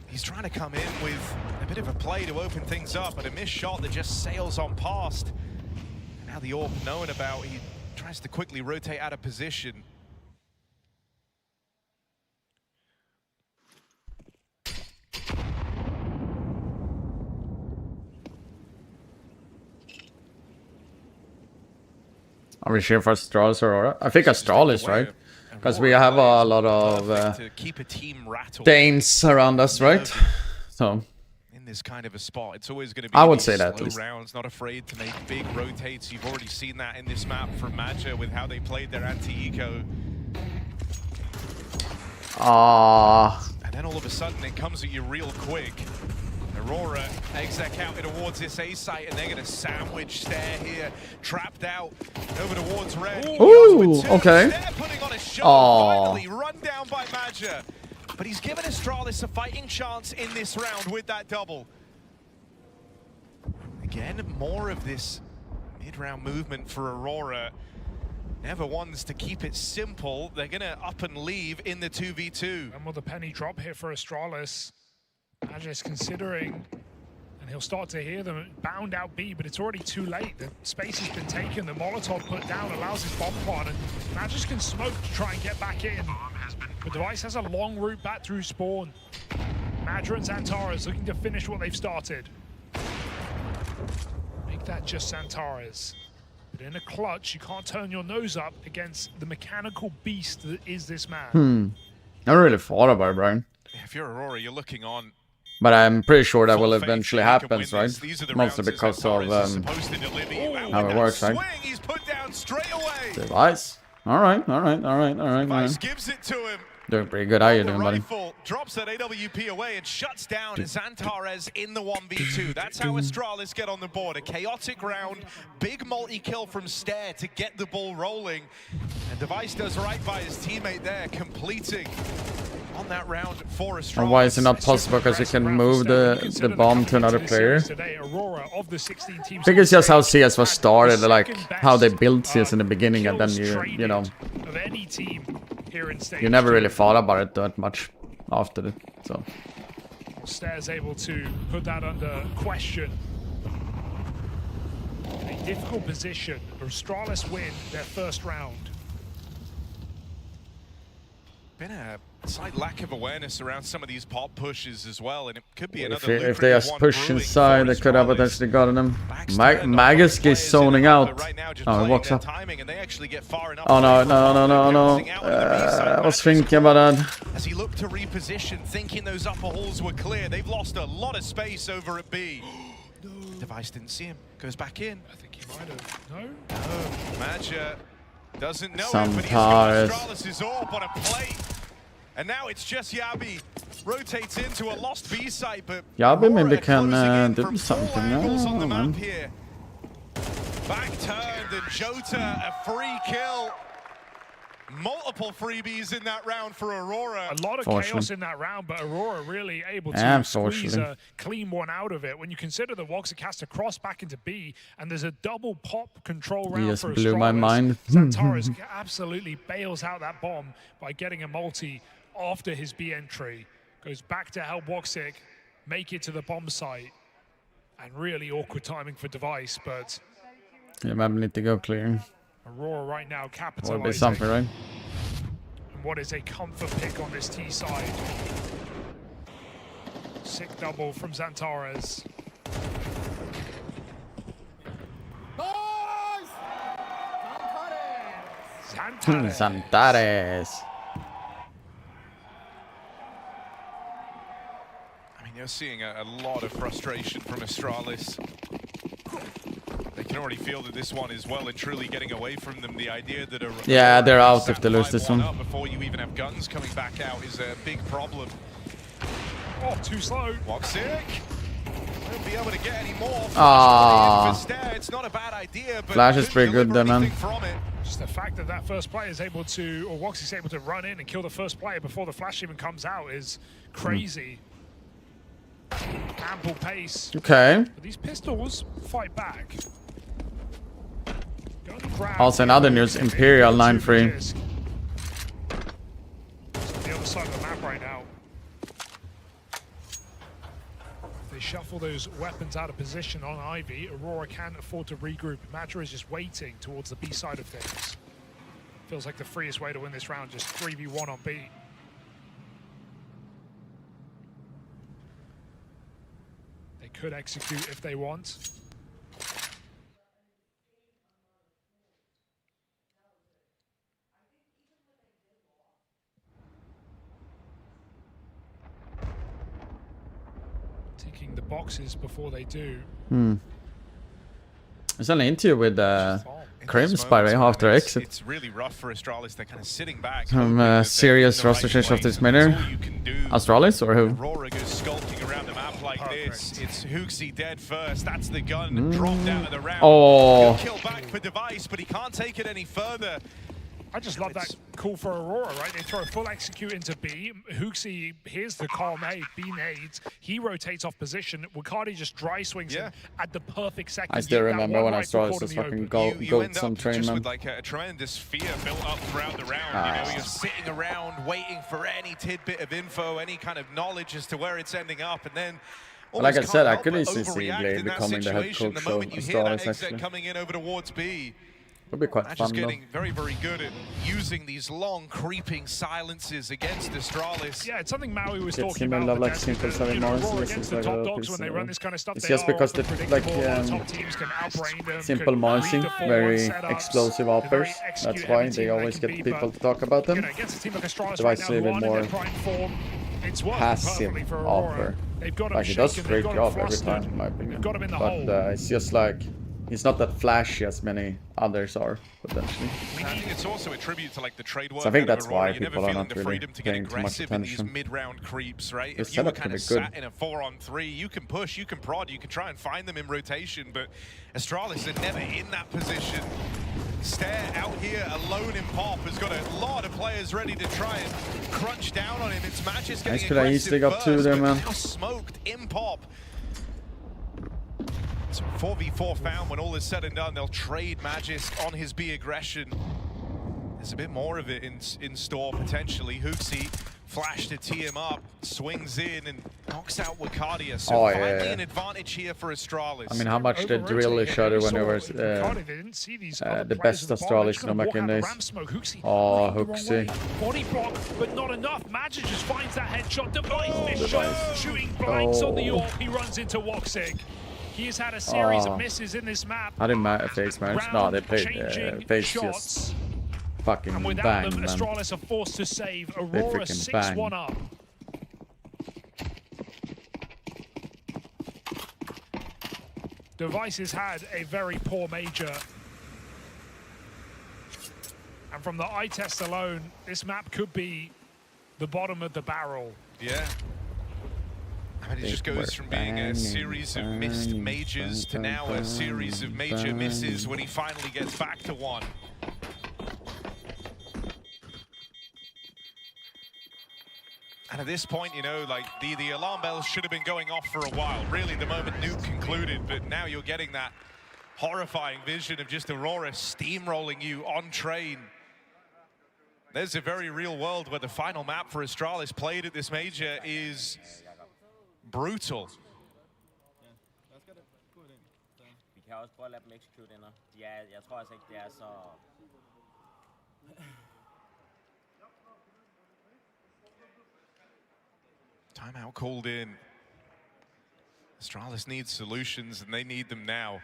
He's trying to come in with a bit of a play to open things up, but a missed shot that just sails on past. And now the AWP knowing about, he tries to quickly rotate out of position. Are we cheering for Astralis or Aurora? I think Astralis, right? Because we have a lot of Danes around us, right? So in this kind of a spot, it's always going to be I would say that at slow least. rounds, not afraid to make big rotates. You've already seen that in this map from Maja with how they played their anti-eco. And then all of a sudden it comes at you real quick. Aurora exec out towards this A site, and they're going to sandwich stare here. Trapped out over towards Red. Ooh, okay. They're putting on a show. Finally run down by Maja. But he's given Astralis a fighting chance in this round with that double. Again, more of this mid-round movement for Aurora. Never wants to keep it simple. They're going to up and leave in the 2v2. And with a penny drop here for Astralis. Maja is considering And he'll start to hear them bound out B, but it's already too late. The space has been taken. The Molotov put down allows his bomb plant, and Magic can smoke to try and get back in. But Device has a long route back through spawn. Madra and Xantares looking to finish what they've started. Make that just Xantares. But in a clutch, you can't turn your nose up against the mechanical beast that is this man. I really thought about it, Brian. If you're Aurora, you're looking on. But I'm pretty sure that will eventually happen, right? Mostly because of how it works, right? He's put down straight away. Device. All right. Device gives it to him. Doing pretty good. How you doing, buddy? Drops that AWP away and shuts down Xantares in the 1v2. That's how Astralis get on the board. A chaotic round, big multi-kill from Stair to get the ball rolling. And Device does right by his teammate there, completing on that round for Astralis. And why is it not possible? Because you can move the bomb to another player. I think it's just how CS was started, like how they built CS in the beginning, and then you know, you never really thought about it that much after it. So Stair's able to put that under question. In a difficult position, Astralis win their first round. Been a slight lack of awareness around some of these pop pushes as well, and it could be another if they just push inside, they could have potentially gotten them. Magus is zoning out. Oh, he walks up. Oh no. I was thinking about that. As he looked to reposition, thinking those upper halls were clear, they've lost a lot of space over at B. Device didn't see him. Goes back in. I think he might have. No. Magia doesn't know it, but he's got Astralis' orb on a plate. And now it's just Yabi. Rotates into a lost B site, but Yabi maybe can do something. on the man. map here. Back turned and Jota, a free kill. Multiple freebies in that round for Aurora. A lot of chaos in that round, but Aurora really able to squeeze a clean one out of it. When you consider that Woxic has to cross back into B, and there's a double pop control round for Astralis. Blew my mind. Xantares absolutely bails out that bomb by getting a multi after his B entry. Goes back to help Woxic make it to the bomb site. And really awkward timing for Device, but Yeah, maybe need to go clear. Aurora right now capitalizing. Will be something, right? And what is a comfort pick on this T side? Sick double from Xantares. Xantares. I mean, you're seeing a lot of frustration from Astralis. They can already feel that this one is well and truly getting away from them. The idea that yeah, they're out if they lose this one. Before you even have guns coming back out is a big problem. Oh, too slow. Woxic won't be able to get any more. It's not a bad idea, but Flash is pretty good there, man. Just the fact that that first player is able to, or Woxic's able to run in and kill the first player before the flash even comes out is crazy. Ample pace. Okay. But these pistols fight back. Also in other news, Imperial 9-3. On the other side of the map right now. They shuffle those weapons out of position on Ivy. Aurora can't afford to regroup. Magia is just waiting towards the B side of things. Feels like the freest way to win this round, just 3v1 on B. They could execute if they want. Ticking the boxes before they do. There's an interview with Crims by the way after exit. It's really rough for Astralis. They're kind of sitting back. Some serious roster change of this minute. Astralis or who? Aurora goes skulking around the map like this. It's Hooksy dead first. That's the gun dropped out of the round. Oh. Kill back for Device, but he can't take it any further. I just love that call for Aurora, right? They throw a full execute into B. Hooksy here's the calm A, B nades. He rotates off position. Wakadi just dry swings him at the perfect second. I still remember when I saw this fucking goat some train, just man. with like a tremendous fear built up throughout the round. You know, you're sitting around waiting for any tidbit of info, any kind of knowledge as to where it's ending up, and then Like I almost said, can't I help could but easily see overreact Glade in that becoming the head situation. coach The of moment you hear that Astralis, exit actually. coming in over towards B, Would be quite Match fun is though. getting very, very good at using these long, creeping silences against Astralis. Yeah, it's something Maui was It's talking him and about. love like simple 7 Aurora Mars. against the top dogs when they run this kind of stuff. It's They just are because the unpredictable. like Top teams can outbrain them. simple can Marsing, read the forward very setups. explosive They're very uppers. That's execute why heavy they team always can get be, people but, to talk about them. You know, against a team like Astralis Device right now, a who bit aren't in more their prime form, it's working passive perfectly for Aurora. offer. They've got him Like he does a shaken, great they've got him job every flustered. time, in my opinion. They've got him in the But hole. it's just like he's not that flashy as many others are potentially. I think it's also a tribute to like the trade work. So I think out of that's Aurora. why You're never people are feeling not the really freedom to get paying too much aggressive in these attention. mid-round creeps, right? This If you were setup can kind of be good. sat in a 4-on-3, you can push, you can prod, you can try and find them in rotation, but Astralis are never in that position. Stare out here alone in Pop has got a lot of players ready to try and crunch down on him. It's Matches getting Nice play, aggressive Eastig up first, two there, but man. now smoked in Pop. So 4v4 found. When all is said and done, they'll trade Magisk on his B aggression. There's a bit more of it in store potentially. Hooksy flash to tee him up, swings in and knocks out Wakadia. So finally an advantage here for Astralis. I mean, how much they drill each other when they were the best Astralis in the back in days. Oh, Hooksy. Body block, but not enough. Magic just finds that headshot. Device missed shot, shooting blanks on the AWP. He runs into Woxic. He has had a series of misses in this map. How did FaZe manage? No, they played FaZe just fucking and without bang, them, man. Astralis are forced to save. They Aurora freaking 6-1 bang. up. Device has had a very poor major. And from the eye test alone, this map could be the bottom of the barrel. Yeah. I mean, it just goes from being a series of missed majors to now a series of major misses when he finally gets back to one. And at this point, you know, like the alarm bells should have been going off for a while. Really, the moment Nuke concluded, but now you're getting that horrifying vision of just Aurora steamrolling you on train. There's a very real world where the final map for Astralis played at this major is brutal. Vi kan også prøve at lade dem execute ender. Jeg tror altså ikke, det er så... Timeout called in. Astralis needs solutions, and they need them now.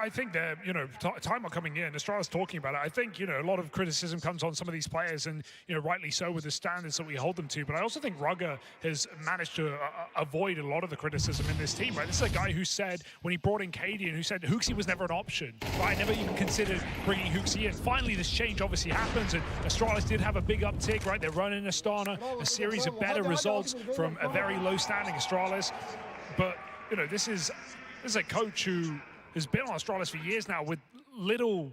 I think that, you know, time are coming in. Astralis talking about it. I think, you know, a lot of criticism comes on some of these players, and, you know, rightly so with the standards that we hold them to. But I also think Rugger has managed to avoid a lot of the criticism in this team, right? This is a guy who said, when he brought in Cadian, who said Hooksy was never an option, right? I never even considered bringing Hooksy in. Finally, this change obviously happens, and Astralis did have a big uptick, right? They're running Astana, a series of better results from a very low-standing Astralis. But, you know, this is a coach who has been on Astralis for years now with little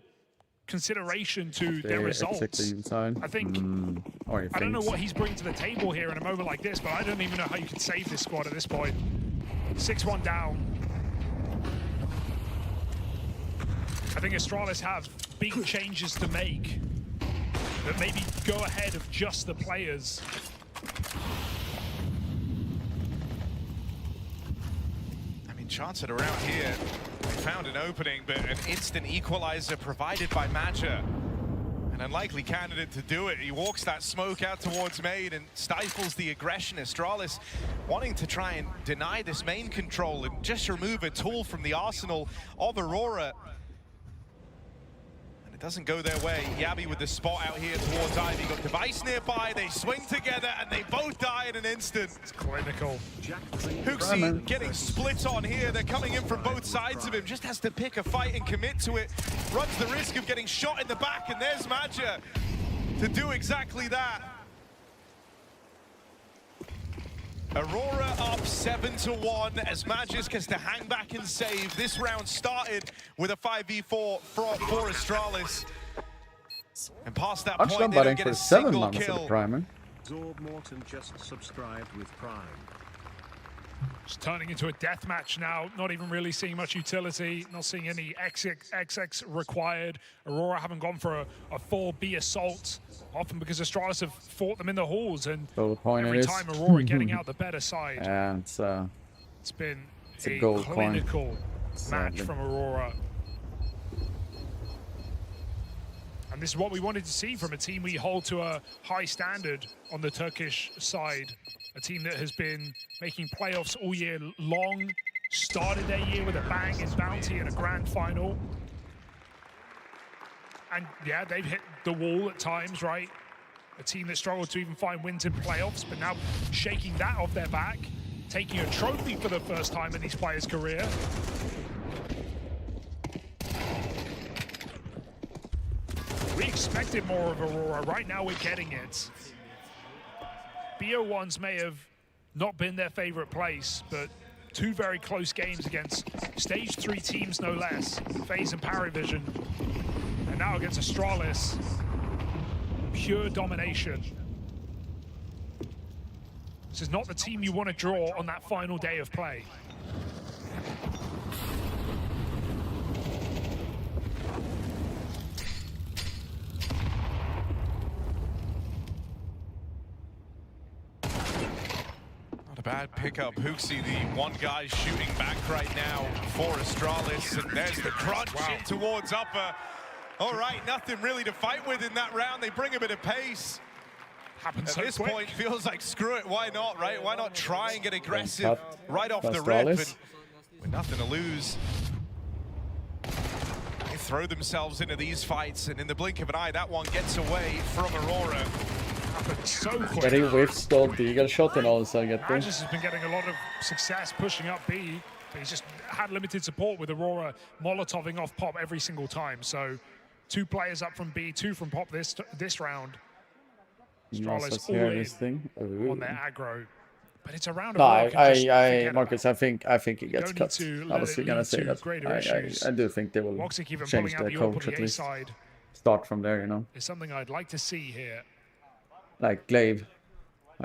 consideration to their results. I think, I don't know what he's bringing to the table here in a moment like this, but I don't even know how you can save this squad at this point. 6-1 down. I think Astralis have big changes to make that maybe go ahead of just the players. Chance it around here. They found an opening, but an instant equalizer provided by Maja. An unlikely candidate to do it. He walks that smoke out towards main and stifles the aggression. Astralis wanting to try and deny this main control and just remove a tool from the arsenal of Aurora. Doesn't go their way. Yabi with the spot out here towards Ivy. Got Device nearby. They swing together and they both die in an instant. It's clinical. Hooksy getting split on here. They're coming in from both sides of him. Just has to pick a fight and commit to it. Runs the risk of getting shot in the back, and there's Maja to do exactly that. Aurora up 7-1 as Magisk has to hang back and save. This round started with a 5v4 for Astralis. And past that point, they don't get a single kill. Zorb Morton just subscribed with Prime. It's turning into a death match now, not even really seeing much utility, not seeing any XX required. Aurora haven't gone for a full B assault, often because Astralis have fought them in the halls, and so the point every is, time Aurora getting out the better side. And It's been a a gold coin. clinical match Sadly. from Aurora. And this is what we wanted to see from a team we hold to a high standard on the Turkish side. A team that has been making playoffs all year long, started their year with a bang in Bounty and a grand final. And yeah, they've hit the wall at times, right? A team that struggled to even find wins in playoffs, but now shaking that off their back, taking a trophy for the first time in these players' career. We expected more of Aurora. Right now we're getting it. BO1s may have not been their favorite place, but two very close games against stage 3 teams, no less. FaZe and Parivision. And now against Astralis. Pure domination. This is not the team you want to draw on that final day of play. Not a bad pickup. Hooksy, the one guy shooting back right now for Astralis. And there's the crunch in towards upper. All right, nothing really to fight with in that round. They bring a bit of pace. Happens At so this quick. point, feels like screw it, why not, right? Why not try and get aggressive Cut. right off the That's rip? Astralis. And with nothing to lose, they throw themselves into these fights, and in the blink of an eye, that one gets away from Aurora. Happened so quick. But he whiffs the eagle shot and all of a sudden get there. Magis has been getting a lot of success pushing up B, but he's just had limited support with Aurora molotoving off Pop every single time. So 2 players up from B, 2 from Pop this round. Astralis all in this thing. on their aggro. But it's a round of No, Aurora can just forget Marcus, I think he gets don't need cut. to I let was it gonna lead say to that. greater issues. I do think they will Woxic even change pulling out their the coach AWP at least. side Start from there, you know. is something I'd like to see here. Like Glaive,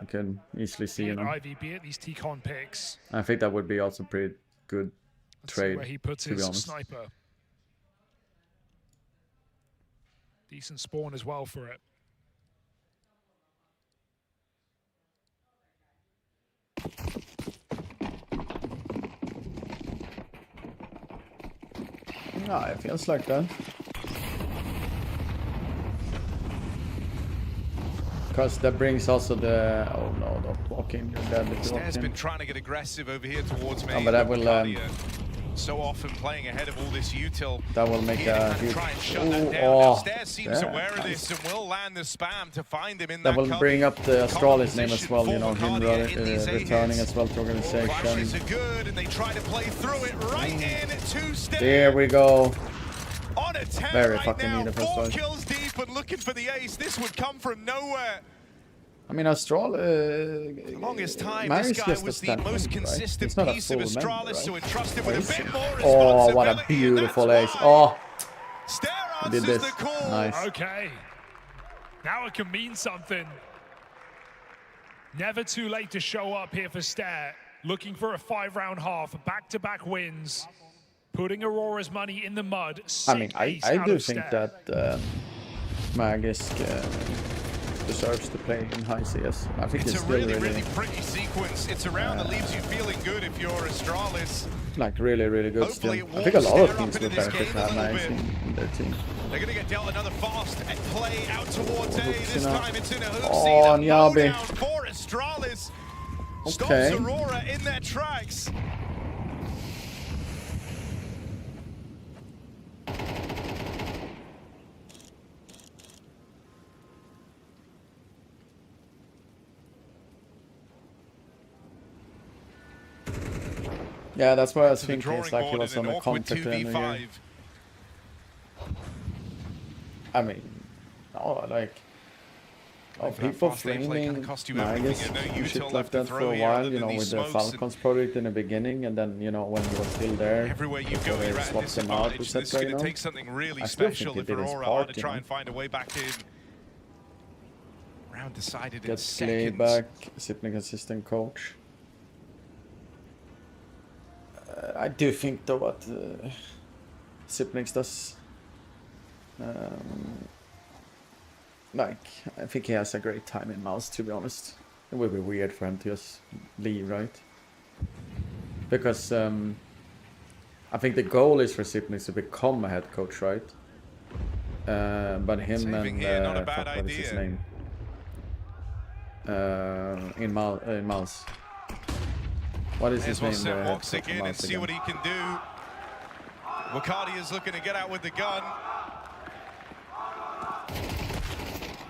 I can easily see, Be you it know. IVB at these T-Con picks. I think that would be also pretty good Let's see trade, where he puts to be his honest. sniper. Decent spawn as well for it. No, it feels like that. Because that brings also the... Oh no, don't walk in, you're dead if you walk Stair's in. been trying to get aggressive over here towards me. Oh, but that will... so often playing ahead of all this util. That will make a huge... Try and shut that down. Oh, Now, Stair seems yeah, aware of nice. this and will land the spam to find him in That that will cover. bring up the Astralis name as position well, you know, for him Cardia in these returning A-hits. as well to organization. Flashes are good and they try to play through it right in to Stair. There we go. On a 10 Very right fucking now, neat of 4 Astralis. kills deep and looking for the ace. This would come from nowhere. I mean, Astralis... The longest time, Maris this guy just was a the most stand right? consistent He's not a piece of full member, Astralis, so right? entrusted Or with is a he? bit more Oh, what a responsibility, and beautiful that's ace. why Oh, Stair he did answers this. the call. Nice. Okay. Now it can mean something. Never too late to show up here for Stair. Looking for a 5-round half, back-to-back wins. Putting Aurora's money in the mud. I mean, Sick I ace do out of think Stair. that Magisk deserves to play in high CS. I think It's it's a still really pretty sequence. It's a round that leaves you feeling good if you're Astralis. like really good still. Hopefully I think a it lot of warms teams Stair would up into benefit this to have game a Magisk little in their team. They're going to get dealt another fast play out towards A. Hooksy This now. time it's in a hook Oh, seat. Nyabi. For Astralis. Stops Okay. Aurora in their tracks. Yeah, that's why I was To the thinking. It's drawing like he board was in on an a awkward contract end of the year. 2v5. I mean, no, like... Oh, If that people fast gameplay flaming kinda cost you everything Magisk and no and shit util like left to that throw for a here while, other you than know, these with the smokes and- Falcons project in the beginning, and then, you know, when he was still there, Everywhere you before go, they you're at a swapped him out, disadvantage. etc., This is going you to know? take something really I still think special he if did his Aurora part, are to you try know? and find a way back in. Round decided in Gets Clay seconds. back, Sipnik assistant coach. I do think though what Sipnik does, like, I think he has a great time in mouse, to be honest. It would be weird for him to just leave, right? Because I think the goal is for Sipnix to become a head coach, right? But him Saving and here, not a bad what is his idea. name? In Mouse. What is his name? Woxic in and see what he can do. Wakadi is looking to get out with the gun.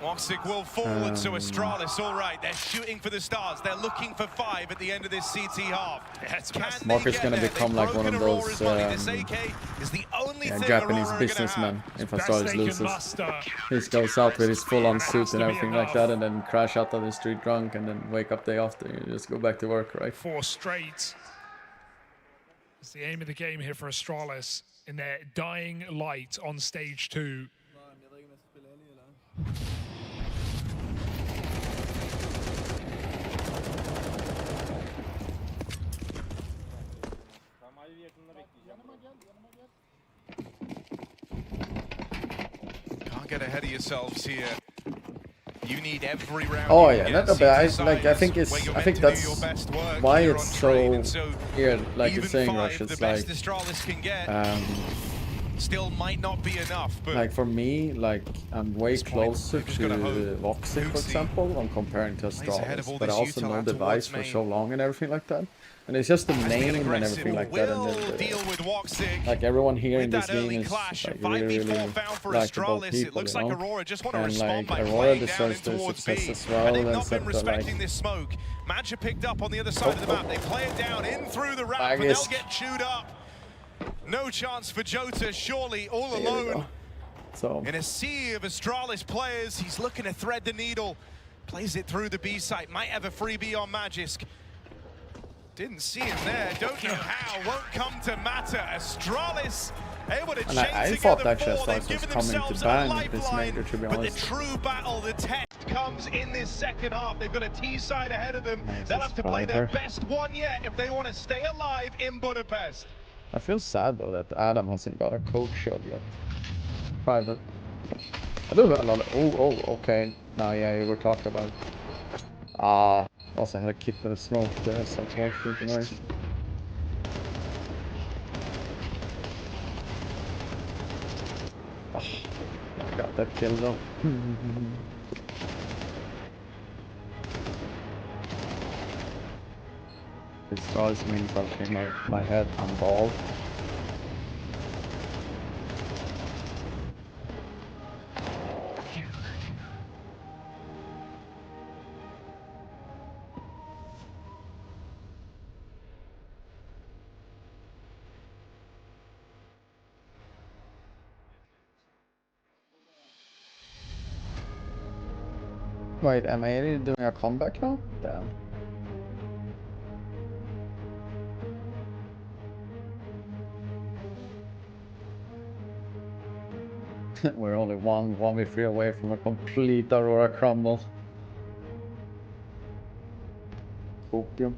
Woxic will forward, so Astralis, all right, they're shooting for the stars. They're looking for 5 at the end of this CT half. Marcus gonna become like one of those Japanese businessmen if Astralis loses. He goes out with his full-on suit and everything like that, and then crash out on the street drunk, and then wake up day after and just go back to work, right? 4 straight. It's the aim of the game here for Astralis in their dying light on stage 2. Can't get ahead of yourselves here. You need every round. Oh yeah, no, but I think that's why it's so weird. Like you're saying, Rush, it's like still might not be enough. But like for me, like I'm way closer to Voxy, for example, I'm comparing to Astralis, but I also know the device for so long and everything like that. And it's just the name and everything like that, and like everyone here in this game is like really likable people, you know? And like Aurora deserves their success as well, and so like this smoke. Madja picked up on the other side of the map. They play it down in through the ramp, but they'll get chewed up. No chance for Jota, surely all alone. So in a sea of Astralis players, he's looking to thread the needle. Plays it through the B site, might have a freebie on Magisk. Didn't see him there, don't know how, won't come to matter. Astralis able to chain I thought actually Astralis was coming to ban this major, to be honest. But the true battle, the test comes in this second half. They've got a T side ahead of them. They'll have to play their best one yet if they want to stay alive in Budapest. I feel sad though that Adam hasn't got a coach shot yet. Private. I do have a lot of, okay. Now yeah, you were talking about. Also had a kit for the smoke there, so that's pretty nice. Oh, got that kill though. This always means I'll keep my head on ball. Wait, am I really doing a comeback now? Damn. We're only 1v3 away from a complete Aurora crumble. Opium.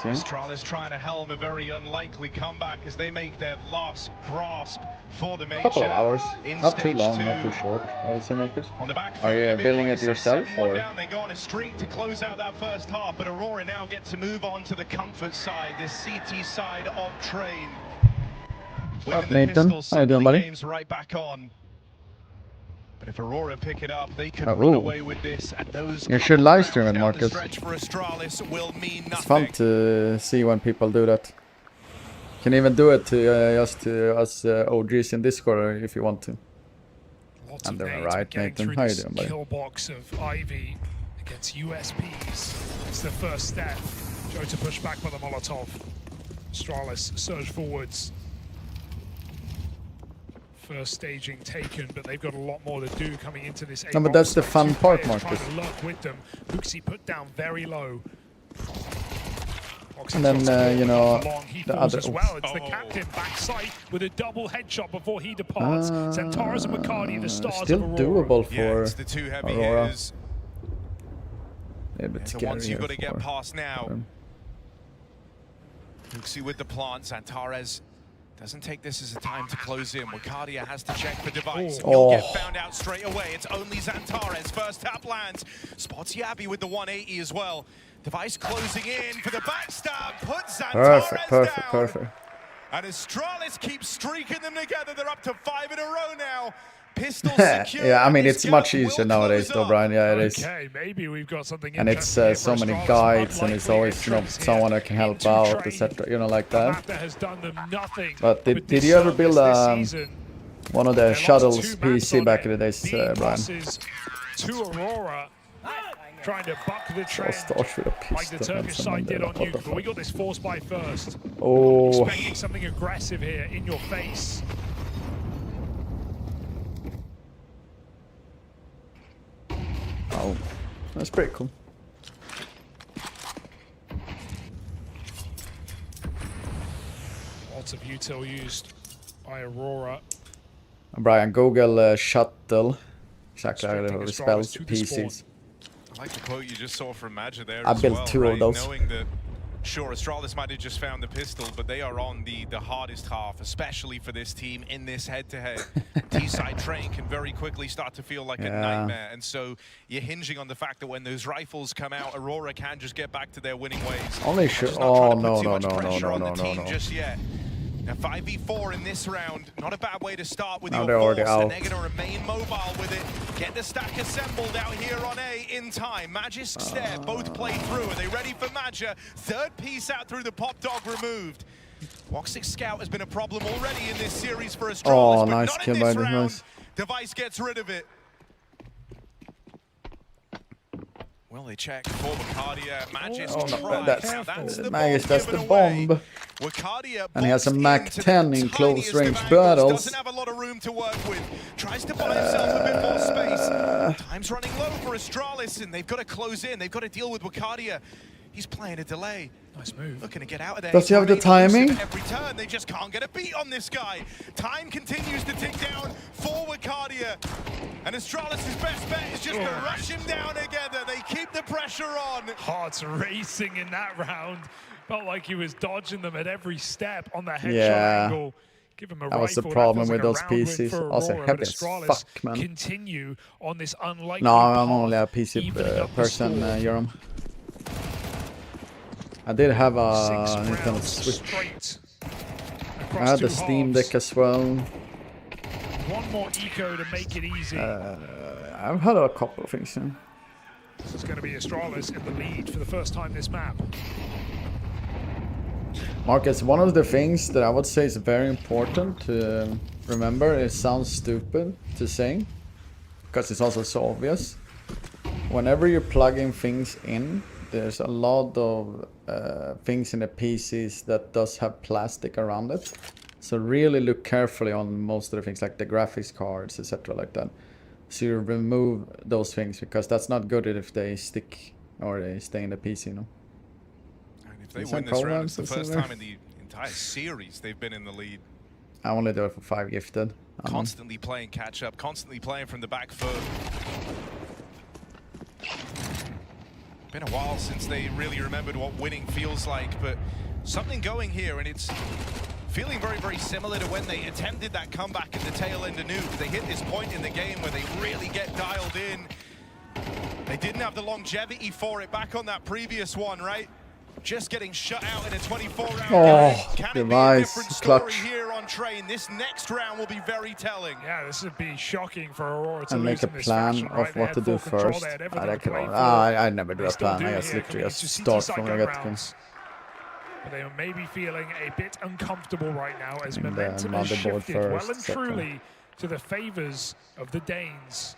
Astralis trying to helm a very unlikely comeback as they make their last grasp for the major. Couple of hours, not too long, not too short. I would say, makers. Are you building it yourself, or? They go on a streak to close out that first half, but Aurora now get to move on to the comfort side, the CT side of Train. What up, Nathan? How you doing, buddy? Game's right back on. But if Aurora pick it up, they can run away with this, and those you should live stream it, Marcus. for Astralis will mean nothing. It's fun to see when people do that. Can even do it to just to us OGs in Discord if you want to. Lots I'm of doing nades, right, but getting Nathan. through How you this doing, buddy? kill box of Ivy against USPs. It's the first step. Joe to push back by the Molotov. Astralis surge forwards. First staging taken, but they've got a lot more to do coming into this. No, but that's the fun part, Marcus. Trying to lurk with them. Huxi put down very low. And then, you know, the other... As well. It's the captain backside with a double headshot before he departs. Centaurus and Maccardi, the stars still of Aurora. doable for Yeah, it's the two heavy Aurora. hitters. A bit The scary ones you've here got to get for past now. them. Huxi with the plant. Zantares doesn't take this as a time to close in. Wakadia has to check for device. He'll get found out straight away. It's only Zantares. First tap lands. Spots Yabi with the 180 as well. Device closing in for the backstab. Puts Zantares down. Perfect. And Astralis keeps streaking them together. They're up to 5 in a row now. Pistol secure. Yeah, I mean, it's much easier nowadays, though, Brian. Yeah, it is. Okay, maybe we've got something. And it's so many guides, and it's always, you know, someone that can help out, etc. You know, like that. Has done them nothing. But did you ever build one of the shuttles PC back in the days, Brian? To Aurora, trying to buck the trend, Starts with a like the pistol and Turkish someone side did there. on you. But we got this force by first. Oh. Expecting something aggressive here in your face. Oh, that's pretty cool. Lots of util used by Aurora. Brian, Google shuttle. Exactly how it spells PCs. I like the quote you just saw from Maggia there. I built two of those. Knowing that, sure, Astralis might have just found the pistol, but they are on the hardest half, especially for this team in this head-to-head. T-side train can very quickly start to feel like a nightmare, and so you're hinging on the fact that when those rifles come out, Aurora can just get back to their winning ways. Only sure. Oh no. Just yet. Now 5v4 in this round, not a bad way to start with your they're already force, and out. they're going to remain mobile with it. Get the stack assembled out here on A in time. Magisk's there, both play through. Are they ready for Maggia? Third piece out through the pop dog removed. Woxic Scout has been a problem already in this series for Astralis, but nice not kill in by this the round. nice. Device gets rid of it. Well, they check for Wakadia. Magus, that's the bomb. And he has a Mac 10 in close range battles. Doesn't have a lot of room to work with. Tries to buy himself a bit more space. Time's running low for Astralis, and they've got to close in. They've got to deal with Wakadia. He's playing a delay. Nice move. Looking to get out of there. Does he have the timing? Every turn, they just can't get a beat on this guy. Time continues to tick down for Wakadia. And Astralis' best bet is just to rush him down together. They keep the pressure on. Hearts racing in that round. Felt like he was dodging them at every step on the headshot angle. Give him a that was the rifle. problem That with feels those like a round win PCs. for Also Aurora, heavy but as Astralis fuck, man. continue on this unlikely No, I'm path, only a PC evening up the person, score. Jerome. I did have a 6 Nintendo rounds Switch. straight I across had two the Steam halves. Deck as well. One more eco to make it easy. I've had a couple of things. Yeah. This is going to be Astralis in the lead for the first time this map. Marcus, one of the things that I would say is very important to remember, it sounds stupid to say, because it's also so obvious. Whenever you're plugging things in, there's a lot of things in the PCs that does have plastic around it. So really look carefully on most of the things, like the graphics cards, etc. like that. So you remove those things, because that's not good if they stick or they stay in the PC, you know. If they win this round, it's the first time in the entire series they've been in the lead. I only do it for 5 gifted. Constantly playing catch up, constantly playing from the back foot. Been a while since they really remembered what winning feels like, but something going here, and it's feeling very, very similar to when they attempted that comeback at the tail end of Nuke. They hit this point in the game where they really get dialed in. They didn't have the longevity for it back on that previous one, right? Just getting shut out in a 24-round game. Can it be a different story here on Train? This next round will be very telling. Yeah, this would be shocking for Aurora to And lose make a in this plan fashion, of right? They what had to do full control, first. they had everything to play for. I never do They a still plan. do I just here, literally coming just into start CT from side the gun get-go. rounds. But they may be feeling a bit uncomfortable right now as And, momentum has motherboard shifted well first, and second. truly to the favors of the Danes.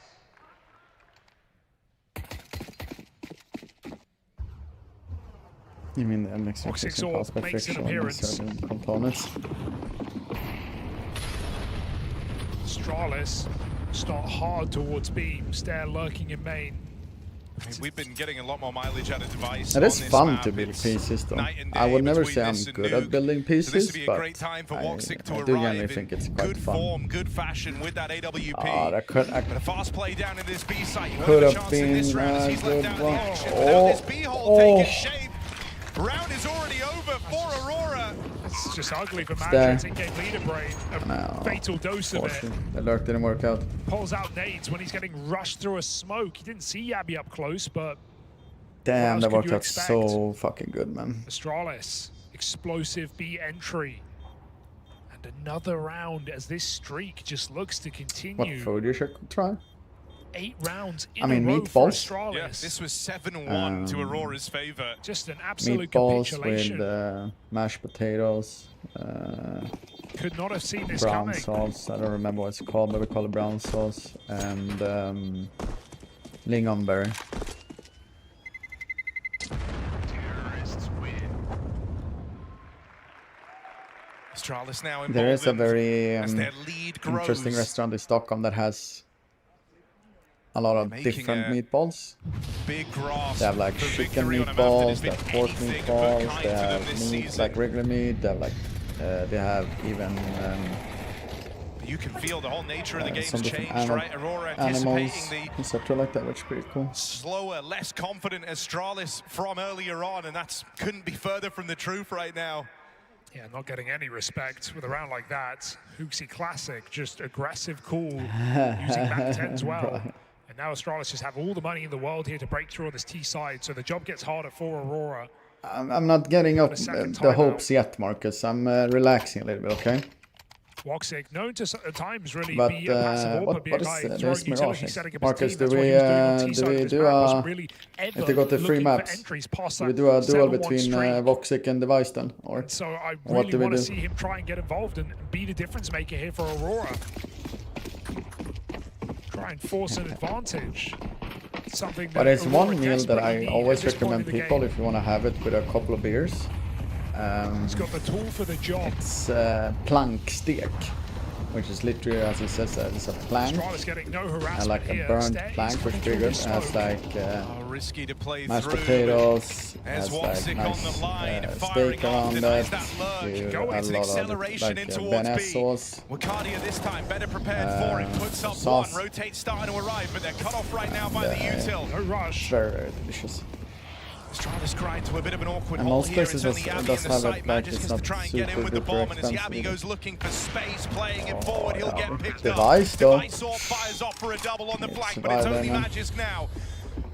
You mean the MX Toxic can cause by makes an friction on appearance. certain components? Astralis start hard towards B. Stair lurking in main. I mean, we've been getting a lot more mileage out of Device. It is on this fun map. to build It's pieces though. night and I day would never between say I'm this and good Nuke. at building So this pieces, would be a but great time for I Woxic to do arrive generally in think it's quite good fun. form, good fashion with that AWP. That could, But a fast play down in this B site. You could have a have chance in this been round as a he's left good out of the one. action. But now this B hole taking shape. Round is already over for Aurora. It's just ugly for There. Magic's in-game leader brain. A No, fatal dose of it. unfortunately, the lurk didn't work out. Pulls out nades when he's getting rushed through a smoke. He didn't see Yabby up close, but Damn, else that could worked you out expect? so fucking good, man. Astralis, explosive B entry. And another round as this streak just looks to What continue. food you should try? 8 rounds in I mean, a row for meatballs. Astralis. Yeah, this was 7-1 to Um, Aurora's favor. Just an absolute Meatballs capitulation. with mashed potatoes, Could not have seen this brown coming. sauce. I don't remember what it's called, but we call it brown sauce. And lingonberry. Astralis now involved. There is a very as their lead grows. interesting restaurant in Stockholm that has a lot of Making different a meatballs. Big grasp They have like for chicken victory on a map that meatballs, has they been have pork anything but meatballs, kind they to them have this meat season. like regular meat, they have like they have even You can feel the whole nature of the game's some different changed, right? Aurora animals, anticipating the etc. like that, which is pretty cool. slower, less confident Astralis from earlier on, and that's couldn't be further from the truth right now. Yeah, not getting any respect with a round like that. Hooksy classic, just aggressive, cool, using back 10 as well. Right. And now Astralis just have all the money in the world here to break through on this T side, so the job gets harder for Aurora. I'm not getting up a second the timeout. hopes yet, Marcus. I'm relaxing a little bit, okay? Woxic, known to at times really But be a passive AWP, be a what guy is throwing there's utility Mirage? setting up his Marcus, team. do That's we what he was doing on T side of this do map. a Wasn't really if ever they got the free looking for maps? entries past Do we that do a duel 7-1 between streak. Voxic and Device then, or So I what really do we want to do? see him try and get involved and be the difference maker here for Aurora. Try and force an advantage. Something that But it's Aurora one meal that desperately I need always at this point recommend in the people game. if you want to have it with a couple of beers. He's got the tool for the job. It's plank steak, which is literally, as it says, it's a plank Astralis getting no harassment and like a here. burnt Stays plank, which coming through triggers the as smoke. Oh, risky to play mashed through. potatoes, As has like Woxic nice on the line, steak firing off, around denies that. that lurk. You Go add into a lot of acceleration in like towards bearnaise B. sauce. Wakadia this time better prepared for it. Puts up sauce. one. Rotate's starting to arrive, but they're cut off right now by the util. No rush. Very, very delicious. Astralis grind to a bit of an awkward And hole most here. places It's only does Yabby in have the it, site. like, Magic's it's gonna not try and get in super with the duper bomb, and as expensive Yabby either. goes looking for space, playing it forward, he'll get picked Device, up. though. Device all fires off for a double on the flank, but it's survive only there, man. Magic now.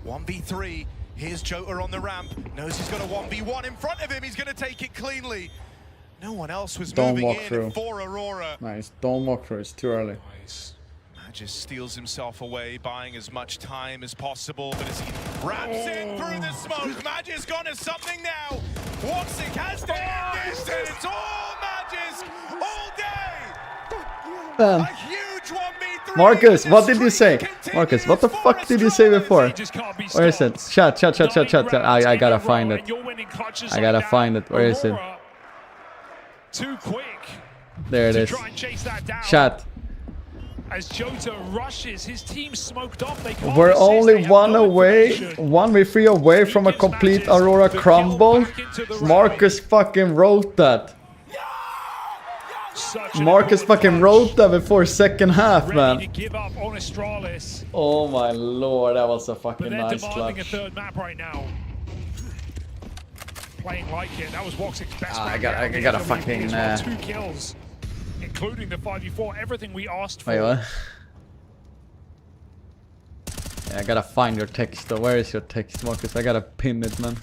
1v3. Here's Jota on the ramp. Knows he's got a 1v1 in front of him. He's going to take it cleanly. No one else was Don't moving walk in through. for Aurora. Nice, don't walk through, it's too early. Magic steals himself away, buying as much time as possible, but as he wraps in through the smoke, Magic's gone to something now. Woxic has to end this, and it's all Magic all day. Man. A huge 1v3. Marcus, what did you say? Marcus, what the fuck did you say before? Where is it? Chat. I gotta find it. I gotta find it. Where is it? Too quick. There it to is. try and chase that down. Chat. As Jota rushes, his team smoked off. They can't We're resist. only They have one no away, information. 1v3 away from a complete Aurora crumble. Marcus fucking wrote that. Marcus fucking wrote that before second half, To man. give up on Astralis, Oh my lord, that was a but fucking they're nice demanding a clutch. third map right now. Playing like it. That was Woxic's best. I round gotta ever. fucking, He's got 2 kills, including the 5v4. Everything we asked for. Wait, what? Yeah, I gotta find your text though. Where is your text, Marcus? I gotta pin it, man.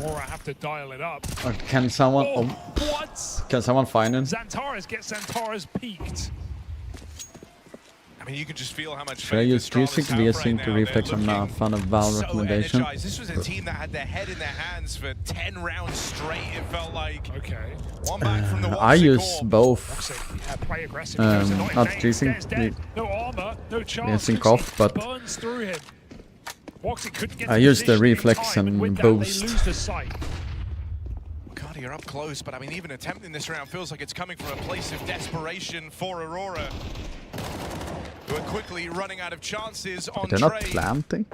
Or I have to dial it up. Or can someone? Oh, Oh, what? can someone find him? Xantares gets Xantares peaked. mean, you can just feel how much. Should I use G-Sync, V-Sync, Reflex? I'm not a fan of Val recommendation. Energized. This was a team that had their head in their hands for 10 rounds straight, it felt like. Okay. One back from the I use both. Play aggressive. Not G-Sync. No armor, no chance. V-Sync off, but burns through him. I use the Reflex and boost. You're up close, but I mean, even attempting this round feels like it's coming from a place of desperation for Aurora, who are quickly running out of chances on They're not planting?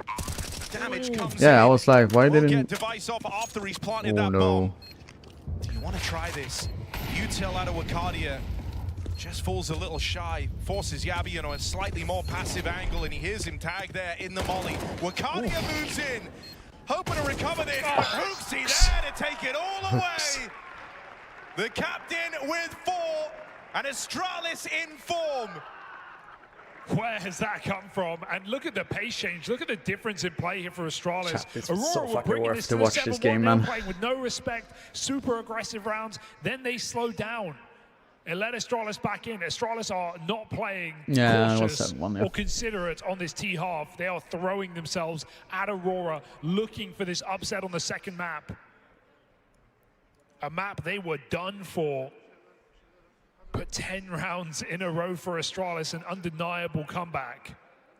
Damage comes yeah, I was like, why didn't... Get device off after he's planted that bomb. Do you want to try this? Util out of Wakadia just falls a little shy, forces Yabi on a slightly more passive angle, and he hears him tag there in the molly. Wakadia moves in. Hoping to recover this, but Hooksy there to take it all away. The captain with 4, and Astralis in form. Where has that come from? And look at the pace change. Look at the difference in play here for Astralis. Chat, it's Aurora so fucking worth to watch this 7-1. game, They were man. playing with no respect, super aggressive rounds. Then they slowed down. It let Astralis back in. Astralis are not playing cautious or considerate on this T-half. They are throwing themselves at Aurora, looking for this upset on the second map. A map they were done for. But 10 rounds in a row for Astralis, an undeniable comeback.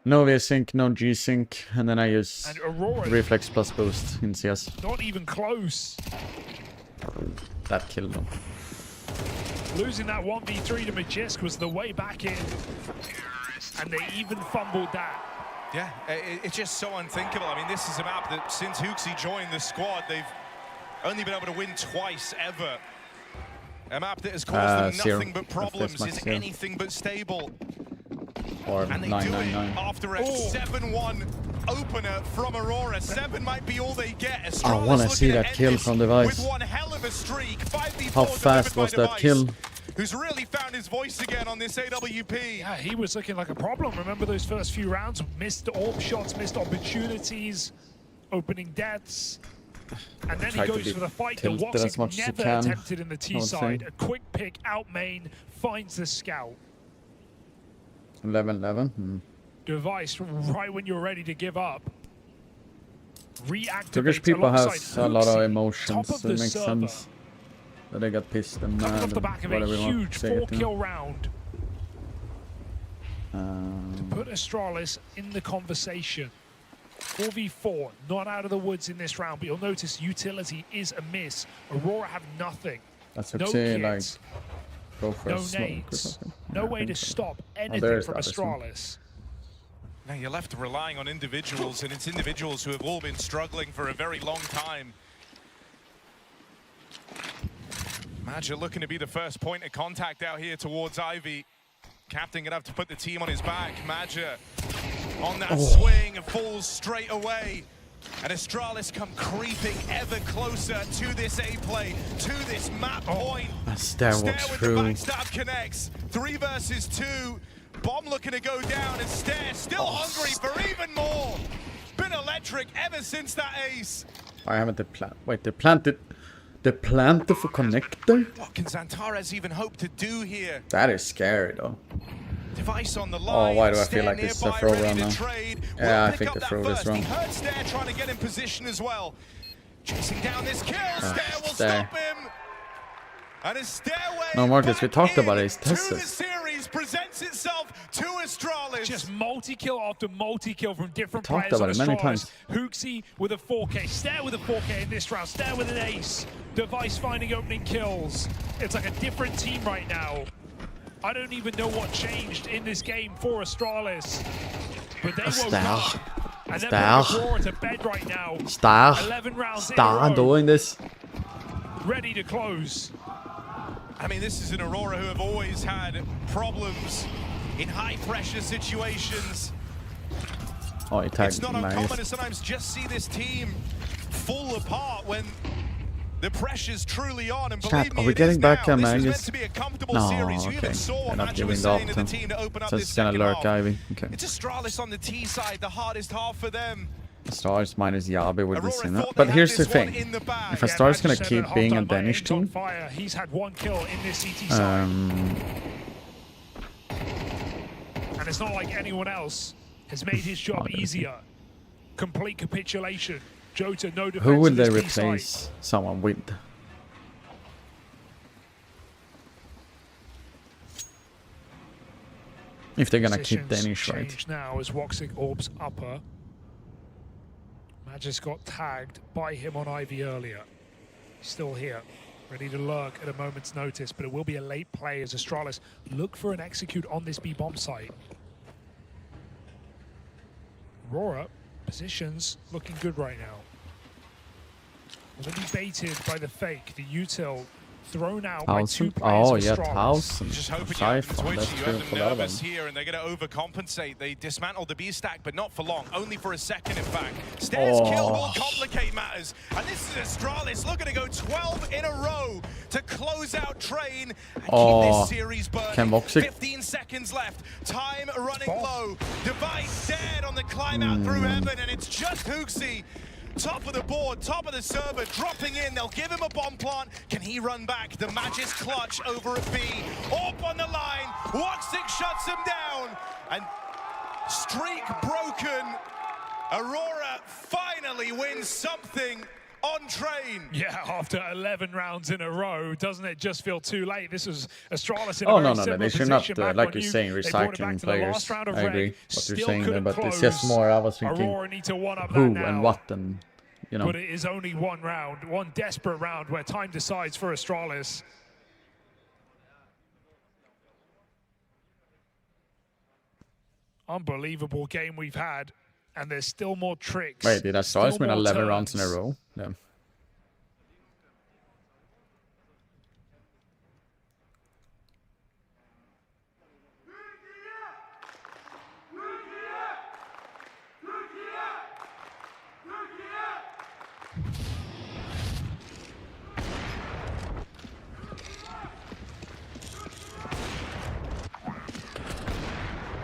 No V-Sync, no G-Sync, and then I use Aurora, Reflex plus boost in CS. Not even close. That killed them. Losing that 1v3 to Magisk was the way back in. And they even fumbled that. Yeah, it's just so unthinkable. I mean, this is a map that since Hooksy joined the squad, they've only been able to win twice ever. A map that has caused them nothing but problems, is anything but stable. Or and they 999. do it after a 7-1 opener from Aurora. 7 might be all they get. Astralis I want to see that kill from Device. With one hell of a streak. 5v4 How fast was that Device, kill? Who's really found his voice again on this AWP. Yeah, he was looking like a problem. Remember those first few rounds? Missed AWP shots, missed opportunities, opening deaths. And then he goes for the fight that Woxic never attempted in the T side. A quick pick out main, finds the scout. 11-11. Device right when you're ready to give up. Reactivate. Turkish people has a lot of emotions, top so it of the makes server. sense that they got pissed and Coming mad off the back of a whatever you want huge to say it, 4-kill round. To put Astralis in the conversation. 4v4, not out of the woods in this round, but you'll notice utility is a miss. Aurora have nothing. That's no okay, kits, like, go for no a smoke or nades, something. no Yeah, I way think to so. stop Oh, anything there is from that, this one. Astralis. Now you're left relying on individuals, and it's individuals who have all been struggling for a very long time. Madja looking to be the first point of contact out here towards Ivy. Captain gonna have to put the team on his back. Madja on that swing and falls straight away. And Astralis come creeping ever closer to this A play, to this map point. Stair walks with through. the backstab connects. 3 versus 2. Bomb looking to go down, and Stair still hungry for even more. Been electric ever since that ace. I haven't the plant. Wait, they planted. They planted for connector? What can Xantares even hope to do here? That is scary though. Device on the line. Oh, why do I feel like this is a throw run now? Yeah, I think the throw is wrong. He heard Stair trying to get in position as well. Chasing down this kill. Stair will Stair. stop him. And his stairway No, Marcus, we talked about his to the Teslas. series presents itself to Astralis. Just multi-kill after multi-kill from different Talked players on about it many Astralis. times. Hooksy with a 4K, Stair with a 4K in this round, Stair with an ace, Device finding opening kills. It's like a different team right now. I don't even know what changed in this game for Astralis. But they woke up. And they're putting Aurora to bed right now. 11 rounds in a row, doing this. ready to close. I mean, this is an Aurora who have always had problems in high-pressure situations. Oh, he tagged It's not uncommon to sometimes just see this team fall apart when the pressure's truly on. And believe me, Are we it getting is back now. at This was meant Magus? to be a comfortable No, series. You okay. even saw They're what not Madja giving was the saying to the option. team to open up So this it's gonna second lurk half. Ivy. Okay. It's Astralis on the T side, the hardest half for them. Stars minus Yabe with this, you know. thought But they here's the had this one thing. in the bag. If a Star's gonna Madja said keep at being a halftime, Danish Magnum's on team, fire. He's had 1 kill in this CT side. And And it's not like anyone else has made his job easier. Complete capitulation. Jota, no defense. Who would they on this B side. replace someone with? If they're gonna keep Danish, right? Change now as Woxic orbs upper. Magis got tagged by him on Ivy earlier. He's still here, ready to lurk at a moment's notice, but it will be a late play as Astralis look for an execute on this B bomb site. Aurora, positions looking good right now. Will be baited by the fake, the util thrown out by two players. Oh yeah, Towson. Just hoping you have them twitchy, you have them nervous here, and they're going to overcompensate. They dismantled the B stack, but not for long, only for a second in fact. Stairs kill will complicate matters, and this is Astralis looking to go 12 in a row to close out Train and keep this series burning. 15 seconds left, time running low. Device dead on the climb out through heaven, and it's just Hooksy. Top of the board, top of the server, dropping in. They'll give him a bomb plant. Can he run back? The Magis clutch over at B. Orb on the line. Woxic shuts him down. And streak broken. Aurora finally wins something on Train. Yeah, after 11 rounds in a row, doesn't it just feel too late? This is Astralis in a Oh very no, similar they should not, position like you're saying, recycling players. I agree what you're saying there, but it's just more, I was thinking Aurora need to one-up who that now. and what, and you know. But it is only one round, one desperate round where time decides for Astralis. Unbelievable game we've had, and there's still more tricks. Wait, did Astralis win 11 turns. rounds in a row? Yeah.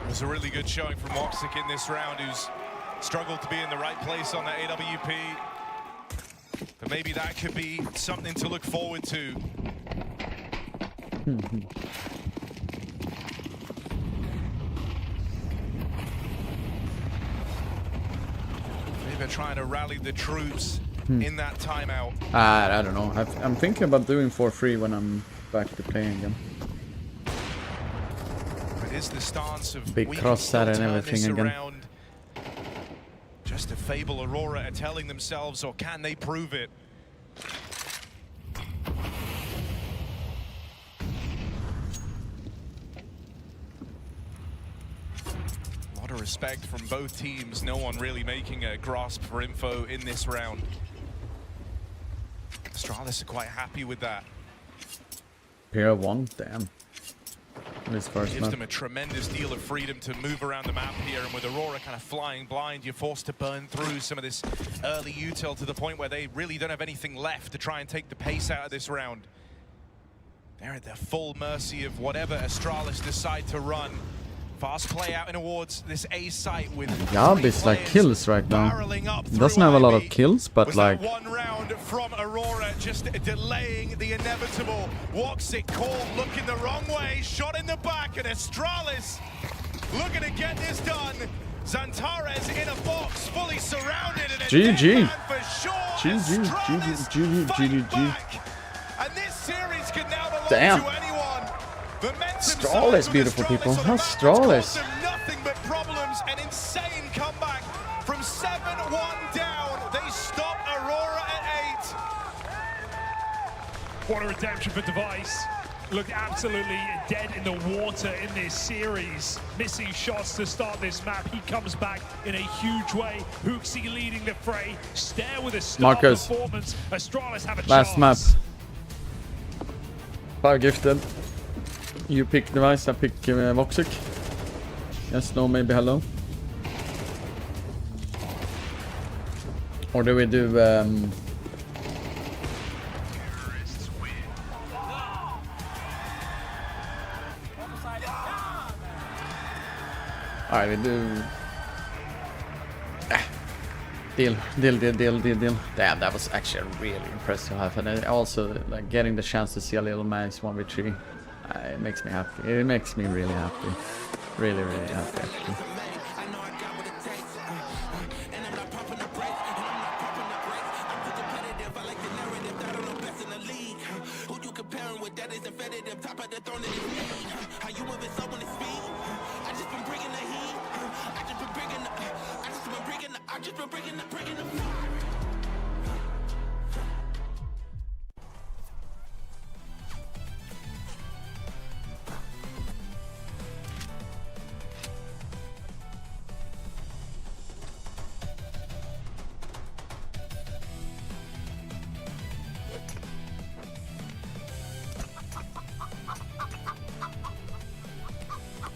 It was a really good showing from Woxic in this round, who's struggled to be in the right place on the AWP. But maybe that could be something to look forward to. Maybe they're trying to rally the troops in that timeout. I don't know. I'm thinking about doing 4-3 when I'm back to playing again. It is the stance of big cross set and everything again. Around. Just a fable Aurora are telling themselves, or can they prove it? A lot of respect from both teams. No one really making a grasp for info in this round. Astralis are quite happy with that. Pair 1, damn. This first Gives map. them a tremendous deal of freedom to move around the map here, and with Aurora kind of flying blind, you're forced to burn through some of this early util to the point where they really don't have anything left to try and take the pace out of this round. They're at the full mercy of whatever Astralis decide to run. Fast play out in towards this A site with Yab is like kills right now. Doesn't have a lot of kills, but like one round from Aurora, just delaying the inevitable. Woxic caught looking the wrong way, shot in the back, and Astralis looking to get this done. Zantares in a box, fully surrounded, and GG. GG. GG. And this series can now belong Damn. to anyone. Astralis, beautiful people. Astralis. Nothing but problems. An insane comeback from 7-1 down. They stop Aurora at 8. What a redemption for Device. Looked absolutely dead in the water in this series. Missing shots to start this map. He comes back in a huge way. Hooksy leading the fray. Stare with a star performance. Astralis have a last chance. map. 5 gifted. You pick Device, I pick Woxic. Yes, no, maybe hello. Or do we do alright, we do deal. Damn, that was actually a really impressive half, and also like getting the chance to see a little nice 1v3. It makes me happy. It makes me really happy. Really, really happy actually.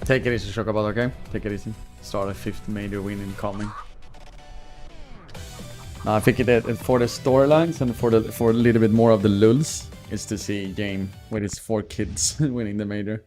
Take it easy, Shokabot, okay? Take it easy. Start a 5th major win incoming. I think for the storylines and for a little bit more of the lulz is to see Game with his 4 kids winning the major.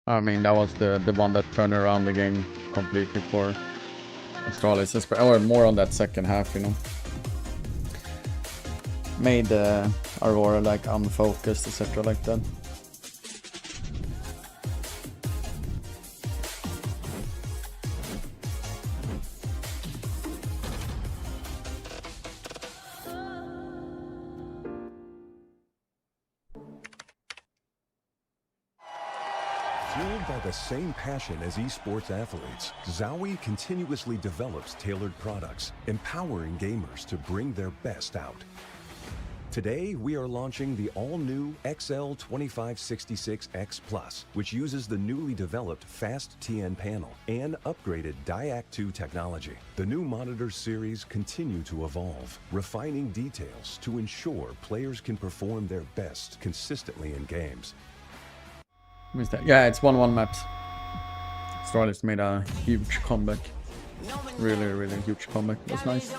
I mean, that was the one that turned around the game completely for Astralis, or more on that second half, you know. Made Aurora like unfocused, etc. like that. Fueled by the same passion as esports athletes, Zowie continuously develops tailored products, empowering gamers to bring their best out. Today, we are launching the all-new XL2566X Plus, which uses the newly developed Fast TN panel and upgraded DIAC2 technology. The new monitor series continue to evolve, refining details to ensure players can perform their best consistently in games. Missed that. Yeah, it's 1-1 maps. Astralis made a huge comeback. Really, really huge comeback. It was nice.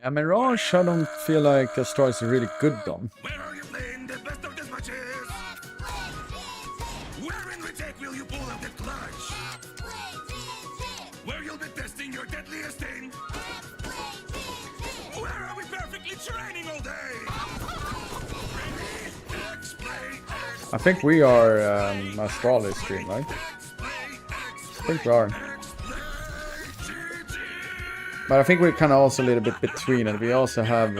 Yeah, Mirage, I don't feel like Astralis is really good on. Where are you playing the best of these matches? Where in retake will you pull out the clutch? Where you'll be testing your deadliest thing? Where are we perfectly training all day? I think we are Astralis stream, right? I think we are. But I think we're kind of also a little bit between it. We also have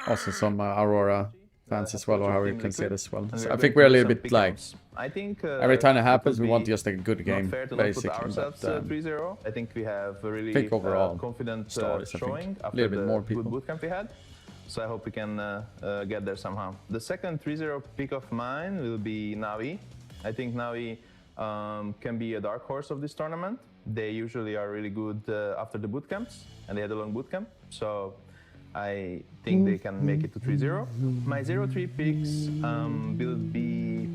also some Aurora fans as well, or how we can say it as well. So I think we're a little bit like, I think every time it happens, we want just like a good game, fair to basically. Not put ourselves 3-0. I think we have a really overall, confident Astralis, showing a after little bit the more people. good bootcamp we had. So I hope we can get there somehow. The second 3-0 pick of mine will be Navi. I think Navi can be a dark horse of this tournament. They usually are really good after the bootcamps, and they had a long bootcamp. So I think they can make it to 3-0. My 0-3 picks will be,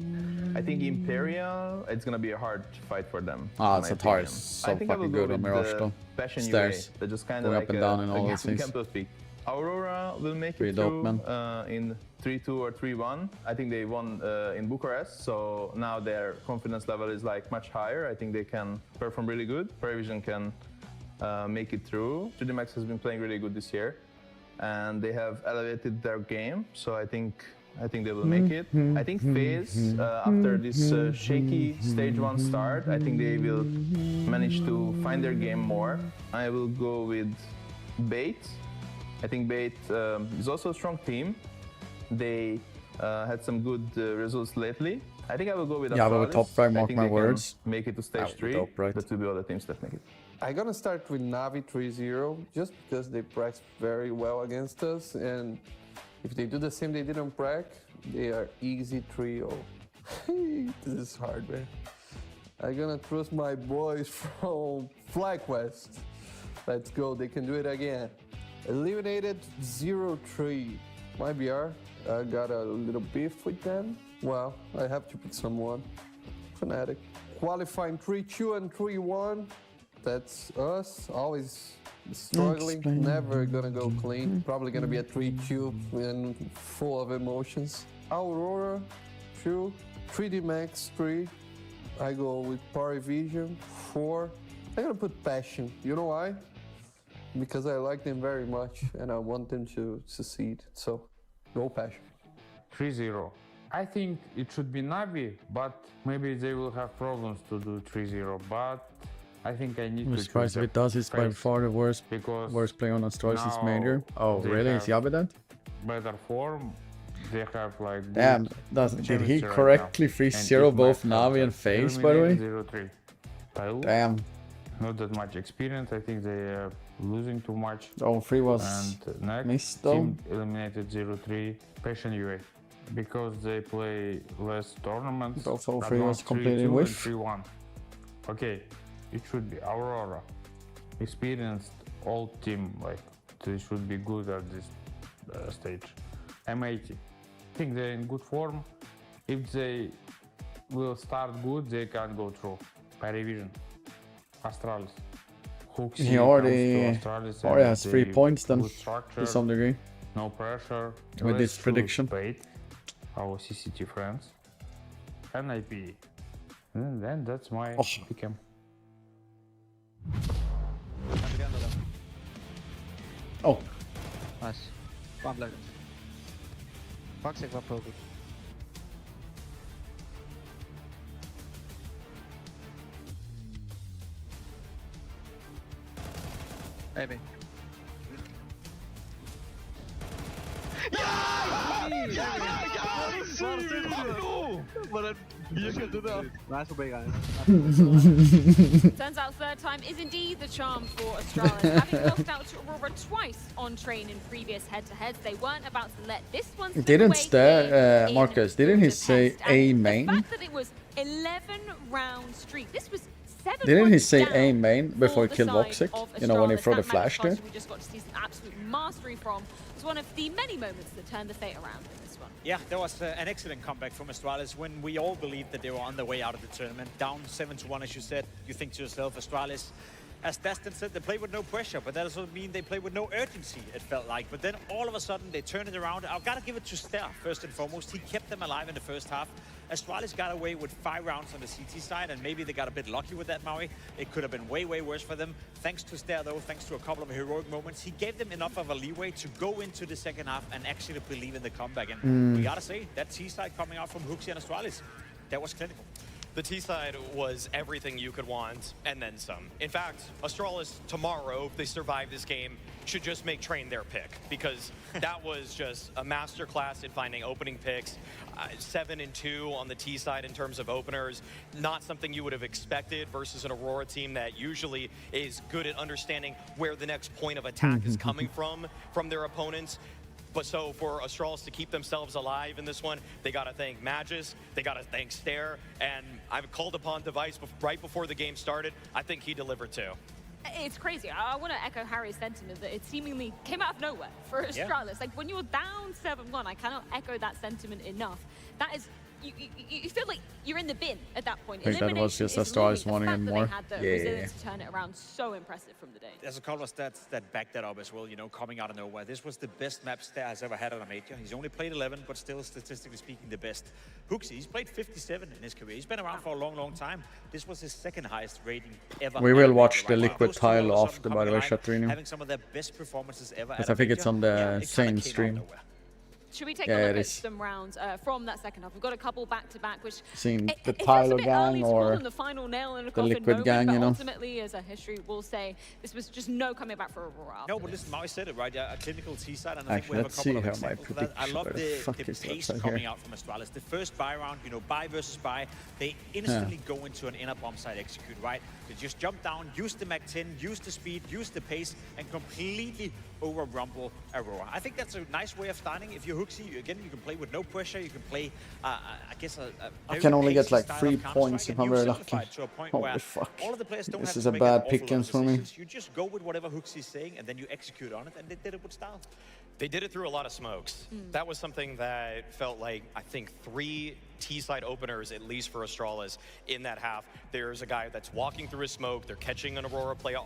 I think, Imperial. It's going to be a hard fight for them. Ah, it's a tar is so fucking good on Mirage though. Passion Stairs. UA. They're just kind going of up like and down and all those things. Campus pick. Aurora will make Pretty it dope, through man. in 3-2 or 3-1. I think they won in Bucharest, so now their confidence level is like much higher. I think they can perform really good. Paravision can make it through. 3D Max has been playing really good this year, and they have elevated their game. So I think they will make it. I think FaZe, after this shaky stage 1 start, I think they will manage to find their game more. I will go with Bait. I think Bait is also a strong team. They had some good results lately. I think I will go with Yeah, but Astralis. with top frag, I mark think my they words. can make it to stage 3. Dope, right? That will be all the teams that make it. I'm gonna start with Navi 3-0 just because they practice very well against us, and if they do the same they did on Prac, they are easy 3-0. This is hard, man. I'm gonna trust my boys from FlyQuest. Let's go, they can do it again. Eliminated 0-3. My BR, I got a little beef with them. Well, I have to put someone. Fnatic. Qualifying 3-2 and 3-1. That's us, always struggling, never gonna go clean. Probably gonna be a 3-2 and full of emotions. Aurora 2, 3D Max 3. I go with Paravision 4. I'm gonna put Passion. You know why? Because I like them very much and I want them to succeed. So, go Passion. 3-0. I think it should be Navi, but maybe they will have problems to do 3-0. But I think I need I'm to surprised choose if it does. It's by FaZe far the worst play on Astralis' major. Oh, they really? Is have Yabe that? better form. They have like. Damn, good did he chemistry right correctly now. 3-0 And both if Navi and FaZe, by the way? 0-3. Tailu, Damn. not that much experience. I think they are losing too much. 0-3 was And next missed though. team eliminated 0-3. Passion UA. Because they play less tournaments. Both 0-3 was advanced completely 3-2 and whiff. 3-1. Okay, it should be Aurora. Experienced old team, like they should be good at this stage. M80. I think they're in good form. If they will start good, they can go through. Paravision. Astralis. Hooksy He already has 3 points then, to some degree. No pressure. With this prediction. Bait, our CCT friends. And IP. And then that's my pick 'em. Oh. Nice. One blood. Toxic var på. Maybe. Nice for big guys. Turns out third time is indeed the charm for Astralis. Having lost out to Aurora twice on train in previous head-to-heads, they weren't about to let this one slip Didn't away in Marcus, didn't he say A main? The fact that it was 11-round streak. This was 7 Didn't he points say down A main before he for killed the side Voxic? of You know, when he Astralis. threw the That flash there? we just got to see some absolute mastery from. It's one of the many moments that turned the fate around in this one. Yeah, that was an excellent comeback from Astralis when we all believed that they were on their way out of the tournament. Down 7-1, as you said. You think to yourself, Astralis, as Destin said, they play with no pressure, but that doesn't mean they play with no urgency, it felt like. But then all of a sudden, they turned it around. I've got to give it to Ster, first and foremost. He kept them alive in the first half. Astralis got away with 5 rounds on the CT side, and maybe they got a bit lucky with that, Maui. It could have been way, way worse for them. Thanks to Ster, though, thanks to a couple of heroic moments, he gave them enough of a leeway to go into the second half and actually believe in the comeback. And we got to say, that T-side coming out from Hooksy and Astralis, that was clinical. The T-side was everything you could want, and then some. In fact, Astralis tomorrow, if they survive this game, should just make Train their pick, because that was just a masterclass in finding opening picks. 7-2 on the T-side in terms of openers. Not something you would have expected versus an Aurora team that usually is good at understanding where the next point of attack is coming from their opponents. But so for Astralis to keep themselves alive in this one, they got to thank Magis, they got to thank Ster, and I've called upon Device right before the game started. I think he delivered too. It's crazy. I want to echo Harry's sentiment that it seemingly came out of nowhere for Astralis. Like when you were down 7-1, I cannot echo that sentiment enough. That is you feel like you're in the bin at that point. I think that was just Astralis wanting it more. Resilience to turn it around, so impressive from the day. There's a couple of stats that back that up as well, you know, coming out of nowhere. This was the best map Star has ever had on a major. He's only played 11, but still, statistically speaking, the best. Huxi, he's played 57 in his career. He's been around for a long, long time. This was his second highest rating ever. We will watch the liquid tile after, by the way, Chatrini. Having some of their best performances ever. Because I think it's on the same stream. Should we take a look at some rounds from that second half? We've got a couple back-to-back, which seen the Tyler gang or the final nail in a the liquid gang, you know. Ultimately, as a history will say, this was just no coming back for Aurora. No, but listen, Maui said it, right? Yeah, a clinical T-side, and I think we have a couple of examples of that. I love the pace coming out from Astralis. The first buy round, you know, buy versus buy, they instantly go into an inner bomb side execute, right? They just jump down, use the Mac 10, use the speed, use the pace, and completely over-rumble Aurora. I think that's a nice way of starting. If you're Huxi, again, you can play with no pressure. You can play, I guess, I can only get like 3 points if I'm very lucky. Holy fuck. This is a bad pickings for me. You just go with whatever Huxi's saying, and then you execute on it, and they did it with style. They did it through a lot of smokes. That was something that felt like, I think, 3 T-side openers, at least for Astralis, in that half. There's a guy that's walking through his smoke. They're catching an Aurora player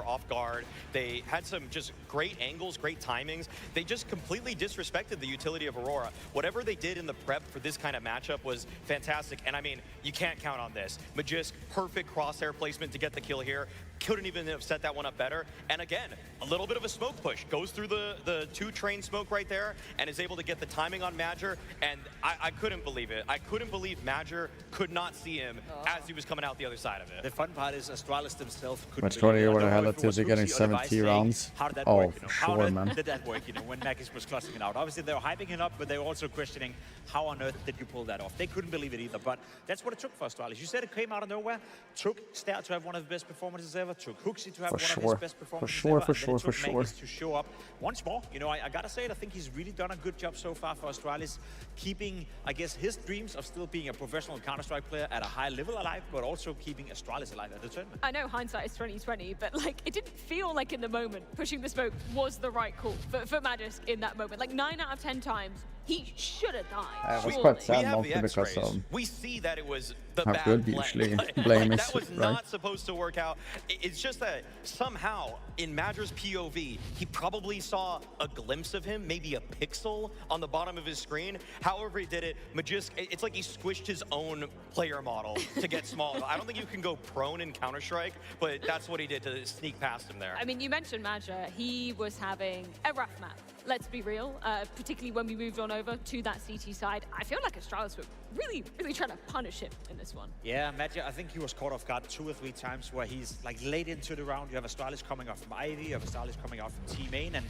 off guard. They had some just great angles, great timings. They just completely disrespected the utility of Aurora. Whatever they did in the prep for this kind of matchup was fantastic. And I mean, you can't count on this. Magisk, perfect crosshair placement to get the kill here. Couldn't even have set that one up better. And again, a little bit of a smoke push. Goes through the 2-train smoke right there and is able to get the timing on Major. And I couldn't believe it. I couldn't believe Major could not see him as he was coming out the other side of it. The fun part is Astralis themselves couldn't But Jordy over the hell until they're getting 70 rounds. Oh, for sure, man. How did that work, you know, when Magus was clutching it out? Obviously, they were hyping it up, but they were also questioning how on earth did you pull that off? They couldn't believe it either, but that's what it took for Astralis. You said it came out of nowhere. Took Star to have one of the best performances ever. Took Huxi to have one of his best performances ever. For sure. To show up once more. You know, I gotta say it, I think he's really done a good job so far for Astralis, keeping, I guess, his dreams of still being a professional Counter-Strike player at a high level alive, but also keeping Astralis alive at the tournament. I know hindsight is 2020, but like it didn't feel like in the moment pushing the smoke was the right call for Magisk in that moment. Like 9 out of 10 times, he should have died. I was quite sad mostly because we see that it was the how bad good play. usually blame is, that was right? not supposed to work out. It's just that somehow in Madger's POV, he probably saw a glimpse of him, maybe a pixel on the bottom of his screen. However he did it, Magisk, it's like he squished his own player model to get small. I don't think you can go prone in Counter-Strike, but that's what he did to sneak past him there. I mean, you mentioned Madger. He was having a rough map. Let's be real, particularly when we moved on over to that CT side. I feel like Astralis were really, really trying to punish him in this one. Yeah, Madger, I think he was caught off guard 2 or 3 times where he's like late into the round. You have Astralis coming out from Ivy, you have Astralis coming out from T-Main, and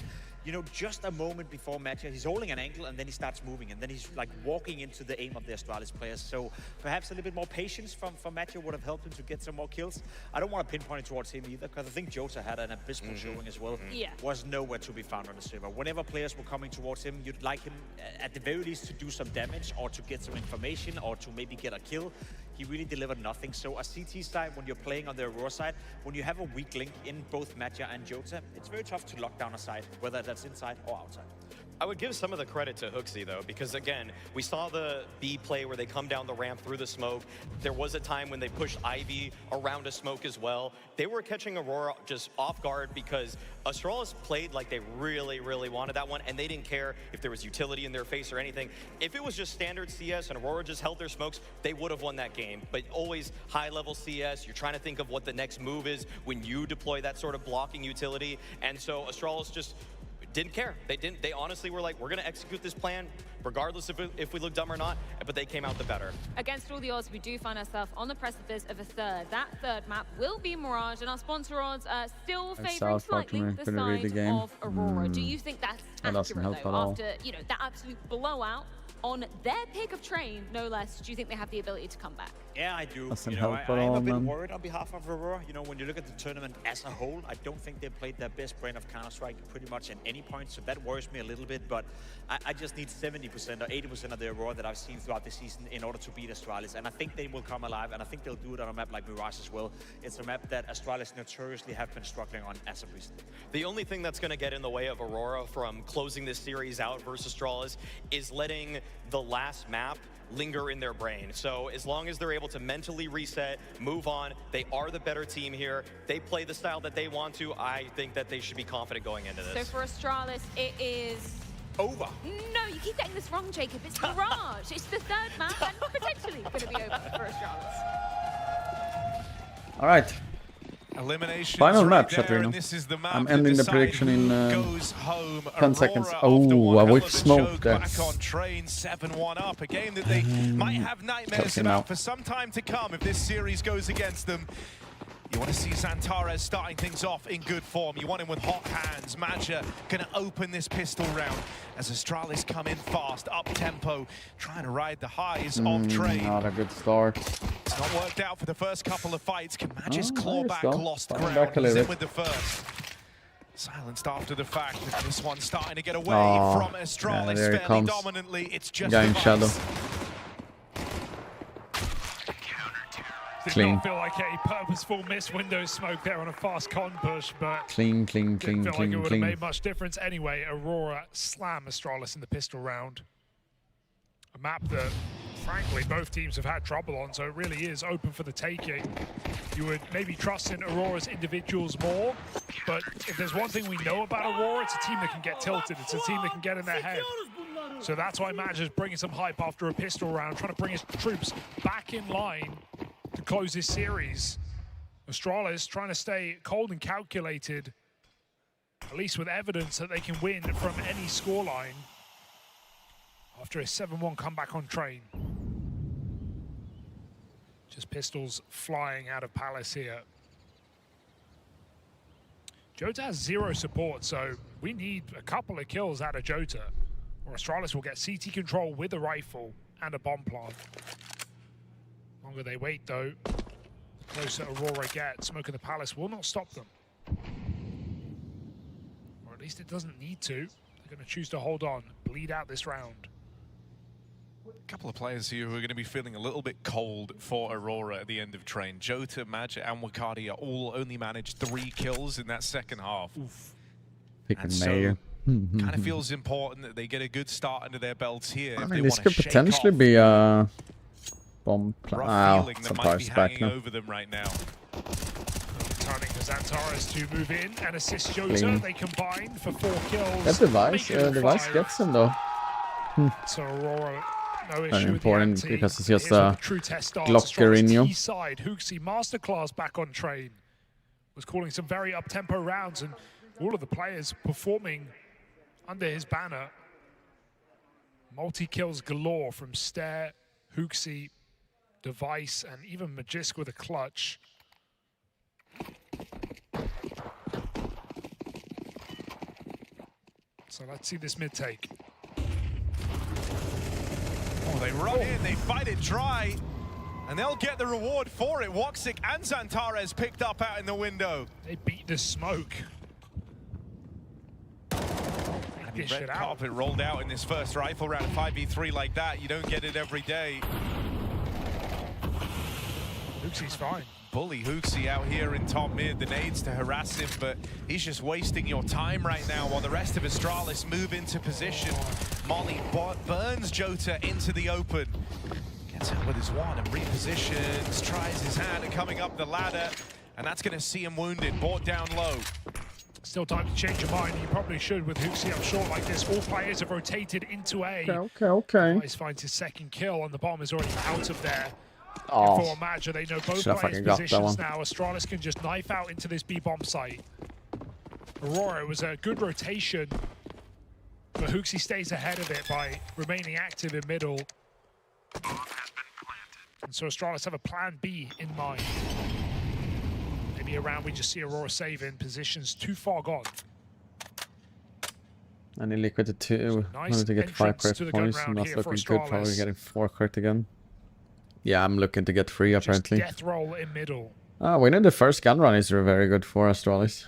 you know, just a moment before Madger, he's holding an angle and then he starts moving and then he's like walking into the aim of the Astralis players. So perhaps a little bit more patience from Madger would have helped him to get some more kills. I don't want to pinpoint it towards him either because I think Jota had an abysmal showing as well. Yeah. Was nowhere to be found on the server. Whenever players were coming towards him, you'd like him at the very least to do some damage or to get some information or to maybe get a kill. He really delivered nothing. So a CT side, when you're playing on the Aurora side, when you have a weak link in both Madger and Jota, it's very tough to lock down a side, whether that's inside or outside. I would give some of the credit to Huxi, though, because, again, we saw the B play where they come down the ramp through the smoke. There was a time when they pushed Ivy around a smoke as well. They were catching Aurora just off guard because Astralis played like they really, really wanted that one, and they didn't care if there was utility in their face or anything. If it was just standard CS and Aurora just held their smokes, they would have won that game. But always high-level CS, you're trying to think of what the next move is when you deploy that sort of blocking utility. And so Astralis just didn't care. They honestly were like, we're going to execute this plan regardless if we look dumb or not, but they came out the better. Against all the odds, we do find ourselves on the precipice of a third. That third map will be Mirage, and our sponsor odds are still favoring slightly the side of Aurora. Do you think that's accurate, though, after, you know, that absolute blowout on their pick of Train, no less? Do you think they have the ability to come back? Yeah, I do. Doesn't you know, help I'm at all, a bit man. worried on behalf of Aurora. You know, when you look at the tournament as a whole, I don't think they played their best brand of Counter-Strike pretty much at any point, so that worries me a little bit, but I just need 70% or 80% of the Aurora that I've seen throughout the season in order to beat Astralis, and I think they will come alive, and I think they'll do it on a map like Mirage as well. It's a map that Astralis notoriously have been struggling on as of recent. The only thing that's going to get in the way of Aurora from closing this series out versus Astralis is letting the last map linger in their brain. So as long as they're able to mentally reset, move on, they are the better team here. They play the style that they want to. I think that they should be confident going into this. So for Astralis, it is over. No, you keep getting this wrong, Jacob. It's Mirage. It's the third map and potentially going to be over for Astralis. All right. Elimination. Final right map, there, Chatrino. and this is the map I'm that ending the decides prediction in goes home. 10 seconds. Aurora Oh, after one a hell whiff of a smoke choke there. back on train, 7-1 up. A game that they might have nightmares Choking about out. for some time to come if this series goes against them. You want to see Xantares starting things off in good form. You want him with hot hands. Maja going to open this pistol round as Astralis come in fast, up tempo, trying to ride the highs of train. Not a good start. It's not worked out for the first couple of fights. Can Maja's Oh, claw nice back though. lost Falling ground? back a He's little in bit. with the first. Silenced after the fact. This one's starting to get away Oh, from Astralis yeah, there he fairly comes. dominantly. It's just Guy in Device. shadow. Did Clean. not feel like a purposeful miss window smoke there on a fast con push, but Clean, didn't clean, clean, feel like it clean, would have clean. made much difference. Anyway, Aurora slam Astralis in the pistol round. A map that, frankly, both teams have had trouble on, so it really is open for the taking. You would maybe trust in Aurora's individuals more, but if there's one thing we know about Aurora, it's a team that can get tilted. It's a team that can get in their head. So that's why Madge is bringing some hype after a pistol round, trying to bring his troops back in line to close this series. Astralis trying to stay cold and calculated, at least with evidence that they can win from any scoreline after a 7-1 comeback on train. Just pistols flying out of Palace here. Jota has 0 support, so we need a couple of kills out of Jota, or Astralis will get CT control with a rifle and a bomb plant. The longer they wait, though, the closer Aurora gets. Smoke in the Palace will not stop them. Or at least it doesn't need to. They're going to choose to hold on, bleed out this round. A couple of players here who are going to be feeling a little bit cold for Aurora at the end of train. Jota, Maja, and Wakadi are all only managed 3 kills in that second half. Picking so, Mayor. kind of feels important that they get a good start under their belts here. I if mean, they this want could to shake potentially off be a bomb rough plant. Wow, feeling that might be Xantares back hanging now. over them right now. Turning to Xantares to move in and assist Jota. Clean. They combine for 4 kills. That device, make it a device 5. gets him though. So Aurora, no issue Very with important the anti. because it's just Here's where a the true test starts. Glockerino. Astralis T-side, Hooksy masterclass back on train. Was calling some very up-tempo rounds, and all of the players performing under his banner. Multi-kills galore from Stare, Hooksy, Device, and even Magisk with a clutch. So let's see this mid-take. Oh, they run in, they fight it dry, and they'll get the reward for it. Woxic and Xantares picked up out in the window. They beat the smoke. I mean, red carpet rolled out in this first rifle round, 5v3 like that. You don't get it every day. Hooksy's fine. Bully Hooksy out here in top mid, the nades to harass him, but he's just wasting your time right now while the rest of Astralis move into position. Molly burns Jota into the open. Gets out with his one and repositions, tries his hand at coming up the ladder, and that's going to see him wounded, brought down low. Still time to change your mind. You probably should with Hooksy up short like this. All players have rotated into A. Okay. Device finds his second kill, and the bomb is already out of there. Oh. For Maja, they know both Should have players' fucking got that positions one. now. Astralis can just knife out into this B-bomb site. Aurora, it was a good rotation, but Hooksy stays ahead of it by remaining active in middle. And so Astralis have a plan B in mind. Maybe around we just see Aurora save in positions too far gone. And he liquidated 2. nice Wanted to get 5 entrance correct to the gun points, round and that's here for looking good. Probably Astralis. getting 4 correct again. Yeah, I'm looking to get 3 Just apparently. death roll in middle. Winning the first gun run is very good for Astralis.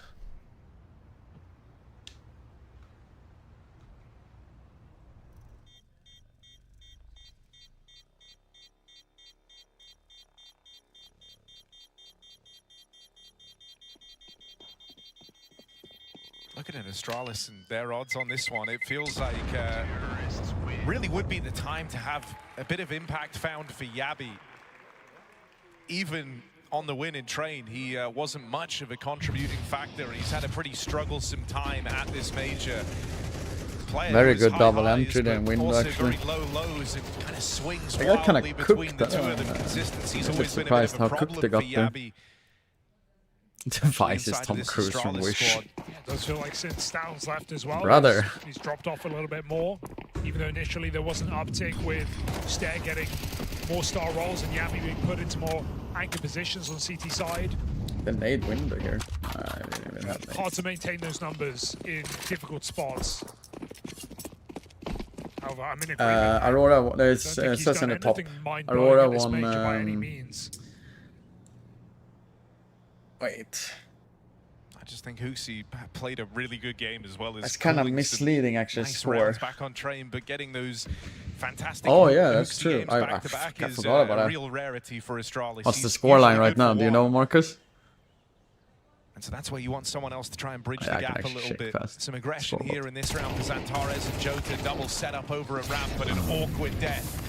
Looking at Astralis and their odds on this one, it feels like really would be the time to have a bit of impact found for Yabi. Even on the win in train, he wasn't much of a contributing factor. He's had a pretty strugglesome time at this major. Very good double entry there, window actually. Very low lows and kind of swings I got kind wildly of between cooked. the two of them. Consistency's I'm a bit always been a bit surprised of how a cooked they problem for got there. Yabi. Device is Inside Tom this Cruise from Astralis Wish. squad. Yeah, it does feel like since Stoun's left as well, Brother. he's dropped off a little bit more. Even though initially there was an uptick with Stair getting more star rolls and Yabi being put into more anchor positions on CT side. The nade window here. Hard to maintain those numbers in difficult spots. However, I'm in agreement. Aurora, it Don't think he's says in done the top. anything mind-blowing Aurora in this won. major by any means. Wait. I just think Huxi played a really good game as well as That's kind of pulling some misleading, actually. nice Score. rounds back on train, but getting those fantastic Oh yeah, that's Huxi true. games I back-to-back is forgot about a that. real rarity for Astralis. What's the He's scoreline usually right good now? for Do you one. know, Marcus? And so that's where you want someone else to try and bridge Yeah, I the can gap a actually little check bit. fast. Some aggression Scoreboard. here in this round for Xantares and Jota. Double setup over a ramp, but an awkward death